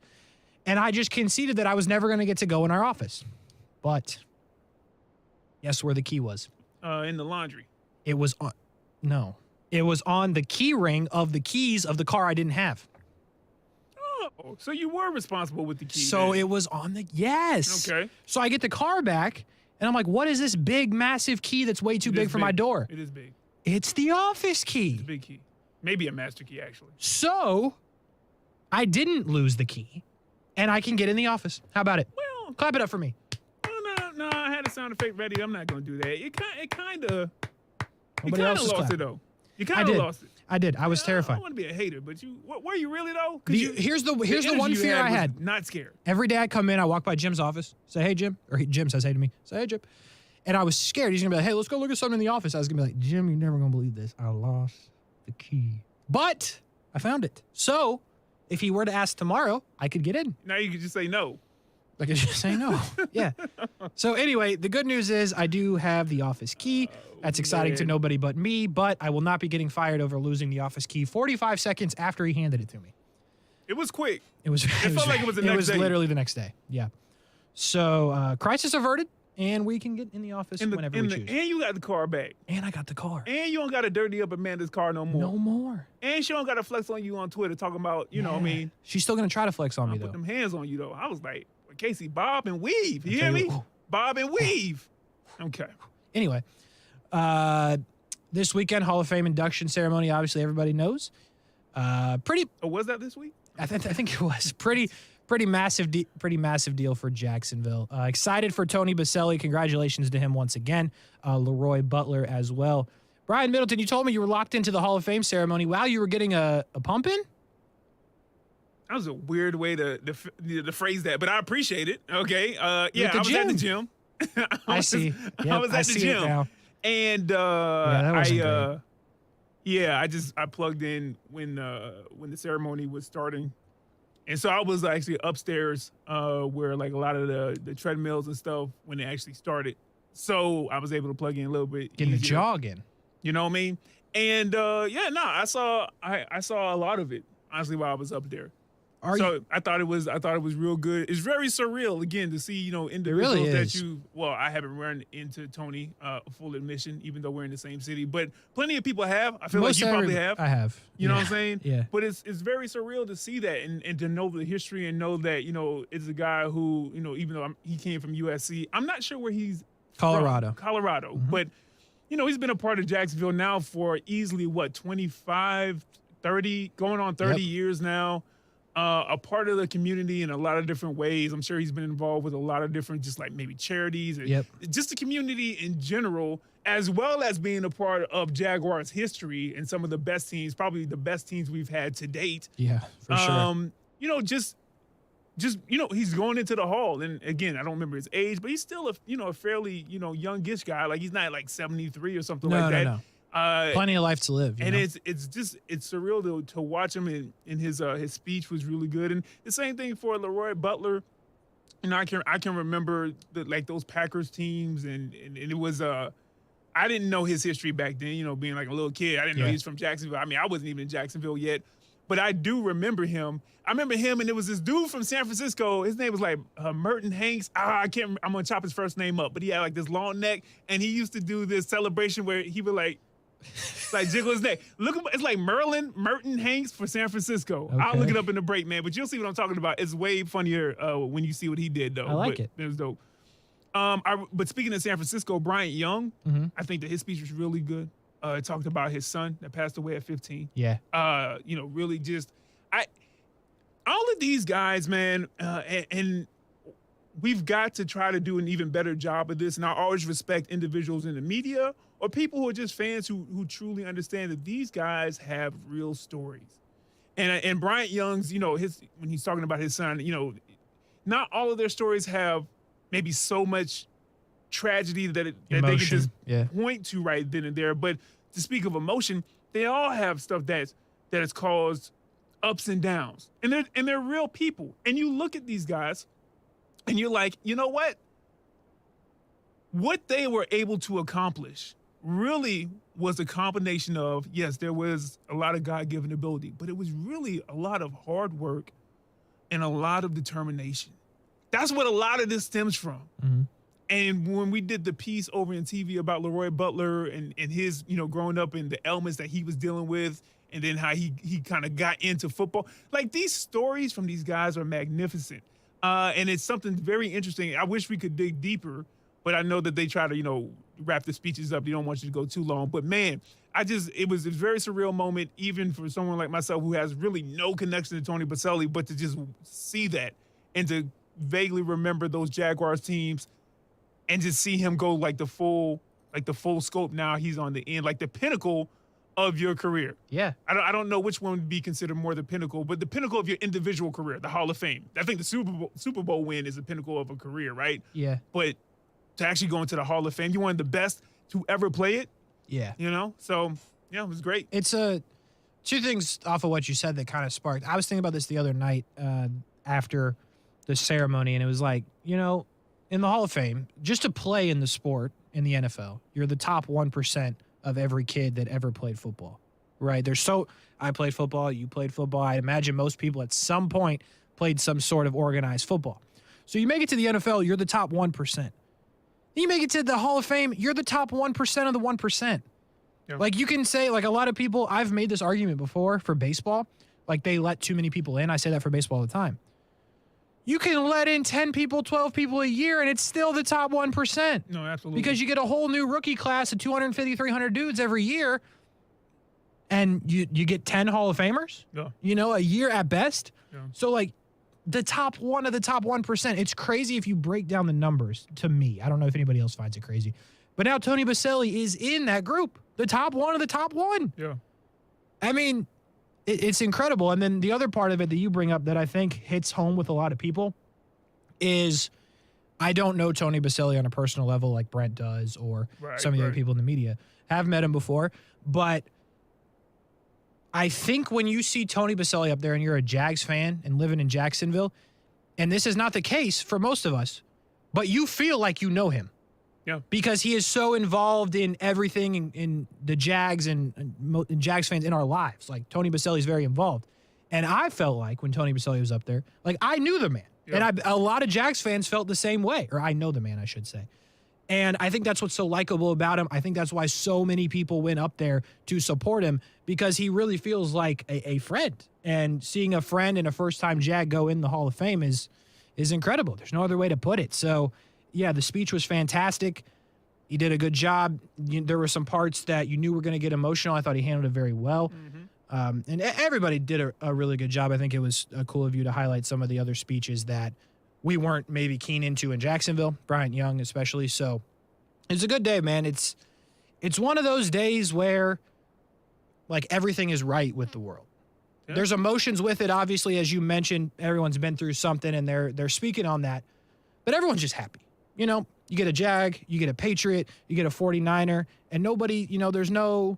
And I just conceded that I was never going to get to go in our office. But guess where the key was? In the laundry. It was on. No. It was on the key ring of the keys of the car I didn't have. Oh, so you were responsible with the key. So it was on the. Yes. Okay. So I get the car back, and I'm like, what is this big, massive key that's way too big for my door? It is big. It's the office key. It's a big key. Maybe a master key, actually. So I didn't lose the key, and I can get in the office. How about it? Well, clap it up for me. No, I had a sound effect ready. I'm not going to do that. You kind of lost it, though. You kind of lost it. I did. I was terrified. I don't want to be a hater, but were you really, though? Here's the one fear I had. Not scared. Every day I come in, I walk by Jim's office, say, hey, Jim. Or Jim says, hey to me. Say, hey, Jim. And I was scared. He's going to be like, hey, let's go look at something in the office. I was going to be like, Jim, you're never going to believe this. I lost the key. But I found it. So if he were to ask tomorrow, I could get in. Now you could just say no. I could just say no. Yeah. So anyway, the good news is I do have the office key. That's exciting to nobody but me, but I will not be getting fired over losing the office key 45 seconds after he handed it to me. It was quick. It felt like it was the next day. It was literally the next day. Yeah. So crisis averted, and we can get in the office whenever we choose. And you got the car back. And I got the car. And you don't got to dirty up Amanda's car no more. No more. And she don't got to flex on you on Twitter talking about, you know what I mean? She's still going to try to flex on me, though. Put them hands on you, though. I was like, Casey, bob and weave. You hear me? Bob and weave. Okay. Anyway, this weekend, Hall of Fame induction ceremony, obviously everybody knows. Pretty. Oh, was that this week? I think it was pretty massive deal for Jacksonville. Excited for Tony Boselli. Congratulations to him once again. Leroy Butler as well. Brian Middleton, you told me you were locked into the Hall of Fame ceremony. Wow, you were getting a pump in? That was a weird way to phrase that, but I appreciate it. Okay. Yeah, I was at the gym. I see. Yep, I was at the gym. Now. And I plugged in when the ceremony was starting. And so I was actually upstairs where like a lot of the treadmills and stuff when it actually started. So I was able to plug in a little bit. Getting easier. the jog in. You know what I mean? And I saw a lot of it honestly while I was up there. I thought it was real good. It's very surreal again to see, individuals I haven't run into Tony, full admission, even though we're in the same city, but plenty of people have. I feel like you probably have. I have. You know what I'm saying? Yeah. But it's very surreal to see that and to know the history and know that, it's a guy who, even though he came from USC, I'm not sure where he's Colorado. Mm-hmm. But, he's been a part of Jacksonville now for easily, 25, 30, going on 30 years now. A part of the community in a lot of different ways. I'm sure he's been involved with a lot of different, just like maybe charities and just the community in general, as well as being a part of Jaguars history and some of the best teams, probably the best teams we've had to date. Yeah, for sure. He's going into the Hall, and again, I don't remember his age, but he's still a fairly youngish guy. Like he's not like 73 or something like that. No. Plenty of life to live. And it's surreal to watch him, and his speech was really good. And the same thing for Leroy Butler. I can remember those Packers teams, and it was I didn't know his history back then. Being like a little kid, I didn't know he was from Jacksonville. I mean, I wasn't even in Jacksonville yet, but I do remember him. I remember him, and there was this dude from San Francisco. His name was like Merton Hanks. I'm gonna chop his first name up, but he had like this long neck, and he used to do this celebration where he would like jiggle his neck. It's like Merton Hanks for San Francisco. Okay. I'll look it up in the break, man. But you'll see what I'm talking about. It's way funnier when you see what he did, though. I like it. It was dope. But speaking of San Francisco, Bryant Young, I think that his speech was really good. It talked about his son that passed away at 15. Yeah. Really just all of these guys, man, and we've got to try to do an even better job of this. And I always respect individuals in the media or people who are just fans who truly understand that these guys have real stories. And Bryant Young's, when he's talking about his son, not all of their stories have maybe so much tragedy that they can just point to right then and there. But to speak of emotion, they all have stuff that has caused ups and downs. And they're real people. And you look at these guys and you're like, you know what? What they were able to accomplish really was a combination of, yes, there was a lot of God-given ability, but it was really a lot of hard work and a lot of determination. That's what a lot of this stems from. Mm-hmm. And when we did the piece over in TV about Leroy Butler and his, growing up and the ailments that he was dealing with, and then how he kind of got into football, like these stories from these guys are magnificent. And it's something very interesting. I wish we could dig deeper, but I know that they try to, wrap the speeches up. They don't want you to go too long. But man, it was a very surreal moment, even for someone like myself who has really no connection to Tony Boselli, but to just see that and to vaguely remember those Jaguars teams and just see him go like the full scope. Now he's on the end, like the pinnacle of your career. Yeah. I don't know which one would be considered more the pinnacle, but the pinnacle of your individual career, the Hall of Fame. I think the Super Bowl win is the pinnacle of a career, right? Yeah. But to actually go into the Hall of Fame, you're one of the best to ever play it. Yeah. So, yeah, it was great. It's two things off of what you said that kind of sparked. I was thinking about this the other night after the ceremony, and it was like, in the Hall of Fame, just to play in the sport in the NFL, you're the top 1% of every kid that ever played football, right? I played football, you played football. I imagine most people at some point played some sort of organized football. So you make it to the NFL, you're the top 1%. You make it to the Hall of Fame, you're the top 1% of the 1%. Yeah. Like you can say, like a lot of people, I've made this argument before for baseball, like they let too many people in. I say that for baseball all the time. You can let in 10 people, 12 people a year, and it's still the top 1%. No, absolutely. Because you get a whole new rookie class of 250, 300 dudes every year, and you get 10 Hall of Famers, a year at best. Yeah. So, like, the top one of the top 1%. It's crazy if you break down the numbers to me. I don't know if anybody else finds it crazy. But now Tony Boselli is in that group, the top one of the top one. Yeah. I mean, it's incredible. And then the other part of it that you bring up that I think hits home with a lot of people is I don't know Tony Boselli on a personal level like Brent does or some of the other people in the media. Have met him before. But I think when you see Tony Boselli up there and you're a Jags fan and living in Jacksonville, and this is not the case for most of us, but you feel like you know him. Yeah. Because he is so involved in everything in the Jags and Jags fans in our lives. Like, Tony Boselli is very involved. And I felt like when Tony Boselli was up there, like, I knew the man. Yeah. And a lot of Jags fans felt the same way. Or I know the man, I should say. And I think that's what's so likable about him. I think that's why so many people went up there to support him, because he really feels like a friend. And seeing a friend and a first-time Jag go in the Hall of Fame is incredible. There's no other way to put it. So, yeah, the speech was fantastic. He did a good job. There were some parts that you knew were going to get emotional. I thought he handled it very well. And everybody did a really good job. I think it was cool of you to highlight some of the other speeches that we weren't maybe keen into in Jacksonville, Bryant Young especially. So it's a good day, man. It's one of those days where, like, everything is right with the world. Yeah. There's emotions with it, obviously, as you mentioned. Everyone's been through something, and they're speaking on that. But everyone's just happy. You know, you get a Jag, you get a Patriot, you get a 49er, and nobody, there's no,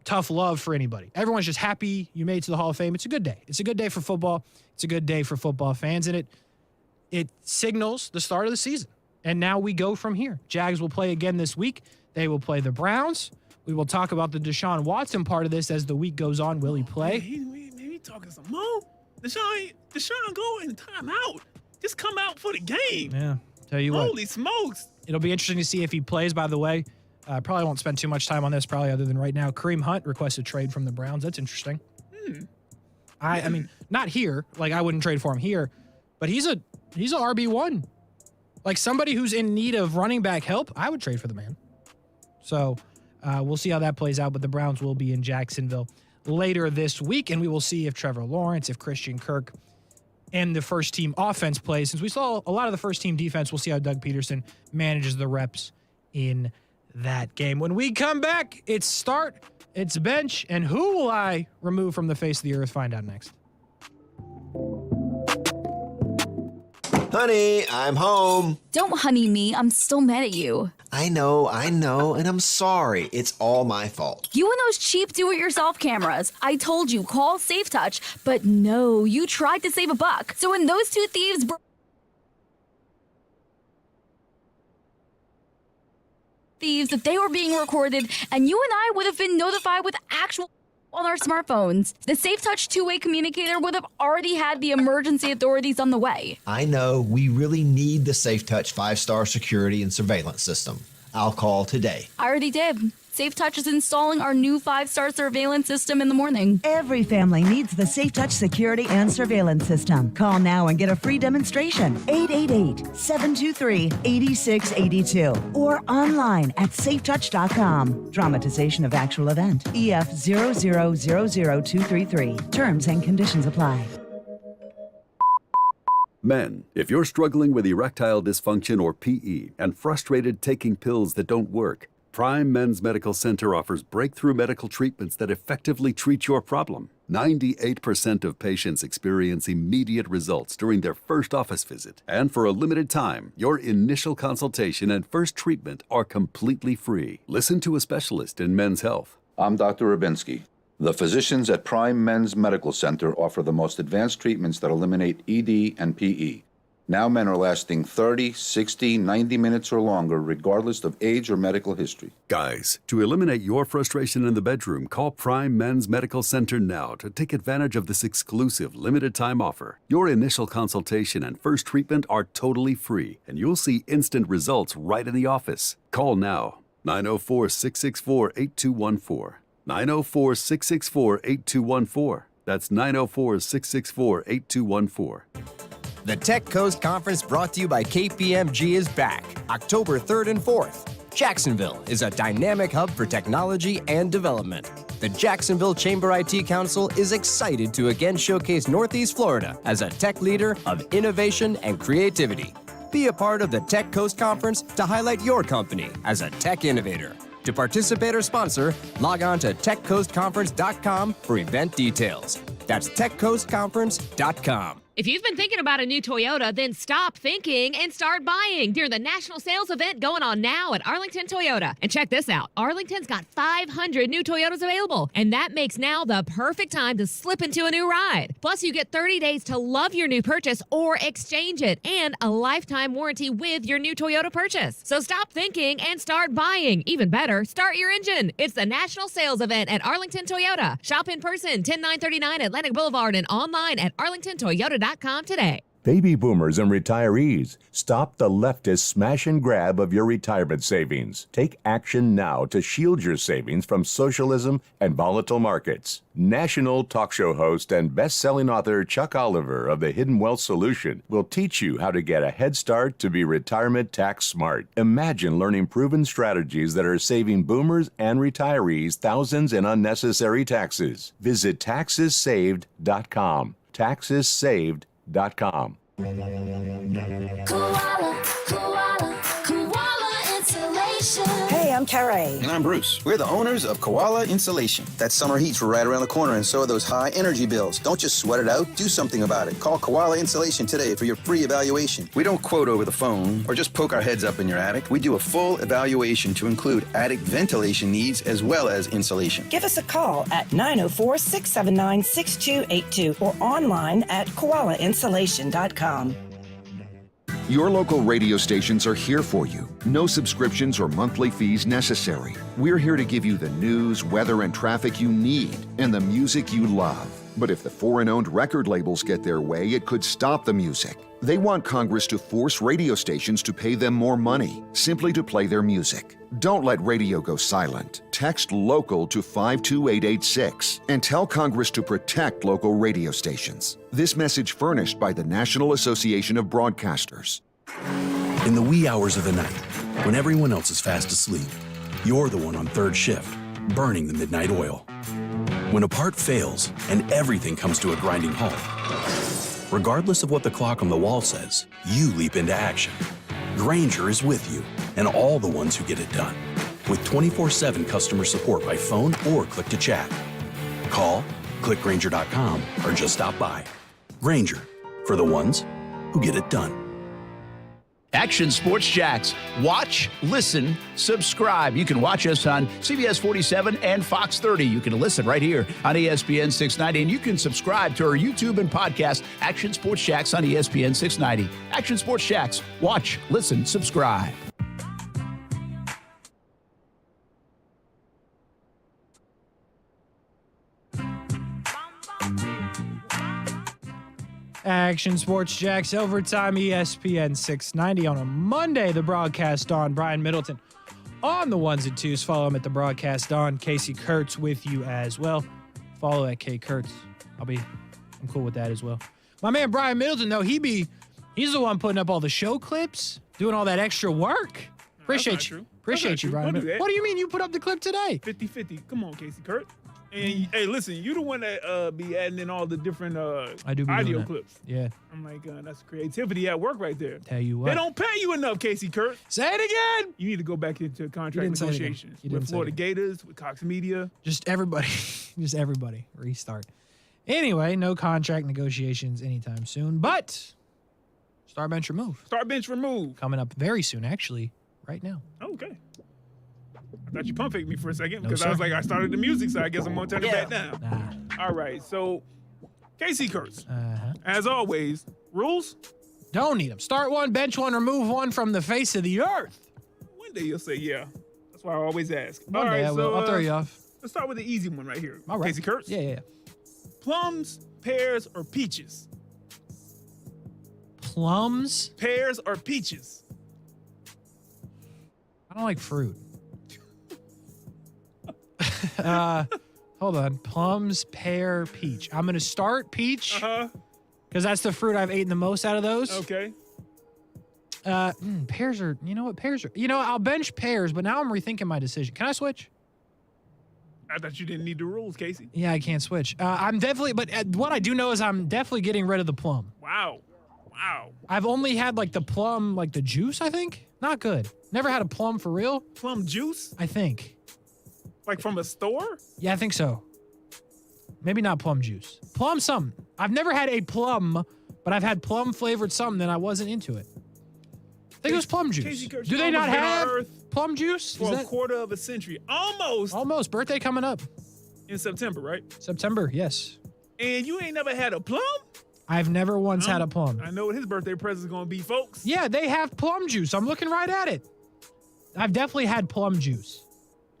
tough love for anybody. Everyone's just happy you made it to the Hall of Fame. It's a good day. It's a good day for football. It's a good day for football fans, and it signals the start of the season. And now we go from here. Jags will play again this week. They will play the Browns. We will talk about the Deshaun Watson part of this as the week goes on. Will he play? Maybe talking some more. Deshaun go in timeout. Just come out for the game. Yeah, tell you what. Holy smokes. It'll be interesting to see if he plays, by the way. Probably won't spend too much time on this, probably other than right now. Kareem Hunt requested trade from the Browns. That's interesting. I mean, not here. Like, I wouldn't trade for him here. But he's a RB1. Like, somebody who's in need of running back help, I would trade for the man. So we'll see how that plays out. But the Browns will be in Jacksonville later this week, and we will see if Trevor Lawrence, if Christian Kirk, and the first-team offense plays. Since we saw a lot of the first-team defense, we'll see how Doug Peterson manages the reps in that game. When we come back, it's start, it's bench, and who will I remove from the face of the earth? Find out next. Honey, I'm home. Don't honey me. I'm still mad at you. I know, and I'm sorry. It's all my fault. You and those cheap do-it-yourself cameras. I told you, call SafeTouch, but no, you tried to save a buck. So when those two thieves if they were being recorded, and you and I would have been notified with actual on our smartphones, the SafeTouch two-way communicator would have already had the emergency authorities on the way. I know, we really need the SafeTouch 5-star security and surveillance system. I'll call today. I already did. SafeTouch is installing our new 5-star surveillance system in the morning. Every family needs the SafeTouch security and surveillance system. Call now and get a free demonstration. 888-723-8682 or online at safetouch.com. Dramatization of actual event. EF 0000233. Terms and conditions apply. Men, if you're struggling with erectile dysfunction or PE and frustrated taking pills that don't work, Prime Men's Medical Center offers breakthrough medical treatments that effectively treat your problem. 98% of patients experience immediate results during their first office visit. And for a limited time, your initial consultation and first treatment are completely free. Listen to a specialist in men's health. I'm Dr. Rubinsky. The physicians at Prime Men's Medical Center offer the most advanced treatments that eliminate ED and PE. Now men are lasting 30, 60, 90 minutes or longer, regardless of age or medical history. Guys, to eliminate your frustration in the bedroom, call Prime Men's Medical Center now to take advantage of this exclusive limited-time offer. Your initial consultation and first treatment are totally free, and you'll see instant results right in the office. Call now, 904-664-8214. 904-664-8214. That's 904-664-8214. The Tech Coast Conference brought to you by KPMG is back, October 3rd and 4th. Jacksonville is a dynamic hub for technology and development. The Jacksonville Chamber IT Council is excited to again showcase Northeast Florida as a tech leader of innovation and creativity. Be a part of the Tech Coast Conference to highlight your company as a tech innovator. To participate or sponsor, log on to techcoastconference.com for event details. That's techcoastconference.com. If you've been thinking about a new Toyota, then stop thinking and start buying during the national sales event going on now at Arlington Toyota. And check this out. Arlington's got 500 new Toyotas available, and that makes now the perfect time to slip into a new ride. Plus, you get 30 days to love your new purchase or exchange it, and a lifetime warranty with your new Toyota purchase. So stop thinking and start buying. Even better, start your engine. It's the national sales event at Arlington Toyota. Shop in person, 10939 Atlantic Boulevard, and online at arlingtontoyota.com today. Baby boomers and retirees, stop the leftist smash and grab of your retirement savings. Take action now to shield your savings from socialism and volatile markets. National talk show host and best-selling author Chuck Oliver of The Hidden Wealth Solution will teach you how to get a head start to be retirement tax smart. Imagine learning proven strategies that are saving boomers and retirees thousands in unnecessary taxes. Visit taxessaved.com. taxessaved.com. Koala Insulation. Hey, I'm Carrie. And I'm Bruce. We're the owners of Koala Insulation. That summer heat's right around the corner, and so are those high energy bills. Don't just sweat it out. Do something about it. Call Koala Insulation today for your free evaluation. We don't quote over the phone or just poke our heads up in your attic. We do a full evaluation to include attic ventilation needs as well as insulation. Give us a call at 904-679-6282 or online at koalainsulation.com. Your local radio stations are here for you. No subscriptions or monthly fees necessary. We're here to give you the news, weather, and traffic you need and the music you love. But if the foreign-owned record labels get their way, it could stop the music. They want Congress to force radio stations to pay them more money, simply to play their music. Don't let radio go silent. Text LOCAL to 52886 and tell Congress to protect local radio stations. This message furnished by the National Association of Broadcasters. In the wee hours of the night, when everyone else is fast asleep, you're the one on third shift, burning the midnight oil. When a part fails and everything comes to a grinding halt, regardless of what the clock on the wall says, you leap into action. Grainger is with you and all the ones who get it done. With 24/7 customer support by phone or click to chat. Call, click Grainger.com, or just stop by. Grainger, for the ones who get it done. Action Sports Jacks. Watch, listen, subscribe. You can watch us on CBS 47 and Fox 30. You can listen right here on ESPN 690. And you can subscribe to our YouTube and podcast, Action Sports Jacks on ESPN 690. Action Sports Jacks. Watch, listen, subscribe. Action Sports Jacks Overtime, ESPN 690 on a Monday. The broadcast on Brian Middleton on the ones and twos. Follow him at the broadcast on. Casey Kurtz with you as well. Follow at K Kurtz. I'm cool with that as well. My man Brian Middleton, though, he's the one putting up all the show clips, doing all that extra work. Appreciate you. Appreciate you, Brian. What do you mean you put up the clip today? 50-50. Come on, Casey Kurtz. And hey, listen, you the one that be adding in all the different audio clips. Yeah. I'm like, that's creativity at work right there. Tell you what. They don't pay you enough, Casey Kurtz. Say it again. You need to go back into contract negotiations with Florida Gators, with Cox Media. Just everybody. Restart. Anyway, no contract negotiations anytime soon, but start bench remove. Start bench remove. Coming up very soon, actually, right now. Okay. I thought you pump faked me for a second because I was like, I started the music, so I guess I'm going to turn it back down. Nah. All right, so Casey Kurtz, as always, rules? Don't need them. Start one, bench one, remove one from the face of the earth. One day you'll say, yeah. That's why I always ask. One day I will. I'll throw you off. Let's start with the easy one right here. All right. Casey Kurtz? Yeah. Plums, pears, or peaches? Plums? Pears or peaches? I don't like fruit. Hold on. Plums, pear, peach. I'm going to start peach because that's the fruit I've eaten the most out of those. Okay. Pears are, you know what? Pears are, I'll bench pears, but now I'm rethinking my decision. Can I switch? I thought you didn't need the rules, Casey. Yeah, I can't switch. I'm definitely, but what I do know is I'm definitely getting rid of the plum. Wow. I've only had like the plum, like the juice, I think. Not good. Never had a plum for real. Plum juice? I think. Like from a store? Yeah, I think so. Maybe not plum juice. Plum something. I've never had a plum, but I've had plum flavored something and I wasn't into it. I think it was plum juice. Casey Kurtz, Do they not been on have Earth plum juice? for a quarter of a century? Almost. Birthday coming up. In September, right? September, yes. And you ain't never had a plum? I've never once had a plum. I know what his birthday present's going to be, folks. Yeah, they have plum juice. I'm looking right at it. I've definitely had plum juice.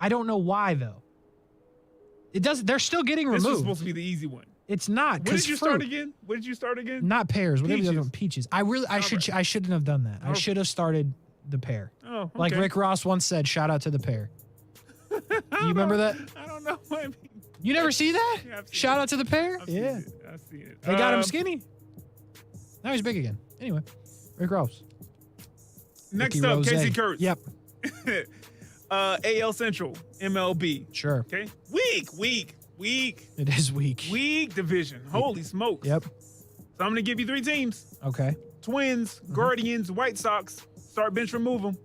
I don't know why, though. They're still getting removed. This was supposed to be the easy one. It's not. What did you start again? What did you start again? Not pears. Whatever the other one, Peaches. peaches. I shouldn't have done that. I should have started the pear. Oh, okay. Like Rick Ross once said, shout out to the pear. Do you remember that? I don't know. I mean, you never see that? Yeah, I've seen Shout out to the pear? I've seen it. They got him skinny. Now he's big again. Anyway, Rick Ross. Next Ricky up, Rose. Casey Kurtz. Yep. AL Central, MLB. Sure. Okay. Weak. It is weak. Weak division. Holy smokes. Yep. So I'm going to give you 3 teams. Okay. Twins, Guardians, White Sox. Start bench, remove them.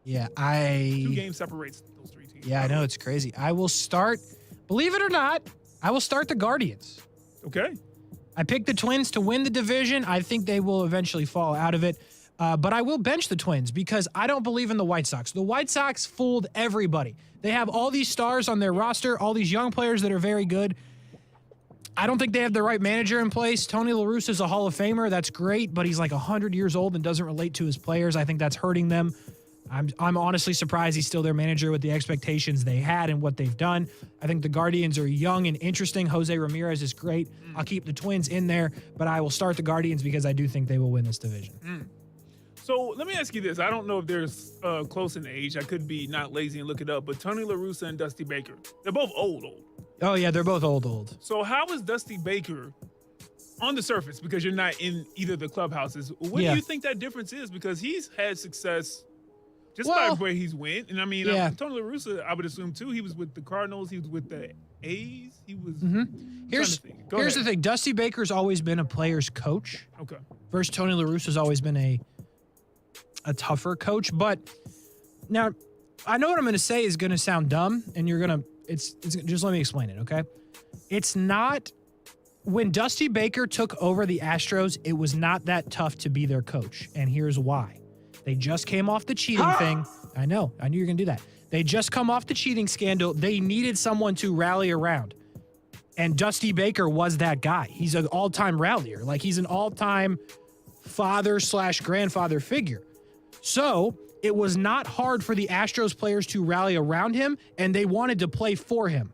Yeah, 2 games separates those 3 teams. Yeah, I know. It's crazy. I will start, believe it or not, I will start the Guardians. Okay. I picked the Twins to win the division. I think they will eventually fall out of it. But I will bench the Twins because I don't believe in the White Sox. The White Sox fooled everybody. They have all these stars on their roster, all these young players that are very good. I don't think they have the right manager in place. Tony La Russa is a Hall of Famer. That's great, but he's like 100 years old and doesn't relate to his players. I think that's hurting them. I'm honestly surprised he's still their manager with the expectations they had and what they've done. I think the Guardians are young and interesting. Jose Ramirez is great. I'll keep the Twins in there, but I will start the Guardians because I do think they will win this division. So let me ask you this. I don't know if they're close in age. I could be not lazy and look it up, but Tony La Russa and Dusty Baker, they're both old. Oh, yeah, they're both old. So how is Dusty Baker on the surface, because you're not in either of the clubhouses, what do you think that difference is? Because he's had success just by where he's went. And I mean, Tony La Russa, I would assume too, he was with the Cardinals, he was with the A's, he was... Here's the thing. Dusty Baker's always been a player's coach. Okay. Versus Tony La Russa's always been a tougher coach. But now, I know what I'm going to say is going to sound dumb, and you're going to, it's just let me explain it, okay? It's not, when Dusty Baker took over the Astros, it was not that tough to be their coach. And here's why. They just came off the cheating thing. I know. I knew you were going to do that. They just come off the cheating scandal. They needed someone to rally around. And Dusty Baker was that guy. He's an all-time rallier. Like, he's an all-time father/grandfather figure. So it was not hard for the Astros players to rally around him, and they wanted to play for him.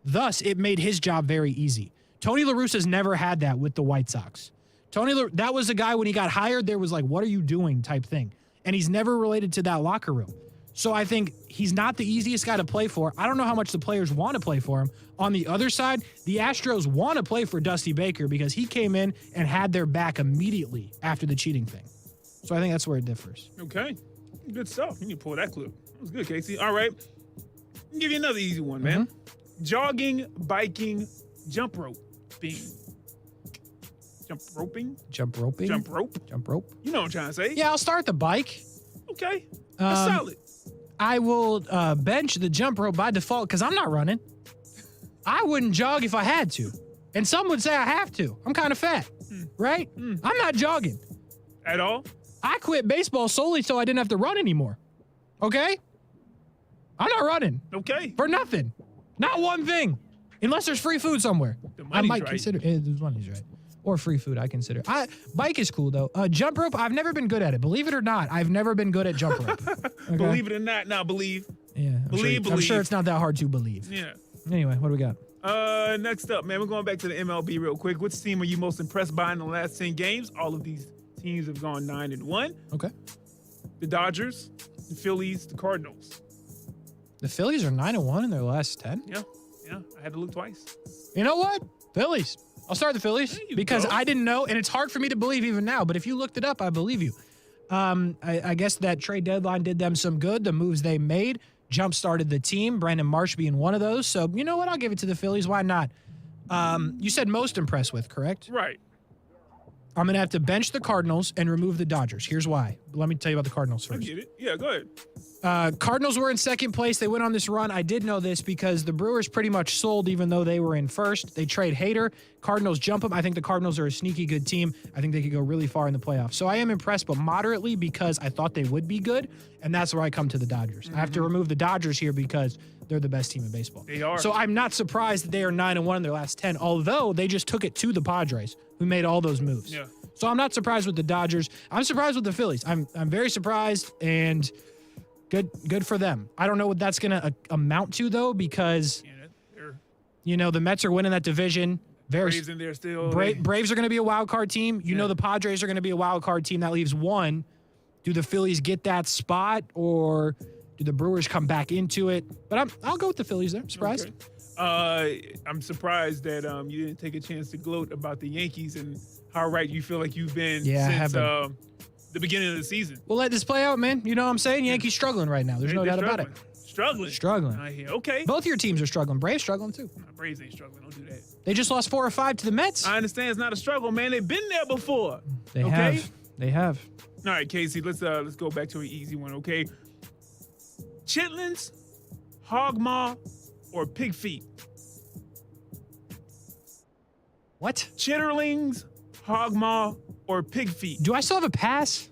Thus, it made his job very easy. Tony La Russa's never had that with the White Sox. That was a guy when he got hired, there was like, what are you doing type thing. And he's never related to that locker room. So I think he's not the easiest guy to play for. I don't know how much the players want to play for him. On the other side, the Astros want to play for Dusty Baker because he came in and had their back immediately after the cheating thing. So I think that's where it differs. Okay. Good stuff. You need to pull that clip. That was good, Casey. All right. I'll give you another easy one, man. Jogging, biking, jump rope. Jump roping? Jump roping? Jump rope? Jump rope. You know what I'm trying to say. Yeah, I'll start the bike. Okay. That's solid. I will bench the jump rope by default because I'm not running. I wouldn't jog if I had to. And some would say I have to. I'm kind of fat, right? I'm not jogging. At all? I quit baseball solely so I didn't have to run anymore. Okay? I'm not running. Okay. For nothing. Not one thing. Unless there's free food somewhere. I might consider it. The money's right. Or free food, I consider. Bike is cool, though. Jump rope, I've never been good at it. Believe it or not, I've never been good at jump rope. Okay? Believe it or not, now believe. Yeah. I'm sure it's not that hard to believe. Yeah. Anyway, what do we got? Next up, man, we're going back to the MLB real quick. Which team are you most impressed by in the last 10 games? All of these teams have gone 9-1. Okay. The Dodgers, the Phillies, the Cardinals. The Phillies are 9-1 in their last 10? Yeah. I had to look twice. You know what? Phillies. I'll start the Phillies because I didn't know, and it's hard for me to believe even now. But if you looked it up, I believe you. I guess that trade deadline did them some good. The moves they made jump-started the team, Brandon Marsh being one of those. So, you know what? I'll give it to the Phillies. Why not? You said most impressed with, correct? Right. I'm going to have to bench the Cardinals and remove the Dodgers. Here's why. Let me tell you about the Cardinals first. I get it. Yeah, go ahead. Cardinals were in second place. They went on this run. I did know this because the Brewers pretty much sold even though they were in first. They trade Hader. Cardinals jump them. I think the Cardinals are a sneaky good team. I think they could go really far in the playoffs. So I am impressed, but moderately because I thought they would be good, and that's where I come to the Dodgers. I have to remove the Dodgers here because they're the best team in baseball. They are. So I'm not surprised that they are 9-1 in their last 10, although they just took it to the Padres, who made all those moves. Yeah. So I'm not surprised with the Dodgers. I'm surprised with the Phillies. I'm very surprised, and good for them. I don't know what that's going to amount to, though, because, you know, the Mets are winning that division. Braves in there still. Braves are going to be a wild card team. You know the Padres are going to be a wild card team. That leaves one. Do the Phillies get that spot, or do the Brewers come back into it? But I'll go with the Phillies there. Surprised. Okay. I'm surprised that you didn't take a chance to gloat about the Yankees and how right you feel like you've been since the beginning of the season. We'll let this play out, man. You know what I'm saying? Yankees struggling right now. There's no doubt about it. Struggling. I hear. Okay. Both your teams are struggling. Braves struggling too. Braves ain't struggling. Don't do that. They just lost 4 or 5 to the Mets. I understand it's not a struggle, man. They've been there before. They have. They have. All right, Casey. Let's go back to an easy one. Okay. Chitlins, hog maw, or pig feet? What? Chitterlings, hog maw, or pig feet? Do I still have a pass?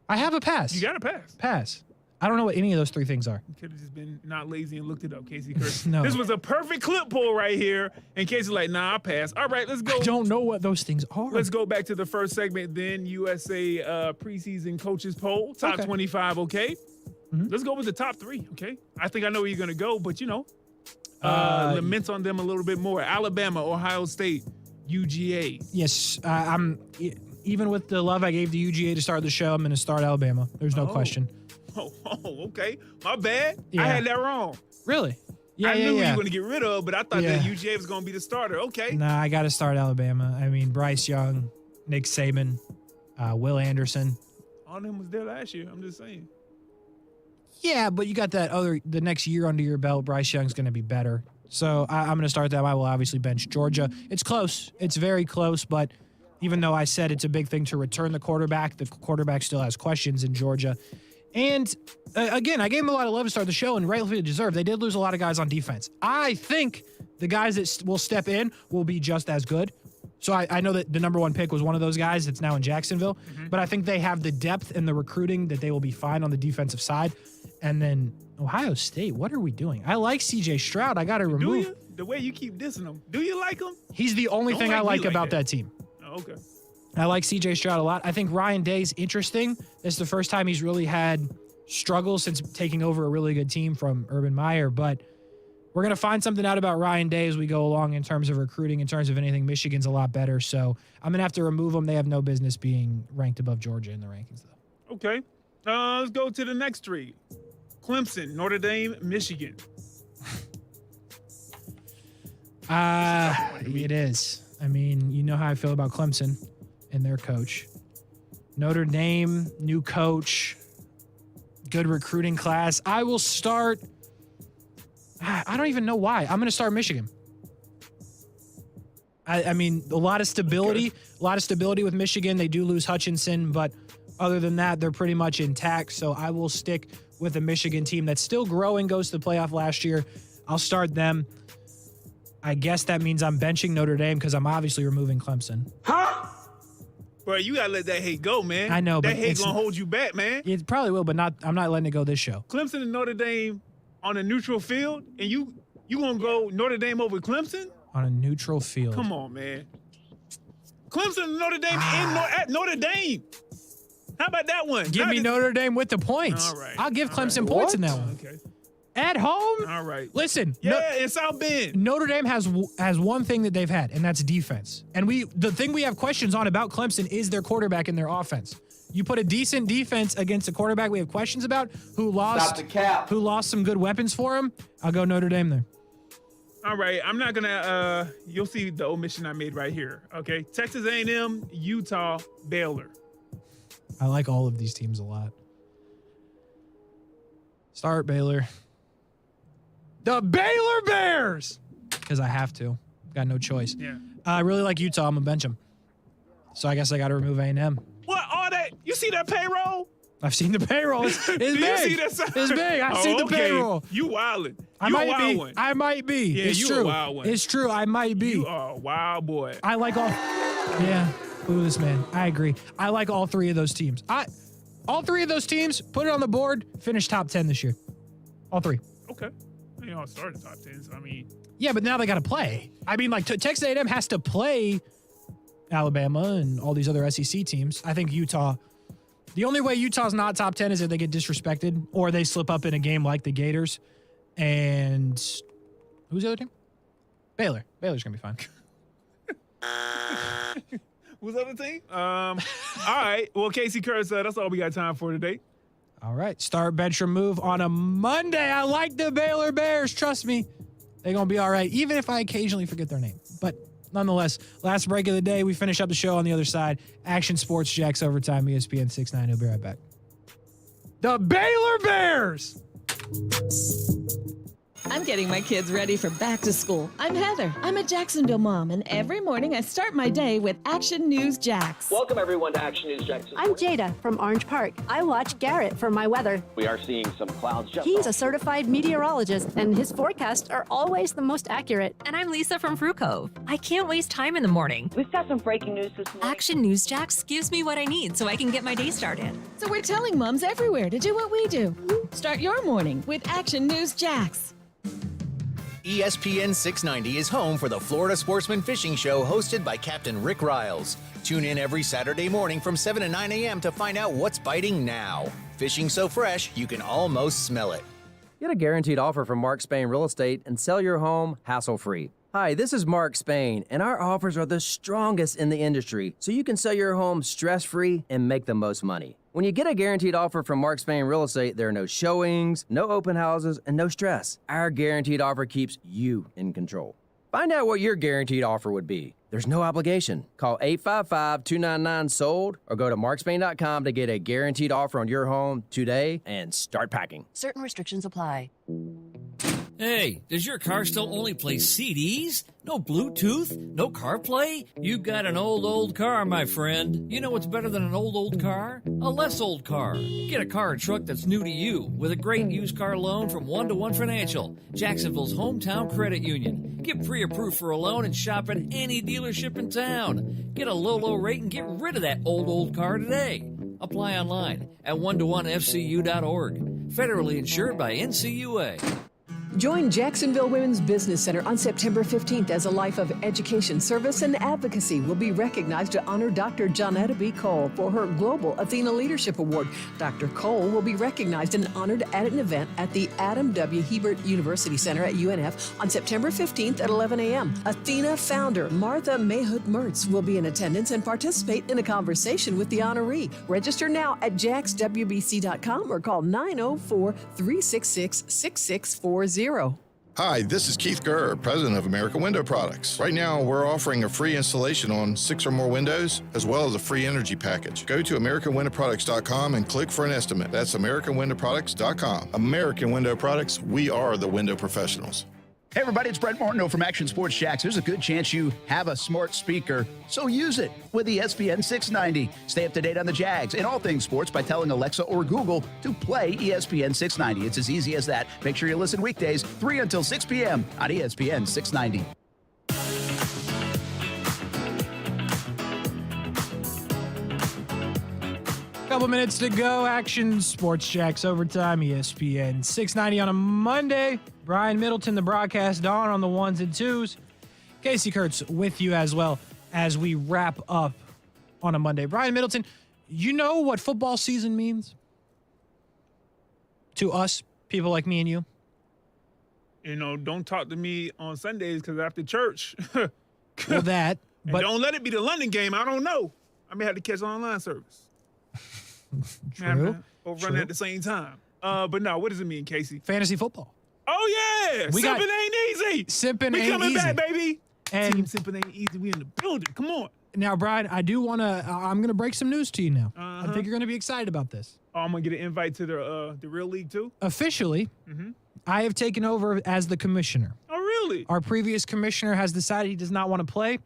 I have a pass. You got a pass. Pass. I don't know what any of those 3 things are. You could have just been not lazy and looked it up, Casey Kurtz. No. This was a perfect clip pull right here. And Casey's like, nah, I pass. All right, let's go. I don't know what those things are. Let's go back to the first segment then. USA preseason coaches poll. Top 25, okay? Let's go with the top 3, okay? I think I know where you're going to go, but, you know, laments on them a little bit more. Alabama, Ohio State, UGA. Yes, even with the love I gave to UGA to start the show, I'm going to start Alabama. There's no question. Oh, okay. My bad. Yeah. I had that wrong. Really? I knew you were going to get rid of, but I thought that UGA was going to be the starter. Okay. Nah, I got to start Alabama. I mean, Bryce Young, Nick Saban, Will Anderson. All of them was there last year. I'm just saying. Yeah, but you got the next year under your belt. Bryce Young's going to be better. So I'm going to start that. I will obviously bench Georgia. It's close. It's very close, but even though I said it's a big thing to return the quarterback still has questions in Georgia. And again, I gave him a lot of love to start the show, and rightfully deserved. They did lose a lot of guys on defense. I think the guys that will step in will be just as good. So I know that the number 1 pick was one of those guys that's now in Jacksonville, but I think they have the depth and the recruiting that they will be fine on the defensive side. And then Ohio State, what are we doing? I like C.J. Stroud. I got to remove. Do you? The way you keep dissing him. Do you like him? He's the only thing I like about that team. Oh, okay. I like C.J. Stroud a lot. I think Ryan Day's interesting. It's the first time he's really had struggles since taking over a really good team from Urban Meyer. But we're going to find something out about Ryan Day as we go along in terms of recruiting, in terms of anything. Michigan's a lot better. So I'm going to have to remove them. They have no business being ranked above Georgia in the rankings, though. Okay. Let's go to the next 3. Clemson, Notre Dame, Michigan. It is. I mean, you know how I feel about Clemson and their coach. Notre Dame, new coach, good recruiting class. I will start. I don't even know why. I'm going to start Michigan. I mean, a lot of stability with Michigan. They do lose Hutchinson, but other than that, they're pretty much intact. So I will stick with a Michigan team that's still growing, goes to the playoff last year. I'll start them. I guess that means I'm benching Notre Dame because I'm obviously removing Clemson. Huh? Bro, you got to let that hate go, man. I know, but that hate going to hold you back, man. It probably will, but I'm not letting it go this show. Clemson and Notre Dame on a neutral field, and you going to go Notre Dame over Clemson? On a neutral field. Come on, man. Clemson and Notre Dame at Notre Dame. How about that one? Give me Notre Dame with the points. All right. I'll give Clemson points in that one. Okay. At home? All right. Listen. Yeah, in South Bend. Notre Dame has one thing that they've had, and that's defense. And the thing we have questions on about Clemson is their quarterback and their offense. You put a decent defense against a quarterback we have questions about who lost some good weapons for him. I'll go Notre Dame there. All right, I'm not gonna. You'll see the omission I made right here. Okay, Texas A&M, Utah, Baylor. I like all of these teams a lot. Start Baylor. The Baylor Bears! Because I have to. Got no choice. Yeah. I really like Utah. I'm going to bench them. So I guess I got to remove A&M. What? All that? You see that payroll? I've seen the payroll. It's big. You see that? It's big. I've seen the payroll. You wildin'. I might be. Yeah, it's you true. a wild one. It's true. I might be. You are a wild boy. I like all. Yeah. Ooh, this man. I agree. I like all three of those teams. All three of those teams, put it on the board, finish top 10 this year. All three. Okay. They all started top 10, so I mean. Yeah, but now they got to play. I mean, like, Texas A&M has to play Alabama and all these other SEC teams. I think Utah. The only way Utah's not top 10 is if they get disrespected or they slip up in a game like the Gators. And who's the other team? Baylor. Baylor's going to be fine. Who's the other team? All right. Well, Casey Kurtz, that's all we got time for today. All right. Start, bench, or move on a Monday. I like the Baylor Bears. Trust me. They're going to be all right, even if I occasionally forget their name. But nonetheless, last break of the day, we finish up the show on the other side. Action Sports Jacks Overtime, ESPN 690. We'll be right back. The Baylor Bears! I'm getting my kids ready for back to school. I'm Heather. I'm a Jacksonville mom, and every morning I start my day with Action News Jacks. Welcome everyone to Action News Jackson. I'm Jada from Orange Park. I watch Garrett for my weather. We are seeing some clouds just He's a certified meteorologist, and his forecasts are always the most accurate. And I'm Lisa from Fruit Cove. I can't waste time in the morning. We've got some breaking news this morning. Action News Jacks gives me what I need so I can get my day started. So we're telling moms everywhere to do what we do. Start your morning with Action News Jacks. ESPN 690 is home for the Florida Sportsman Fishing Show hosted by Captain Rick Riles. Tune in every Saturday morning from 7 to 9 a.m. to find out what's biting now. Fishing so fresh, you can almost smell it. Get a guaranteed offer from Mark Spain Real Estate and sell your home hassle-free. Hi, this is Mark Spain, and our offers are the strongest in the industry, so you can sell your home stress-free and make the most money. When you get a guaranteed offer from Mark Spain Real Estate, there are no showings, no open houses, and no stress. Our guaranteed offer keeps you in control. Find out what your guaranteed offer would be. There's no obligation. Call 855-299-SOLD or go to markspain.com to get a guaranteed offer on your home today and start packing. Certain restrictions apply. Hey, does your car still only play CDs? No Bluetooth? No CarPlay? You got an old car, my friend. You know what's better than an old car? A less old car. Get a car or truck that's new to you with a great used car loan from 1-to-1 Financial, Jacksonville's hometown credit union. Get pre-approved for a loan and shop at any dealership in town. Get a low rate and get rid of that old car today. Apply online at 1to1fcu.org. Federally insured by NCUA. Join Jacksonville Women's Business Center on September 15th as a life of education, service, and advocacy will be recognized to honor Dr. Johnetta B. Cole for her Global Athena Leadership Award. Dr. Cole will be recognized and honored at an event at the Adam W. Hebert University Center at UNF on September 15th at 11 a.m. Athena founder Martha Mayhood Mertz will be in attendance and participate in a conversation with the honoree. Register now at jaxwbc.com or call 904-366-6640. Hi, this is Keith Gurr, president of American Window Products. Right now, we're offering a free installation on 6 or more windows, as well as a free energy package. Go to AmericanWindowProducts.com and click for an estimate. That's AmericanWindowProducts.com. American Window Products, we are the window professionals. Hey everybody, it's Brent Martineau from Action Sports Jacks. There's a good chance you have a smart speaker, so use it with ESPN 690. Stay up to date on the Jags and all things sports by telling Alexa or Google to play ESPN 690. It's as easy as that. Make sure you listen weekdays 3 until 6 p.m. on ESPN 690. Couple minutes to go. Action Sports Jacks Overtime, ESPN 690 on a Monday. Brian Middleton, the broadcast dawn on the ones and twos. Casey Kurtz with you as well as we wrap up on a Monday. Brian Middleton, you know what football season means to us, people like me and you? You know, don't talk to me on Sundays because after church. Well, that. But don't let it be the London game. I don't know. I may have to catch online service. True. Or run at the same time. But no, what does it mean, Casey? Fantasy football. Oh, yeah. Sipping ain't right. Simping we ain't coming easy. back, baby. And Team Simping ain't easy. We in the building. Come on. now, Brian, I'm going to break some news to you now. Uh-huh. I think you're going to be excited about this. Oh, I'm going to get an invite to the real league, too? Officially, I have taken over as the commissioner. Oh, really? Our previous commissioner has decided he does not want to play.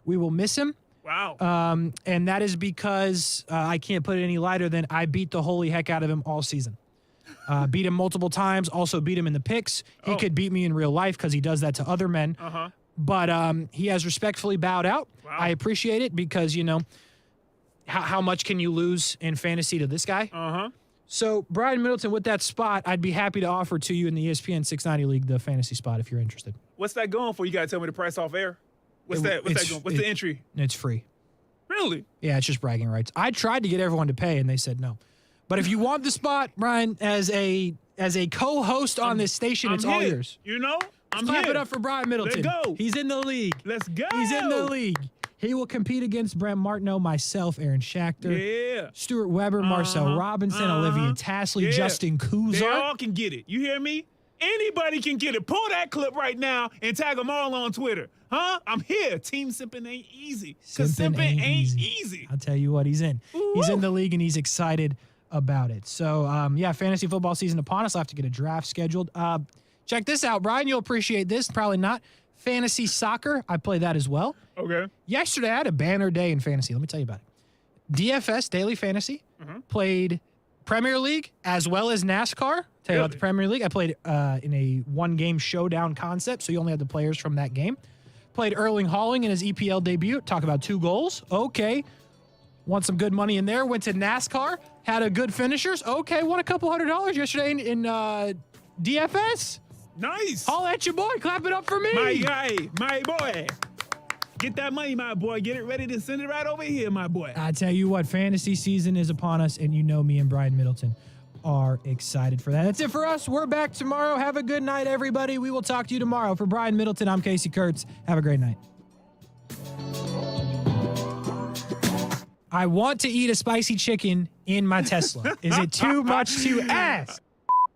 We will miss him. Wow. And that is because I can't put it any lighter than I beat the holy heck out of him all season. Beat him multiple times, also beat him in the picks. He could beat me in real life because he does that to other men. Uh-huh. But he has respectfully bowed out. Wow. I appreciate it because, how much can you lose in fantasy to this guy? Uh-huh. So, Brian Middleton, with that spot, I'd be happy to offer to you in the ESPN 690 League the fantasy spot if you're interested. What's that going for? You got to tell me the price off air. What's that going? What's the entry? It's free. Really? Yeah, it's just bragging rights. I tried to get everyone to pay, and they said no. But if you want the spot, Brian, as a co-host on this station, it's all here. yours. I'm Clap here. it up for Brian Middleton. Let's go. He's in the league. Let's go. He's in the league. He will compete against Brent Martineau, myself, Aaron Schachter, Yeah. Stuart Weber, Marcel Robinson, Olivia Tasley, Justin Kuzar. They all can get it. You hear me? Anybody can get it. Pull that clip right now and tag them all on Twitter. Huh? I'm here. Team Simping ain't easy. Because Simping ain't easy. I'll tell you what, he's in. Ooh. He's in the league, and he's excited about it. So, fantasy football season upon us. I'll have to get a draft scheduled. Check this out, Brian. You'll appreciate this. Probably not. Fantasy soccer. I play that as well. Okay. Yesterday, I had a banner day in fantasy. Let me tell you about it. DFS, Daily Fantasy, played Premier League as well as NASCAR. Tell you about the Premier League. I played in a one-game showdown concept, so you only had the players from that game. Played Erling Haaland in his EPL debut. Talk about 2 goals. Okay. Won some good money in there. Went to NASCAR. Had a good finishers. Okay. Won a couple $100 yesterday in DFS. Nice. Holla at your boy. Clap it up for me. My guy. My boy. Get that money, my boy. Get it ready to send it right over here, my boy. I tell you what, fantasy season is upon us, and you know me and Brian Middleton are excited for that. That's it for us. We're back tomorrow. Have a good night, everybody. We will talk to you tomorrow. For Brian Middleton, I'm Casey Kurtz. Have a great night. I want to eat a spicy chicken in my Tesla. Is it too much to ask?